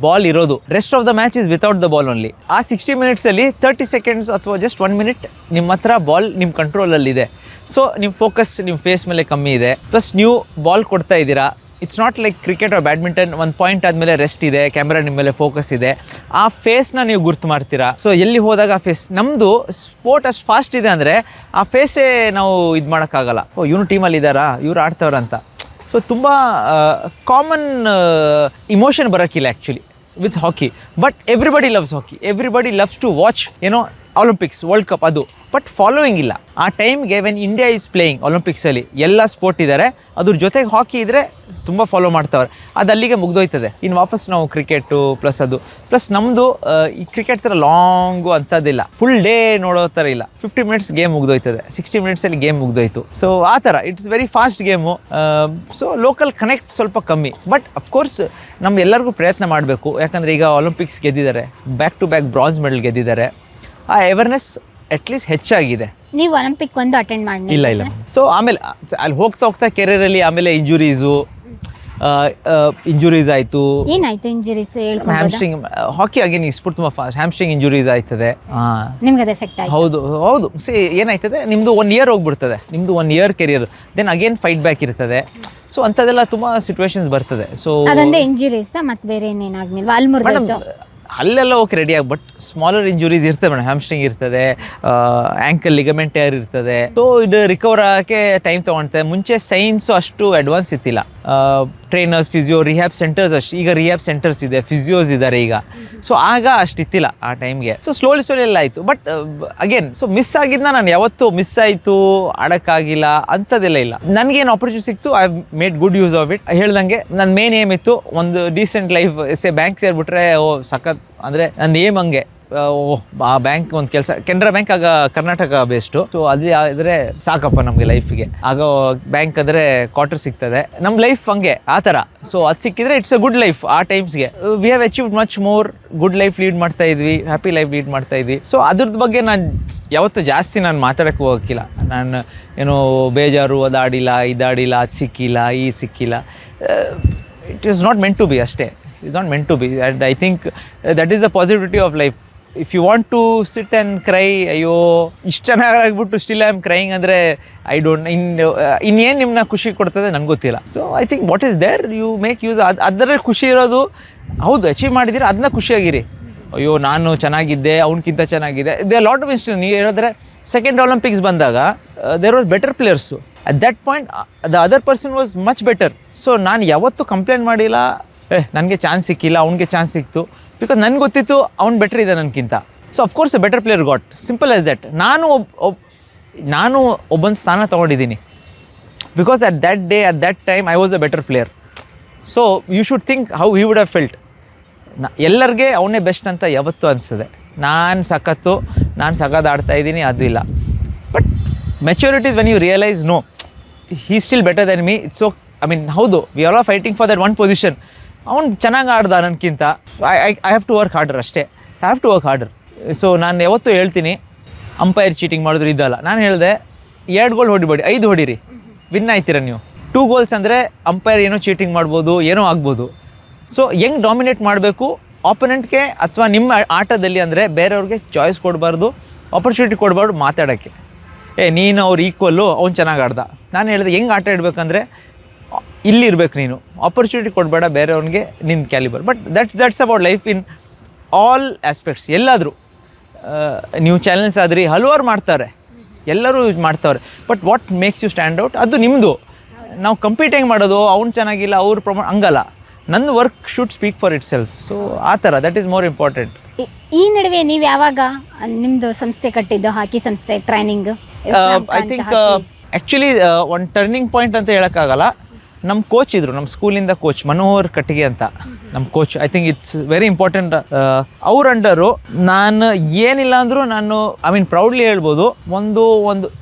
ಬಾಲ್ ಇರೋದು. Rest of the match is without the ball only. ಆ 60 minutesಲ್ಲಿ 30 seconds ಅಥವಾ ಜಸ್ಟ್ 1 minute ನಿಮ್ಮ ಹತ್ರ ಬಾಲ್ ನಿಮ್ಮ ಕಂಟ್ರೋಲಲ್ಲಿದೆ. ಸೊ ನಿಮ್ಮ ಫೋಕಸ್ ನಿಮ್ಮ ಫೇಸ್ ಮೇಲೆ ಕಮ್ಮಿ ಇದೆ. ಪ್ಲಸ್ ನೀವು ಬಾಲ್ ಕೊಡ್ತಾ ಇದ್ದೀರಾ. It's not like cricket or badminton, ಒಂದು ಪಾಯಿಂಟ್ ಆದಮೇಲೆ ರೆಸ್ಟ್ ಇದೆ, ಕ್ಯಾಮ್ರಾ ನಿಮ್ಮ ಮೇಲೆ ಫೋಕಸ್ ಇದೆ, ಆ ಫೇಸ್ನ ನೀವು ಗುರ್ತು ಮಾಡ್ತೀರಾ. ಸೊ ಎಲ್ಲಿ ಹೋದಾಗ ಆ ಫೇಸ್, ನಮ್ಮದು ಸ್ಪೋರ್ಟ್ ಅಷ್ಟು ಫಾಸ್ಟ್ ಇದೆ ಅಂದರೆ ಆ ಫೇಸೇ ನಾವು ಇದು ಮಾಡೋಕ್ಕಾಗಲ್ಲ. ಇವನು ಟೀಮಲ್ಲಿ ಇದ್ದಾರಾ, ಇವ್ರು ಆಡ್ತವ್ರಂತ. ಸೊ ತುಂಬ ಕಾಮನ್ ಇಮೋಷನ್ ಬರೋಕ್ಕಿಲ್ಲ actually with hockey. But everybody loves hockey, everybody loves to watch Olympics, world cup ಅದು. ಬಟ್ ಫಾಲೋಯಿಂಗ್ ಇಲ್ಲ. ಆ ಟೈಮ್ಗೆ ವೆನ್ ಇಂಡಿಯಾ ಈಸ್ ಪ್ಲೇಯಿಂಗ್ ಒಲಿಂಪಿಕ್ಸಲ್ಲಿ ಎಲ್ಲ ಸ್ಪೋರ್ಟ್ ಇದ್ದಾರೆ, ಅದ್ರ ಜೊತೆಗೆ ಹಾಕಿ ಇದ್ದರೆ ತುಂಬ ಫಾಲೋ ಮಾಡ್ತಾವ್ರೆ, ಅದು ಅಲ್ಲಿಗೆ ಮುಗ್ದೋಯ್ತದೆ. ಇನ್ನು ವಾಪಸ್ ನಾವು ಕ್ರಿಕೆಟು ಪ್ಲಸ್ ನಮ್ಮದು ಈ ಕ್ರಿಕೆಟ್ ಥರ ಲಾಂಗು ಅಂಥದ್ದಿಲ್ಲ, ಫುಲ್ ಡೇ ನೋಡೋ ಥರ ಇಲ್ಲ. 50 ಮಿನಿಟ್ಸ್ ಗೇಮ್ ಮುಗ್ದೋಯ್ತದೆ, 60 ಮಿನಿಟ್ಸಲ್ಲಿ ಗೇಮ್ ಮುಗ್ದೋಯ್ತು. ಸೊ ಆ ಥರ it's very fast game. So local connect ಸ್ವಲ್ಪ ಕಮ್ಮಿ. ಬಟ್ ಅಫ್ಕೋರ್ಸ್ ನಮ್ಮ ಎಲ್ಲರಿಗೂ ಪ್ರಯತ್ನ ಮಾಡಬೇಕು, ಯಾಕಂದರೆ ಈಗ ಒಲಿಂಪಿಕ್ಸ್ ಗೆದ್ದಿದ್ದಾರೆ, back to back bronze medal ಗೆದ್ದಿದ್ದಾರೆ. ಆ ಅವೇರ್ನೆಸ್ ಅಟ್ಲೀಸ್ಟ್ ಹೆಚ್ಚಾಗಿದೆ. ನೀವು ಒಲಿಂಪಿಕ್ ಒಂದು ಅಟೆಂಡ್ ಮಾಡಿ? ಇಲ್ಲ. ಸೊ ಆಮೇಲೆ ಅಲ್ಲಿ ಹೋಗ್ತಾ ಕೆರಿಯರಲ್ಲಿ ಆಮೇಲೆ ಇಂಜುರೀಸ್ ಆಯಿತು. ಏನಾಯ್ತು ಇಂಜುರೀಸ್? ಹ್ಯಾಮ್ಸ್ಟ್ರಿಂಗ್, ಹಾಕಿ ಅಗೇನ್ ಸ್ಪೋರ್ಟ್ ತುಂಬ ಫಾಸ್ಟ್, ಹ್ಯಾಮ್ಸ್ಟ್ರಿಂಗ್ ಇಂಜುರೀಸ್ ಆಯ್ತದೆ. ನಿಮ್ಗೆ ಅದು ಎಫೆಕ್ಟ್ ಆಯ್ತು? ಹೌದು. ಸಿ ಏನಾಯ್ತದೆ, ನಿಮ್ಮದು 1 ಇಯರ್ ಹೋಗ್ಬಿಡ್ತದೆ, ನಿಮ್ಮದು 1 year career, then again fight back ಇರ್ತದೆ. ಸೊ ಅಂಥದ್ದೆಲ್ಲ ತುಂಬ ಸಿಚುವೇಶನ್ಸ್ ಬರ್ತದೆ. ಸೊ ಅದೊಂದೇ ಇಂಜುರೀಸ್ ಮತ್ತೆ ಬೇರೆ ಏನೇನಾಗ್ನಿಲ್ವಾ? ಅಲ್ಲಿ ಮುರಿದೋಯ್ತು? ಅಲ್ಲೆಲ್ಲ ಓಕೆ ರೆಡಿ ಆಗಿ, ಬಟ್ ಸ್ಮಾಲರ್ ಇಂಜುರೀಸ್ ಇರ್ತದೆ ಮೇಡಮ್. ಹ್ಯಾಮ್ಸ್ಟ್ರಿಂಗ್ ಇರ್ತದೆ, ಆ್ಯಂಕಲ್ ಲಿಗಮೆಂಟ್ ಟೇರ್ ಇರ್ತದೆ. ಸೊ ಇದು ರಿಕವರ್ ಆಗೋಕ್ಕೆ ಟೈಮ್ ತೊಗೊಳ್ತದೆ. ಮುಂಚೆ ಸೈನ್ಸು ಅಷ್ಟು ಅಡ್ವಾನ್ಸ್ ಇತ್ತಿಲ್ಲ. ಟ್ರೈನರ್ಸ್, ಫಿಸಿಯೋ, ರಿಹ್ಯಾಬ್ ಸೆಂಟರ್ಸ್ ಈಗ ರಿಹ್ಯಾಬ್ ಸೆಂಟರ್ಸ್ ಇದೆ, ಫಿಸಿಯೋಸ್ ಇದ್ದಾರೆ ಈಗ. ಸೊ ಆಗ ಅಷ್ಟಿತ್ತಿಲ್ಲ ಆ ಟೈಮ್ಗೆ. ಸೊ ಸ್ಲೋಲಿ ಎಲ್ಲ ಆಯಿತು. ಬಟ್ ಅಗೇನ್ ಸೊ ಮಿಸ್ ಆಗಿದ್ನ ನಾನು ಯಾವತ್ತೂ ಮಿಸ್ ಆಯಿತು, ಆಡೋಕ್ಕಾಗಿಲ್ಲ ಅಂಥದ್ದೆಲ್ಲ ಇಲ್ಲ. ನನಗೇನು ಆಪರ್ಚುನಿಟಿ ಸಿಕ್ತು, I made good use of it. ಹೇಳ್ದಂಗೆ ನನ್ನ ಮೇನ್ ಏಮ್ ಇತ್ತು ಒಂದು ಡೀಸೆಂಟ್ ಲೈಫ್. ಬ್ಯಾಂಕ್ ಸೇರಿಬಿಟ್ರೆ ಸಖತ್, ಅಂದರೆ ನನ್ನ ಏಮ್ ಹಂಗೆ, ಆ ಬ್ಯಾಂಕ್ ಒಂದು ಕೆಲಸ, ಕೆನರಾ ಬ್ಯಾಂಕ್ ಆಗ ಕರ್ನಾಟಕ ಬೇಸ್ಟು. ಸೊ ಅದು ಆದರೆ ಸಾಕಪ್ಪ ನಮಗೆ ಲೈಫಿಗೆ. ಆಗ ಬ್ಯಾಂಕ್ ಅಂದರೆ ಕ್ವಾರ್ಟರ್ ಸಿಗ್ತದೆ, ನಮ್ಮ ಲೈಫ್ ಹಂಗೆ ಆ ಥರ. ಸೊ ಅದು ಸಿಕ್ಕಿದ್ರೆ ಇಟ್ಸ್ ಅ ಗುಡ್ ಲೈಫ್. ಆ ಟೈಮ್ಸ್ಗೆ we have achieved much more. Good life lead ಮಾಡ್ತಾ ಇದ್ವಿ, ಹ್ಯಾಪಿ ಲೈಫ್ ಲೀಡ್ ಮಾಡ್ತಾ ಇದ್ವಿ. ಸೊ ಅದ್ರದ್ದು ಬಗ್ಗೆ ನಾನು ಯಾವತ್ತೂ ಜಾಸ್ತಿ ನಾನು ಮಾತಾಡೋಕ್ಕೆ ಹೋಗೋಕ್ಕಿಲ್ಲ. ನಾನು ಏನೋ ಬೇಜಾರು, ಅದಾಡಿಲ್ಲ, ಇದಾಡಿಲ್ಲ, ಅದು ಸಿಕ್ಕಿಲ್ಲ, ಈ ಸಿಕ್ಕಿಲ್ಲ. It is not meant to be ಅಷ್ಟೇ. It's not meant to be. And I think that is the positivity of life. If you want to sit and cry, ಅಯ್ಯೋ ಇಷ್ಟು ಚೆನ್ನಾಗಾಗ್ಬಿಟ್ಟು ಸ್ಟಿಲ್ ಐ ಆಮ್ ಕ್ರೈಯಿಂಗ್ ಅಂದರೆ I don't ಇನ್ನೇನು ನಿಮ್ಮನ್ನ ಖುಷಿ ಕೊಡ್ತದೆ ನನಗೆ ಗೊತ್ತಿಲ್ಲ. So I think what is there you make use. ಅದರಲ್ಲಿ ಖುಷಿ ಇರೋದು. ಹೌದು, ಅಚೀವ್ ಮಾಡಿದ್ದೀರ, ಅದನ್ನ ಖುಷಿಯಾಗಿರಿ. ಅಯ್ಯೋ ನಾನು ಚೆನ್ನಾಗಿದ್ದೆ, ಅವ್ನಿಗಿಂತ ಚೆನ್ನಾಗಿದೆ. They lot of instance. ನೀವು ಹೇಳಿದ್ರೆ ಸೆಕೆಂಡ್ ಒಲಿಂಪಿಕ್ಸ್ ಬಂದಾಗ there was better players. At that point the other person was much better. So ನಾನು ಯಾವತ್ತೂ ಕಂಪ್ಲೇಂಟ್ ಮಾಡಿಲ್ಲ, ನನಗೆ ಚಾನ್ಸ್ ಸಿಕ್ಕಿಲ್ಲ, ಅವ್ನಿಗೆ ಚಾನ್ಸ್ ಸಿಕ್ತು. ಬಿಕಾಸ್ ನನಗೆ ಗೊತ್ತಿತ್ತು ಅವ್ನು ಬೆಟರ್ ಇದೆ ನನಗಿಂತ. So of course a better player got. Simple as that. ನಾನು ಒಬ್ಬನ ಸ್ಥಾನ ತೊಗೊಂಡಿದ್ದೀನಿ. Because at that day, at that time I was a better player. So you should think how he would have felt. ಎಲ್ಲರಿಗೆ ಅವನೇ best ಅಂತ ಯಾವತ್ತೂ ಅನಿಸ್ತದೆ. ನಾನು ಸಖತ್ ಆಡ್ತಾಯಿದ್ದೀನಿ, ಅದು ಇಲ್ಲ. But maturity is when you realise no, he still better than me. It's ಹೌದು, we are all fighting for that one position. ಅವ್ನು ಚೆನ್ನಾಗಿ ಆಡ್ದ ನನಗಿಂತ, I have to work harder ಅಷ್ಟೇ. I have to work harder. So ನಾನು ಯಾವತ್ತೂ ಹೇಳ್ತೀನಿ, umpire cheating ಮಾಡಿದ್ರು ಇದಲ್ಲ. ನಾನು ಹೇಳಿದೆ 2 ಗೋಲ್ ಹೊಡಿಬೇಡಿ, 5 ಹೊಡೀರಿ, ವಿನ್ ಆಯ್ತೀರ ನೀವು. 2 ಗೋಲ್ಸ್ ಅಂದರೆ ಅಂಪೈರ್ ಏನೋ ಚೀಟಿಂಗ್ ಮಾಡ್ಬೋದು, ಏನೋ ಆಗ್ಬೋದು. ಸೊ ಹೆಂಗೆ ಡಾಮಿನೇಟ್ ಮಾಡಬೇಕು ಆಪೋನೆಂಟ್ಗೆ ಅಥವಾ ನಿಮ್ಮ ಆಟದಲ್ಲಿ ಅಂದರೆ ಬೇರೆಯವ್ರಿಗೆ ಚಾಯ್ಸ್ ಕೊಡಬಾರ್ದು, ಆಪರ್ಚುನಿಟಿ ಕೊಡಬಾರ್ದು ಮಾತಾಡೋಕ್ಕೆ. ನೀನು ಅವ್ರು ಈಕ್ವಲ್ಲು, ಅವ್ನು ಚೆನ್ನಾಗಿ ಆಡ್ದ. ನಾನು ಹೇಳಿದೆ ಹೆಂಗೆ ಆಟ ಇಡಬೇಕಂದ್ರೆ ಇಲ್ಲಿರ್ಬೇಕು ನೀನು, ಆಪರ್ಚುನಿಟಿ ಕೊಡಬೇಡ ಬೇರೆಯವ್ನಿಗೆ ನಿನ್ನ calibre. But that's about life in all aspects. ಎಲ್ಲಾದರೂ ನೀವು ಚಾಲೆಂಜ್ ಆದ್ರಿ, ಹಲವಾರು ಮಾಡ್ತಾರೆ, ಎಲ್ಲರೂ ಮಾಡ್ತಾವ್ರೆ. But what makes you stand out ಅದು ನಿಮ್ಮದು. ನಾವು ಕಂಪೀಟ್ ಹೆಂಗೆ ಮಾಡೋದು, ಅವ್ನು ಚೆನ್ನಾಗಿಲ್ಲ, ಅವ್ರ ಪ್ರಮಾಣ ಹಂಗಲ್ಲ. ನನ್ನ work should speak for it self. So ಆ ಥರ ದಟ್ ಈಸ್ ಮೋರ್ ಇಂಪಾರ್ಟೆಂಟ್. ಈ ನಡುವೆ ನೀವು ಯಾವಾಗ ನಿಮ್ಮದು ಸಂಸ್ಥೆ ಕಟ್ಟಿದ್ದು, ಹಾಕಿ ಸಂಸ್ಥೆ ಟ್ರೈನಿಂಗ್? ಐ ಥಿಂಕ್ ಆ್ಯಕ್ಚುಲಿ ಒಂದು ಟರ್ನಿಂಗ್ ಪಾಯಿಂಟ್ ಅಂತ ಹೇಳೋಕ್ಕಾಗಲ್ಲ. ನಮ್ಮ ಕೋಚ್ ಇದ್ದರು, ನಮ್ಮ ಸ್ಕೂಲಿಂದ ಕೋಚ್ ಮನೋಹರ್ ಕಟ್ಟಿಗೆ ಅಂತ ನಮ್ಮ coach. I think it's very important. ಅವ್ರ ಅಂಡರು ನಾನು ಏನಿಲ್ಲ ಅಂದರೂ ನಾನು ಪ್ರೌಡ್ಲಿ ಹೇಳ್ಬೋದು, ಒಂದು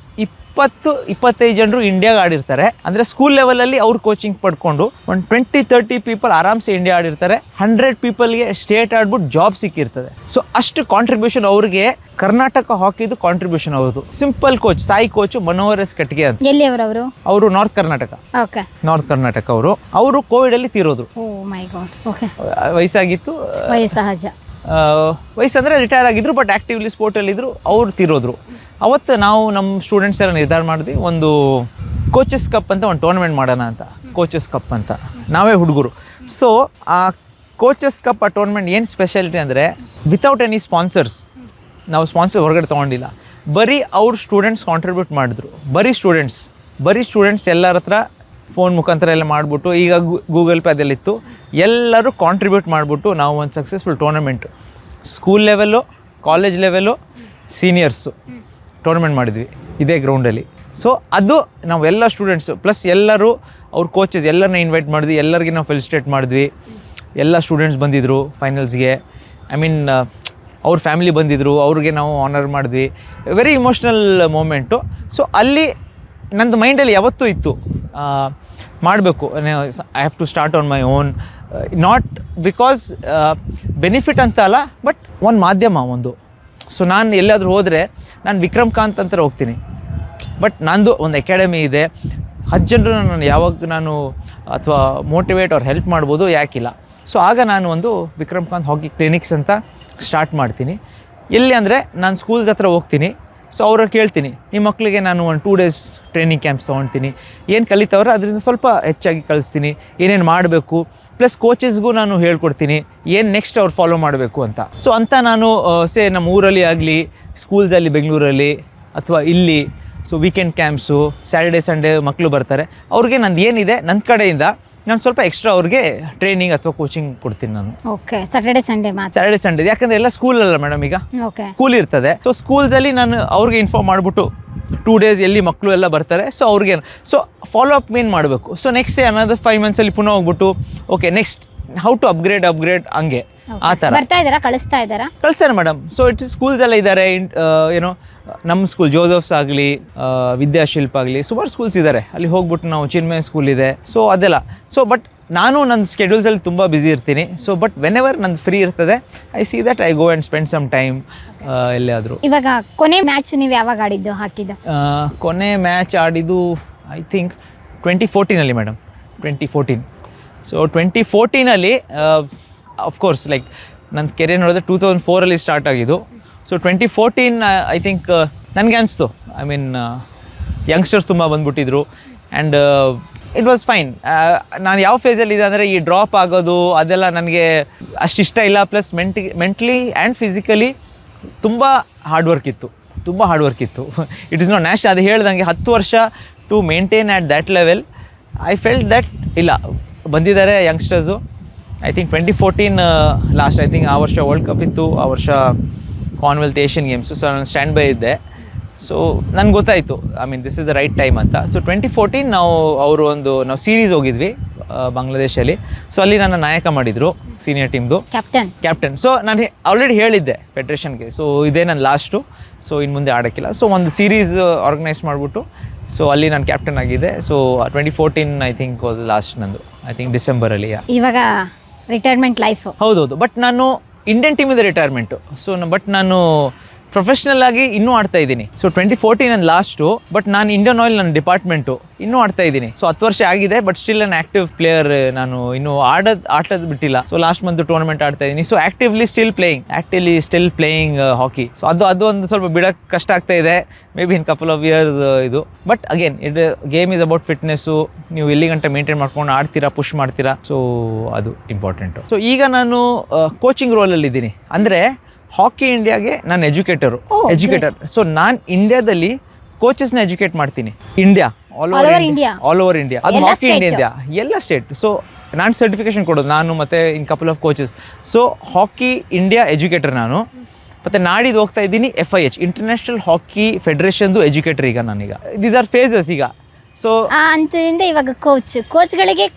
20-25 ಜನರು ಇಂಡಿಯಾಗೆ ಆಡಿರ್ತಾರೆ. ಅಂದರೆ ಸ್ಕೂಲ್ ಲೆವೆಲಲ್ಲಿ ಅವ್ರು ಕೋಚಿಂಗ್ ಪಡ್ಕೊಂಡು ಒಂದು 20-30 ಪೀಪಲ್ ಆರಾಮ್ಸೆ ಇಂಡಿಯಾ ಆಡಿರ್ತಾರೆ. 100 ಪೀಪಲ್ಗೆ ಸ್ಟೇಟ್ ಆಡ್ಬಿಟ್ಟು ಜಾಬ್ ಸಿಕ್ಕಿರ್ತದೆ. ಸೊ ಅಷ್ಟು ಕಾಂಟ್ರಿಬ್ಯೂಷನ್ ಅವ್ರಿಗೆ ಕರ್ನಾಟಕ ಹಾಕಿದು ಕಾಂಟ್ರಿಬ್ಯೂಷನ್ ಅವ್ರದ್ದು. Simple coach, SAI coach Manohar S Kattige ಅಂತ. ಎಲ್ಲಿ ಅವರು? ಅವರು north Karnataka. Okay, north Karnataka ಅವರು ಕೋವಿಡಲ್ಲಿ ತೀರೋದ್ರು. Oh my god. ಓಕೆ, ವಯಸ್ಸಾಗಿತ್ತು. ಸಹಜ ವಯಸ್ಸಂದರೆ ರಿಟೈರ್ ಆಗಿದ್ರು, ಬಟ್ ಆ್ಯಕ್ಟಿವ್ಲಿ ಸ್ಪೋರ್ಟಲ್ಲಿದ್ದರು. ಅವ್ರು ತೀರೋದ್ರು. ಅವತ್ತು ನಾವು ನಮ್ಮ ಸ್ಟೂಡೆಂಟ್ಸ್ ಎಲ್ಲ ನಿರ್ಧಾರ ಮಾಡಿದ್ವಿ, ಒಂದು ಕೋಚಸ್ ಕಪ್ ಅಂತ ಒಂದು ಟೂರ್ನಮೆಂಟ್ ಮಾಡೋಣ ಅಂತ. ಕೋಚಸ್ ಕಪ್ ಅಂತ ನಾವೇ ಹುಡುಗರು. ಸೊ ಆ ಕೋಚಸ್ ಕಪ್ ಆ ಟೂರ್ನಮೆಂಟ್ ಏನು ಸ್ಪೆಷಾಲಿಟಿ ಅಂದರೆ ವಿತೌಟ್ ಎನಿ ಸ್ಪಾನ್ಸರ್ಸ್. ನಾವು ಸ್ಪಾನ್ಸರ್ ಹೊರಗಡೆ ತೊಗೊಂಡಿಲ್ಲ, ಬರೀ ಅವ್ರ ಸ್ಟೂಡೆಂಟ್ಸ್ ಕಾಂಟ್ರಿಬ್ಯೂಟ್ ಮಾಡಿದ್ರು. ಬರೀ ಸ್ಟೂಡೆಂಟ್ಸ್ ಎಲ್ಲರ ಹತ್ರ ಫೋನ್ ಮುಖಾಂತರ ಎಲ್ಲ ಮಾಡಿಬಿಟ್ಟು, ಈಗ ಗೂಗಲ್ ಪೇ ಅದೆಲ್ಲಿತ್ತು, ಎಲ್ಲರೂ ಕಾಂಟ್ರಿಬ್ಯೂಟ್ ಮಾಡಿಬಿಟ್ಟು ನಾವು ಒಂದು successful tournament, school level, college level, seniors tournament ಮಾಡಿದ್ವಿ ಇದೇ ಗ್ರೌಂಡಲ್ಲಿ. ಸೊ ಅದು ನಾವೆಲ್ಲ ಸ್ಟೂಡೆಂಟ್ಸು ಪ್ಲಸ್ ಎಲ್ಲರೂ ಅವ್ರ ಕೋಚಸ್ ಎಲ್ಲರನ್ನ ಇನ್ವೈಟ್ ಮಾಡಿದ್ವಿ, ಎಲ್ಲರಿಗೆ ನಾವು ಫೆಲಿಸಿಟೇಟ್ ಮಾಡಿದ್ವಿ. ಎಲ್ಲ ಸ್ಟೂಡೆಂಟ್ಸ್ ಬಂದಿದ್ದರು ಫೈನಲ್ಸ್ಗೆ. ಐ ಮೀನ್ ಅವ್ರ ಫ್ಯಾಮಿಲಿ ಬಂದಿದ್ದರು, ಅವ್ರಿಗೆ ನಾವು ಆನರ್ ಮಾಡಿದ್ವಿ. Very emotional moment. ಸೊ ಅಲ್ಲಿ ನಂದು ಮೈಂಡಲ್ಲಿ ಯಾವತ್ತೂ ಇತ್ತು ಮಾಡಬೇಕು, I have to start on my own, not because benefit ಅಂತ ಅಲ್ಲ, ಬಟ್ ಒಂದು ಮಾಧ್ಯಮ ಒಂದು. ಸೊ ನಾನು ಎಲ್ಲಾದರೂ ಹೋದರೆ ನಾನು ವಿಕ್ರಮ್ ಕಾಂತ್ ಅಂತ ಹೋಗ್ತೀನಿ, ಬಟ್ ನಂದು ಒಂದು ಅಕಾಡೆಮಿ ಇದೆ, 10 ಜನರು ನಾನು ಯಾವಾಗ ನಾನು ಅಥವಾ ಮೋಟಿವೇಟ್ ಅವ್ರು ಹೆಲ್ಪ್ ಮಾಡ್ಬೋದು, ಯಾಕಿಲ್ಲ. ಸೊ ಆಗ ನಾನು ಒಂದು ವಿಕ್ರಮ್ ಕಾಂತ್ ಹಾಕಿ ಕ್ಲಿನಿಕ್ಸ್ ಅಂತ ಸ್ಟಾರ್ಟ್ ಮಾಡ್ತೀನಿ. ಎಲ್ಲಿ ಅಂದರೆ ನಾನು ಸ್ಕೂಲ್ಸ್ ಹತ್ರ ಹೋಗ್ತೀನಿ. ಸೊ ಅವ್ರಿಗೆ ಕೇಳ್ತೀನಿ, ನಿಮ್ಮ ಮಕ್ಕಳಿಗೆ ನಾನು ಒಂದು 2 days ಟ್ರೈನಿಂಗ್ ಕ್ಯಾಂಪ್ಸ್ ತೊಗೊಳ್ತೀನಿ, ಏನು ಕಲಿತವ್ರೆ ಅದರಿಂದ ಸ್ವಲ್ಪ ಹೆಚ್ಚಾಗಿ ಕಲಿಸ್ತೀನಿ, ಏನೇನು ಮಾಡಬೇಕು, ಪ್ಲಸ್ ಕೋಚಸ್ಗೂ ನಾನು ಹೇಳ್ಕೊಡ್ತೀನಿ ಏನು ನೆಕ್ಸ್ಟ್ ಅವ್ರು ಫಾಲೋ ಮಾಡಬೇಕು ಅಂತ. ಸೊ ಅಂತ ನಾನು ನಮ್ಮ ಊರಲ್ಲಿ ಆಗಲಿ, ಸ್ಕೂಲ್ಸಲ್ಲಿ ಬೆಂಗಳೂರಲ್ಲಿ ಅಥವಾ ಇಲ್ಲಿ, so weekend camps, Saturday Sunday ಮಕ್ಕಳು ಬರ್ತಾರೆ, ಅವ್ರಿಗೆ ನಂದು ಏನಿದೆ ನನ್ನ ಕಡೆಯಿಂದ ನಾನು ಸ್ವಲ್ಪ ಎಕ್ಸ್ಟ್ರಾ ಅವ್ರಿಗೆ ಟ್ರೈನಿಂಗ್ ಅಥವಾ ಕೋಚಿಂಗ್ ಕೊಡ್ತೀನಿ ನಾನು. ಓಕೆ, ಸ್ಯಾಟರ್ಡೇ ಸಂಡೇ ಮಾತ್ರ. ಸ್ಯಾಟರ್ಡೇ ಸಂಡೇ ಯಾಕಂದರೆ ಎಲ್ಲ ಸ್ಕೂಲಲ್ಲ ಮೇಡಮ್, ಈಗ ಓಕೆ ಸ್ಕೂಲ್ ಇರ್ತದೆ. ಸೊ ಸ್ಕೂಲ್ಸಲ್ಲಿ ನಾನು ಅವ್ರಿಗೆ ಇನ್ಫಾರ್ಮ್ ಮಾಡಿಬಿಟ್ಟು 2 days ಎಲ್ಲಿ ಮಕ್ಕಳು ಎಲ್ಲ ಬರ್ತಾರೆ, ಸೊ ಅವ್ರಿಗೆ ಸೊ ಫಾಲೋ ಅಪ್ ಮೇನ್ ಮಾಡಬೇಕು. ಸೊ ನೆಕ್ಸ್ಟ್ ಅನದರ್ 5 monthsಲ್ಲಿ ಪುನಃ ಹೋಗ್ಬಿಟ್ಟು okay next how to upgrade ಹಂಗೆ ಆ ಥರ ಬರ್ತಾ ಇದ್ದಾರಾ, ಕಳಿಸ್ತಾ ಇದ್ದಾರಾ? ಕಳಿಸ್ತಾರೆ ಮೇಡಮ್. ಸೊ ಸ್ಕೂಲ್ಸೆಲ್ಲ ಇದ್ದಾರೆ, ಏನೋ ನಮ್ಮ ಸ್ಕೂಲ್ ಜೋಸಫ್ಸ್ ಆಗಲಿ, ವಿದ್ಯಾಶಿಲ್ಪ ಆಗಲಿ, ಸುಮಾರು ಸ್ಕೂಲ್ಸ್ ಇದ್ದಾರೆ. ಅಲ್ಲಿ ಹೋಗ್ಬಿಟ್ಟು ನಾವು ಚಿನ್ಮಯ ಸ್ಕೂಲ್ ಇದೆ, ಸೊ ಅದೆಲ್ಲ. ಸೊ ಬಟ್ ನಾನು ನನ್ನ ಸ್ಕೆಡ್ಯೂಲ್ಸಲ್ಲಿ ತುಂಬ ಬ್ಯುಸಿ ಇರ್ತೀನಿ. ಸೊ ಬಟ್ ವೆನ್ ಎವರ್ ನಂದು ಫ್ರೀ ಇರ್ತದೆ, I see that I go and spend some time ಎಲ್ಲಾದರೂ. ಇವಾಗ ಕೊನೆ ಮ್ಯಾಚ್ ನೀವು ಯಾವಾಗ ಆಡಿದ್ದು, ಹಾಕಿದ್ದು? ಕೊನೆ ಮ್ಯಾಚ್ ಆಡಿದ್ದು I think 2014 madam, 2014. So 2014 of course like ನನ್ನ ಕೆರಿಯರ್ ನೋಡಿದ್ರೆ 2004 ಸ್ಟಾರ್ಟ್ ಆಗಿದ್ದು. ಸೊ 2014 ಐ ಥಿಂಕ್ ನನಗೆ ಅನಿಸ್ತು, ಐ ಮೀನ್ ಯಂಗ್ಸ್ಟರ್ಸ್ ತುಂಬ ಬಂದುಬಿಟ್ಟಿದ್ರು ಆ್ಯಂಡ್ ಇಟ್ ವಾಸ್ ಫೈನ್. ನಾನು ಯಾವ ಫೇಸಲ್ಲಿದೆ ಅಂದರೆ ಈ ಡ್ರಾಪ್ ಆಗೋದು ಅದೆಲ್ಲ ನನಗೆ ಅಷ್ಟು ಇಷ್ಟ ಇಲ್ಲ. ಪ್ಲಸ್ ಮೆಂಟ್ಲಿ ಆ್ಯಂಡ್ ಫಿಸಿಕಲಿ ತುಂಬ ಹಾರ್ಡ್ ವರ್ಕ್ ಇತ್ತು. ಇಟ್ ಇಸ್ ನಾಟ್ ನ್ಯಾಷನಲ್, ಅದು ಹೇಳ್ದಂಗೆ 10 ವರ್ಷ to maintain at that level. I felt that ಇಲ್ಲ ಬಂದಿದ್ದಾರೆ youngsters. I think 2014 last, I think ಆ ವರ್ಷ ವರ್ಲ್ಡ್ ಕಪ್ ಇತ್ತು, ಆ ವರ್ಷ ಕಾಮನ್ವೆಲ್ತ್ ಏಷ್ಯನ್ ಗೇಮ್ಸು. ಸೊ ನಾನು ಸ್ಟ್ಯಾಂಡ್ ಬೈ ಇದ್ದೆ. ಸೊ ನನಗೆ ಗೊತ್ತಾಯಿತು, I mean this is the right time ಅಂತ. ಸೊ 2014 ನಾವು ಸೀರೀಸ್ ಹೋಗಿದ್ವಿ ಬಾಂಗ್ಲಾದೇಶಲ್ಲಿ. ಸೊ ಅಲ್ಲಿ ನನ್ನ ನಾಯಕ ಮಾಡಿದರು ಸೀನಿಯರ್ ಟೀಮ್ದು ಕ್ಯಾಪ್ಟನ್. ಸೊ ನಾನು ಆಲ್ರೆಡಿ ಹೇಳಿದ್ದೆ ಫೆಡ್ರೇಷನ್ಗೆ, ಸೊ ಇದೇ ನನ್ನ ಲಾಸ್ಟು, ಸೊ ಇನ್ನು ಮುಂದೆ ಆಡೋಕ್ಕಿಲ್ಲ. ಸೊ ಒಂದು ಸೀರೀಸ್ ಆರ್ಗನೈಸ್ ಮಾಡಿಬಿಟ್ಟು ಸೊ ಅಲ್ಲಿ ನಾನು ಕ್ಯಾಪ್ಟನ್ ಆಗಿದೆ. So 2014 I think was last ನಂದು, ಐ ಥಿಂಕ್ ಡಿಸೆಂಬರಲ್ಲಿ. ಇವಾಗ ರಿಟೈರ್ಮೆಂಟ್ ಲೈಫ್? ಹೌದೌದು, ಬಟ್ ನಾನು ಇಂಡಿಯನ್ ಟೀಮಿಂದ ರಿಟೈರ್ಮೆಂಟು. ಸೊ ಬಟ್ ನಾನು ಪ್ರೊಫೆಷ್ನಲ್ ಆಗಿ ಇನ್ನೂ ಆಡ್ತಾ ಇದ್ದೀನಿ. ಸೊ 2014 ನನ್ನ ಲಾಸ್ಟು, ಬಟ್ ನಾನು ಇಂಡಿಯನ್ ಆಯಿಲ್ ನನ್ನ ಡಿಪಾರ್ಟ್ಮೆಂಟು ಇನ್ನೂ ಆಡ್ತಾ ಇದ್ದೀನಿ. ಸೊ 10 ವರ್ಷ ಆಗಿದೆ, ಬಟ್ ಸ್ಟಿಲ್ ನಾನು ಆ್ಯಕ್ಟಿವ್ ಪ್ಲೇಯರ್. ನಾನು ಇನ್ನೂ ಆಟೋದು ಬಿಟ್ಟಿಲ್ಲ. ಸೊ ಲಾಸ್ಟ್ ಮಂತ್ ಟೂರ್ನಮೆಂಟ್ ಆಡ್ತಾ ಇದ್ದೀನಿ. So actively still playing hockey. So ಅದು ಒಂದು ಸ್ವಲ್ಪ ಬಿಡೋಕ್ಕೆ ಕಷ್ಟ ಆಗ್ತಾ ಇದೆ, maybe in couple of years ಇದು. But again game is about fitness. ನೀವು ಎಲ್ಲಿ ಗಂಟೆ ಮೇಂಟೈನ್ ಮಾಡ್ಕೊಂಡು ಆಡ್ತೀರಾ, ಪುಷ್ ಮಾಡ್ತೀರಾ, ಸೊ ಅದು ಇಂಪಾರ್ಟೆಂಟು. ಸೊ ಈಗ ನಾನು ಕೋಚಿಂಗ್ ರೋಲಲ್ಲಿದ್ದೀನಿ. ಅಂದರೆ ಹಾಕಿ ಇಂಡಿಯಾಗೆ ನಾನು ಎಜುಕೇಟರ್. ಸೊ ನಾನು ಇಂಡಿಯಾದಲ್ಲಿ ಕೋಚಸ್ನ ಎಜುಕೇಟ್ ಮಾಡ್ತೀನಿ. ಆಲ್ ಓವರ್ ಇಂಡಿಯಾ, ಅದು ಹಾಕಿ ಇಂಡಿಯಾ ಎಲ್ಲ ಸ್ಟೇಟ್. ಸೊ ನಾನು ಸರ್ಟಿಫಿಕೇಶನ್ ಕೊಡೋದು, ನಾನು ಮತ್ತು ಇನ್ couple of coaches. So hockey India educator ನಾನು. ಮತ್ತು ನಾಡಿದ್ದು ಹೋಗ್ತಾ ಇದ್ದೀನಿ FIH, ಇಂಟರ್ನ್ಯಾಷನಲ್ ಹಾಕಿ ಫೆಡರೇಷನ್ದು ಎಜುಕೇಟರ್. ಈಗ ನಾನೀಗ ದೀಸ್ ಆರ್ ಫೇಸಸ್ ಈಗ. ಸೊ ಅಂತದಿಂದ ಇವಾಗ ಕೋಚ್ಗಳಿಗೆ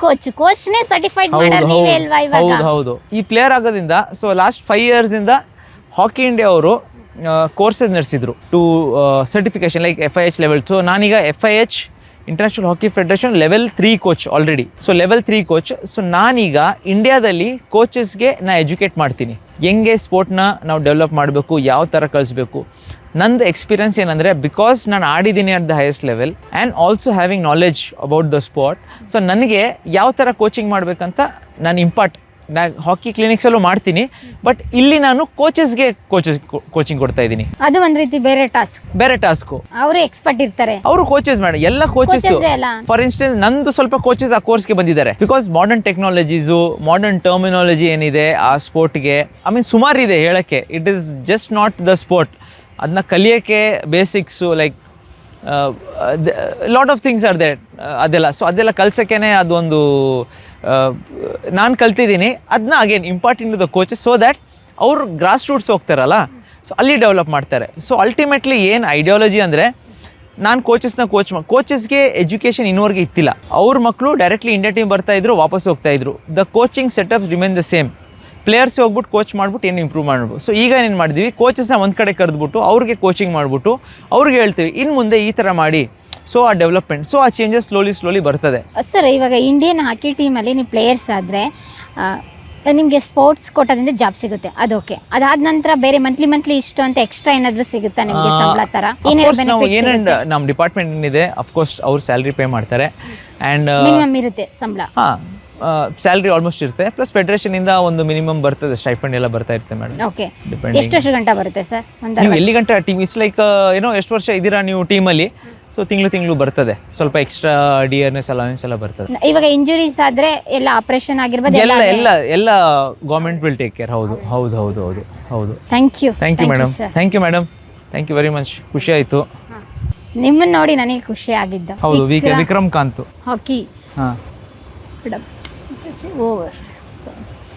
ಕೋಚ್ನೇ ಸರ್ಟಿಫೈಡ್ ಮಾಡೋದು ನೀವೇ ಅಲ್ವಾ ಇವಾಗ? ಹೌದು. ಈ ಪ್ಲೇಯರ್ ಆಗೋದ್ರಿಂದ ಸೊ ಲಾಸ್ಟ್ 5 yearsಯಿಂದ ಹಾಕಿ ಇಂಡಿಯಾ ಅವರು ಕೋರ್ಸಸ್ ನಡೆಸಿದ್ರು to certification like FIH level. So ನಾನೀಗ FIH international hockey federation level 3 coach already. So level 3 coach. So ನಾನೀಗ ಇಂಡಿಯಾದಲ್ಲಿ ಕೋಚಸ್ಗೆ ಎಜುಕೇಟ್ ಮಾಡ್ತೀನಿ, ಹೆಂಗೆ ಸ್ಪೋರ್ಟ್ನ ನಾವು ಡೆವಲಪ್ ಮಾಡಬೇಕು, ಯಾವ ಥರ ಕಲಿಸ್ಬೇಕು. ನಂದು ಎಕ್ಸ್ಪೀರಿಯನ್ಸ್ ಏನಂದರೆ, ಬಿಕಾಸ್ ನಾನು ಆಡಿದ್ದೀನಿ at the highest level and also having knowledge about the sport. So ನನಗೆ ಯಾವ ಥರ ಕೋಚಿಂಗ್ ಮಾಡಬೇಕಂತ ನಾನು ಹಾಕಿ ಕ್ಲಿನಿಕ್ಸಲ್ಲೂ ಮಾಡ್ತೀನಿ, ಬಟ್ ಇಲ್ಲಿ ನಾನು ಕೋಚಸ್ಗೆ ಕೋಚಿಂಗ್ ಕೊಡ್ತಾ ಇದ್ದೀನಿ. ಅದು ಒಂದು ರೀತಿ ಬೇರೆ ಟಾಸ್ಕು. ಅವರು ಎಕ್ಸ್ಪರ್ಟ್ ಇರ್ತಾರೆ, ಅವರು ಕೋಚಸ್ ಮಾಡಿ ಎಲ್ಲ ಕೋಚಸ್. ಫಾರ್ ಇನ್ಸ್ಟೆನ್ಸ್ ನಂದು ಸ್ವಲ್ಪ ಕೋಚಸ್ ಆ ಕೋರ್ಸ್ಗೆ ಬಂದಿದ್ದಾರೆ, because modern technologies, modern terminology ಏನಿದೆ ಆ ಸ್ಪೋರ್ಟ್ಗೆ, ಐ ಮೀನ್ ಸುಮಾರು ಇದೆ ಹೇಳೋಕ್ಕೆ. It is just not the sport. ಅದನ್ನ ಕಲಿಯೋಕ್ಕೆ basics like lot of things are there ಅದೆಲ್ಲ. ಸೊ ಅದೆಲ್ಲ ಕಲ್ಸೋಕ್ಕೇ ಅದೊಂದು ನಾನು ಕಲ್ತಿದ್ದೀನಿ. ಅದನ್ನ again important the coaches, so that ಅವರು ಗ್ರಾಸ್ ರೂಟ್ಸ್ ಹೋಗ್ತಾರಲ್ಲ, ಸೊ ಅಲ್ಲಿ ಡೆವಲಪ್ ಮಾಡ್ತಾರೆ. ಸೊ ಅಲ್ಟಿಮೇಟ್ಲಿ ಏನು ಐಡಿಯಾಲಜಿ ಅಂದರೆ, ನಾನು ಕೋಚಸ್ಗೆ ಎಜುಕೇಷನ್ ಇನ್ನೂವರೆಗೆ ಇತ್ತಿಲ್ಲ. ಅವ್ರ ಮಕ್ಕಳು ಡೈರೆಕ್ಟ್ಲಿ ಇಂಡಿಯಾ ಟೀಮ್ ಬರ್ತಾಯಿದ್ರು, ವಾಪಸ್ ಹೋಗ್ತಾಯಿದ್ರು. The coaching setup remain the same. Players ಹೋಗ್ಬಿಟ್ಟು ಕೋಚ್ ಮಾಡ್ಬಿಟ್ಟು ಏನು ಇಂಪ್ರೂವ್ ಮಾಡ್ಬೋದು. ಸೊ ಈಗ ಏನು ಮಾಡಿದ್ವಿ, ಕೋಚಸ್ನ ಒಂದು ಕಡೆ ಕರೆದ್ಬಿಟ್ಟು ಅವ್ರಿಗೆ ಕೋಚಿಂಗ್ ಮಾಡಿಬಿಟ್ಟು ಅವ್ರಿಗೆ ಹೇಳ್ತೀವಿ ಇನ್ನು ಮುಂದೆ ಈ ಥರ ಮಾಡಿ. ಸೊ ಆ ಡೆವಲಪ್ಮೆಂಟ್, ಸೊ ಆ ಚೇಂಜಸ್ ಸ್ಲೋಲಿ ಬರ್ತದೆ. ಸರ್, ಇವಾಗ ಇಂಡಿಯನ್ ಹಾಕಿ ಟೀಮಲ್ಲಿ ನೀವು ಪ್ಲೇಯರ್ಸ್ ಆದರೆ ನಿಮಗೆ ಸ್ಪೋರ್ಟ್ಸ್ ಕೋಟಾದಿಂದ ಜಾಬ್ ಸಿಗುತ್ತೆ, ಅದು ಓಕೆ. ಅದಾದ ನಂತರ ಬೇರೆ ಮಂತ್ಲಿ ಇಷ್ಟು ಅಂತ ಎಕ್ಸ್ಟ್ರಾ ಏನಾದರೂ ಸಿಗುತ್ತಾ ನಿಮಗೆ ಸಂಬಳ ಥರ? ಏನೇನು ನಮ್ಮ ಡಿಪಾರ್ಟ್ಮೆಂಟ್ ಏನಿದೆ, ಅಫ್ಕೋರ್ಸ್ ಅವ್ರು ಸ್ಯಾಲ್ರಿ ಪೇ ಮಾಡ್ತಾರೆ. ಆ್ಯಂಡ್ ಮಿನಿಮಮ್ ಇರುತ್ತೆ ಸಂಬಳ? ಹಾಂ, ಸ್ಯಾಲ್ರಿ ಆಲ್ಮೋಸ್ಟ್ ಇರುತ್ತೆ. ಪ್ಲಸ್ ಫೆಡರೇಷನಿಂದ ಒಂದು ಮಿನಿಮಮ್ ಬರ್ತದೆ, ಸ್ಟೈಫಂಡ್ ಎಲ್ಲ ಬರ್ತಾ ಇರುತ್ತೆ ಮೇಡಮ್. ಓಕೆ, ಎಷ್ಟು ಗಂಟೆ ಬರುತ್ತೆ ಸರ್? ನೀವು ಎಲ್ಲಿ ಗಂಟೆ ಟೀಮ್, ಇಟ್ಸ್ ಲೈಕ್ ಏನೋ ಎಷ್ಟು ವರ್ಷ ಇದ್ದೀರಾ ನೀವು ಟೀಮಲ್ಲಿ, ಸೊ ತಿಂಗಳು ಬರ್ತದೆ. ಸ್ವಲ್ಪ ಎಕ್ಸ್ಟ್ರಾ ಡಿಯರ್ನೆಸ್ ಅಲವೆನ್ಸ್ ಎಲ್ಲ ಬರ್ತದೆ. ಇವಾಗ ಇಂಜುರೀಸ್ ಆದರೆ ಎಲ್ಲ ಆಪರೇಷನ್ ಆಗಿರ್ಬೋದು, ಎಲ್ಲ ಗೌರ್ಮೆಂಟ್ ವಿಲ್ ಟೇಕ್ ಕೇರ್. ಹೌದು. Thank you madam. Thank you very much. ಖುಷಿ ಆಯಿತು ನಿಮ್ಮನ್ನು ನೋಡಿ, ನನಗೆ ಖುಷಿ ಆಗಿದ್ದು. ಹೌದು, ವಿಕ್ರಮ್ ಕಾಂತ್ ಹಾಕಿ ಹಾಂ ಓವರ್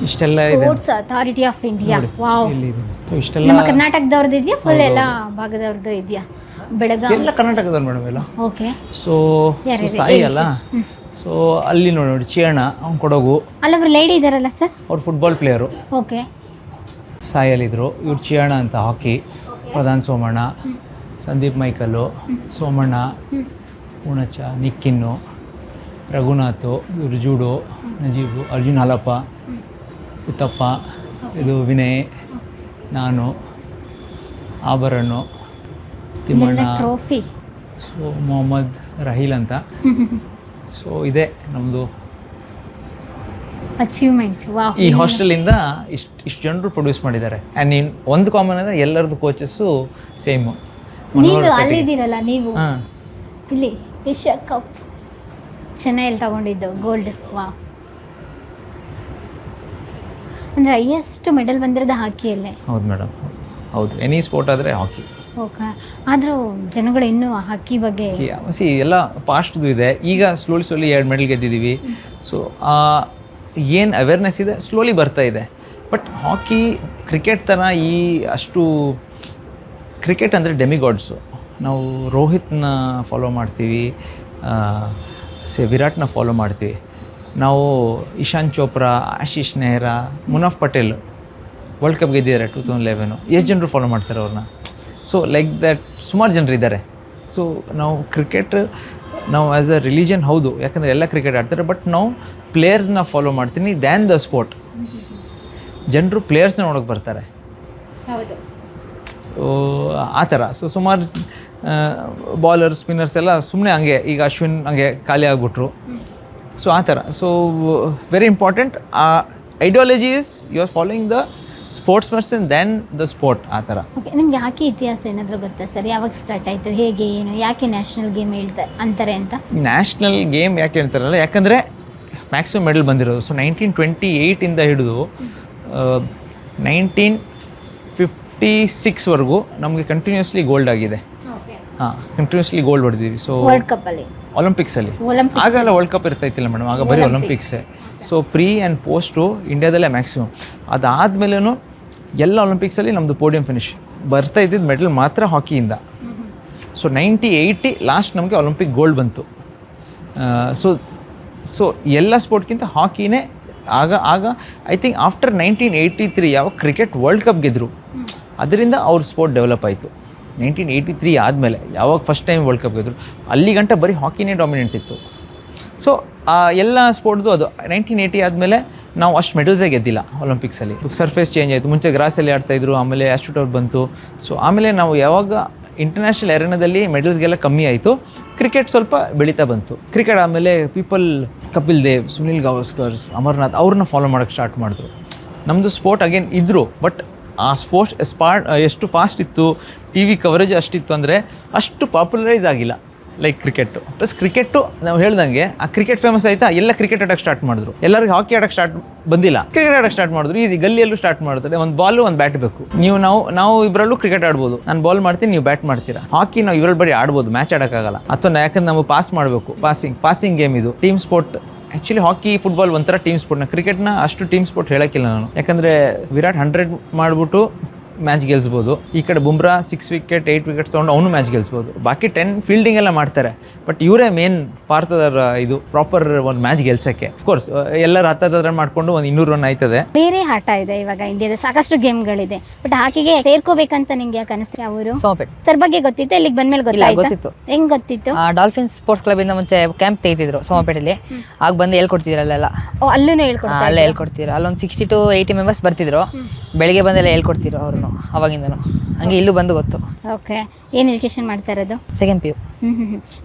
ಇಷ್ಟೆಲ್ಲ ಇದೆ. Sports authority of India. Wow, ಇಷ್ಟೆಲ್ಲ ನಮ್ಮ ಕರ್ನಾಟಕದವ್ರದ್ದು ಇದೆಯಾ? ಫುಲ್ ಎಲ್ಲ ಭಾಗದವ್ರದ್ದು ಇದೆಯಾ? ಬೆಳಗಾವಿ ಎಲ್ಲ ಕರ್ನಾಟಕದವ್ರು ಮೇಡಮ್ ಎಲ್ಲ. ಓಕೆ. ಸೊ ಸಾಯಿ ಅಲ್ಲ, ಸೊ ಅಲ್ಲಿ ನೋಡಿ ಚಿಯಣ್ಣ, ಅವ್ನು ಕೊಡಗು. ಅಲ್ಲೊಬ್ರು ಲೇಡಿ ಇದಾರಲ್ಲ ಸರ್, ಅವ್ರು ಫುಟ್ಬಾಲ್ ಪ್ಲೇಯರು. ಓಕೆ. ಸಾಯಲ್ಲಿದ್ದರು. ಇವ್ರು ಚಿಯಣ್ಣ ಅಂತ ಹಾಕಿ, ಪ್ರಧಾನ್ ಸೋಮಣ್ಣ, ಸಂದೀಪ್ ಮೈಕಲ್ಲು, ಸೋಮಣ್ಣ, ಉಣಚ, ನಿಕ್ಕಿನ್ನು, ರಘುನಾಥ್, ಇವರು ಜೂಡು, ನಜೀಬು, ಅರ್ಜುನ್ ಹಾಲಪ್ಪ, ಉತ್ತಪ್ಪ, ಇದು ವಿನಯ್, ನಾನು, ಆಭರಣು, ತಿಮ್ಮಣ್ಣ, ಟ್ರೋಫಿ, ಸೊ ಮೊಹಮ್ಮದ್ ರಹೀಲ್ ಅಂತ. ಸೊ ಇದೆ ನಮ್ಮದು ಅಚೀವ್ಮೆಂಟ್. ವಾವ್. ಈ ಹಾಸ್ಟೆಲಿಂದ ಇಷ್ಟು ಜನರು ಪ್ರೊಡ್ಯೂಸ್ ಮಾಡಿದ್ದಾರೆ. ಆ್ಯಂಡ್ ಒಂದು ಕಾಮನ್ ಅಂದರೆ ಎಲ್ಲರದ್ದು ಕೋಚಸ್ಸು ಸೇಮು. ನೀವು ಅಲ್ಲಿದ್ದೀರಲ್ಲ, ನೀವು ಇಲ್ಲಿ ಏಷ್ಯಾ ಕಪ್ ಚೆನ್ನೈಯಲ್ಲಿ ತಗೊಂಡಿದ್ದು ಗೋಲ್ಡ್. ವಾವ್. ಅಂದರೆ ಹೈಯೆಸ್ಟ್ ಮೆಡಲ್ ಬಂದಿರೋದು ಹಾಕಿಯಲ್ಲೇ? ಹೌದು ಮೇಡಮ್, ಹೌದು. ಎನಿ ಸ್ಪೋರ್ಟ್ ಆದರೆ ಹಾಕಿ. ಓಕೆ. ಆದರೂ ಜನಗಳು ಇನ್ನೂ ಹಾಕಿ ಬಗ್ಗೆ ಎಲ್ಲ ಪಾಸ್ಟ್ದು ಇದೆ. ಈಗ ಸ್ಲೋಲಿ 2 ಮೆಡಲ್ ಗೆದ್ದಿದ್ದೀವಿ. ಸೊ ಏನು ಅವೇರ್ನೆಸ್ ಇದೆ ಸ್ಲೋಲಿ ಬರ್ತಾ ಇದೆ. ಬಟ್ ಹಾಕಿ ಕ್ರಿಕೆಟ್ ಥರ ಅಷ್ಟು ಕ್ರಿಕೆಟ್ ಅಂದರೆ ಡೆಮಿಗಾಡ್ಸು. ನಾವು ರೋಹಿತ್ನ ಫಾಲೋ ಮಾಡ್ತೀವಿ, ವಿರಾಟ್ನ ಫಾಲೋ ಮಾಡ್ತೀವಿ. ನಾವು ಇಶಾಂತ್ ಚೋಪ್ರಾ, ಆಶೀಶ್ ನೆಹ್ರಾ, ಮುನಾಫ್ ಪಟೇಲ್ ವರ್ಲ್ಡ್ ಕಪ್ ಗೆದ್ದಿದ್ದಾರೆ 2011. ಎಷ್ಟು ಜನರು ಫಾಲೋ ಮಾಡ್ತಾರೆ ಅವ್ರನ್ನ. ಸೊ ಲೈಕ್ ದ್ಯಾಟ್ ಸುಮಾರು ಜನರು ಇದ್ದಾರೆ. ಸೊ ನಾವು ಕ್ರಿಕೆಟ್ ನಾವು ಆ್ಯಸ್ ಅ ರಿಲಿಜನ್, ಹೌದು, ಯಾಕಂದರೆ ಎಲ್ಲ ಕ್ರಿಕೆಟ್ ಆಡ್ತಾರೆ. ಬಟ್ ನಾವು ಪ್ಲೇಯರ್ಸ್ನ ಫಾಲೋ ಮಾಡ್ತೀನಿ ದ್ಯಾನ್ ದ ಸ್ಪೋರ್ಟ್. ಜನರು ಪ್ಲೇಯರ್ಸ್ನ ನೋಡೋಕೆ ಬರ್ತಾರೆ. ಹೌದು. ಸೊ ಆ ಥರ. ಸೊ ಸುಮಾರು ಬಾಲರ್, ಸ್ಪಿನ್ನರ್ಸ್ ಎಲ್ಲ ಸುಮ್ಮನೆ ಹಂಗೆ, ಈಗ ಅಶ್ವಿನ್ ಹಂಗೆ ಖಾಲಿ ಆಗಿಬಿಟ್ರು. ಸೊ ಆ ಥರ. So very important. Ideology is you are following the sports person then the sport, ಆ ಥರ. ಓಕೆ. ನಿಮಗೆ ಹಾಕಿ ಇತಿಹಾಸ ಏನಾದರೂ ಗೊತ್ತಾ ಸರ್? ಯಾವಾಗ ಸ್ಟಾರ್ಟ್ ಆಯಿತು, ಹೇಗೆ, ಏನು, ಯಾಕೆ ನ್ಯಾಷನಲ್ ಗೇಮ್ ಅಂತಾರೆ ಅಂತ? ನ್ಯಾಷನಲ್ ಗೇಮ್ ಯಾಕೆ ಹೇಳ್ತಾರಲ್ಲ, ಯಾಕಂದರೆ ಮ್ಯಾಕ್ಸಿಮಮ್ ಮೆಡಲ್ ಬಂದಿರೋದು. ಸೊ 1928 ಹಿಡಿದು 1956ವರೆಗೂ ನಮಗೆ ಕಂಟಿನ್ಯೂಸ್ಲಿ ಗೋಲ್ಡ್ ಆಗಿದೆ. ಹಾಂ, ಕಂಟಿನ್ಯೂಸ್ಲಿ ಗೋಲ್ಡ್ ಹೊಡೆದಿದ್ದೀವಿ. ಸೊ ವರ್ಲ್ಡ್ ಕಪ್ಪಲ್ಲಿ, ಒಲಿಂಪಿಕ್ಸಲ್ಲಿ ಆಗೆಲ್ಲ ವರ್ಲ್ಡ್ ಕಪ್ ಇರ್ತಾಯಿತ್ತಿಲ್ಲ ಮೇಡಮ್, ಆಗ ಬರೀ ಒಲಿಂಪಿಕ್ಸೇ. ಸೊ ಪ್ರೀ ಆ್ಯಂಡ್ ಪೋಸ್ಟು ಇಂಡಿಯಾದಲ್ಲೇ ಮ್ಯಾಕ್ಸಿಮಮ್. ಅದಾದಮೇಲೂ ಎಲ್ಲ ಒಲಿಂಪಿಕ್ಸಲ್ಲಿ ನಮ್ಮದು ಪೋಡಿಯಂ ಫಿನಿಶ್ ಬರ್ತಾ ಇದ್ದಿದ್ದು ಮೆಡಲ್ ಮಾತ್ರ ಹಾಕಿಯಿಂದ. ಸೊ 1980 ಲಾಸ್ಟ್ ನಮಗೆ ಒಲಿಂಪಿಕ್ ಗೋಲ್ಡ್ ಬಂತು. ಸೊ ಎಲ್ಲ ಸ್ಪೋರ್ಟ್ಗಿಂತ ಹಾಕಿನೇ ಆಗ ಐ ಥಿಂಕ್ ಆಫ್ಟರ್ 1983 ಯಾವಾಗ ಕ್ರಿಕೆಟ್ ವರ್ಲ್ಡ್ ಕಪ್ ಗೆದ್ದರು, ಅದರಿಂದ ಅವ್ರ ಸ್ಪೋರ್ಟ್ ಡೆವಲಪ್ ಆಯಿತು. 1983 ಆದಮೇಲೆ ಯಾವಾಗ ಫಸ್ಟ್ ಟೈಮ್ ವರ್ಲ್ಡ್ ಕಪ್ ಗೆದ್ದರು, ಅಲ್ಲಿ ಗಂಟ ಬರೀ ಹಾಕಿನೇ ಡಾಮಿನೆಂಟ್ ಇತ್ತು. ಸೊ ಎಲ್ಲ ಸ್ಪೋರ್ಟ್ದು ಅದು 1980 ಆದಮೇಲೆ ನಾವು ಅಷ್ಟು ಮೆಡಲ್ಸೇ ಗೆದ್ದಿಲ್ಲ ಒಲಿಂಪಿಕ್ಸಲ್ಲಿ. ಸರ್ಫೇಸ್ ಚೇಂಜ್ ಆಯಿತು. ಮುಂಚೆ ಗ್ರಾಸಲ್ಲಿ ಆಡ್ತಾಯಿದ್ರು, ಆಮೇಲೆ ಆಸ್ಟ್ರೋಟೌಟ್ ಬಂತು. ಸೊ ಆಮೇಲೆ ನಾವು ಯಾವಾಗ ಇಂಟರ್ನ್ಯಾಷನಲ್ ಎರೆನಾದಲ್ಲಿ ಮೆಡಲ್ಸ್ಗೆಲ್ಲ ಕಮ್ಮಿ ಆಯಿತು, ಕ್ರಿಕೆಟ್ ಸ್ವಲ್ಪ ಬೆಳೀತಾ ಬಂತು. ಕ್ರಿಕೆಟ್ ಆದಮೇಲೆ ಪೀಪಲ್ ಕಪಿಲ್ ದೇವ್, ಸುನಿಲ್ ಗವಾಸ್ಕರ್ಸ್, ಅಮರ್ನಾಥ್ ಅವ್ರನ್ನ ಫಾಲೋ ಮಾಡೋಕ್ಕೆ ಸ್ಟಾರ್ಟ್ ಮಾಡಿದ್ರು. ನಮ್ಮದು ಸ್ಪೋರ್ಟ್ ಅಗೇನ್ ಇದ್ದರು, ಬಟ್ ಆ ಸ್ಪೋರ್ಟ್ಸ್ ಎಷ್ಟು ಫಾಸ್ಟ್ ಇತ್ತು, ಟಿ ವಿ ಕವರೇಜ್ ಅಷ್ಟಿತ್ತು ಅಂದರೆ ಅಷ್ಟು ಪಾಪ್ಯುಲರೈಸ್ ಆಗಿಲ್ಲ ಲೈಕ್ ಕ್ರಿಕೆಟು. ಪ್ಲಸ್ ಕ್ರಿಕೆಟು ನಾವು ಹೇಳ್ದಂಗೆ ಆ ಕ್ರಿಕೆಟ್ ಫೇಮಸ್ ಆಯಿತಾ, ಎಲ್ಲ ಕ್ರಿಕೆಟ್ ಆಡೋಕ್ಕೆ ಸ್ಟಾರ್ಟ್ ಮಾಡಿದ್ರು. ಎಲ್ಲರಿಗೂ ಹಾಕಿ ಆಡೋಕ್ಕೆ ಬಂದಿಲ್ಲ, ಕ್ರಿಕೆಟ್ ಆಡೋಕ್ಕೆ ಸ್ಟಾರ್ಟ್ ಮಾಡಿದ್ರು. ಈಸಿ ಗಲ್ಲಿಯಲ್ಲೂ ಸ್ಟಾರ್ಟ್ ಮಾಡ್ತಾರೆ. ಒಂದು ಬಾಲು, ಒಂದು ಬ್ಯಾಟ್ ಬೇಕು. ನಾವು ಇಬ್ಬರಲ್ಲೂ ಕ್ರಿಕೆಟ್ ಆಡ್ಬೋದು. ನಾನು ಬಾಲ್ ಮಾಡ್ತೀನಿ, ನೀವು ಬ್ಯಾಟ್ ಮಾಡ್ತೀರಾ. ಹಾಕಿ ನಾವು ಇವರಲ್ಲಿ ಬರೀ ಆಡ್ಬೋದು, ಮ್ಯಾಚ್ ಆಡೋಕ್ಕಾಗಲ್ಲ. ಅಥವಾ ಯಾಕಂದ್ರೆ ನಮಗೆ ಪಾಸ್ ಮಾಡಬೇಕು, ಪಾಸಿಂಗ್ ಗೇಮ್ ಇದು, ಟೀಮ್ ಸ್ಪೋರ್ಟ್. ಆ್ಯಕ್ಚುಲಿ ಹಾಕಿ, ಫುಟ್ಬಾಲ್ ಒಂಥರ ಟೀಮ್ ಸ್ಪೋರ್ಟ್ನ. ಕ್ರಿಕೆಟ್ನ ಅಷ್ಟು ಟೀಮ್ ಸ್ಪೋರ್ಟ್ ಹೇಳೋಕ್ಕಿಲ್ಲ ನಾನು, ಯಾಕಂದರೆ ವಿರಾಟ್ 100 ಮಾಡಿಬಿಟ್ಟು ಮ್ಯಾಚ್ ಗೆಲ್ಸ್ಬೋದು. ಈ ಕಡೆ ಬುಮ್ರಾ 6 ವಿಕೆಟ್ 8 ವಿಕೆಟ್ಸ್ ತೊಗೊಂಡು ಅವನು ಮ್ಯಾಚ್ ಗೆಲ್ಸ್ಬೋದು. ಬಾಕಿ 10 ಫೀಲ್ಡಿಂಗ್ ಎಲ್ಲ ಮಾಡ್ತಾರೆ, ಬಟ್ ಇವರೇ ಮೇನ್ ಭಾರತದ ಇದು ಪ್ರಾಪರ್ ಒಂದು ಮ್ಯಾಚ್ ಗೆಲ್ಸೋಕ್ಕೆ. ಅಫ್ಕೋರ್ಸ್ ಎಲ್ಲರೂ ಹತ್ತತ್ರ ಮಾಡ್ಕೊಂಡು ಒಂದು 200 ರನ್ ಆಯ್ತದೆ. ಬೇರೆ ಆಟ ಇದೆ ಇವಾಗ ಇಂಡಿಯಾದ, ಸಾಕಷ್ಟು ಗೇಮ್ಗಳಿದೆ, ಬಟ್ ಹಾಕಿಗೆ ಸೇರ್ಕೋಬೇಕಂತ ನಿಂಗೆ ಯಾಕೆ ಅನಿಸ್ತೆ? ಅವರು ಸೋಮಪೇಟೆ ಸರ್ ಬಗ್ಗೆ ಗೊತ್ತಿತ್ತು, ಇಲ್ಲಿಗೆ ಬಂದ್ಮೇಲೆ ಗೊತ್ತಿತ್ತು. ಹೆಂಗ್ ಗೊತ್ತಿತ್ತು? ಡಾಲ್ಫಿನ್ಸ್ ಸ್ಪೋರ್ಟ್ಸ್ ಕ್ಲಬ್ ಇಂದ ಮುಂಚೆ ಕ್ಯಾಂಪ್ ತೆಗಿತಿದ್ರು ಸೋಮಪೇಟೆಯಲ್ಲಿ, ಆಗ ಬಂದು ಹೇಳ್ಕೊಡ್ತಿದ್ರು ಅಲ್ಲೆಲ್ಲ. ಅಲ್ಲೂ ಹೇಳ್ಕೊಡ್ತಾರೆ? ಅಲ್ಲೇ ಹೇಳ್ಕೊಡ್ತಿದ್ರು. ಅಲ್ಲೊಂದು 60 to 80 ಮೆಂಬರ್ಸ್ ಬರ್ತಿದ್ರು, ಬೆಳಿಗ್ಗೆ ಬಂದೆಲ್ಲ ಹೇಳ್ಕೊಡ್ತಿದ್ರು ಅವ್ರನ್ನು ಅವಾಗಿಂದನು. ಹಂಗೆ ಇಲ್ಲೂ ಬಂದು ಗೊತ್ತು. ಓಕೆ, ಏನ್ ಎಜುಕೇಶನ್ ಮಾಡ್ತಾ ಇರೋದು? Second PU.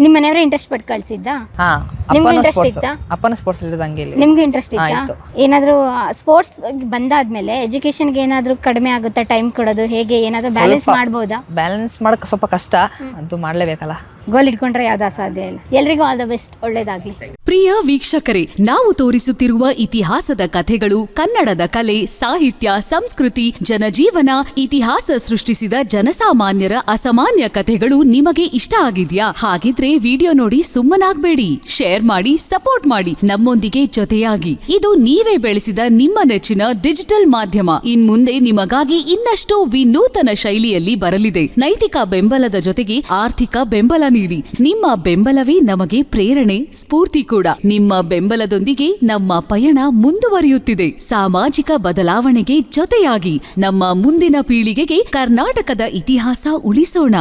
ನಿಮ್ಮ ಮನೆಯವರು ಇಂಟ್ರೆಸ್ಟ್ ಪಟ್ಟು ಕಳ್ಸಿದ್ದ? ಹಾ, ನಿಮ್ಗೆ ಇಂಟ್ರೆಸ್ಟ್ ಇತ್ತಾ? ಅಪ್ಪನ ಸ್ಪೋರ್ಟ್ಸ್ ಇರೋದು ಹಂಗೆ ಇಲ್ಲಿ. ನಿಮ್ಗೆ ಇಂಟ್ರೆಸ್ಟ್ ಇತ್ತಾ? ಇತ್ತು. ಏನಾದ್ರೂ ಸ್ಪೋರ್ಟ್ಸ್ ಬಂದಾದ್ಮೇಲೆ ಎಜುಕೇಶನ್ಗೆ ಏನಾದ್ರೂ ಕಡಿಮೆ ಆಗುತ್ತಾ ಟೈಮ್ ಕೊಡೋದು? ಹೇಗೆ ಏನಾದ್ರೂ ಬ್ಯಾಲೆನ್ಸ್ ಮಾಡ್ಬೋದಾ? ಬ್ಯಾಲೆನ್ಸ್ ಮಾಡಕ್ಕೆ ಸ್ವಲ್ಪ ಕಷ್ಟ, ಅಂತೂ ಮಾಡ್ಲೇಬೇಕಲ್ಲ. ಗೋಲ್ ಇಟ್ಕೊಂಡ್ರೆ ಯಾವ್ದು ಅಸಾಧ್ಯ ಇಲ್ಲ. ಎಲ್ರಿಗೂ ಆಲ್ ದ ಬೆಸ್ಟ್, ಒಳ್ಳೇದಾಗ್ಲಿ. ಪ್ರಿಯ ವೀಕ್ಷಕರೇ, ನಾವು ತೋರಿಸುತ್ತಿರುವ ಇತಿಹಾಸದ ಕಥೆಗಳು ಕನ್ನಡದ ಕಲೆ, ಸಾಹಿತ್ಯ, ಸಂಸ್ಕೃತಿ, ಜನಜೀವನ, ಇತಿಹಾಸ ಸೃಷ್ಟಿಸಿದ ಜನಸಾಮಾನ್ಯರ ಅಸಾಮಾನ್ಯ ಕಥೆಗಳು ನಿಮಗೆ ಇಷ್ಟ ಆಗಿದ್ಯಾ? ಹಾಗಿದ್ರೆ ವಿಡಿಯೋ ನೋಡಿ ಸುಮ್ಮನಾಗ್ಬೇಡಿ, ಶೇರ್ ಮಾಡಿ, ಸಪೋರ್ಟ್ ಮಾಡಿ, ನಮ್ಮೊಂದಿಗೆ ಜೊತೆಯಾಗಿ. ಇದು ನೀವೇ ಬೆಳೆಸಿದ ನಿಮ್ಮ ನೆಚ್ಚಿನ ಡಿಜಿಟಲ್ ಮಾಧ್ಯಮ. ಇನ್ಮುಂದೆ ನಿಮಗಾಗಿ ಇನ್ನಷ್ಟು ವಿನೂತನ ಶೈಲಿಯಲ್ಲಿ ಬರಲಿದೆ. ನೈತಿಕ ಬೆಂಬಲದ ಜೊತೆಗೆ ಆರ್ಥಿಕ ಬೆಂಬಲ ನೀಡಿ. ನಿಮ್ಮ ಬೆಂಬಲವೇ ನಮಗೆ ಪ್ರೇರಣೆ, ಸ್ಫೂರ್ತಿ ಕೂಡ. ನಿಮ್ಮ ಬೆಂಬಲದೊಂದಿಗೆ ನಮ್ಮ ಪಯಣ ಮುಂದುವರಿಯುತ್ತಿದೆ. ಸಾಮಾಜಿಕ ಬದಲಾವಣೆಗೆ ಜೊತೆಯಾಗಿ ನಮ್ಮ ಮುಂದಿನ ಪೀಳಿಗೆಗೆ ಕರ್ನಾಟಕದ ಇತಿಹಾಸ ಉಳಿಸೋಣ.